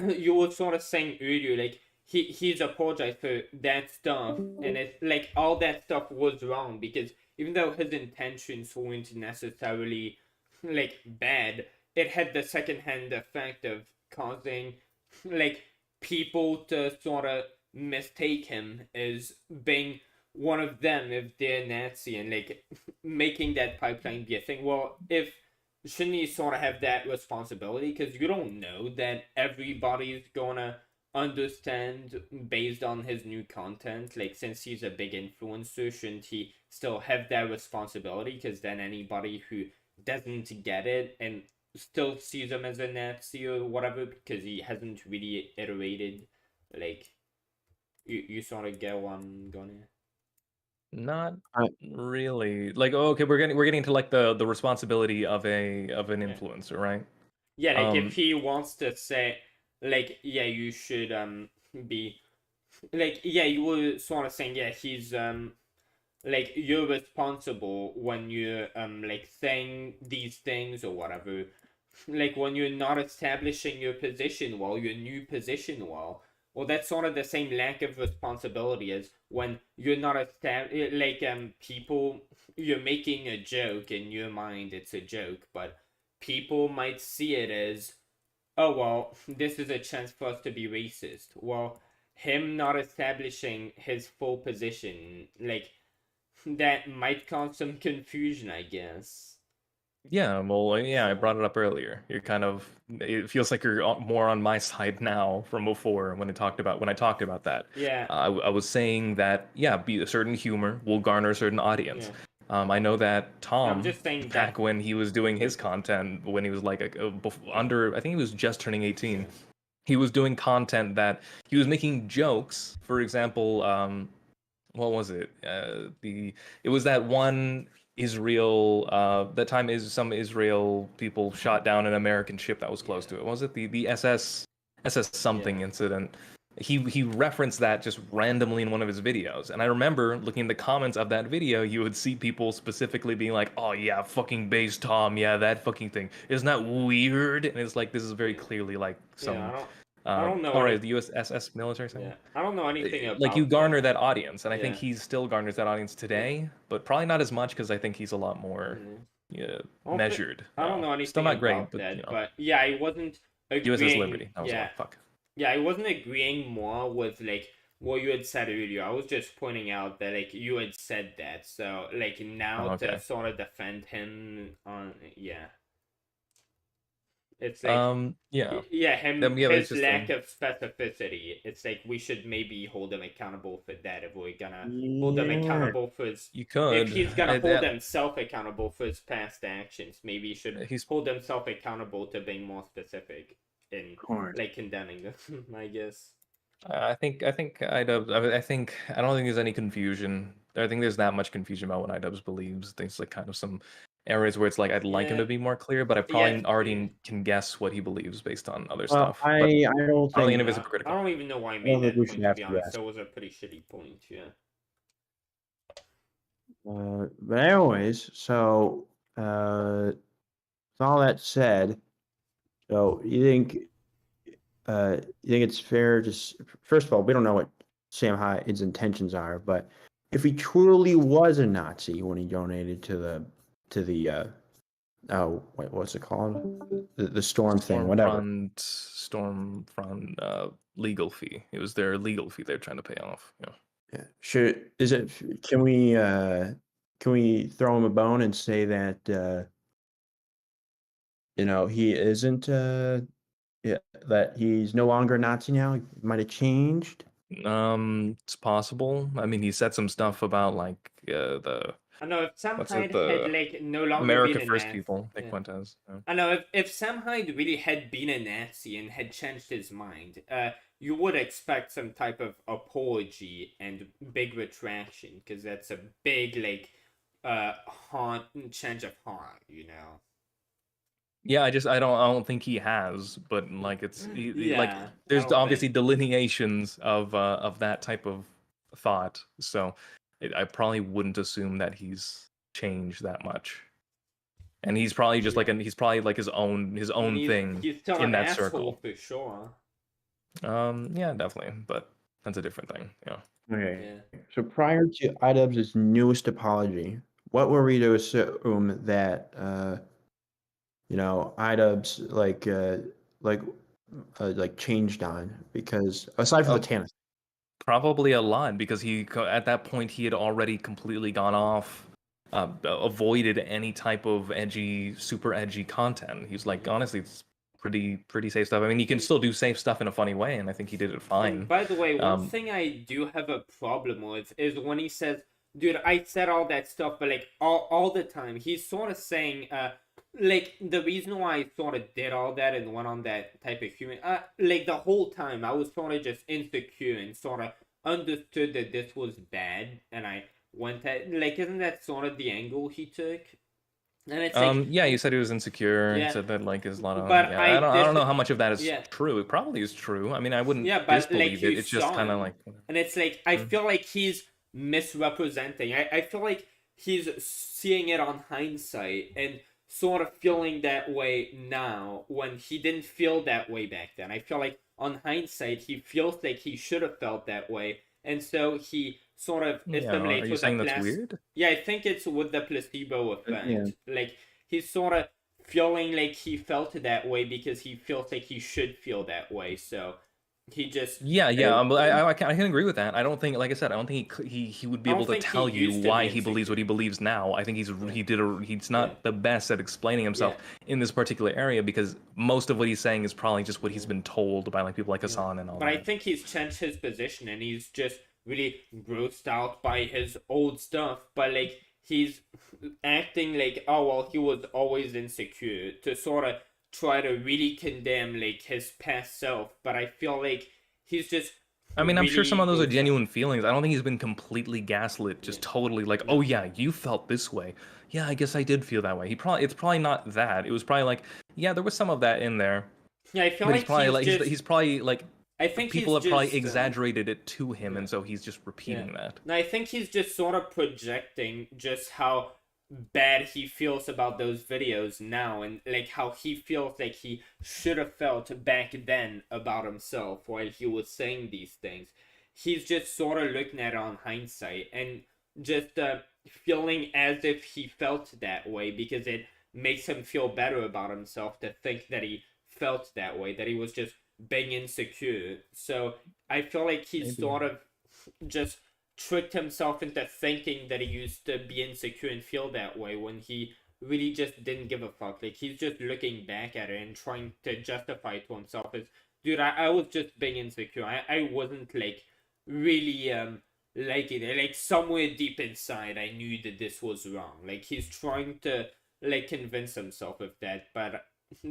you were sort of saying earlier, like he's apologized for that stuff, and it's like all that stuff was wrong because even though his intentions weren't necessarily like bad, it had the secondhand effect of causing like people to sort of mistake him as being one of them if they're Nazi and like making that pipeline be a thing. Well, if shouldn't he sort of have that responsibility? Because you don't know that everybody's gonna understand based on his new content. Like, since he's a big influencer, shouldn't he still have that responsibility? Because then anybody who doesn't get it and still sees him as a Nazi or whatever, because he hasn't really iterated, like, you sort of get what I'm going. Not really. Like, oh, okay, we're getting to like the responsibility of an influencer, right? Yeah, like if he wants to say, like, yeah, you should be, like, yeah, you were sort of saying, yeah, he's like, you're responsible when you're like saying these things or whatever, like when you're not establishing your position well, your new position well. Well, that's sort of the same lack of responsibility as when you're not like people, you're making a joke in your mind, it's a joke, but people might see it as, oh well, this is a chance for us to be racist. Well, him not establishing his full position, like, that might cause some confusion, I guess. Yeah, well, yeah, I brought it up earlier. You're kind of, it feels like you're more on my side now from before when I talked about that. Yeah. I was saying that, yeah, be a certain humor will garner a certain audience. I know that Tom, just saying back when he was doing his content, when he was like under, I think he was just turning 18, he was doing content that he was making jokes. For example, what was it? It was that one Israel, that time is some Israel people shot down an American ship that was close to it. Was it the SS something incident? He referenced that just randomly in one of his videos, and I remember looking in the comments of that video, you would see people specifically being like, "Oh yeah, fucking base Tom, yeah, that fucking thing. Isn't that weird?" And it's like, this is very clearly like some. I don't know. All right, the USS military thing. Yeah, I don't know anything about. Like, you garner that audience, and I think Yeah. he still garners that audience today, but probably not as much because I think he's a lot more measured. I don't know anything Still not great, about but that, you know. but yeah, I wasn't agreeing. USS Liberty. That was yeah. fuck. Yeah, I wasn't agreeing more with like what you had said earlier. I was just pointing out that like you had said that, so like now to sort of defend him on it's like his lack of specificity. It's like we should maybe hold him accountable for that if we're gonna hold him accountable for his. You could. If he's gonna hold himself accountable for his past actions, maybe he should hold himself accountable to being more specific in like condemning them. I guess. I think idubbbz. I don't think there's any confusion. I think there's that much confusion about what idubbbz believes. There's like kind of some areas where it's like I'd like him to be more clear, but I probably already can guess what he believes based on other stuff. I don't think any of it's hypocritical. I don't even know why I made that point, to be honest. That was a pretty shitty point, yeah. But anyways, so with all that said, so you think it's fair? Just first of all, we don't know what Sam Hyde's intentions are, but if he truly was a Nazi when he donated to the what's it called? The storm thing, whatever. Stormfront legal fee. It was their legal fee they're trying to pay off. Yeah. Can we throw him a bone and say that he isn't that he's no longer a Nazi now? He might have changed. It's possible. I mean, he said some stuff about like I know if Sam Hyde had like no longer America been a First Nazi, people, Nick Fuentes. Yeah. I know if Sam Hyde really had been a Nazi and had changed his mind, you would expect some type of apology and big retraction, because that's a big like change of heart, Yeah, I don't think he has, but like like there's obviously delineations of that type of thought, so I probably wouldn't assume that he's changed that much, and he's probably just like he's probably like his own thing he's still in an that asshole circle for sure. Yeah, definitely, but that's a different thing. Yeah. Okay. So prior to idubbbz's newest apology, what were we to assume that idubbbz like changed on? Because aside from the Tana. Probably a lot because at that point he had already completely gone off, avoided any type of super edgy content. He's like, honestly, it's pretty safe stuff. I mean, you can still do safe stuff in a funny way, and I think he did it fine. And by the way, one thing I do have a problem with is when he says, "Dude, I said all that stuff," but like all the time, he's sort of saying, like the reason why I sort of did all that and went on that type of human, like the whole time I was sort of just insecure and sort of understood that this was bad, and I went at like, isn't that sort of the angle he took? And it's like, yeah, you said he was insecure. Yeah. And said that like there's a lot of. But Yeah, I don't know how much of that is yeah. true. It probably is true. I mean, I wouldn't Yeah, but like disbelieve it. you It's just saw kind of him, like. and it's like I feel like he's misrepresenting. I feel like he's seeing it on hindsight and sort of feeling that way now when he didn't feel that way back then. I feel like on hindsight he feels like he should have felt that way, and so he sort of Yeah, assimilates are you with saying the that's weird? Yeah, I think it's with the placebo effect. Yeah. Like he's sort of feeling like he felt that way because he feels like he should feel that way. So he just Yeah, but I can agree with that. I don't think, like I said, I don't think he would be I don't able to think he tell you used to why be he believes what he believes now. I think he's not the best at explaining himself in this particular area because most of what he's saying is probably just what he's been told by like people like Hassan and all But that. I think he's changed his position and he's just really grossed out by his old stuff. But like he's acting like, oh well, he was always insecure to sort of try to really condemn like his past self. But I feel like he's just. I mean, I'm sure really some of those are grossed genuine feelings. I don't think he's been completely gaslit, just totally like, oh yeah, you felt this way. Yeah, I guess I did feel that way. It's probably not that. It was probably like, yeah, there was some of that in there. Yeah, I feel But like he's probably he's like just- he's probably like I think people he's have probably just, exaggerated it to him, and so he's just repeating that. No, I think he's just sort of projecting just how bad he feels about those videos now and like how he feels like he should have felt back then about himself while he was saying these things. He's just sort of looking at it on hindsight and just feeling as if he felt that way because it makes him feel better about himself to think that he felt that way, that he was just being insecure. So I feel like he's sort of just tricked himself into thinking that he used to be insecure and feel that way when he really just didn't give a fuck. Like he's just looking back at it and trying to justify to himself as, dude, I was just being insecure. I wasn't like really like it. Like somewhere deep inside I knew that this was wrong. Like he's trying to like convince himself of that, but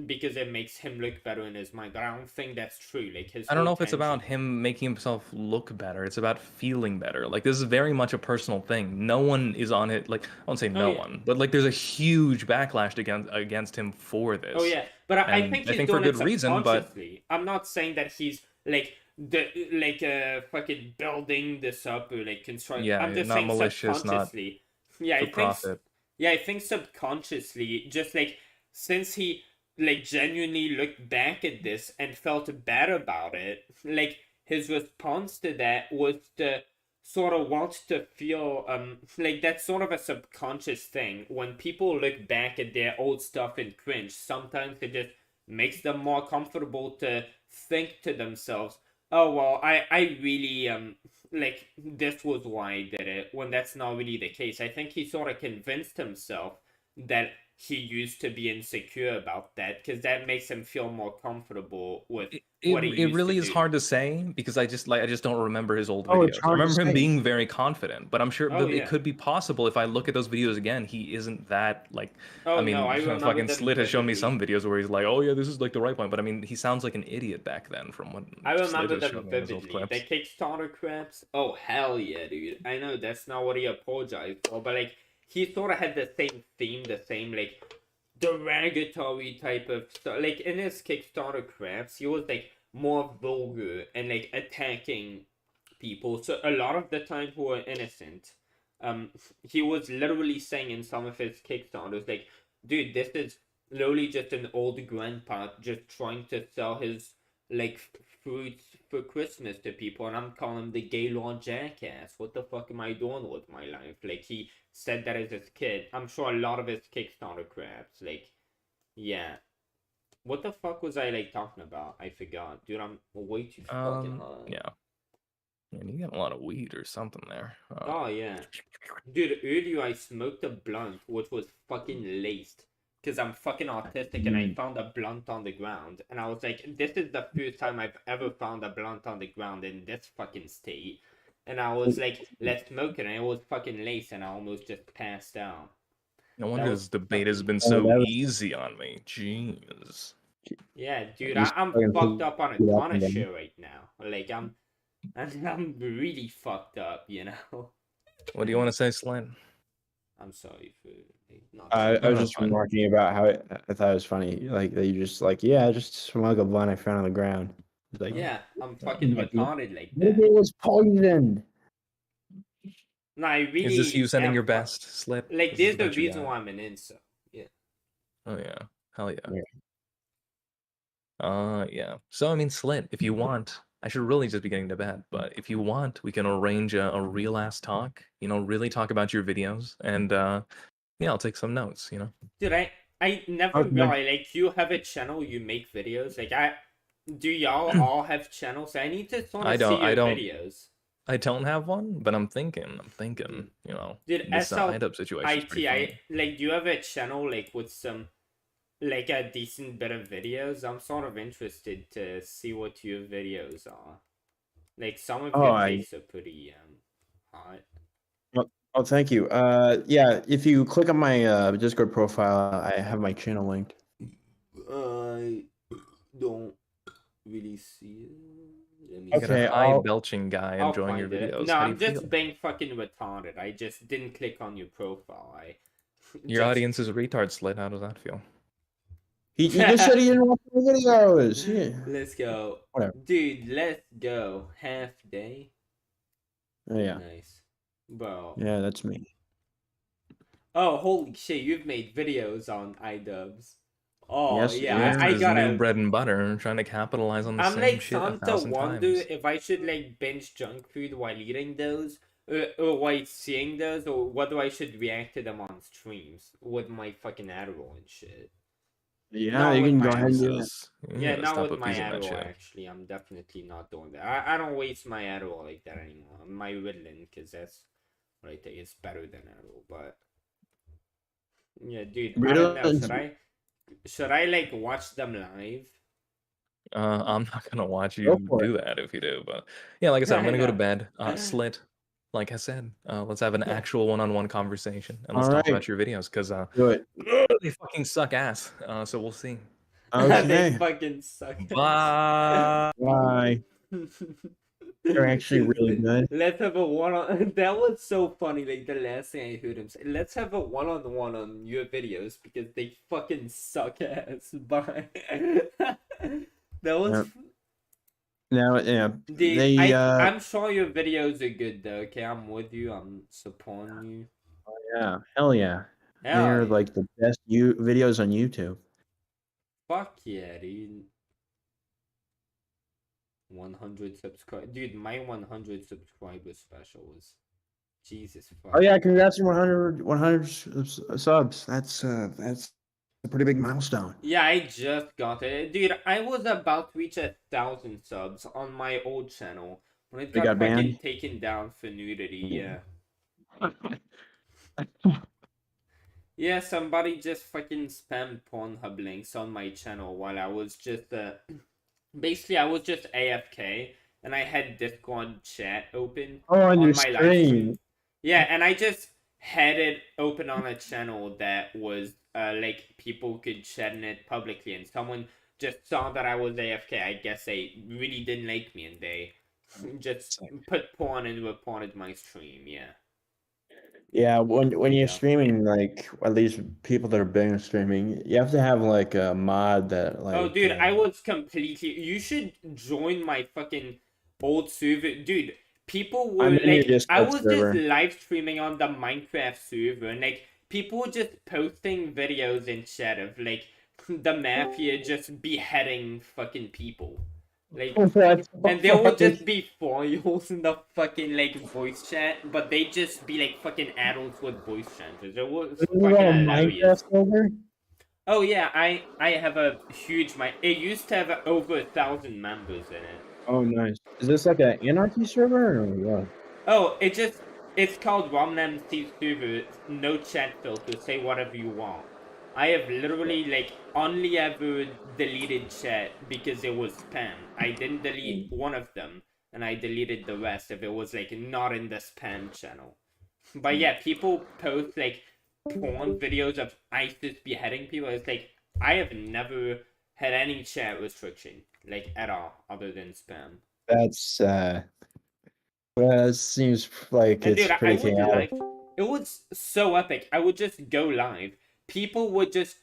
because it makes him look better in his mind. But I don't think that's true. Like his I don't know whole if it's tension- about him making himself look better. It's about feeling better. Like this is very much a personal thing. No one is on it. Like I won't say no one, but like there's a huge backlash against him for this. Oh yeah, but I And think he's for doing good it reason. But subconsciously. I'm not saying that he's like fucking building this up or like constructing. Yeah, I'm just not saying malicious, not subconsciously. Yeah, I for think. profit. Yeah, I think subconsciously, just like since he like genuinely looked back at this and felt bad about it, like his response to that was to sort of want to feel like that's sort of a subconscious thing. When people look back at their old stuff and cringe, sometimes it just makes them more comfortable to think to themselves, oh well, I really like this was why I did it, when that's not really the case. I think he sort of convinced himself that he used to be insecure about that because that makes him feel more comfortable with what he It used really to is do. hard to say because I just don't remember his old Oh, it's videos. I hard to remember him say. being very confident, but I'm sure Oh, but yeah. it could be possible if I look at those videos again, he isn't that like. Oh, I mean, no, I remember fucking them Slit has shown me vividly. some videos where he's like, "Oh yeah, this is like the right point," but I mean, he sounds like an idiot back then from what I Slit remember has them shown me in his old vividly. clips. The Kickstarter craps. Oh hell yeah, dude! I know that's not what he apologized for, but like he sort of had the same theme, the same like derogatory type of stuff. Like in his Kickstarter craps, he was like more vulgar and like attacking people. So a lot of the time who were innocent. He was literally saying in some of his Kickstarters, like, dude, this is literally just an old grandpa just trying to sell his like fruits for Christmas to people, and I'm calling him the Gaylord jackass. What the fuck am I doing with my life? Like, he said that as his kid. I'm sure a lot of his Kickstarter crabs. Like, yeah. What the fuck was I, like, talking about? I forgot. Dude, I'm way too fucking high. Yeah. And you got a lot of weed or something there. Oh, yeah. Dude, earlier I smoked a blunt, which was fucking laced. Because I'm fucking autistic, and I found a blunt on the ground. And I was like, this is the first time I've ever found a blunt on the ground in this fucking state. And I was like, let's smoke it. And it was fucking laced, and I almost just passed out. No wonder this debate has been Oh, so that was- easy on me. Jeez. Yeah, dude, Just I'm fucking fucked up on a get up ton and of down. shit right now. Like, I'm really fucked up, you know? What do you want to say, Slant? I'm sorry for not. I No, was that's just fine. remarking about how I thought it was funny, like that you just like, yeah, just smug a blunt I found on the ground. It's like, Yeah, I'm fucking retarded like maybe that. it was poisoned. No, I really. Is this you sending am your fu- best, Slip? Like, This there's is the what you reason got. why I'm an incel. Yeah. Oh yeah. Hell yeah. Yeah. Yeah. So I mean, Slit, if you want, I should really just be getting to bed. But if you want, we can arrange a real ass talk. You know, really talk about your videos, and yeah, I'll take some notes. You know. Dude, I never Okay. realized, like, you have a channel, you make videos. Like, do y'all all have channels? I need to sort of see your videos. I don't have one, but I'm thinking. You know, Dude, this idubbbz situation is pretty funny. like, do you have a channel, like, with some, like, a decent bit of videos? I'm sort of interested to see what your videos are. Like, some of your takes are pretty, hot. Oh, thank you. Yeah, if you click on my Discord profile, I have my channel linked. I don't really see it. Let me You got Okay, a high I'll- belching guy I'll enjoying your find it. videos. No, How do I'm you just feel? being fucking retarded. I just didn't click on your profile. Your just- audience is a retard, Slit. How does that feel? He just said he didn't watch my videos. Yeah. Let's go. Whatever. Dude, let's go. Half day. Oh, yeah. Nice. Bro. Yeah, that's me. Oh, holy shit, you've made videos on idubbbz. Oh, Yes, yeah, yeah. I His new gotta... bread and butter, trying to capitalize on the I'm same like shit a starting to thousand wonder times. if I should like binge junk food while eating those, or while seeing those, or whether I should react to them on streams with my fucking Adderall and shit. Yeah, Not you with can my go ahead and do that. Jesus. You Yeah, gotta not stop with my abusing that Adderall, shit. actually. I'm definitely not doing that. I don't waste my Adderall like that anymore. My Ritalin, because that's what I think is better than Adderall, but... Yeah, dude, I don't know. Ritalin's- Should I like watch them live? I'm not gonna watch Go you for do that if you do, but yeah, like I said, I'm I gonna go to know. bed. Slit, like I said, let's have an actual one-on-one conversation and let's All talk right. about your videos because Do it. they fucking suck ass. So we'll see. They Okay. fucking suck. Bye. Bye. They're actually really good. Let's have a one-on. That was so funny. Like the last thing I heard him say. Let's have a one-on-one on your videos because they fucking suck ass. Bye. That was. Yep. Now, yeah, Dude, they. I'm sure your videos are good though. Okay, I'm with you. I'm supporting you. Yeah, hell yeah. Hell They're yeah. like the best videos on YouTube. Fuck yeah, dude. 100 subscribers. Dude, my 100 subscriber special was... Jesus fuck. Oh yeah, congrats on 100 subs. That's a pretty big milestone. Yeah, I just got it. Dude, I was about to reach 1,000 subs on my old channel when it They got got fucking banned? taken down for nudity, yeah. Yeah, somebody just fucking spammed Pornhub links on my channel while I was just, basically I was just AFK, and I had Discord chat open Oh, on your my live stream. Yeah, and I just had it open on a channel that was, like, people could chat in it publicly, and someone just saw that I was AFK. I guess they really didn't like me, and they just put porn and reported my stream, yeah. Yeah, when you're streaming, like at least people that are big on streaming, you have to have like a mod that like. Oh, dude, I was completely... You should join my fucking old server. Dude, people were I'm in your like... I Discord was server. just live streaming on the Minecraft server, and like, people were just posting videos in chat of like, the mafia just beheading fucking people. Like, What and the there would fuck? just be foils in the fucking like voice chat, but they just be like fucking adults with voice chanters. It was Is it fucking a hilarious. Minecraft server? Oh yeah, I have a huge it used to have over 1,000 members in it. Oh, nice. Is this like an anarchy server or what? Oh, it's called Romnam Server, no chat filter, say whatever you want. I have literally like only ever deleted chat because it was spam. I didn't delete one of them, and I deleted the rest if it was like not in the spam channel. But yeah, people post like porn videos of ISIS beheading people. It's like I have never had any chat restriction, like at all, other than spam. That's well, it seems like And it's dude, I pretty would chaotic. live. It was so epic. I would just go live. People would just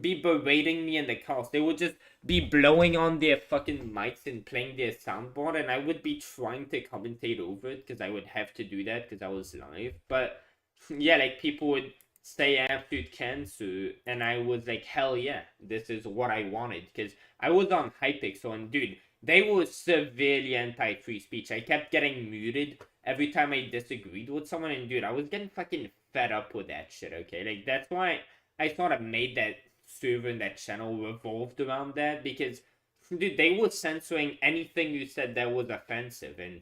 be berating me in the cast. They would just be blowing on their fucking mics and playing their soundboard, and I would be trying to commentate over it because I would have to do that because I was live. But yeah, like people would say absolute cancer, and I was like, hell yeah, this is what I wanted because I was on Hypixel, and dude, they were severely anti-free speech. I kept getting muted every time I disagreed with someone, and dude, I was getting fucking fed up with that shit, okay? Like, that's why I sort of made that server and that channel revolved around that, because, dude, they were censoring anything you said that was offensive, and,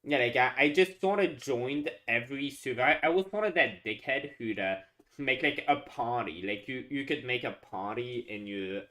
yeah, like, I just sort of joined every server. I was sort of that dickhead who'd, make, like, a party. Like, you could make a party in your,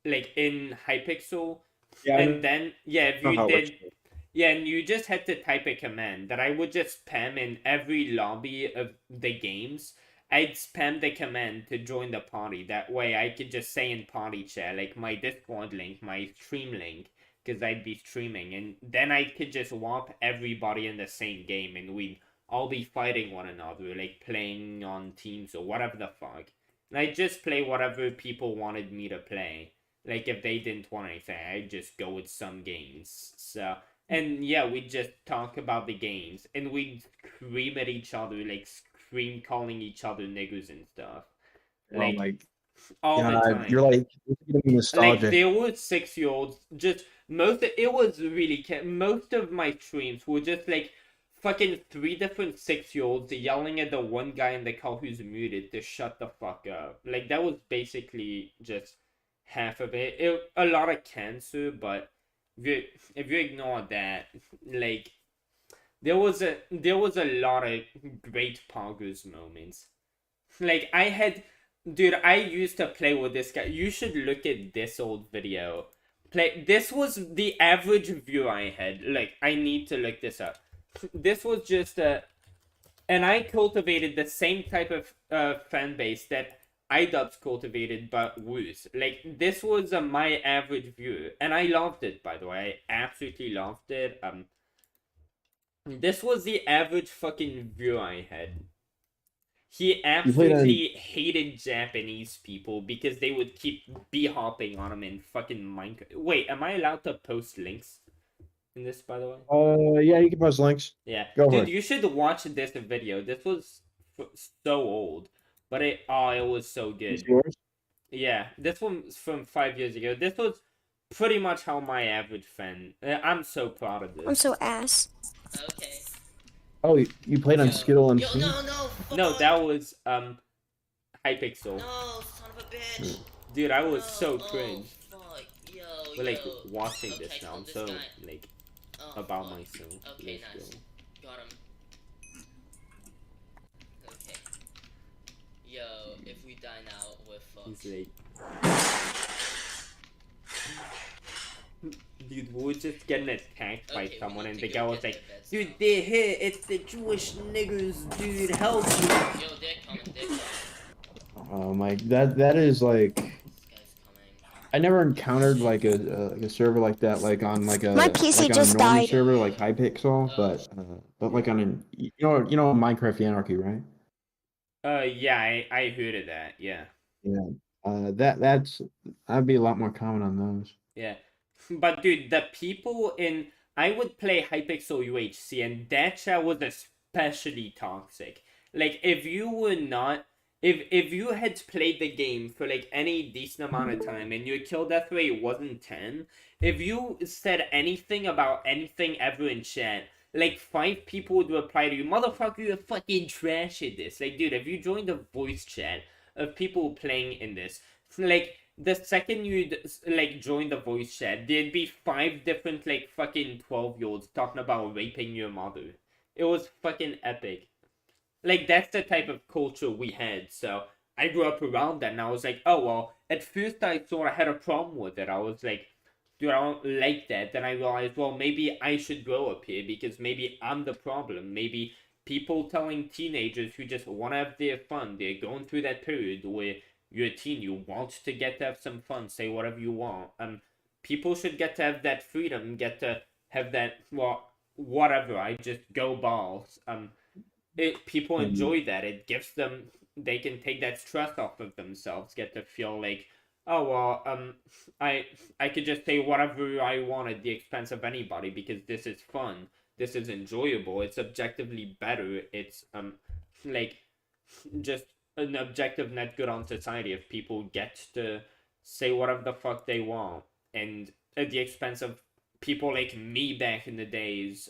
like, in Hypixel, Yeah, and then, yeah, if know you how it works. did... Yeah, and you just had to type a command that I would just spam in every lobby of the games. I'd spam the command to join the party. That way I could just say in party chat, like my Discord link, my stream link, because I'd be streaming. And then I could just warp everybody in the same game and we'd all be fighting one another, like playing on teams or whatever the fuck. And I'd just play whatever people wanted me to play. Like if they didn't want anything, I'd just go with some games. So... And yeah, we just talk about the games, and we scream at each other, like scream calling each other niggers and stuff. Like, Oh my all the God, time. you're like gonna be Like, nostalgic. there were 6-year-olds, just, it was really, most of my streams were just like, fucking 3 different 6-year-olds yelling at the one guy in the call who's muted to shut the fuck up. Like, that was basically just half of it. A lot of cancer, but... If you ignore that, like there was a lot of great poggers moments. Like dude, I used to play with this guy. You should look at this old video. This was the average view I had. Like, I need to look this up. This was just and I cultivated the same type of fan base that idubbbz cultivated, but worse. Like, this was my average view, and I loved it, by the way. I absolutely loved it. This was the average fucking view I had. He absolutely hated Japanese people because they would keep b-hopping on him in fucking Minecraft. Wait, am I allowed to post links in this, by the way? Yeah, you can post links. Yeah. Go for Dude, it. you should watch this video. This was so old. But it was so good. It's yours? Yeah, this one's from 5 years ago. This was pretty much how my average fan... I'm so proud of this. I'm so ass. Okay. Oh, you played on Skittle and Steam? No, that was, Hypixel. No, son of a bitch. Dude, I was so cringe. Fuck. Yo, But, like, yo. watching Okay, this now, hold I'm this so, guy. like, Oh, about fuck. myself. Okay, Let's nice. go. Got him. Okay. Yo, if we die now, we're fucked. He's like... Dude, we were just getting attacked by someone, and the guy was like, dude, they're here, it's the Jewish niggers, dude, help me. Yo, they're coming. Oh my, that is like... I never encountered like a server like that, like on like a My PC like on just a normie died. server like Hypixel, but like on an you know Minecraft Anarchy, right? Yeah, I heard of that, yeah. Yeah, that'd be a lot more common on those. Yeah. But dude, the people in... I would play Hypixel UHC, and that chat was especially toxic. Like, if you were not if you had played the game for like any decent amount of time and your kill death rate wasn't 10, if you said anything about anything ever in chat, like 5 people would reply to you, motherfucker, you're fucking trash at this. Like, dude, if you joined a voice chat of people playing in this, like, the second you'd like join the voice chat, there'd be 5 different like fucking 12-year-olds talking about raping your mother. It was fucking epic. Like, that's the type of culture we had. So I grew up around that, and I was like, oh well. At first, I sort of had a problem with it. I was like, dude, I don't like that. Then I realized, well, maybe I should grow up here because maybe I'm the problem. Maybe people telling teenagers who just want to have their fun, they're going through that period where you're a teen, you want to get to have some fun, say whatever you want. People should get to have that freedom, get to have that, well, whatever. I just go balls. People enjoy that. It gives them, they can take that stress off of themselves, get to feel like, oh well, I could just say whatever I want at the expense of anybody because this is fun, this is enjoyable, it's objectively better, it's like just an objective net good on society if people get to say whatever the fuck they want, and at the expense of people like me back in the days,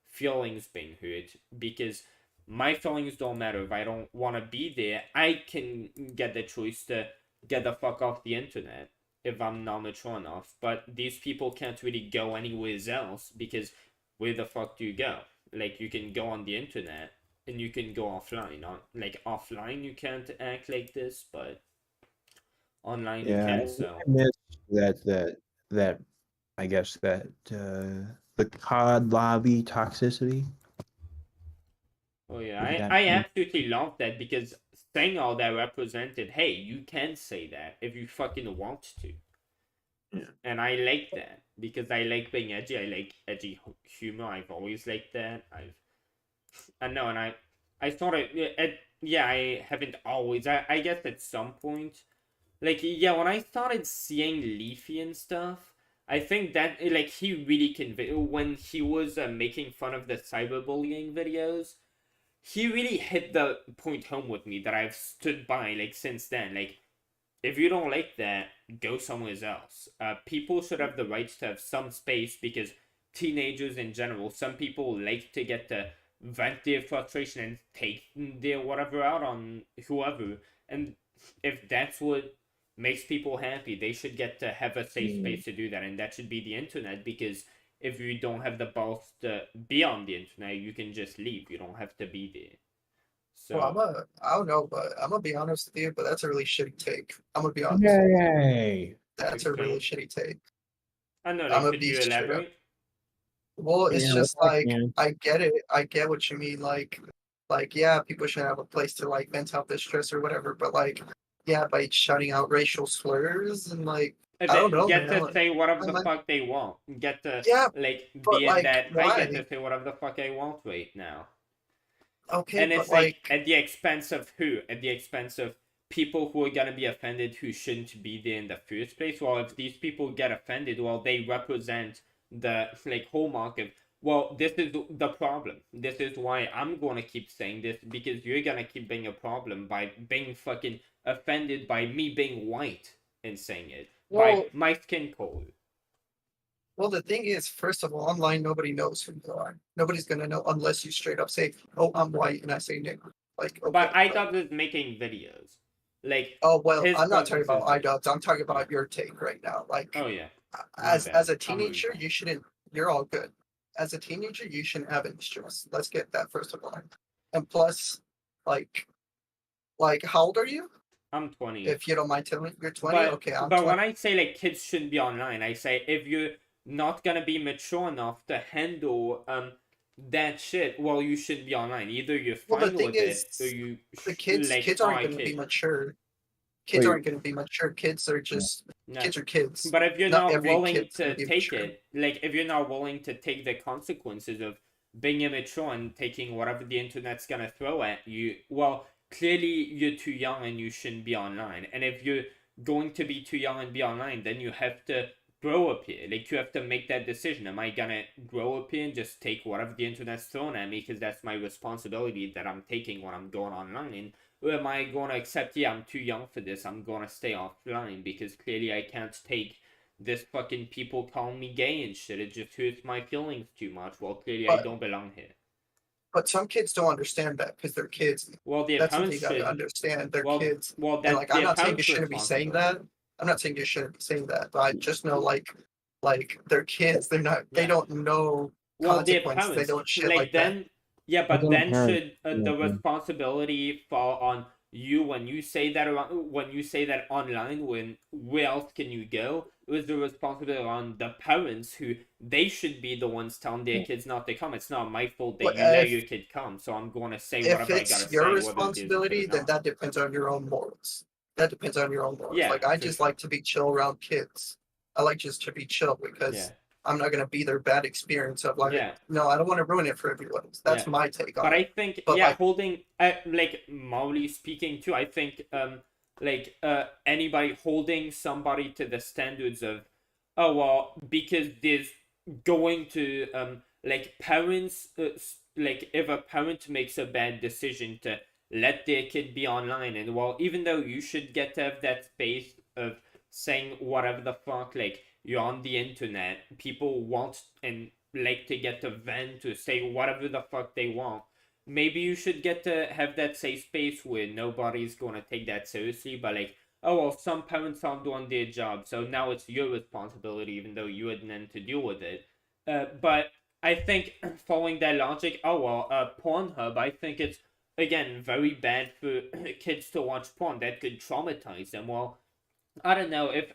feelings being hurt, because my feelings don't matter. If I don't want to be there, I can get the choice to get the fuck off the internet if I'm not mature enough. But these people can't really go anywhere else because where the fuck do you go? Like, you can go on the internet and you can go offline. Like, offline you can't act like this, but online you can. So I miss that I guess that the COD lobby toxicity. oh yeah, I absolutely love that because saying all that represented, hey, you can say that if you fucking want to. Yeah. And I like that because I like being edgy. I like edgy humor. I've always liked that. I know, and I sort of, yeah, I haven't always. I guess at some point, like, yeah, when I started seeing Leafy and stuff, I think that, like, he really when he was making fun of the cyberbullying videos, he really hit the point home with me that I've stood by, like, since then. Like, if you don't like that, go somewhere else. People should have the right to have some space because teenagers in general, some people like to get to vent their frustration and take their whatever out on whoever. And if that's what makes people happy, they should get to have a safe space to do that. And that should be the internet, because if you don't have the balls to be on the internet, you can just leave. You don't have to be there. So Well, I don't know, but I'm gonna be honest with you, but that's a really shitty take. I'm gonna be honest. Yay! That's a really shitty take. I know. I'm Like, gonna could be you straight up. elaborate? Well, it's Yeah, just I like can. I get it. I get what you mean. Like yeah, people should have a place to like vent out their stress or whatever. But like, yeah, by shouting out racial slurs and like, I don't know, Get man. to say whatever the like, fuck they want. Get to, yeah, like, but be in like, that. I get why? to say whatever the fuck I want right now. Okay, And but it's like, like, at the expense of who? At the expense of people who are gonna be offended who shouldn't be there in the first place? Well, if these people get offended, well, they represent the, like, hallmark of, well, this is the problem. This is why I'm gonna keep saying this, because you're gonna keep being a problem by being fucking offended by me being white and saying it. Well- by my skin color. well, the thing is, first of all, online nobody knows who you are. Nobody's gonna know unless you straight up say, "Oh, I'm white," and I say nigger. Like, okay, But I thought was making videos. Like, oh well, his I'm not talking presence about is- idubbbz. I'm talking about your take right now. Like, Oh yeah. as bad. as a I'm teenager, you shouldn't. You're all good. As a teenager, you shouldn't have any stress. Let's get that first of all. And plus, like, how old are you? I'm 20. If you don't mind telling me, you're 20. But, Okay, I'm but 20. when I say, like, kids shouldn't be online, I say if you're not gonna be mature enough to handle that shit, well, you shouldn't be online. Either you're Well, fine the thing with is, it, or you the kids like, kids aren't oh, going to be kid. mature. Kids Wait. aren't going to be mature. Kids are just No. kids are kids. But if you're Not not every willing kid's gonna to be take mature. it, like, if you're not willing to take the consequences of being immature and taking whatever the internet's gonna throw at you, well, clearly you're too young and you shouldn't be online. And if you're going to be too young and be online, then you have to grow up here. Like, you have to make that decision. Am I gonna grow up here and just take whatever the internet's thrown at me because that's my responsibility that I'm taking when I'm going online? am I going to accept, yeah, I'm too young for this, I'm going to stay offline because clearly I can't take this fucking people calling me gay and shit. It just hurts my feelings too much. Well, clearly I don't belong here. But some kids don't understand that because they're kids. Well, their That's something parents you gotta should understand. They're well, kids. Well, And that like I'm their not saying you parents' shouldn't be saying that. responsibility. I'm not saying you shouldn't be saying that, but I just know like they're kids. They're not. They don't know Well, their consequences. They parents, don't shit like like then, that. yeah, but But then parents, should the responsibility fall on you when you say that when you say that online? When where else can you go? It was the responsibility on the parents who they should be the ones telling their kids not to come. It's not my fault that But you let your kid come, so I'm going to say if whatever I gotta it's your say, whether it is responsibility, or then not. that depends on your own morals. That depends on your own morals. Yeah, Like I for just sure. like to be chill around kids. I like just to be chill because Yeah. I'm not gonna be their bad experience of like, Yeah. no, I don't want to ruin it for everyone. That's Yeah. my take on But I it. think, But yeah, like, holding, like, morally speaking, too, I think, anybody holding somebody to the standards of, oh, well, because there's going to, like, parents, like, if a parent makes a bad decision to let their kid be online, and, well, even though you should get to have that space of saying whatever the fuck, like, you're on the internet, people want and like to get to vent, to say whatever the fuck they want. Maybe you should get to have that safe space where nobody's gonna take that seriously, but like, oh well, some parents aren't doing their job, so now it's your responsibility, even though you had meant to deal with it. But I think following that logic, oh well, Pornhub, I think it's again very bad for kids to watch porn. That could traumatize them. Well, I don't know if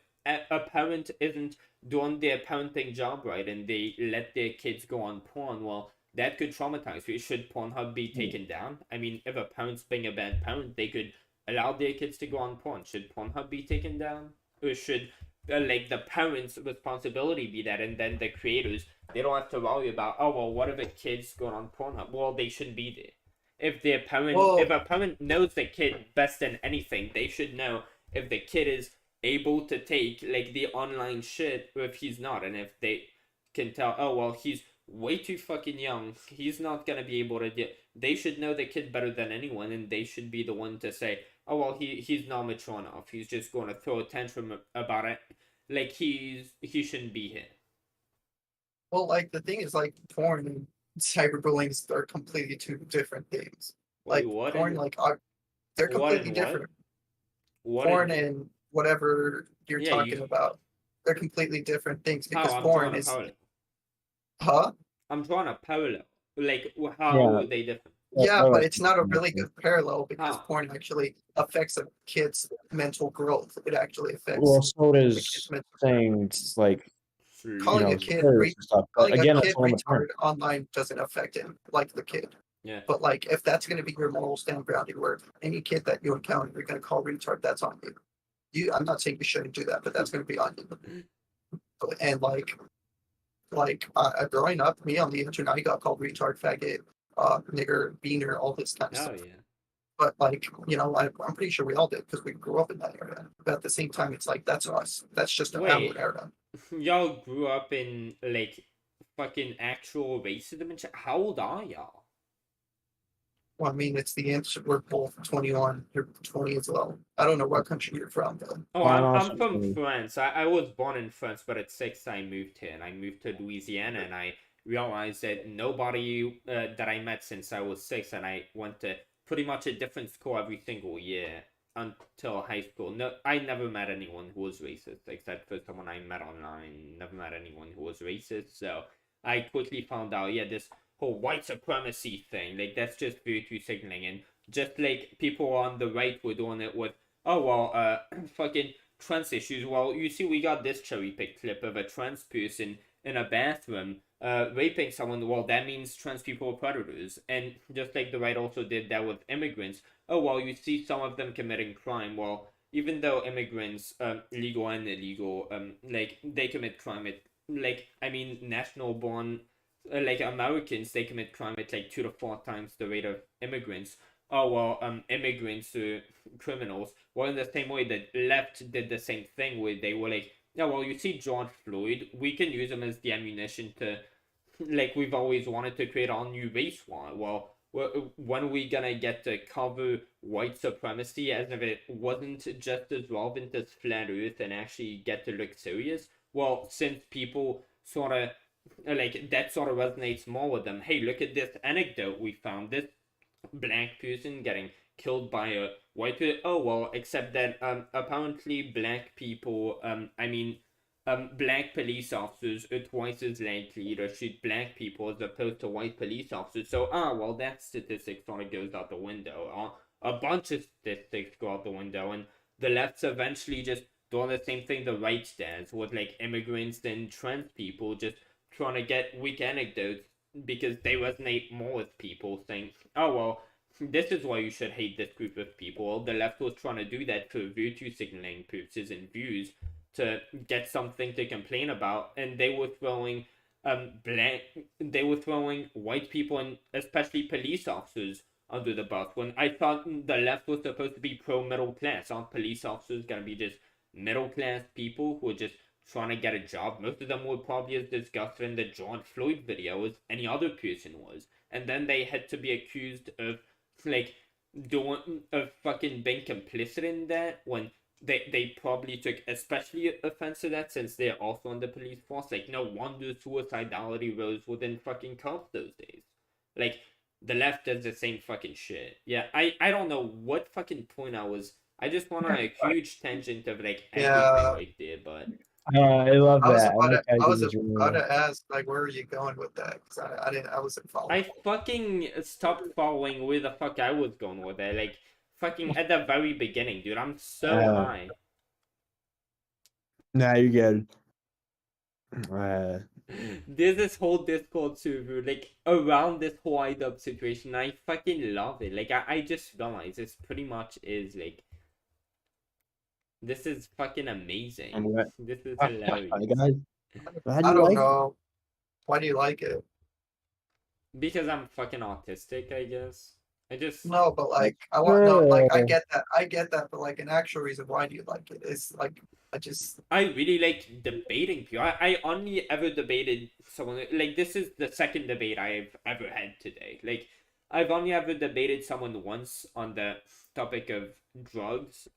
a parent isn't doing their parenting job right and they let their kids go on porn. Well, that could traumatize you. Should Pornhub be taken down? I mean, if a parent's being a bad parent, they could allow their kids to go on porn. Should Pornhub be taken down, or should like the parents' responsibility be that, and then the creators they don't have to worry about, oh well, what if a kid's going on Pornhub? Well, they shouldn't be there. If their parent, if a parent knows the kid best than anything, they should know if the kid is able to take like the online shit or if he's not, and if they can tell, oh well, he's way too fucking young, he's not gonna be able to get, they should know the kid better than anyone, and they should be the one to say, oh well, he's not mature enough, he's just going to throw a tantrum about it, like he shouldn't be here. well, like the thing is, like porn and cyberbullying are completely two different things. Wait, Like what porn, and- like they're what and completely what? different. What Porn and- and whatever you're Yeah, talking about, they're completely different things because How? I'm porn drawing a is, parallel. huh? I'm drawing a parallel. Like, how Yeah. are they different? Yeah, but it's not a really good parallel because How? porn actually affects a kid's mental growth. It actually affects Well, so the does kid's mental saying like calling you know, a kid slurs and stuff. But calling again, a that's kid on the retard parent. online doesn't affect him like the kid. Yeah. But like if that's gonna be your moral stand grounding where any kid that you encounter you're gonna call retard, that's on you. I'm not saying you shouldn't do that, but that's gonna be on you. And growing up, me on the internet, I got called retard, faggot, nigger, beaner, all this kind of Oh stuff. yeah. But like, I'm pretty sure we all did because we grew up in that era. But at the same time, it's like that's us. That's just our Wait, era. y'all grew up in like fucking actual racism and shit? How old are y'all? Well, I mean, it's the answer. We're both 21. You're 20 as well. I don't know what country you're from, though. Oh, I'm from France. I was born in France, but at 6 I moved here, and I moved to Louisiana, and I realized that nobody that I met since I was 6, and I went to pretty much a different school every single year until high school. No, I never met anyone who was racist, except for someone I met online. Never met anyone who was racist, so I quickly found out, yeah, this whole white supremacy thing, like, that's just virtue signaling, and just like people on the right were doing it with, oh well, fucking trans issues. Well, you see, we got this cherry pick clip of a trans person in a bathroom raping someone. Well, that means trans people are predators. And just like the right also did that with immigrants. Oh well, you see some of them committing crime. Well, even though immigrants, legal and illegal, like they commit crime, I mean, national born, like Americans, they commit crime at like 2 to 4 times the rate of immigrants. Oh well, immigrants are criminals. Well, in the same way that left did the same thing where they were like, yeah, well, you see George Floyd, we can use him as the ammunition to, like, we've always wanted to create our new race war. Well, when we gonna get to cover white supremacy as if it wasn't just as relevant as flat Earth and actually get to look serious? Well, since people sort of like that sort of resonates more with them. Hey, look at this anecdote we found. This black person getting killed by a white person. Oh well, except that apparently black people black police officers are twice as likely to shoot black people as opposed to white police officers. So well, that statistic sort of goes out the window. A bunch of statistics go out the window, and the left's eventually just doing the same thing the right does with like immigrants and trans people, just trying to get weak anecdotes because they resonate more with people, saying, oh well, this is why you should hate this group of people. The left was trying to do that for virtue signaling purposes and views to get something to complain about, and they were throwing white people and especially police officers under the bus when I thought the left was supposed to be pro middle class. Aren't police officers gonna be just middle class people who are just trying to get a job? Most of them were probably as disgusted in the George Floyd video as any other person was, and then they had to be accused of like doing of fucking being complicit in that when they probably took especially offense to that since they're also on the police force. Like, no wonder suicidality rose within fucking cops those days. Like, the left does the same fucking shit. Yeah, I don't know what fucking point I just went on a huge tangent of like everything right there, but I love I was that. about to, I like I how was you just about to ask, like, where are you going with that? Because I wasn't following. I fucking stopped following where the fuck I was going with it. Like, fucking at the very beginning, dude. I'm so high. Nah, you're good. There's this whole Discord server, like, around this whole idubbbz situation. I fucking love it. Like, I just realized this pretty much is, like, this is fucking amazing. This is hilarious. I don't know. Why do you like it? Because I'm fucking autistic, I guess. I just No, but like I want no, like I get that, but like an actual reason why do you like it is like I really like debating people. I only ever debated someone like this is the second debate I've ever had today. Like I've only ever debated someone once on the topic of drugs.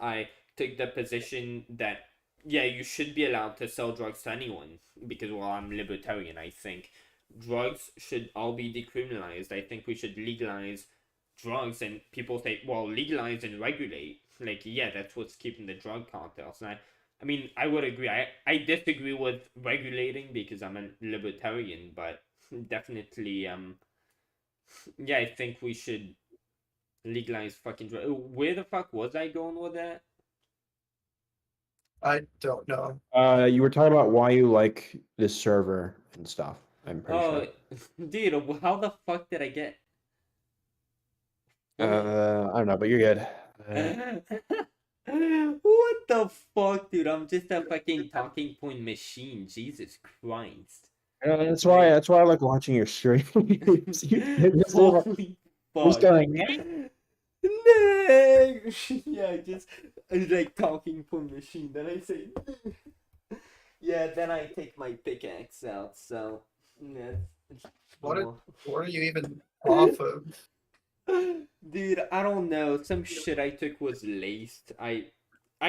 I took the position that yeah, you should be allowed to sell drugs to anyone because well, I'm libertarian. I think drugs should all be decriminalized. I think we should legalize drugs, and people say, well, legalize and regulate. Like, yeah, that's what's keeping the drug cartels. And I mean, I would agree. I disagree with regulating because I'm a libertarian, but definitely, yeah, I think we should legalize fucking drugs. Where the fuck was I going with that? I don't know. You were talking about why you like this server and stuff. I'm pretty sure. Dude, how the fuck did I get? I don't know, but you're good. What the fuck, dude? I'm just a fucking talking point machine. Jesus Christ. That's why I like watching your streams. Holy fuck. Who's going? Yeah, just like talking point machine. Then I say, yeah. Then I take my pickaxe out. So, yeah. What are you even off of? Dude, I don't know. Some shit I took was laced. I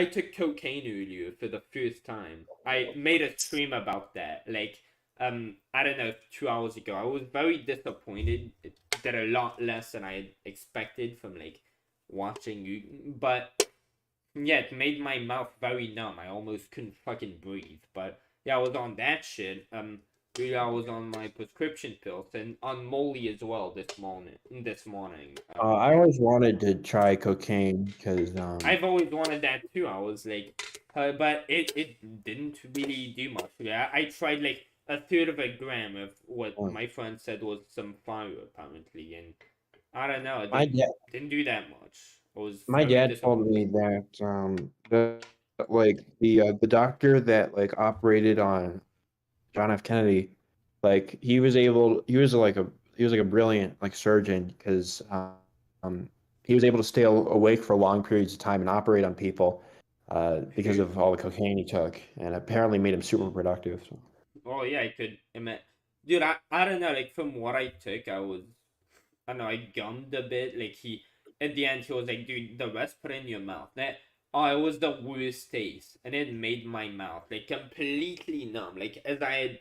took cocaine earlier for the first time. I made a stream about that. Like, I don't know, 2 hours ago. I was very disappointed. It did a lot less than I had expected from like watching you. But yeah, it made my mouth very numb. I almost couldn't fucking breathe. But yeah, I was on that shit. 3 hours on my prescription pills and on Molly as well this morning. I always wanted to try cocaine because I've always wanted that too. I was like, but it didn't really do much. Yeah, I tried like a third of a gram of what my friend said was some fire apparently, and I don't know. It didn't do that much. My dad told me that the doctor that like operated on John F. Kennedy, like he was like a brilliant like surgeon because he was able to stay awake for long periods of time and operate on people because of all the cocaine he took, and apparently made him super productive. So. Oh yeah, I could imagine. Dude, I don't know. Like from what I took, I was I don't know, I gummed a bit. Like at the end, he was like, dude, the rest put in your mouth. That, oh, it was the worst taste. And it made my mouth, like, completely numb. Like, as I had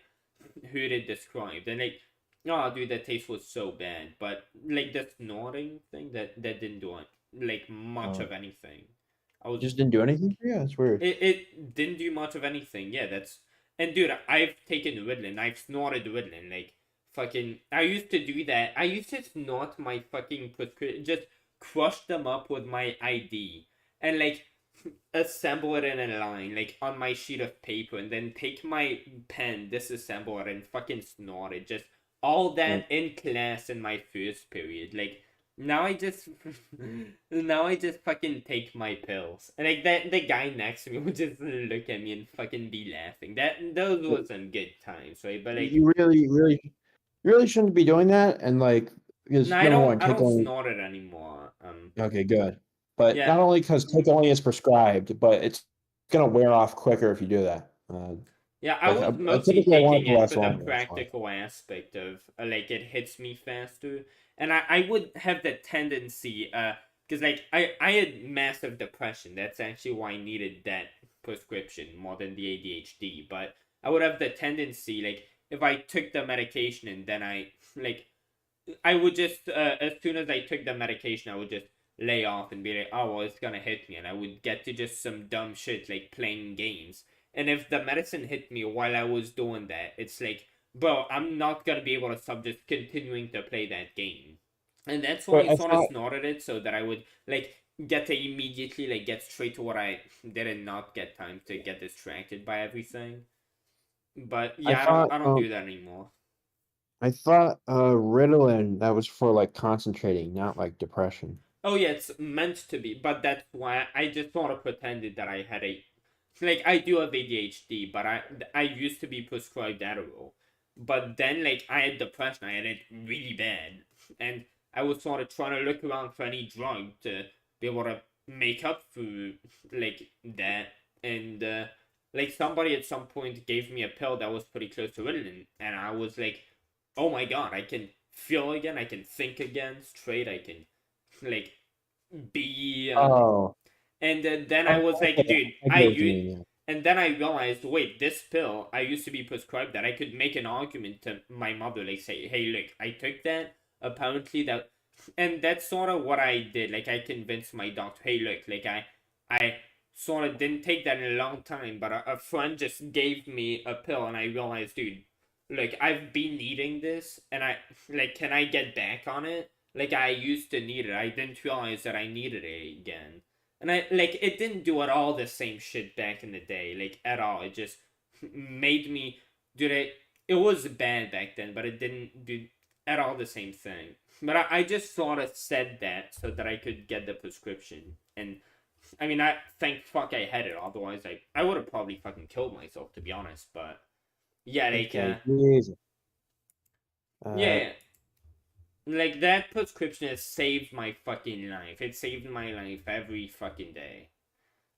heard it described. And, like, oh, dude, that taste was so bad. But, like, the snorting thing, that didn't do, like, much of anything. I was Just didn't do anything for you? That's weird. it didn't do much of anything. Yeah, that's and dude, I've taken Ritalin. I've snorted Ritalin. Like fucking, I used to do that. I used to snort my fucking prescription, just crush them up with my ID and like assemble it in a line, like on my sheet of paper, and then take my pen, disassemble it, and fucking snort it. Just all that in class in my first period. Like now I just fucking take my pills. And like that the guy next to me would just look at me and fucking be laughing. Those were some good times, right? But like You really shouldn't be doing that. And like, because no, number one, I don't tickling. snort it anymore. Okay, good. But Yeah. not only because tickling is prescribed, but it's gonna wear off quicker if you do that. Yeah, I like, was mostly typically I want taking it to it last for the longer. That's why. practical aspect of like it hits me faster, and I would have the tendency because like I had massive depression. That's actually why I needed that prescription more than the ADHD. But I would have the tendency like if I took the medication and then I would just as soon as I took the medication I would just lay off and be like, oh well, it's gonna hit me, and I would get to just some dumb shit like playing games. And if the medicine hit me while I was doing that, it's like, bro, I'm not gonna be able to stop just continuing to play that game. And that's why But I I sort of thought snorted it so that I would like get to immediately like get straight to what I did and not get time to get distracted by everything. But I yeah, thought I don't do that anymore. Ritalin that was for like concentrating, not like depression. Oh yeah, it's meant to be, but that's why I just sort of pretended that I had a like I do have ADHD, but I used to be prescribed Adderall, but then like I had depression, I had it really bad, and I was sort of trying to look around for any drug to be able to make up for like that, and like somebody at some point gave me a pill that was pretty close to Ritalin, and I was like, oh my god, I can feel again, I can think again straight, I can like be Oh. and then I was like, dude, I get what you mean, yeah. and then I realized, wait, this pill, I used to be prescribed that. I could make an argument to my mother, like say, hey, look, I took that. Apparently that, and that's sort of what I did. Like I convinced my doctor, hey, look, like I sort of didn't take that in a long time, but a friend just gave me a pill, and I realized, dude, like I've been needing this, and I like, can I get back on it? Like I used to need it. I didn't realize that I needed it again. And I like it didn't do at all the same shit back in the day, like at all. It just made me do it. It was bad back then, but it didn't do at all the same thing. But I just sort of said that so that I could get the prescription. And I mean, I thank fuck I had it. Otherwise, I would have probably fucking killed myself, to be honest. But yeah, like Okay, Jesus. yeah. Like, that prescription has saved my fucking life. It saved my life every fucking day.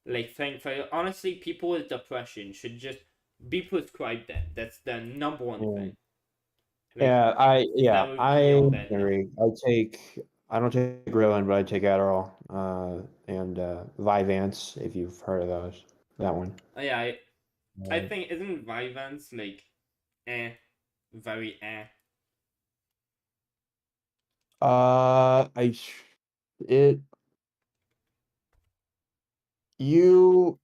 Like, thankfully, honestly, people with depression should just be prescribed that. That's the number one thing. Like, that would I heal that. agree. I don't take Ritalin, but I take Adderall, and Vyvanse, if you've heard of those. That one. Oh, yeah, I think, isn't Vyvanse, like, very I it you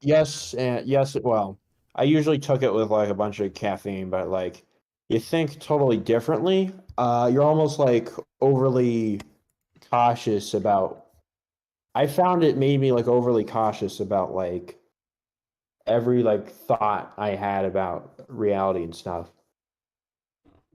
yes and yes well I usually took it with like a bunch of caffeine, but like you think totally differently. You're almost like overly cautious about. I found it made me like overly cautious about like every like thought I had about reality and stuff.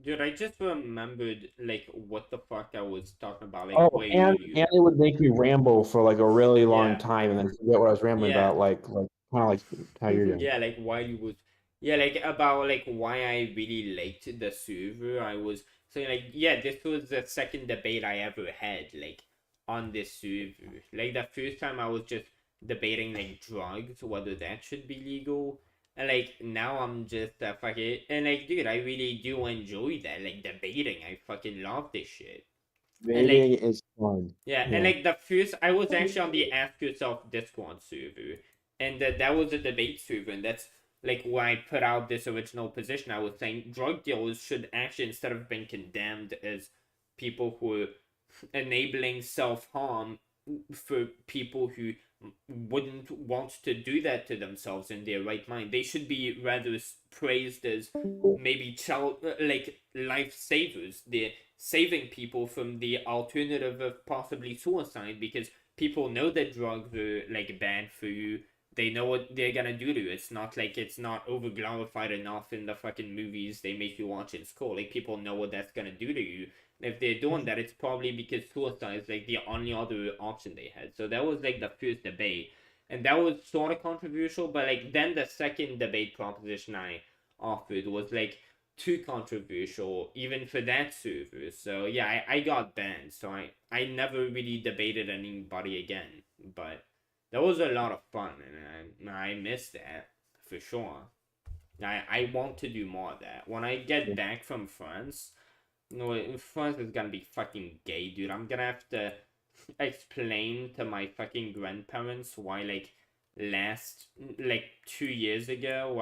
Dude, I just remembered, like, what the fuck I was talking about, like, Oh, way and earlier. it would make me ramble for like a really long Yeah. time and then forget what I was rambling Yeah. about, like kind of like how you're doing. Yeah, like why you was like about like why I really liked the server. I was saying like, yeah, this was the second debate I ever had like on this server. Like the first time I was just debating like drugs, whether that should be legal. And like now I'm just fucking and like dude, I really do enjoy that. Like debating. I fucking love this shit. And like Debating is fun. yeah, and Yeah. like the first I was actually on the Ask Yourself Discord server. And that was a debate server, and that's like why I put out this original position. I was saying drug dealers should actually, instead of being condemned as people who are enabling self-harm for people who wouldn't want to do that to themselves in their right mind, they should be rather praised as maybe child like lifesavers. They're saving people from the alternative of possibly suicide, because people know that drugs are like bad for you. They know what they're gonna do to you. It's not like it's not over glorified enough in the fucking movies they make you watch in school. Like people know what that's gonna do to you. If they're doing that, it's probably because suicide is like the only other option they had. So that was like the first debate, and that was sort of controversial. But like then the second debate proposition I offered was like too controversial even for that server. So yeah, I got banned. So I never really debated anybody again. But that was a lot of fun, and I miss that for sure. I want to do more of that. When I get back from France, no, France is gonna be fucking gay, dude. I'm gonna have to explain to my fucking grandparents why, like, like 2 years ago,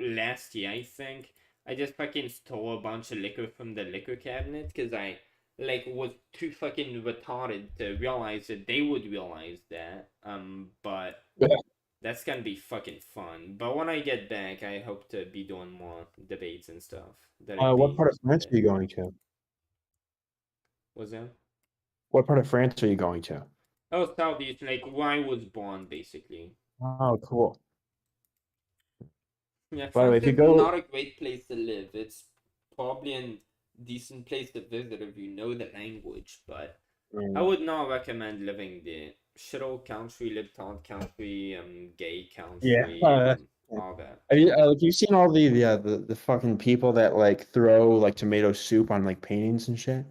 last year, I think, I just fucking stole a bunch of liquor from the liquor cabinet, because I, like, was too fucking retarded to realize that they would realize that. But that's gonna be fucking fun. But when I get back, I hope to be doing more debates and stuff. What part of France are you going to? What's that? What part of France are you going to? Oh, Southeast, like where I was born, basically. Oh, cool. Yeah, By the way, France if you is go, not a great place to live. It's probably a decent place to visit if you know the language, but I would not recommend living there. Shithole country, libtard country, gay country, all that. have you seen all the fucking people that like throw like tomato soup on like paintings and shit?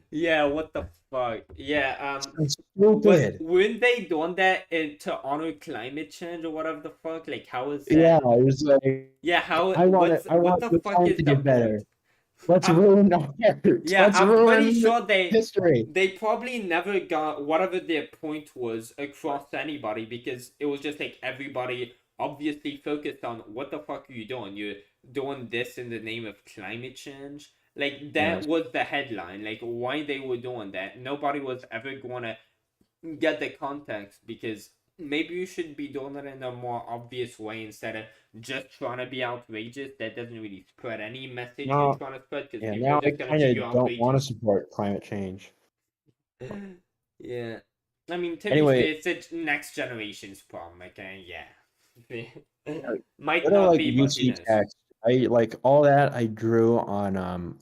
Yeah, what the fuck? Yeah, Stupid. weren't they doing that to honor climate change or whatever the fuck? Like, how is that? Yeah, it was like, Yeah, how? I want what the the fuck time is to the get better. point? Let's ruin our efforts. Yeah, Let's I'm ruin pretty sure history. they probably never got whatever their point was across to anybody, because it was just like everybody obviously focused on what the fuck are you doing? You're doing this in the name of climate change. Like that was the headline. Like why they were doing that. Nobody was ever gonna get the context, because maybe you should be doing it in a more obvious way instead of just trying to be outrageous. That doesn't really spread any message you're trying to spread, because people Now are I just gonna kind think of you're don't want to outrageous. support climate change. Yeah. I mean, to Anyway, be fair, it's a next generation's problem. Like, yeah. Might go to not like be, but who UC knows? Tech. I like all that I drew on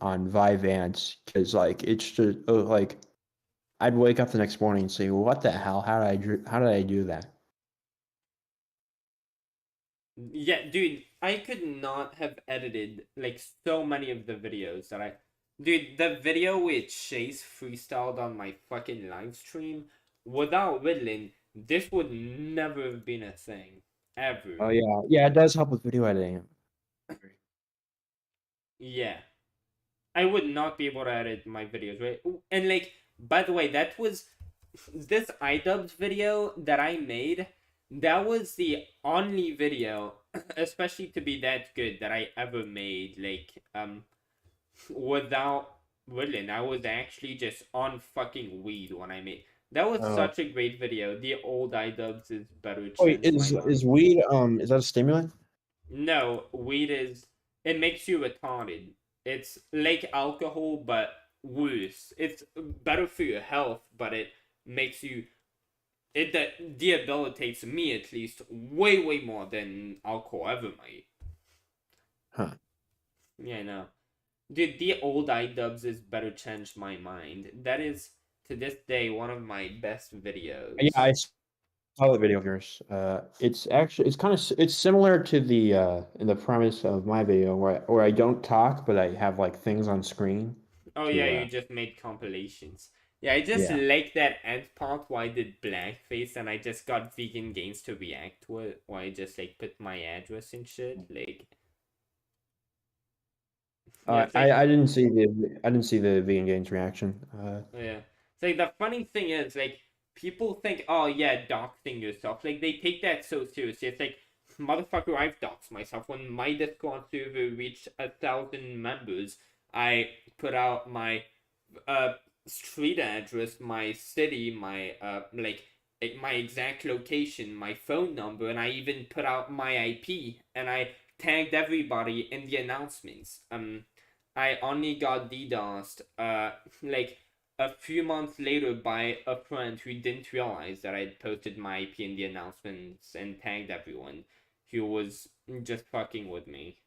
Vyvanse, because like it's just like I'd wake up the next morning and say, "What the hell? How did I do that?" Yeah, dude, I could not have edited like so many of the videos that I. Dude, the video with Chase freestyled on my fucking live stream, without Riddlin, this would never have been a thing. Ever. Oh yeah, it does help with video editing. Yeah. I would not be able to edit my videos, right? Ooh, and like, by the way, that was this idubbbz video that I made. That was the only video, especially to be that good, that I ever made. Like, without Woodland, I was actually just on fucking weed when I made. That was such a great video. The old idubbbz is better. Wait, is weed is that a stimulant? No, weed is, it makes you retarded. It's like alcohol, but worse. It's better for your health, but it makes you, it debilitates me at least way more than alcohol ever might. Huh. Yeah, I know. Dude, the old idubbbz is better changed my mind. That is, to this day, one of my best videos. Yeah, I saw the video of yours. It's actually it's similar to the in the premise of my video where I don't talk, but I have like things on screen. Oh yeah, you just made compilations. Yeah, I just Yeah. like that end part where I did blackface and I just got vegan gains to react to it, where I just like put my address and shit. Like, yeah, it's like, I didn't see the vegan gains reaction. yeah. It's like the funny thing is, like, people think, oh yeah, doxing yourself. Like, they take that so seriously. It's like, motherfucker, I've doxed myself. When my Discord server reached 1,000 members, I put out my street address, my city, my my exact location, my phone number, and I even put out my IP and I tagged everybody in the announcements. I only got DDoSed like a few months later by a friend who didn't realize that I'd posted my IP in the announcements and tagged everyone who was just fucking with me.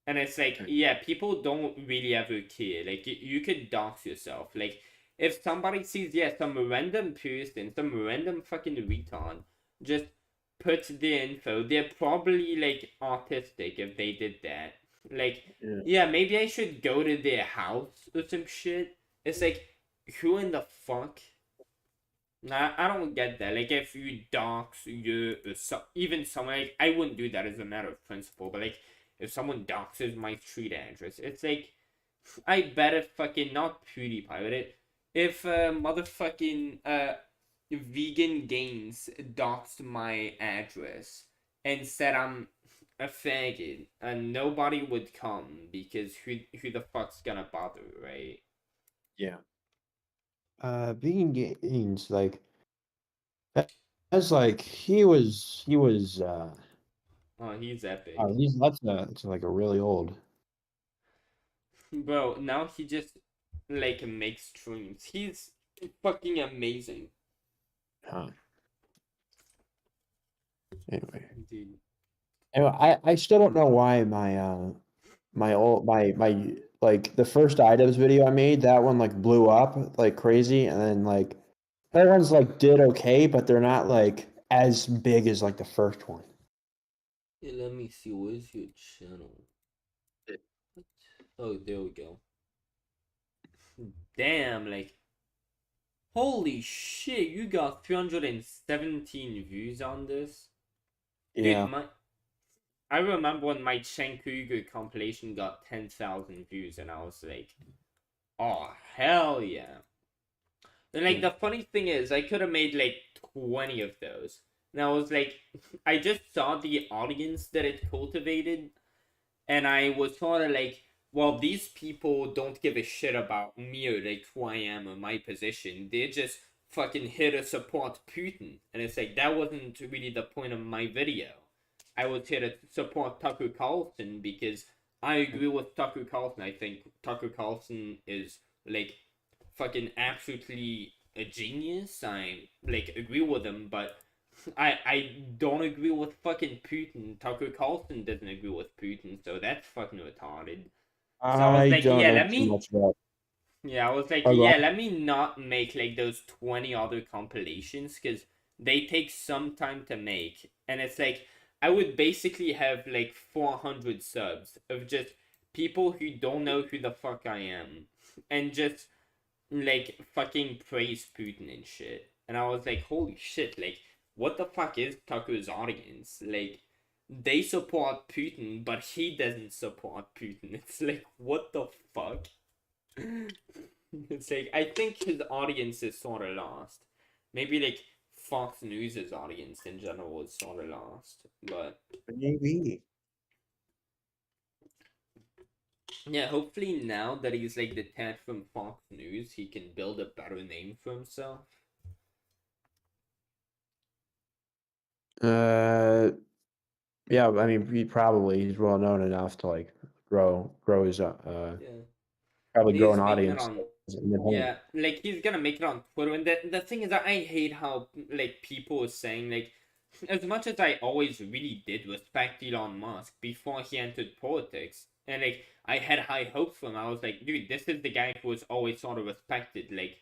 And it's like, yeah, people don't really ever care. Like, you could dox yourself. Like, if somebody sees, yeah, some random person, some random fucking retard, just put the info, they're probably, like, autistic if they did that. Like, yeah, maybe I should go to their house or some shit. It's like, who in the fuck? Nah, I don't get that. Like, if you dox you, even someone, like, I wouldn't do that as a matter of principle, but, like, if someone doxes my street address, it's like, I better fucking not PewDiePie, but if motherfucking Vegan Gains doxed my address and said I'm a faggot, and nobody would come because who the fuck's gonna bother, right? Yeah. Vegan gains like that's like he was Oh, he's epic. it's like a really old. Bro, now he just like makes streams. He's fucking amazing. Huh. Anyway. Dude. Anyway, I still don't know why my like the first idubbbz video I made, that one like blew up like crazy, and then like other ones like did okay, but they're not like as big as like the first one. Yeah, let me see. Where's your channel? Oh, there we go. Damn, like, holy shit! You got 317 views on this. Yeah. Dude, I remember when my Chen Kruger compilation got 10,000 views, and I was like, oh hell yeah! And like the funny thing is, I could have made like 20 of those. And I was like, I just saw the audience that it cultivated, and I was sort of like, well, these people don't give a shit about me or like who I am or my position. They're just fucking here to support Putin. And it's like, that wasn't really the point of my video. I was here to support Tucker Carlson because I agree with Tucker Carlson. I think Tucker Carlson is like fucking absolutely a genius. I like agree with him, but I don't agree with fucking Putin. Tucker Carlson doesn't agree with Putin, so that's fucking retarded. So I was like, don't yeah, know let too me. much about. Yeah, I was like, Oh, go yeah, on. let me not make like those 20 other compilations because they take some time to make, and it's like I would basically have like 400 subs of just people who don't know who the fuck I am, and just like fucking praise Putin and shit. And I was like, holy shit, like what the fuck is Tucker's audience? Like they support Putin, but he doesn't support Putin. It's like what the fuck? It's like I think his audience is sort of lost. Maybe like Fox News's audience in general is sort of lost, but Maybe. yeah, hopefully now that he's like detached from Fox News, he can build a better name for himself. Yeah, I mean, he's well known enough to like grow his Yeah. probably grow He's an making it audience. on. in home. Yeah, like he's gonna make it on Twitter, and the thing is that I hate how like people are saying like, as much as I always really did respect Elon Musk before he entered politics, and like I had high hopes for him. I was like, dude, this is the guy who was always sort of respected, like,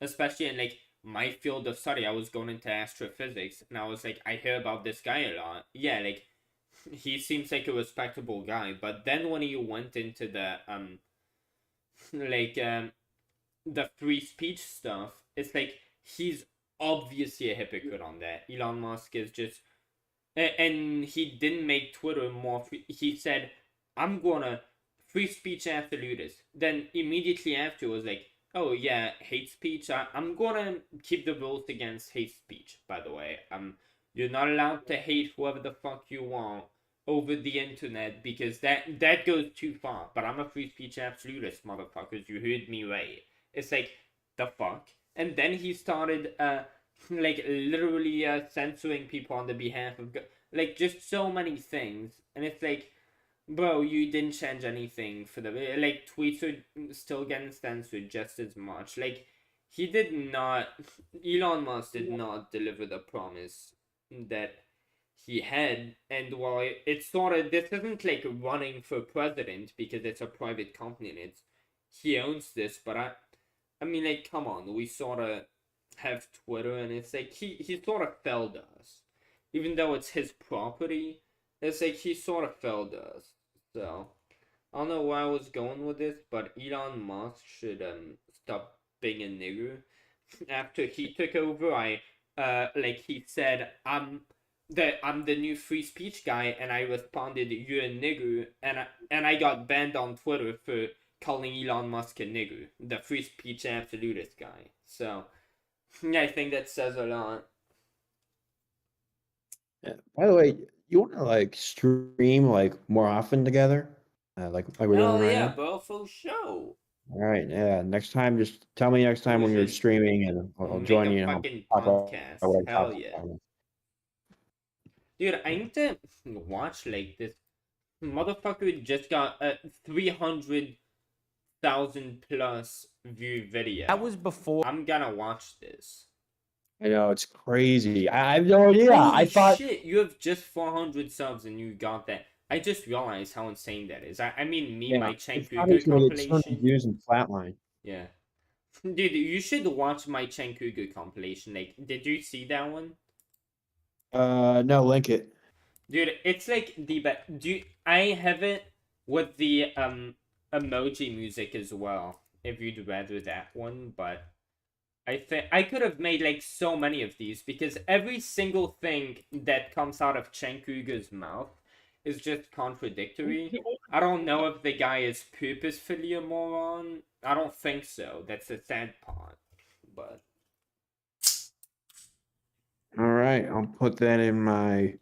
especially in like my field of study. I was going into astrophysics, and I was like, I hear about this guy a lot. Yeah, like he seems like a respectable guy, but then when he went into the like the free speech stuff, it's like he's obviously a hypocrite on that. Elon Musk is just, and he didn't make Twitter more free. He said, "I'm gonna free speech absolutist." Then immediately after was like, "Oh yeah, hate speech. I'm gonna keep the rules against hate speech. By the way, you're not allowed to hate whoever the fuck you want over the internet because that goes too far. But I'm a free speech absolutist, motherfuckers. You heard me right." It's like, the fuck. And then he started like literally censoring people on the behalf of like just so many things, and it's like, bro, you didn't change anything for the like tweets are still getting censored just as much. Like he did not, Elon Musk did not deliver the promise that he had. And while it's sort of, this isn't like running for president because it's a private company and it's, he owns this, but I mean, like, come on, we sort of have Twitter, and it's like he sort of failed us, even though it's his property. It's like he sort of failed us. So I don't know where I was going with this, but Elon Musk should stop being a nigger. After he took over, like he said, I'm the new free speech guy, and I responded, "You're a nigger," and I got banned on Twitter for calling Elon Musk a nigger, the free speech absolutist guy. So yeah, I think that says a lot. Yeah. By the way, you want to like stream like more often together, like we're doing Hell right yeah, now? bro, for sure. All right, yeah. Next time, just tell me next time when you're streaming, and I'll Make join a you and fucking I'll talk podcast. about what I Hell talked yeah. about. Dude, I need to watch like this motherfucker just got a 300,000 plus view video. That was before. I'm gonna watch this. I know, it's crazy. I have no idea. Holy I thought shit, you have just 400 subs and you got that. I just realized how insane that is. I mean, me, my I Chen thought it was Cougar gonna get so many compilation. views and flatline. Yeah. Dude, you should watch my Chen Cougar compilation. Like, did you see that one? No, link it. Dude, it's like the best. I have it with the emoji music as well, if you'd rather that one, but I think I could have made like so many of these because every single thing that comes out of Chen Cougar's mouth is just contradictory. I don't know if the guy is purposefully a moron. I don't think so. That's the sad part. But All right, I'll put that in my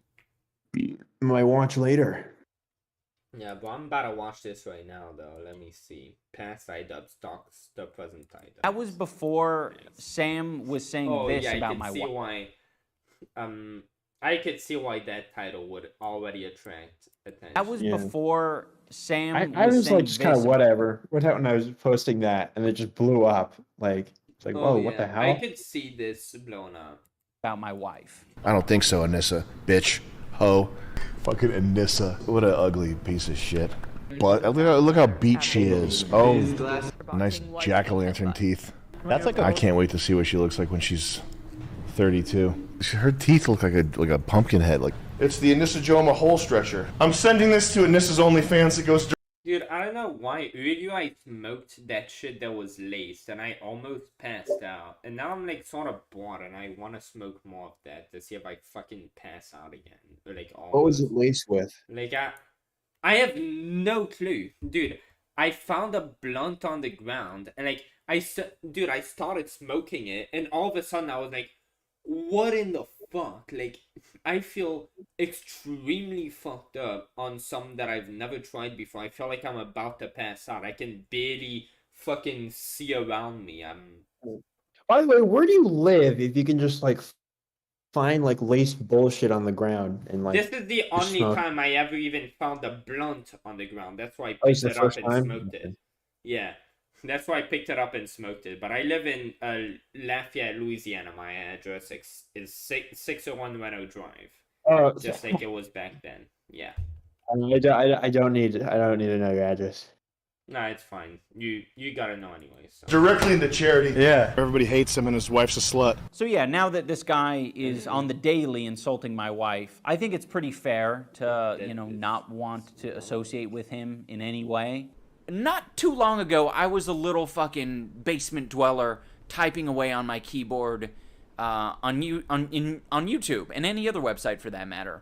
watch later. yeah, but I'm about to watch this right now though. Let me see. Past idubbbz stocks the present idubbbz. That was before Sam was saying this yeah, about I my could see wife. why. I could see why that title would already attract attention. That was Yeah. before Sam I was saying like just kind this of whatever. What happened when I was posting that, and it just blew up. Like it's like, whoa, what the hell? I could see this blown up. about my wife. I don't think so, Anissa. Bitch. Ho. Fucking Anissa. What an ugly piece of shit. But look how beat she is. Oh, nice jack-o'-lantern teeth. That's like I can't wait to see what she looks like when she's 32. Her teeth look like a pumpkin head. Like it's the Anissa Joma hole stretcher. I'm sending this to Anissa's OnlyFans. It goes. Dude, I don't know why earlier I smoked that shit that was laced and I almost passed out. And now I'm like sort of bored and I want to smoke more of that to see if I fucking pass out again. Or like almost. What was it laced with? Like I have no clue. Dude, I found a blunt on the ground and like I started smoking it and all of a sudden I was like, what in the fuck? Like, I feel extremely fucked up on some that I've never tried before. I feel like I'm about to pass out. I can barely fucking see around me. By the way, where do you live if you can just like find like laced bullshit on the ground and like This is the just only smoke? time I ever even found a blunt on the ground. That's why I Oh, it's picked the it up first and time? smoked it. Yeah. That's why I picked it up and smoked it. But I live in Lafayette, Louisiana. My address is 601 Renault Drive. Oh, Just like it was back then. Yeah. I don't need to know your address. No, it's fine. You gotta know anyway. So. Directly into charity. Yeah. Everybody hates him and his wife's a slut. So yeah, now that this guy is on the daily insulting my wife, I think it's pretty fair to, not want to associate with him in any way. Not too long ago, I was a little fucking basement dweller typing away on my keyboard on YouTube and any other website for that matter.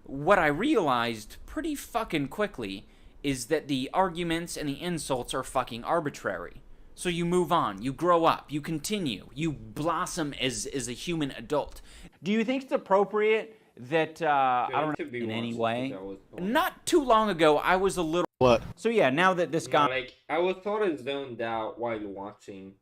What I realized pretty fucking quickly is that the arguments and the insults are fucking arbitrary. So you move on, you grow up, you continue, you blossom as a human adult. Do you think it's appropriate that, I don't know, in any way? Not too long ago, I was a little... What? So yeah, now that this guy... Like, I was sort of zoned out while watching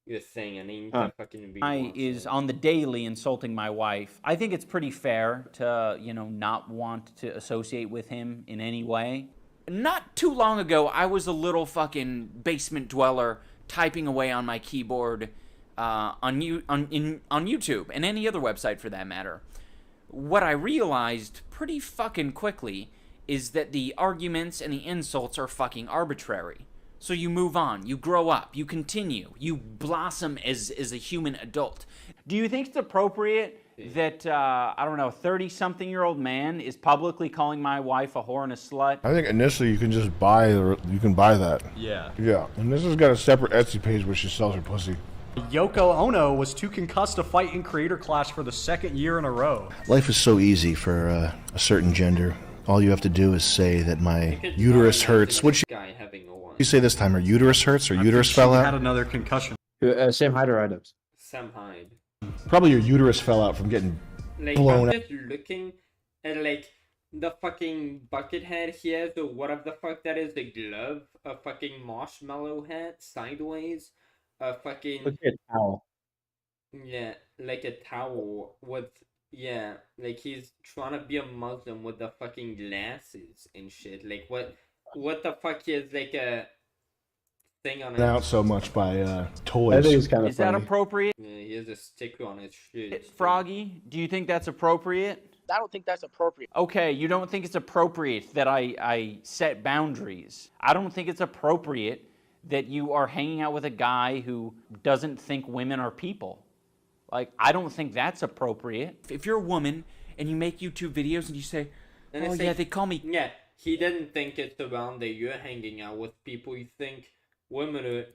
your thing, and I need to fucking be I is on the daily insulting my wife. I think it's pretty fair to, you know, not want to associate with him in any way. Not too long ago, I was a little fucking basement dweller typing away on my keyboard on YouTube and any other website for that matter. What I realized pretty fucking quickly is that the arguments and the insults are fucking arbitrary. So you move on, you grow up, you continue, you blossom as a human adult. Do you think it's appropriate that, I don't know, 30-something-year-old man is publicly calling my wife a whore and a slut? I think initially you can just buy that. Yeah. Yeah, and this has got a separate Etsy page where she sells her pussy. Yoko Ono was too concussed to fight in Creator Clash for the second year in a row. Life is so easy for a certain gender. All you have to do is say that my uterus hurts. What'd you say this time? Her uterus hurts or uterus fell She out? had another concussion. Sam Hyde or idubbbz? Sam Hyde. Probably your uterus fell out from getting Like, blown I'm out. just looking at, like, the fucking bucket head he has, or whatever the fuck that is, the glove, a fucking marshmallow hat, sideways, a fucking... Look at a towel. Yeah, like a towel with... Yeah, like he's trying to be a Muslim with the fucking glasses and shit. Like, what the fuck is, like, a thing on Out so much by toys. I think it's kind of Is that appropriate? Yeah, he has a sticker on his shit. Froggy, do you think that's appropriate? I don't think that's appropriate. Okay, you don't think it's appropriate that I set boundaries. I don't think it's appropriate that you are hanging out with a guy who doesn't think women are people. Like, I don't think that's appropriate. If you're a woman and you make YouTube videos and you say, And oh it's yeah, like, they call me... Yeah, he didn't think it's around that you're hanging out with people you think women are...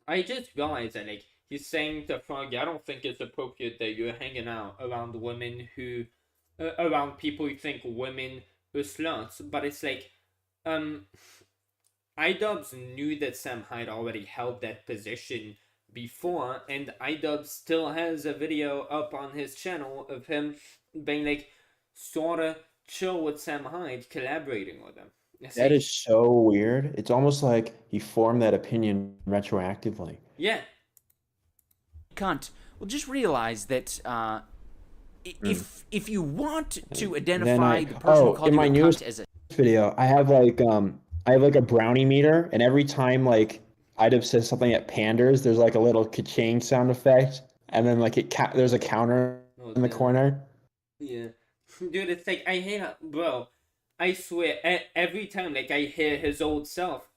I just realized that, like, he's saying to Froggy, I don't think it's appropriate that you're hanging out around women who... around people who think women are sluts. But it's like, idubbbz knew that Sam Hyde already held that position before, and idubbbz still has a video up on his channel of him being like sorta chill with Sam Hyde, collaborating with him. That is so weird. It's almost like he formed that opinion retroactively. Yeah. Cunt. Well, just realize that if you want to identify the person who called in you my a newest cunt as a... video, I have like a brownie meter, and every time like idubbbz says something that panders, there's like a little ka-ching sound effect, and then like there's a counter in the corner. Yeah. Dude, it's like, I hate it, bro. I swear, every time, like, I hear his old self,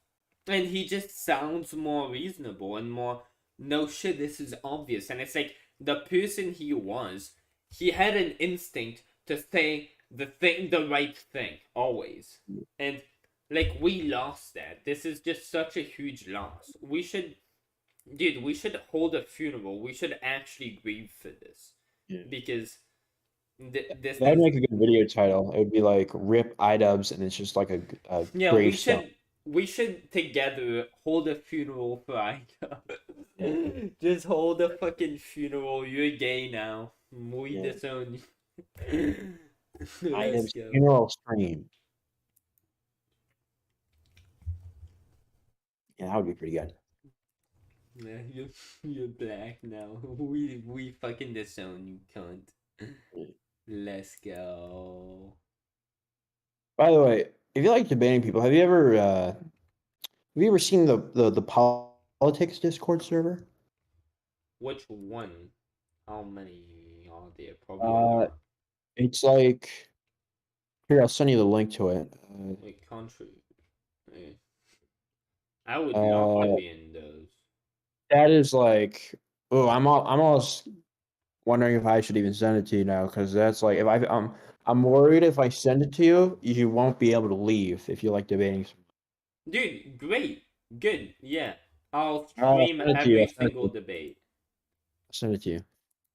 and he just sounds more reasonable and more, no shit, this is obvious. And it's like, the person he was, he had an instinct to say the right thing, always. And, like, we lost that. This is just such a huge loss. We should hold a funeral. We should actually grieve for this. Yeah. Because... That'd make a good video title. It would be like "Rip idubbbz," and it's just like a yeah. gravestone. We should together hold a funeral for idubbbz. Just hold a fucking funeral. You're gay now. We disown you. idubbbz funeral stream. Yeah, that would be pretty good. Yeah, you're black now. We fucking disown you, cunt. Let's go. By the way, if you like debating people, have you ever seen the politics Discord server? Which one? How many are there? Probably. It's like here. I'll send you the link to it. Like country. Yeah. I would love to be in those. That is like, oh, I'm almost wondering if I should even send it to you now, because that's like, if I'm worried if I send it to you, you won't be able to leave if you like debating. Dude, great. Good. Yeah. I'll I'll stream send it to you. every I'll send it to single you. debate. I'll send it to you.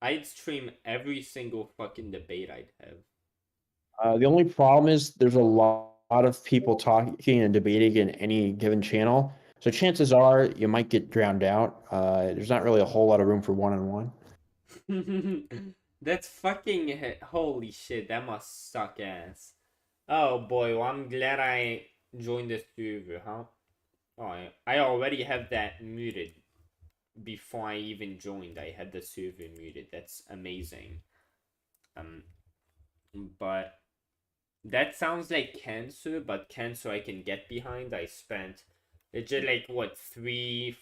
I'd stream every single fucking debate I'd have. The only problem is there's a lot of people talking and debating in any given channel. So chances are you might get drowned out. There's not really a whole lot of room for one-on-one. That's fucking holy shit. That must suck ass. Oh boy, well I'm glad I joined this server, huh? Oh, I already have that muted. Before I even joined, I had the server muted. That's amazing. But that sounds like cancer, but cancer I can get behind. I spent it's just like what 3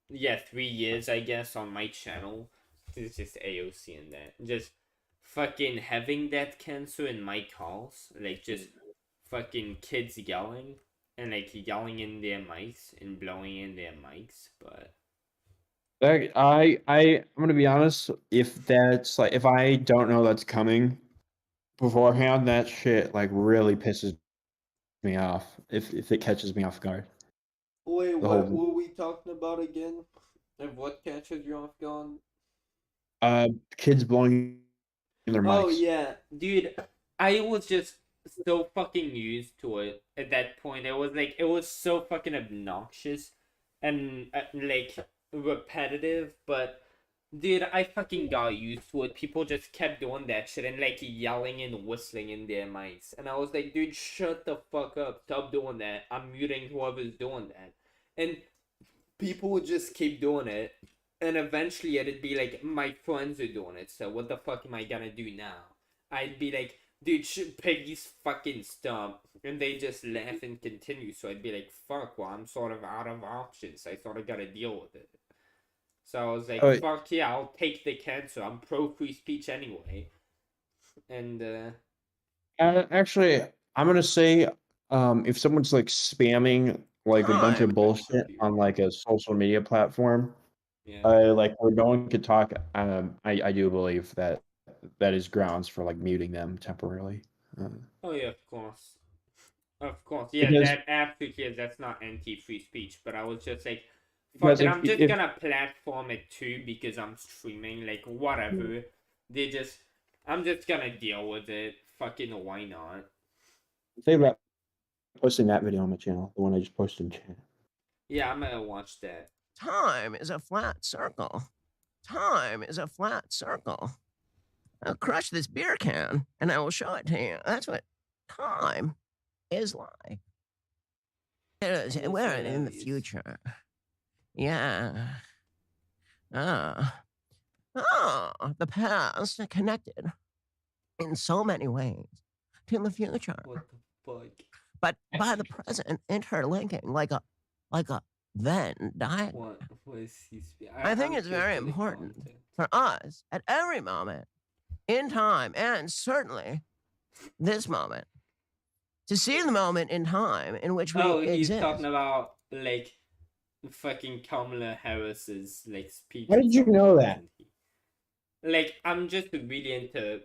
years I guess on my channel. It's just AOC and that. Just fucking having that cancer in my calls. Like just fucking kids yelling and like yelling in their mics and blowing in their mics, but I'm gonna be honest. If that's like, if I don't know that's coming beforehand, that shit like really pisses me off. If it catches me off guard. wait, The what whole were we talking about again? And what catches you off guard? kids blowing in their Oh mics. yeah, dude, I was just so fucking used to it at that point. It was so fucking obnoxious and like repetitive, but dude, I fucking got used to it. People just kept doing that shit and like yelling and whistling in their mics, and I was like, dude, shut the fuck up, stop doing that. I'm muting whoever's doing that, and people would just keep doing it, and eventually it'd be like my friends are doing it, so what the fuck am I gonna do now? I'd be like, dude, Peggy's fucking stop, and they just laugh and continue, so I'd be like, fuck, well, I'm sort of out of options, I sort of gotta deal with it. So I was like, Oh, fuck yeah, I'll take the cancer, I'm pro free speech anyway. And actually, I'm gonna say, if someone's like spamming like a bunch of bullshit on like a social media platform, yeah. like where no one could talk, I do believe that that is grounds for like muting them temporarily. Oh yeah, of course. Of course, yeah, Because that absolutely is. That's not anti-free speech, but I was just like, fuck because it, if I'm just if gonna platform it too because I'm streaming. Like whatever, they just, I'm just gonna deal with it. Fucking why not? they about posting that video on my channel, the one I just posted in chat. Yeah, I'm gonna watch that. Time is a flat circle. Time is a flat circle. I'll crush this beer can and I will show it to you. That's what time is like. It is, we're in the future. Yeah. The past connected in so many ways to the future. What the fuck? But by the present interlinking like a Venn diagram. What is he speaking? I think it's very important for us at every moment in time, and certainly this moment, to see the moment in time in which we He's exist. talking about like fucking Kamala Harris's like speech. How did you know that? Like, I'm just really into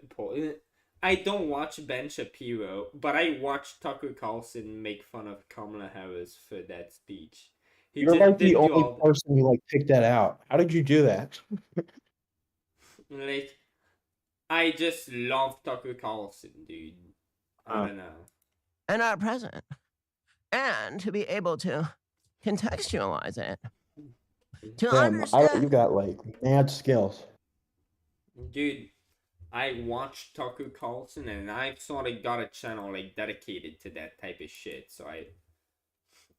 I don't watch Ben Shapiro, but I watched Tucker Carlson make fun of Kamala Harris for that speech. He You're just like the did only all person who like picked that out. How did you do that? like, I just love Tucker Carlson, dude. I don't know. And our present. And to be able to contextualize it. To understand. You got like mad skills. Dude, I watched Tucker Carlson and I sort of got a channel like dedicated to that type of shit, so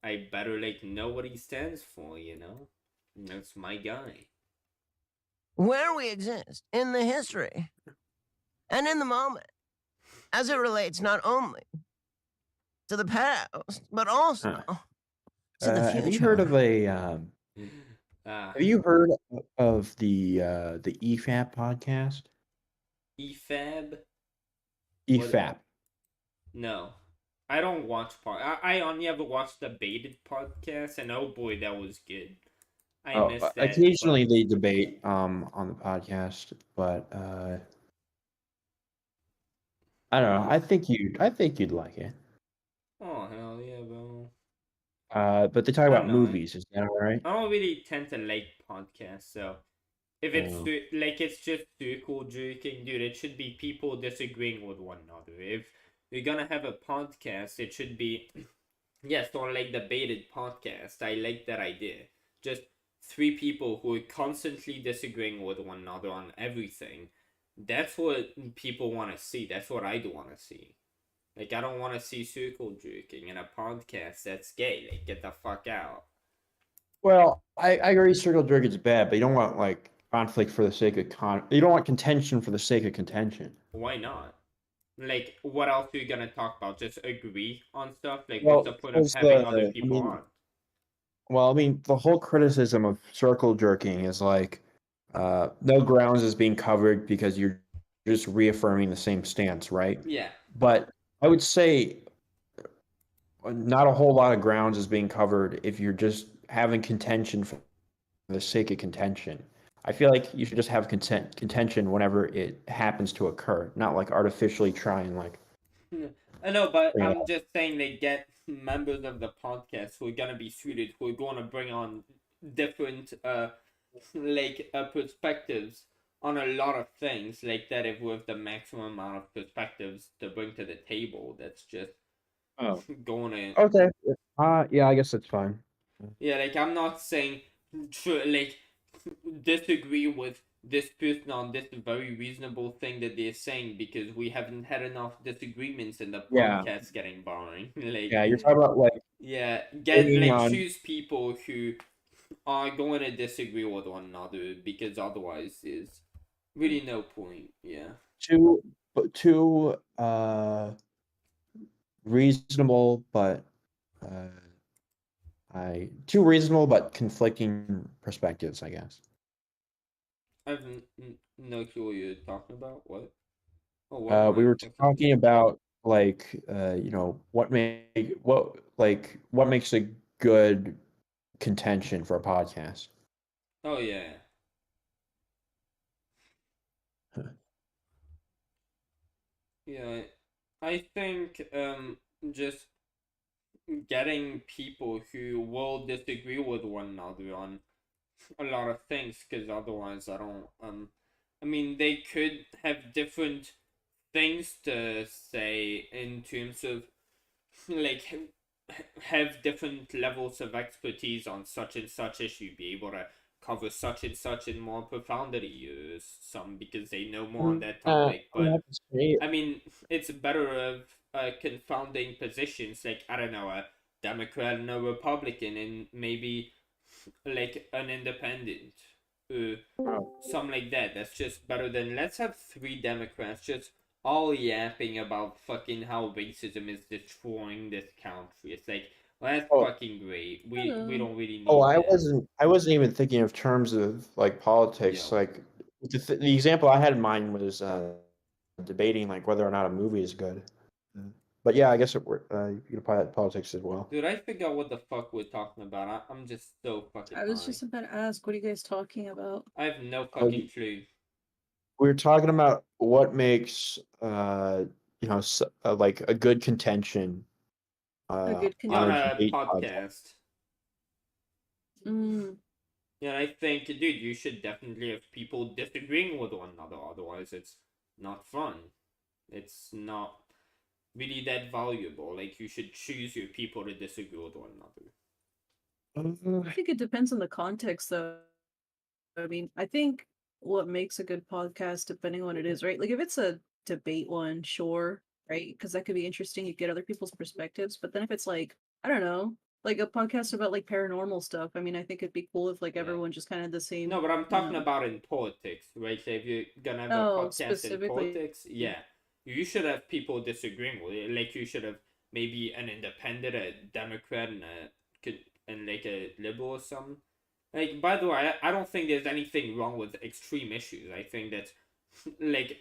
I better like know what he stands for, you know? That's my guy. Where we exist in the history and in the moment, as it relates not only to the past, but also to the future. Have you heard of a have you heard of the EFAP podcast? EFAB? EFAP. No. I don't watch I only ever watched the Baited podcast, and oh boy, that was good. I missed that. Occasionally they debate on the podcast, but I don't know. I think you'd like it. Oh hell yeah, bro. But they talk I about don't know. movies. Is that all right? I don't really tend to like podcasts, so if it's Oh. like it's just circle jerking, dude, it should be people disagreeing with one another. If you're gonna have a podcast, it should be yes, or like debated podcast. I like that idea. Just three people who are constantly disagreeing with one another on everything. That's what people want to see. That's what I do want to see. Like, I don't want to see circle jerking in a podcast that's gay. Like, get the fuck out. Well, I agree. Circle jerk is bad, but you don't want like conflict for the sake of You don't want contention for the sake of contention. Why not? Like, what else are you gonna talk about? Just agree on stuff? Like, Well, what's the point of because having other people on? Well, I mean, the whole criticism of circle jerking is like, no grounds is being covered because you're just reaffirming the same stance, right? Yeah. But I would say not a whole lot of grounds is being covered if you're just having contention for the sake of contention. I feel like you should just have contention whenever it happens to occur, not like artificially try and like. I know, but bring it I'm up. just saying they get members of the podcast who are gonna be suited, who are gonna bring on different perspectives on a lot of things like that. If we have the maximum amount of perspectives to bring to the table, that's just Oh. going to Okay. Yeah, I guess that's fine. yeah. Like, I'm not saying like disagree with this person on this very reasonable thing that they're saying because we haven't had enough disagreements and the Yeah. podcast getting boring. Like, Yeah, you're talking about like. yeah, get bringing like on- choose people who are going to disagree with one another because otherwise there's really no point. Yeah. two reasonable but two reasonable but conflicting perspectives, I guess. I have no clue what you're talking about. What? Oh, what am We I were talking talking about like what makes a good contention for a podcast. Oh yeah. Yeah, I think just getting people who will disagree with one another on a lot of things, because otherwise I don't I mean they could have different things to say in terms of like have different levels of expertise on such and such issue, be able to cover such and such in more profundity, some because they know more on that topic. But I mean, it's better of confounding positions, like, I don't know, a Democrat and a Republican, and maybe like an independent, something like that. That's just better than let's have three Democrats just all yapping about fucking how racism is destroying this country. It's like, well, that's fucking great. We don't really need Oh, I that. wasn't even thinking of terms of like politics. Like the example I had in mind was debating like whether or not a movie is good. But yeah, I guess you can apply that to politics as well. Dude, I forgot what the fuck we're talking about. I'm just so fucking I was high. just about to ask, what are you guys talking about? I have no fucking clue. We were talking about what makes like a good contention. A good On contention. a debate podcast. Mm. Yeah, I think, dude, you should definitely have people disagreeing with one another. Otherwise, it's not fun. It's not really that valuable. Like, you should choose your people to disagree with one another. I think it depends on the context, though. I mean, I think what makes a good podcast, depending on what it is, right? Like, if it's a debate one, sure, right? Because that could be interesting. You get other people's perspectives. But then if it's like, I don't know, like a podcast about like paranormal stuff, I mean, I think it'd be cool if like everyone just kind of the same. No, but I'm talking about in politics, right? So if you're gonna have a podcast in specifically. politics, yeah, you should have people disagreeing with it. Like, you should have maybe an independent, a Democrat, and like a liberal or something. Like, by the way, I don't think there's anything wrong with extreme issues. I think that, like,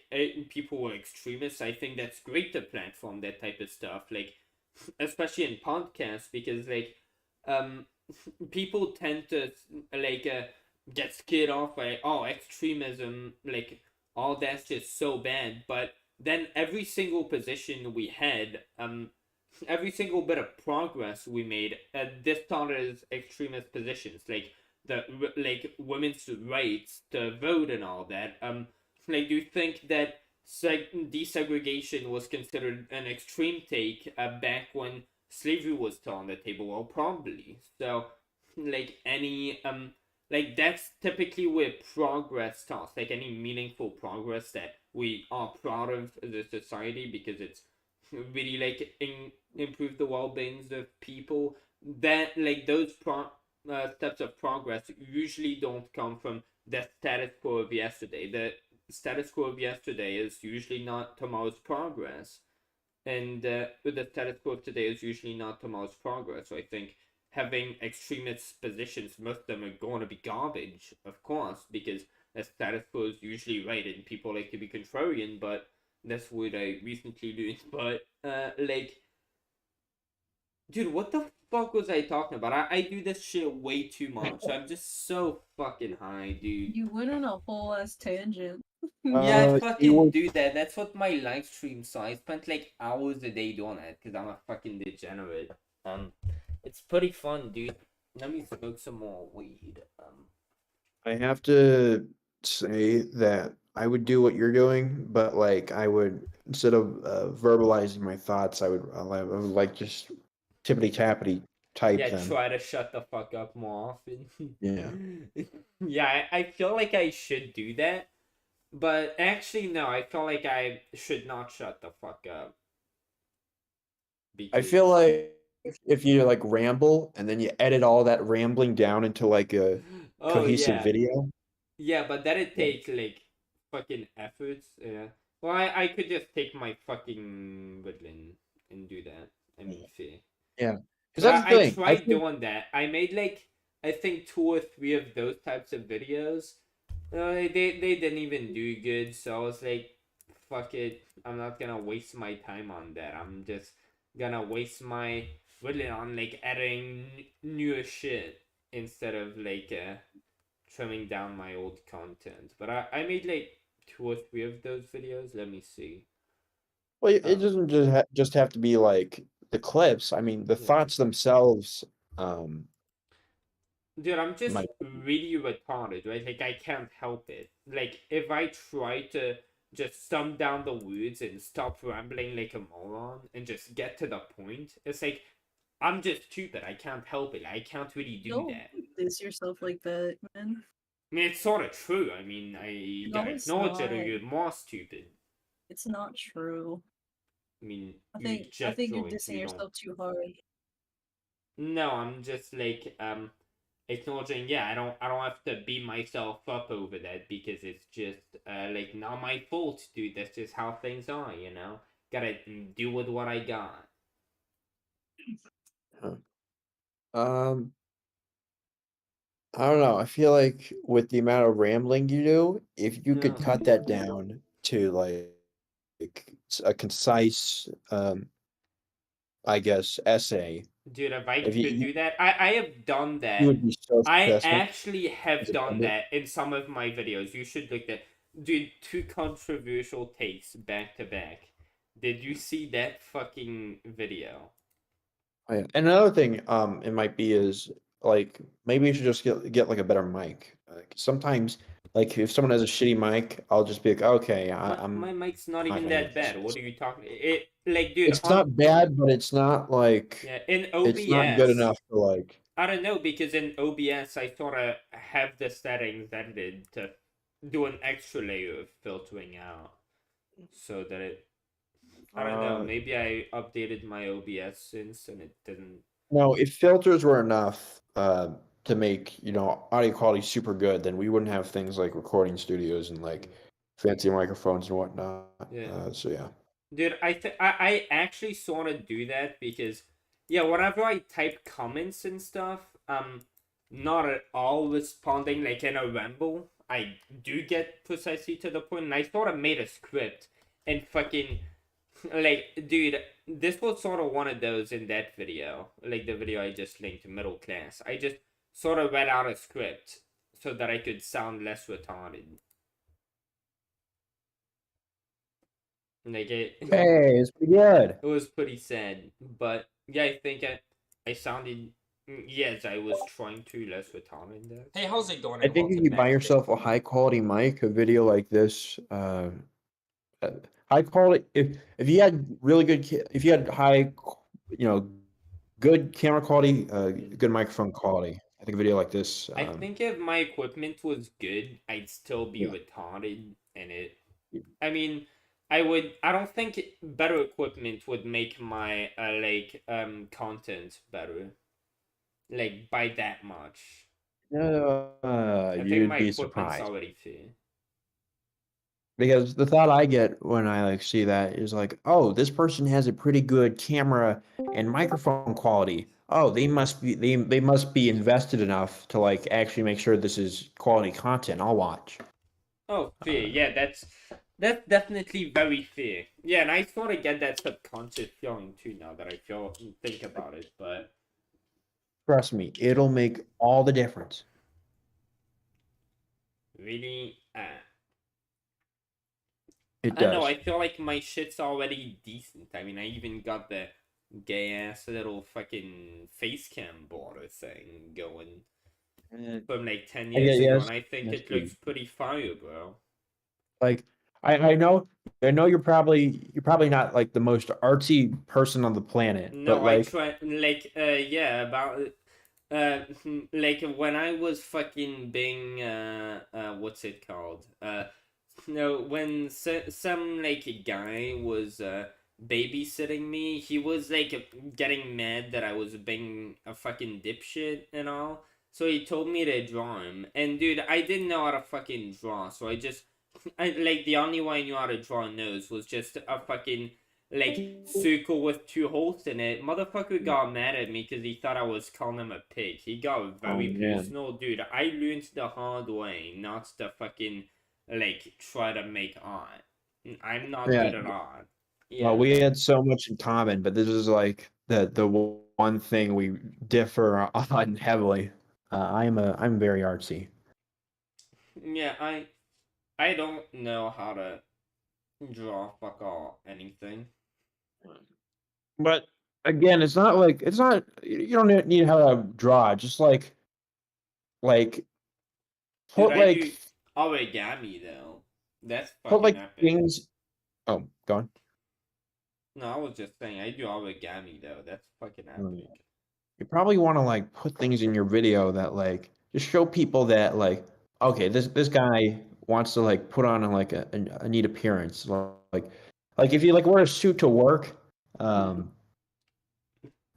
people who are extremists, I think that's great to platform that type of stuff. Like, especially in podcasts, because, like, people tend to, like, get scared off by, oh, extremism, like, all that's just so bad. But then every single position we had, every single bit of progress we made, this started as extremist positions, like like women's rights to vote and all that. Like, do you think that desegregation was considered an extreme take back when slavery was still on the table? Well, probably. So, like like that's typically where progress starts. Like any meaningful progress that we are proud of as a society because it's really like improve the well-beings of people. That like those steps of progress usually don't come from the status quo of yesterday. The status quo of yesterday is usually not tomorrow's progress, and the status quo of today is usually not tomorrow's progress. So I think having extremist positions, most of them are going to be garbage, of course, because the status quo is usually right, and people like to be contrarian, but that's what I recently learned. But like, dude, what the fuck was I talking about? I do this shit way too much. I'm just so fucking high, dude. You went on a whole ass tangent. Yeah, I fucking do that. That's what my live stream saw. I spent like hours a day doing it because I'm a fucking degenerate. It's pretty fun, dude. Let me smoke some more weed. I have to say that I would do what you're doing, but like I would instead of verbalizing my thoughts, I would like just tippity tappity type Yeah, them. try to shut the fuck up more often. Yeah. Yeah, I feel like I should do that. But actually, no, I feel like I should not shut the fuck up. I feel like if you like ramble and then you edit all that rambling down into like a Oh, cohesive yeah. video. Yeah, but that it takes like fucking efforts. Yeah. Well, I could just take my fucking woodland and do that. I mean, fair. Yeah. Because But that's the I thing. tried doing that. I made like I think 2 or 3 of those types of videos. They didn't even do good, so I was like, fuck it. I'm not gonna waste my time on that. I'm just gonna waste my woodland on like adding newer shit instead of like trimming down my old content. But I made like 2 or 3 of those videos. Let me see. Well, it doesn't just have to be like the clips. I mean, the thoughts themselves. Dude, I'm just might- really retarded, right? Like I can't help it. Like if I try to just sum down the words and stop rambling like a moron and just get to the point, it's like I'm just stupid. I can't help it. I can't really do Don't that. diss yourself like that, man. I mean, it's sort of true. I mean, I No, gotta it's acknowledge it or not. you're more stupid. It's not true. I mean, I you think just you're joined, so dissing you don't. yourself too hard. No, I'm just like acknowledging, yeah, I don't have to beat myself up over that because it's just like not my fault, dude. That's just how things are, you know. Gotta deal with what I got. Um, I don't know. I feel like with the amount of rambling you do, if you could cut that down to like a concise, I guess, essay. Dude, if I If could do that, I have done you that. would be so I successful. actually have as a done pundit. that in some of my videos. You should look at, dude, 2 controversial takes back to back. Did you see that fucking video? Oh, yeah. And another thing, it might be is like maybe you should just get like a better mic. Like sometimes, like if someone has a shitty mic, I'll just be like, okay, My mic's not I'm even gonna that bad. What are you talking? It like, dude, It's not bad, but it's not like yeah, in it's not good OBS. enough to like. I don't know because in OBS I sort of have the settings edited to do an extra layer of filtering out, so that it. I don't know. Maybe I updated my OBS since and it didn't. No, if filters were enough to make audio quality super good, then we wouldn't have things like recording studios and like fancy microphones and whatnot. Yeah. So yeah. Dude, I actually sort of do that because, yeah, whenever I type comments and stuff, not at all responding like in a ramble. I do get precisely to the point, and I sort of made a script and fucking, like, dude, this was sort of one of those in that video, like the video I just linked to middle class. I just sort of read out a script so that I could sound less retarded. Like it. Hey, it's pretty good. It was pretty sad, but yeah, I think I sounded. Yes, I was trying to less retarded there. Hey, how's it going? I think if you buy yourself a high quality mic, a video like this, high quality. If you had really good, if you had high, you know, good camera quality, good microphone quality, I think a video like this. I think if my equipment was good, I'd still be retarded, and it. I mean, I would. I don't think better equipment would make my content better, like by that much. I think You'd my be equipment's surprised. already fair. Because the thought I get when I like see that is like, oh, this person has a pretty good camera and microphone quality. Oh, they must be invested enough to like actually make sure this is quality content. I'll watch. Oh, fair. Yeah, that's definitely very fair. Yeah, and I sort of get that subconscious feeling too now that I think about it. But Trust me, it'll make all the difference. really, It I don't know. does. I feel like my shit's already decent. I mean, I even got the gay ass little fucking face cam border thing going from like 10 years ago, yes, and I think yes, it looks pretty fire, bro. Like I know you're probably not like the most artsy person on the planet, but No, I like try yeah, about like when I was fucking being what's it called? No, when some like guy was babysitting me, he was like getting mad that I was being a fucking dipshit and all. So he told me to draw him. And dude, I didn't know how to fucking draw, so I like the only way I knew how to draw a nose was just a fucking like circle with two holes in it. Motherfucker got mad at me because he thought I was calling him a pig. He got very man. personal, dude. I learned the hard way not to fucking like try to make art. I'm not Yeah. good at art. Well, we had so much in common, but this is like the one thing we differ on heavily. I'm very artsy. Yeah, I don't know how to draw fuck all anything. But again, it's not you don't need how to draw. Just like Dude, put I like do origami though. That's put fucking like epic. things. Oh, go on. No, I was just saying I do origami though. That's fucking epic. You probably want to like put things in your video that like just show people that like okay, this guy wants to like put on like a neat appearance. Like if you like wear a suit to work,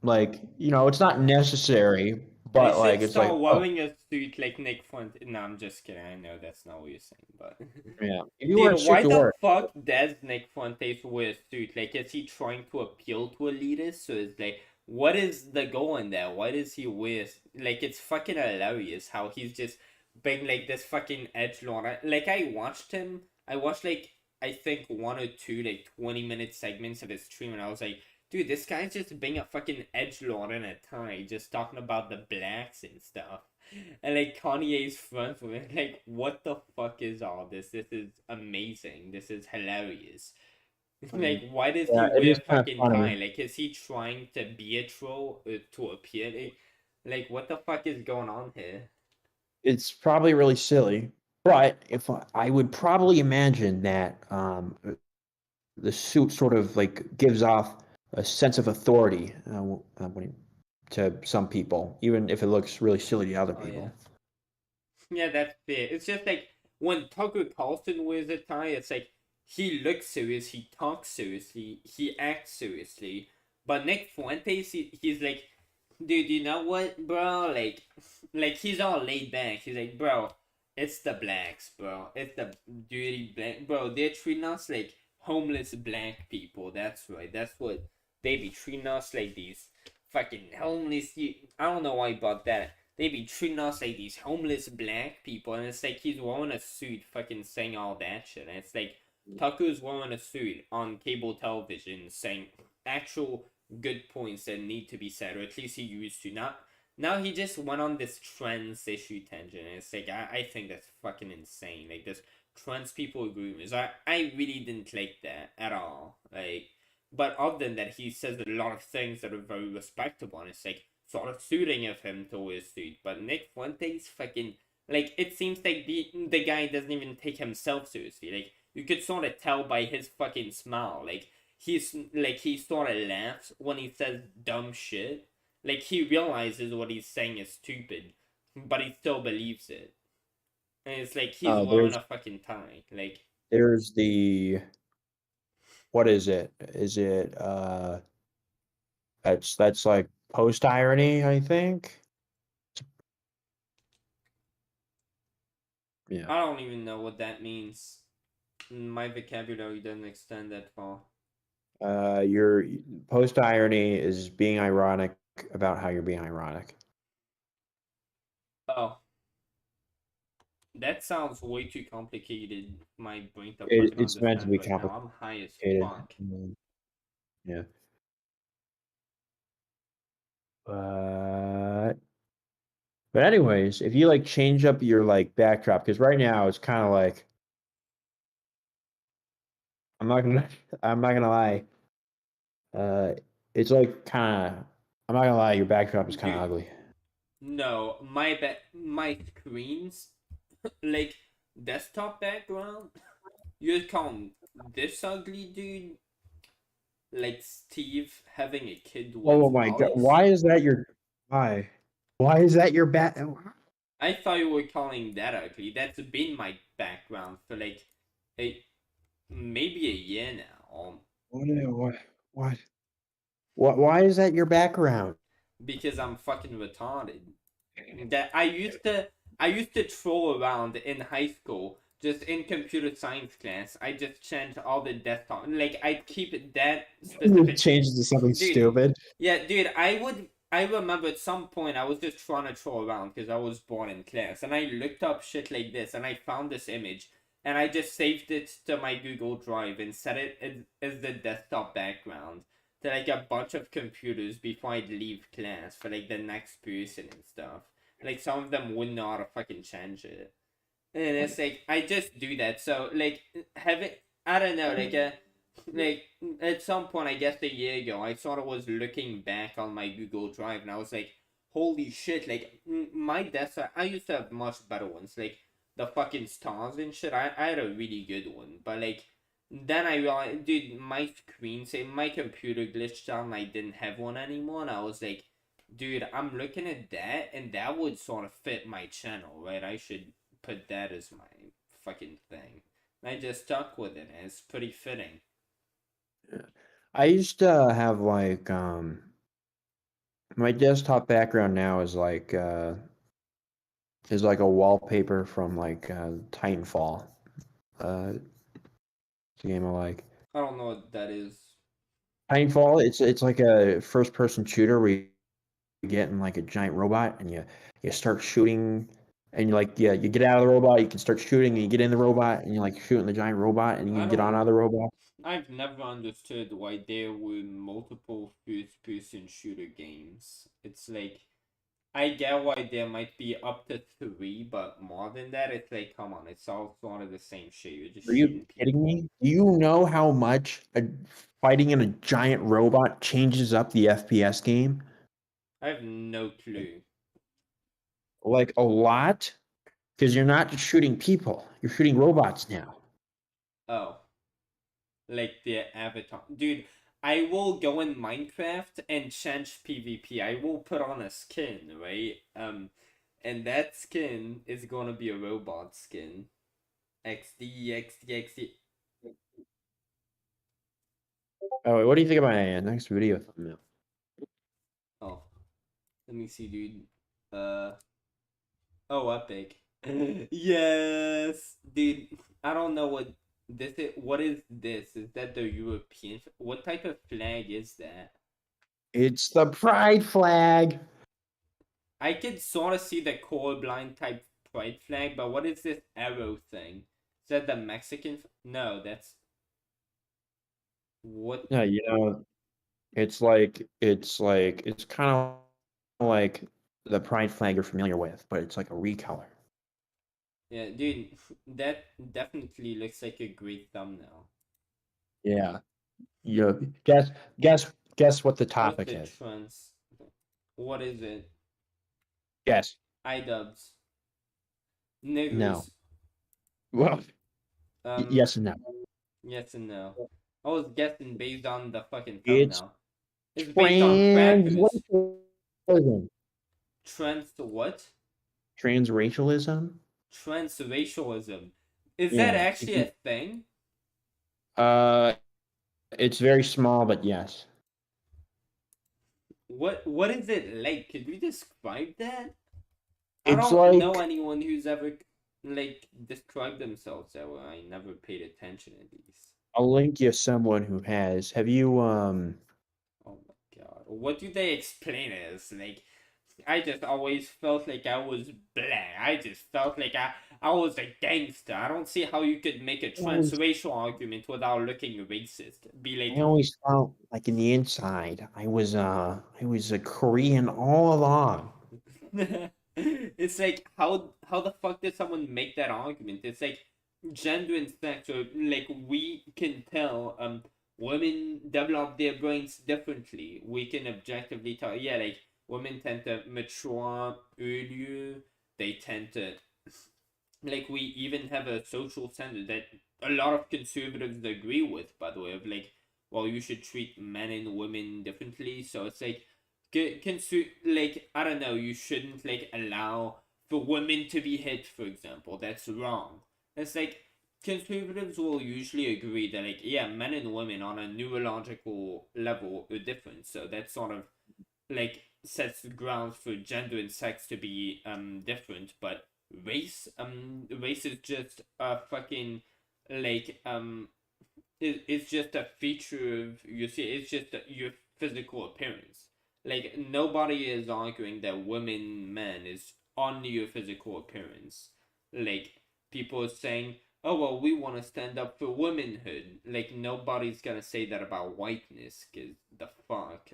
like it's not necessary, I but like should it's like start wearing a suit like Nick Fuente. No, I'm just kidding. I know that's not what you're saying, but yeah. If you wear a dude, suit why to the work, fuck does Nick Fuentes wear a suit? Like, is he trying to appeal to elitists? So it's like, what is the goal in there? Why does he wear? Like, it's fucking hilarious how he's just being like this fucking edgelord. Like, I watched him. I watched like I think one or two like 20-minute segments of his stream, and I was like, dude, this guy's just being a fucking edgelord in a tie, just talking about the blacks and stuff. And like Kanye's front with it, like, what the fuck is all this? This is amazing. This is hilarious. Like, why does yeah, he it wear is kind of fucking funny. tie? Like, is he trying to be a troll to appear? Like, what the fuck is going on here? It's probably really silly, but if I would probably imagine that the suit sort of like gives off a sense of authority to some people, even if it looks really silly to other people. Yeah, that's fair. It's just like when Tucker Carlson wears a tie, it's like he looks serious, he talks seriously, he acts seriously. But Nick Fuentes, he's like, dude, you know what, bro? Like he's all laid back. He's like, bro, it's the blacks, bro. It's the dirty black, bro. They're treating us like homeless black people. That's right. That's what they be treating us like these fucking homeless. I don't know why he bought that. They be treating us like these homeless black people, and it's like he's wearing a suit, fucking saying all that shit. And it's like Tucker's wearing a suit on cable television, saying actual good points that need to be said, or at least he used to. Now he just went on this trans issue tangent, and it's like I think that's fucking insane. Like this trans people are groomers. I really didn't like that at all. Like, but other than that, he says a lot of things that are very respectable, and it's like sort of suiting of him to wear a suit. But Nick Fuentes fucking like it seems like the guy doesn't even take himself seriously. Like you could sort of tell by his fucking smile. Like he sort of laughs when he says dumb shit. Like he realizes what he's saying is stupid, but he still believes it. And it's like he's wearing a fucking tie. Like there's the what is it? Is it that's like post irony, I think. Yeah. I don't even know what that means. My vocabulary doesn't extend that far. Your post irony is being ironic about how you're being ironic. Oh. That sounds way too complicated. My brain to It's meant to be right now. complicated. I'm high as fuck. Yeah. But anyways, if you like change up your like backdrop, because right now it's kind of like I'm not gonna lie. It's like kind of I'm not gonna lie, your backdrop is kind of ugly. No, my screens, like desktop background, you'd call this ugly, dude? Like Steve having a kid with Oh my god, Alice? why is that your why? Why is that your back? I thought you were calling that ugly. That's been my background for like maybe a year now. Why is that your background? Because I'm fucking retarded. That I used to troll around in high school, just in computer science class. I just changed all the desktop, like I'd keep that specific. Change it to something Dude, stupid. Yeah, dude, I remember at some point I was just trying to troll around because I was bored in class, and I looked up shit like this, and I found this image, and I just saved it to my Google Drive and set it as the desktop background to like a bunch of computers before I'd leave class for like the next person and stuff. Like some of them wouldn't know how to fucking change it. And it's like I just do that. So like having I don't know, like at some point I guess a year ago I sort of was looking back on my Google Drive and I was like, holy shit, like my desktop I used to have much better ones. Like the fucking stars and shit. I had a really good one. But like then I realized, dude, my screen say my computer glitched out and I didn't have one anymore, and I was like, dude, I'm looking at that, and that would sort of fit my channel, right? I should put that as my fucking thing. And I just stuck with it, and it's pretty fitting. I used to have like my desktop background now is like a wallpaper from like Titanfall. It's a game I like. I don't know what that is. Titanfall, it's like a first person shooter where you get in like a giant robot and you start shooting and you you get out of the robot, you can start shooting and you get in the robot and you like shooting the giant robot and you can get on out of the robot. I've never understood why there were multiple first-person shooter games. It's like, I get why there might be up to 3, but more than that, it's like, come on, it's all sort of the same shit. You're just Are you kidding me? Do you know how much fighting in a giant robot changes up the FPS game? I have no clue. Like a lot? Because you're not just shooting people, you're shooting robots now. Oh. Like the avatar. Dude, I will go in Minecraft and change PvP. I will put on a skin, right? And that skin is gonna be a robot skin. XD. Oh, wait, what do you think about my next video thumbnail? Oh. Let me see, dude. Oh, epic. Yes! Dude, I don't know what this is. What is this? Is that the European? What type of flag is that? It's the pride flag. I could sort of see the colorblind type pride flag, but what is this arrow thing? Is that the Mexican? No, that's what? Yeah, it's kind of like the pride flag you're familiar with, but it's like a recolor. Yeah, dude, that definitely looks like a great thumbnail. Yeah. You guess what the What's topic the is. trans? What is it? Guess. Idubbbz. No. Niggers. Well, yes and no. Yes and no. I was guessing based on the fucking It's thumbnail. It's based on crackers. transracialism. Trans what? Transracialism? Transracialism. Is that Yeah. actually a thing? It's very small, but yes. What is it like? Could you describe that? I It's don't know like anyone who's ever like described themselves that way. I never paid attention at least. I'll link you someone who has. Have you Oh my god. What do they explain it as? Like, I just always felt like I was black. I just felt like I was a gangster. I don't see how you could make a transracial argument without looking racist. Be I like, always felt like in the inside I was a Korean all along. it's like how the fuck did someone make that argument? It's like gender and sex, or like we can tell women develop their brains differently. We can objectively tell, yeah, like women tend to mature earlier. They tend to, like, we even have a social standard that a lot of conservatives agree with, by the way, of like, well, you should treat men and women differently. So it's like like, I don't know, you shouldn't like allow for women to be hit, for example. That's wrong. It's like conservatives will usually agree that, like, yeah, men and women on a neurological level are different. So that sort of like sets the grounds for gender and sex to be different. But race is just a fucking like it's just a feature of, you see, it's just your physical appearance. Like, nobody is arguing that men is on your physical appearance. Like, people are saying, oh, well, we want to stand up for womanhood. Like, nobody's gonna say that about whiteness, because the fuck,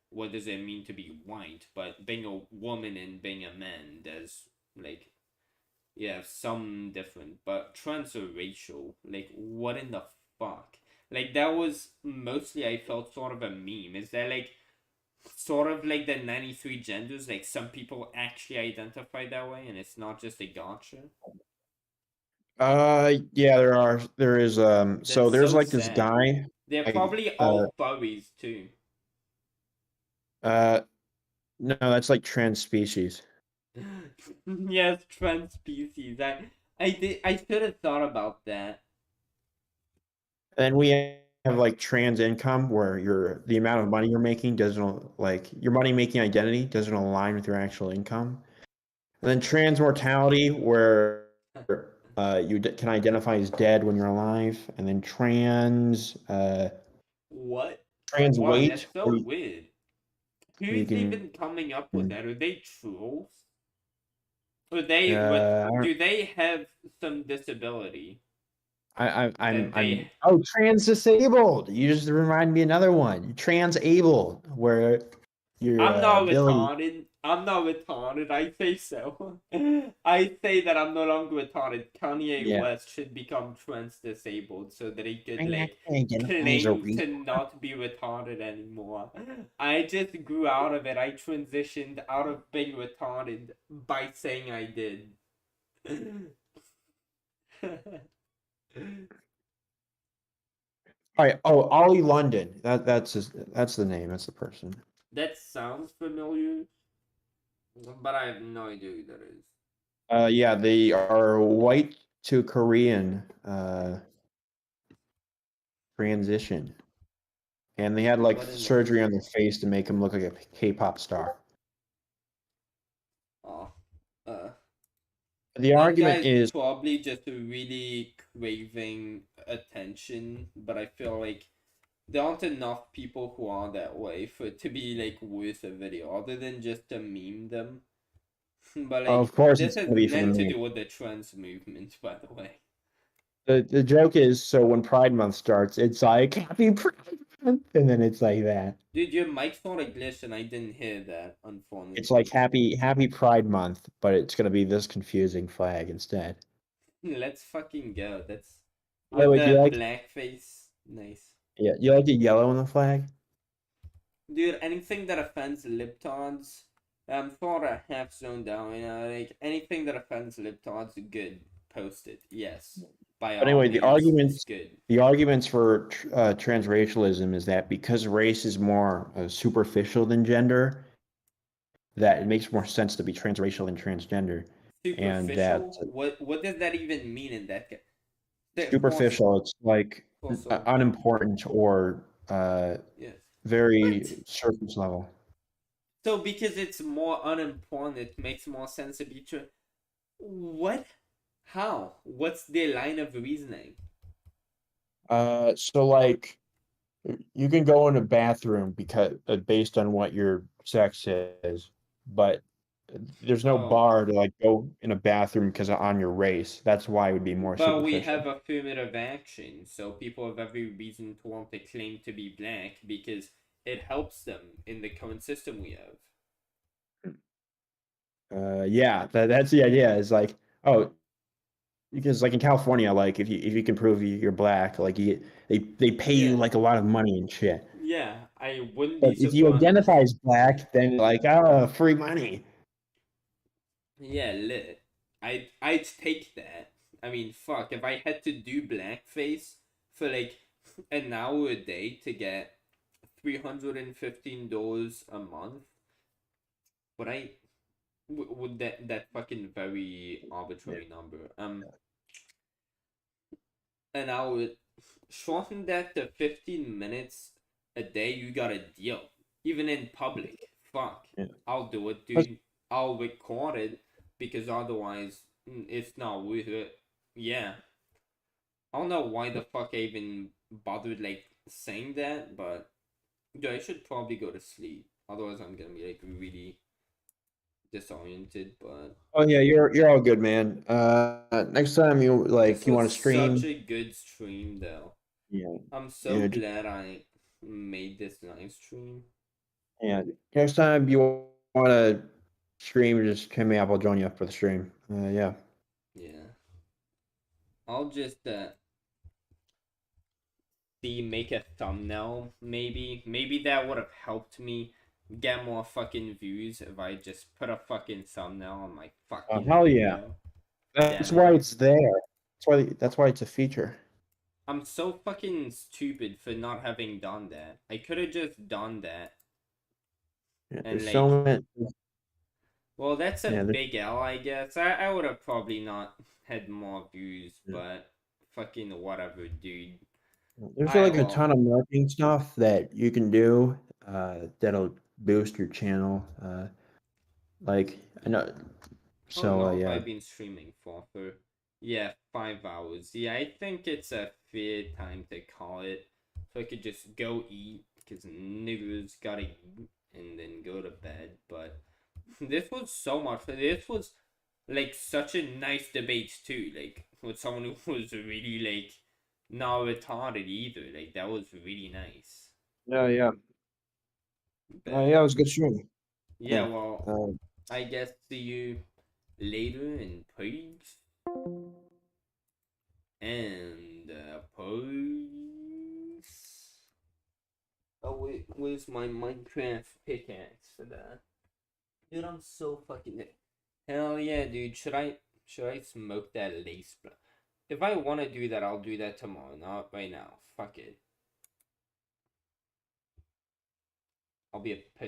what does it mean to be white? But being a woman and being a man, there's, like, yeah, some different. But trans or racial, like, what in the fuck? Like, that was mostly, I felt, sort of a meme. Is that, like, sort of like the 93 genders, like some people actually identify that way and it's not just a gotcha? Yeah, there is so That's there's so like this sad. guy. They're probably all furries too. No, that's like trans species. Yes, trans species. I should have thought about that. And we have like trans income where the amount of money you're making doesn't, like, your money making identity doesn't align with your actual income. And then trans mortality, where you can identify as dead when you're alive. And then trans What? trans Wow, weight, that's so where weird. you Who's can even coming up with that? Are they trolls? Or they I don't- do they have some disability? I'm they- trans disabled. You just remind me another one. Trans able, where your I'm not ability. retarded. I'm not retarded. I say so. I say that I'm no longer retarded. Kanye Yeah. West should become trans disabled so that he could I'm not like gonna identify as a claim to not be retarded anymore. I just grew out of it. I transitioned out of being retarded by saying I did. All right. Oh, Ollie London. That's the name. That's the person. That sounds familiar, but I have no idea who that is. Yeah, they are white to Korean transition, and they had like What in the- surgery on their face to make him look like a K-pop star. Oh, The that argument guy's is probably just really craving attention, but I feel like there aren't enough people who are that way for it to be like worth a video, other than just to meme them. But like, Of course this it's has gonna be for the nothing to meme. do with the trans movement, by the way. the joke is, so when Pride Month starts, it's like happy Pride And then it's like that. Dude, your mic's sort of glitched and I didn't hear that, unfortunately. It's like happy Pride Month, but it's gonna be this confusing flag instead. Let's fucking go. That's By the with way, do you the like blackface. Nice. yeah, you like the yellow in the flag? Dude, anything that offends libtards, I'm sort of half zoned out, you know, like anything that offends libtards, good. Post it. Yes. By But all anyway, means, it's good. the arguments for transracialism is that because race is more superficial than gender, that it makes more sense to be transracial than transgender, and that Superficial? What does that even mean in that case? superficial, it's like Also, unimportant or yes. very surface level. So because it's more unimportant, it makes more sense to be true. What? How? What's the line of reasoning? So like you can go in a bathroom because based on what your sex is, but there's no Oh. bar to like go in a bathroom because on your race. That's why it would be more But we superficial. have affirmative action, so people have every reason to want to claim to be black because it helps them in the current system we have. Yeah, that's the idea. Is like, oh, because like in California, like if you can prove you're black, like they pay you like a lot of money and shit. Yeah, I wouldn't But be if you surprised. identify as black, then like, oh, free money. Yeah, lit. I'd take that. I mean, fuck, if I had to do blackface for like an hour a day to get $315 a month, would that fucking very arbitrary number. An hour, shorten that to 15 minutes a day, you got a deal. Even in public. Fuck. I'll do it, dude. I'll record it because otherwise it's not worth it. Yeah. I don't know why the fuck I even bothered like saying that, but dude, I should probably go to sleep. Otherwise I'm gonna be like really disoriented, but Oh yeah, you're all good, man. Next time you this you want was to stream, such a good stream though. yeah, I'm so yeah, glad I made this live stream. yeah. Next time you want to stream, just hit me up. I'll join you up for the stream. Yeah. Yeah. I'll just make a thumbnail maybe. Maybe that would have helped me get more fucking views if I just put a fucking thumbnail on my fucking Hell yeah. video. That's Yeah. why it's there. That's why it's a feature. I'm so fucking stupid for not having done that. I could have just done that. Yeah, And there's like, so many. well, that's a Yeah, big L, I guess. I would have probably not had more views, but fucking whatever, dude. There's I like a will. ton of marketing stuff that you can do that'll boost your channel. Like I know. How So long have yeah. I been streaming for? Yeah, 5 hours. Yeah, I think it's a fair time to call it. So I could just go eat, because niggers gotta eat, and then go to bed. But this was so much. This was like such a nice debate too. Like with someone who was really like not retarded either. Like that was really nice. Yeah, yeah. Yeah, it was a good stream. Yeah, well, I guess see you later in pigs. And pose. Oh wait, where's my Minecraft pickaxe for that? Dude, I'm so fucking. Hell yeah, dude. Should I smoke that lace blunt? If I want to do that, I'll do that tomorrow. Not right now. Fuck it. I'll be a pussy.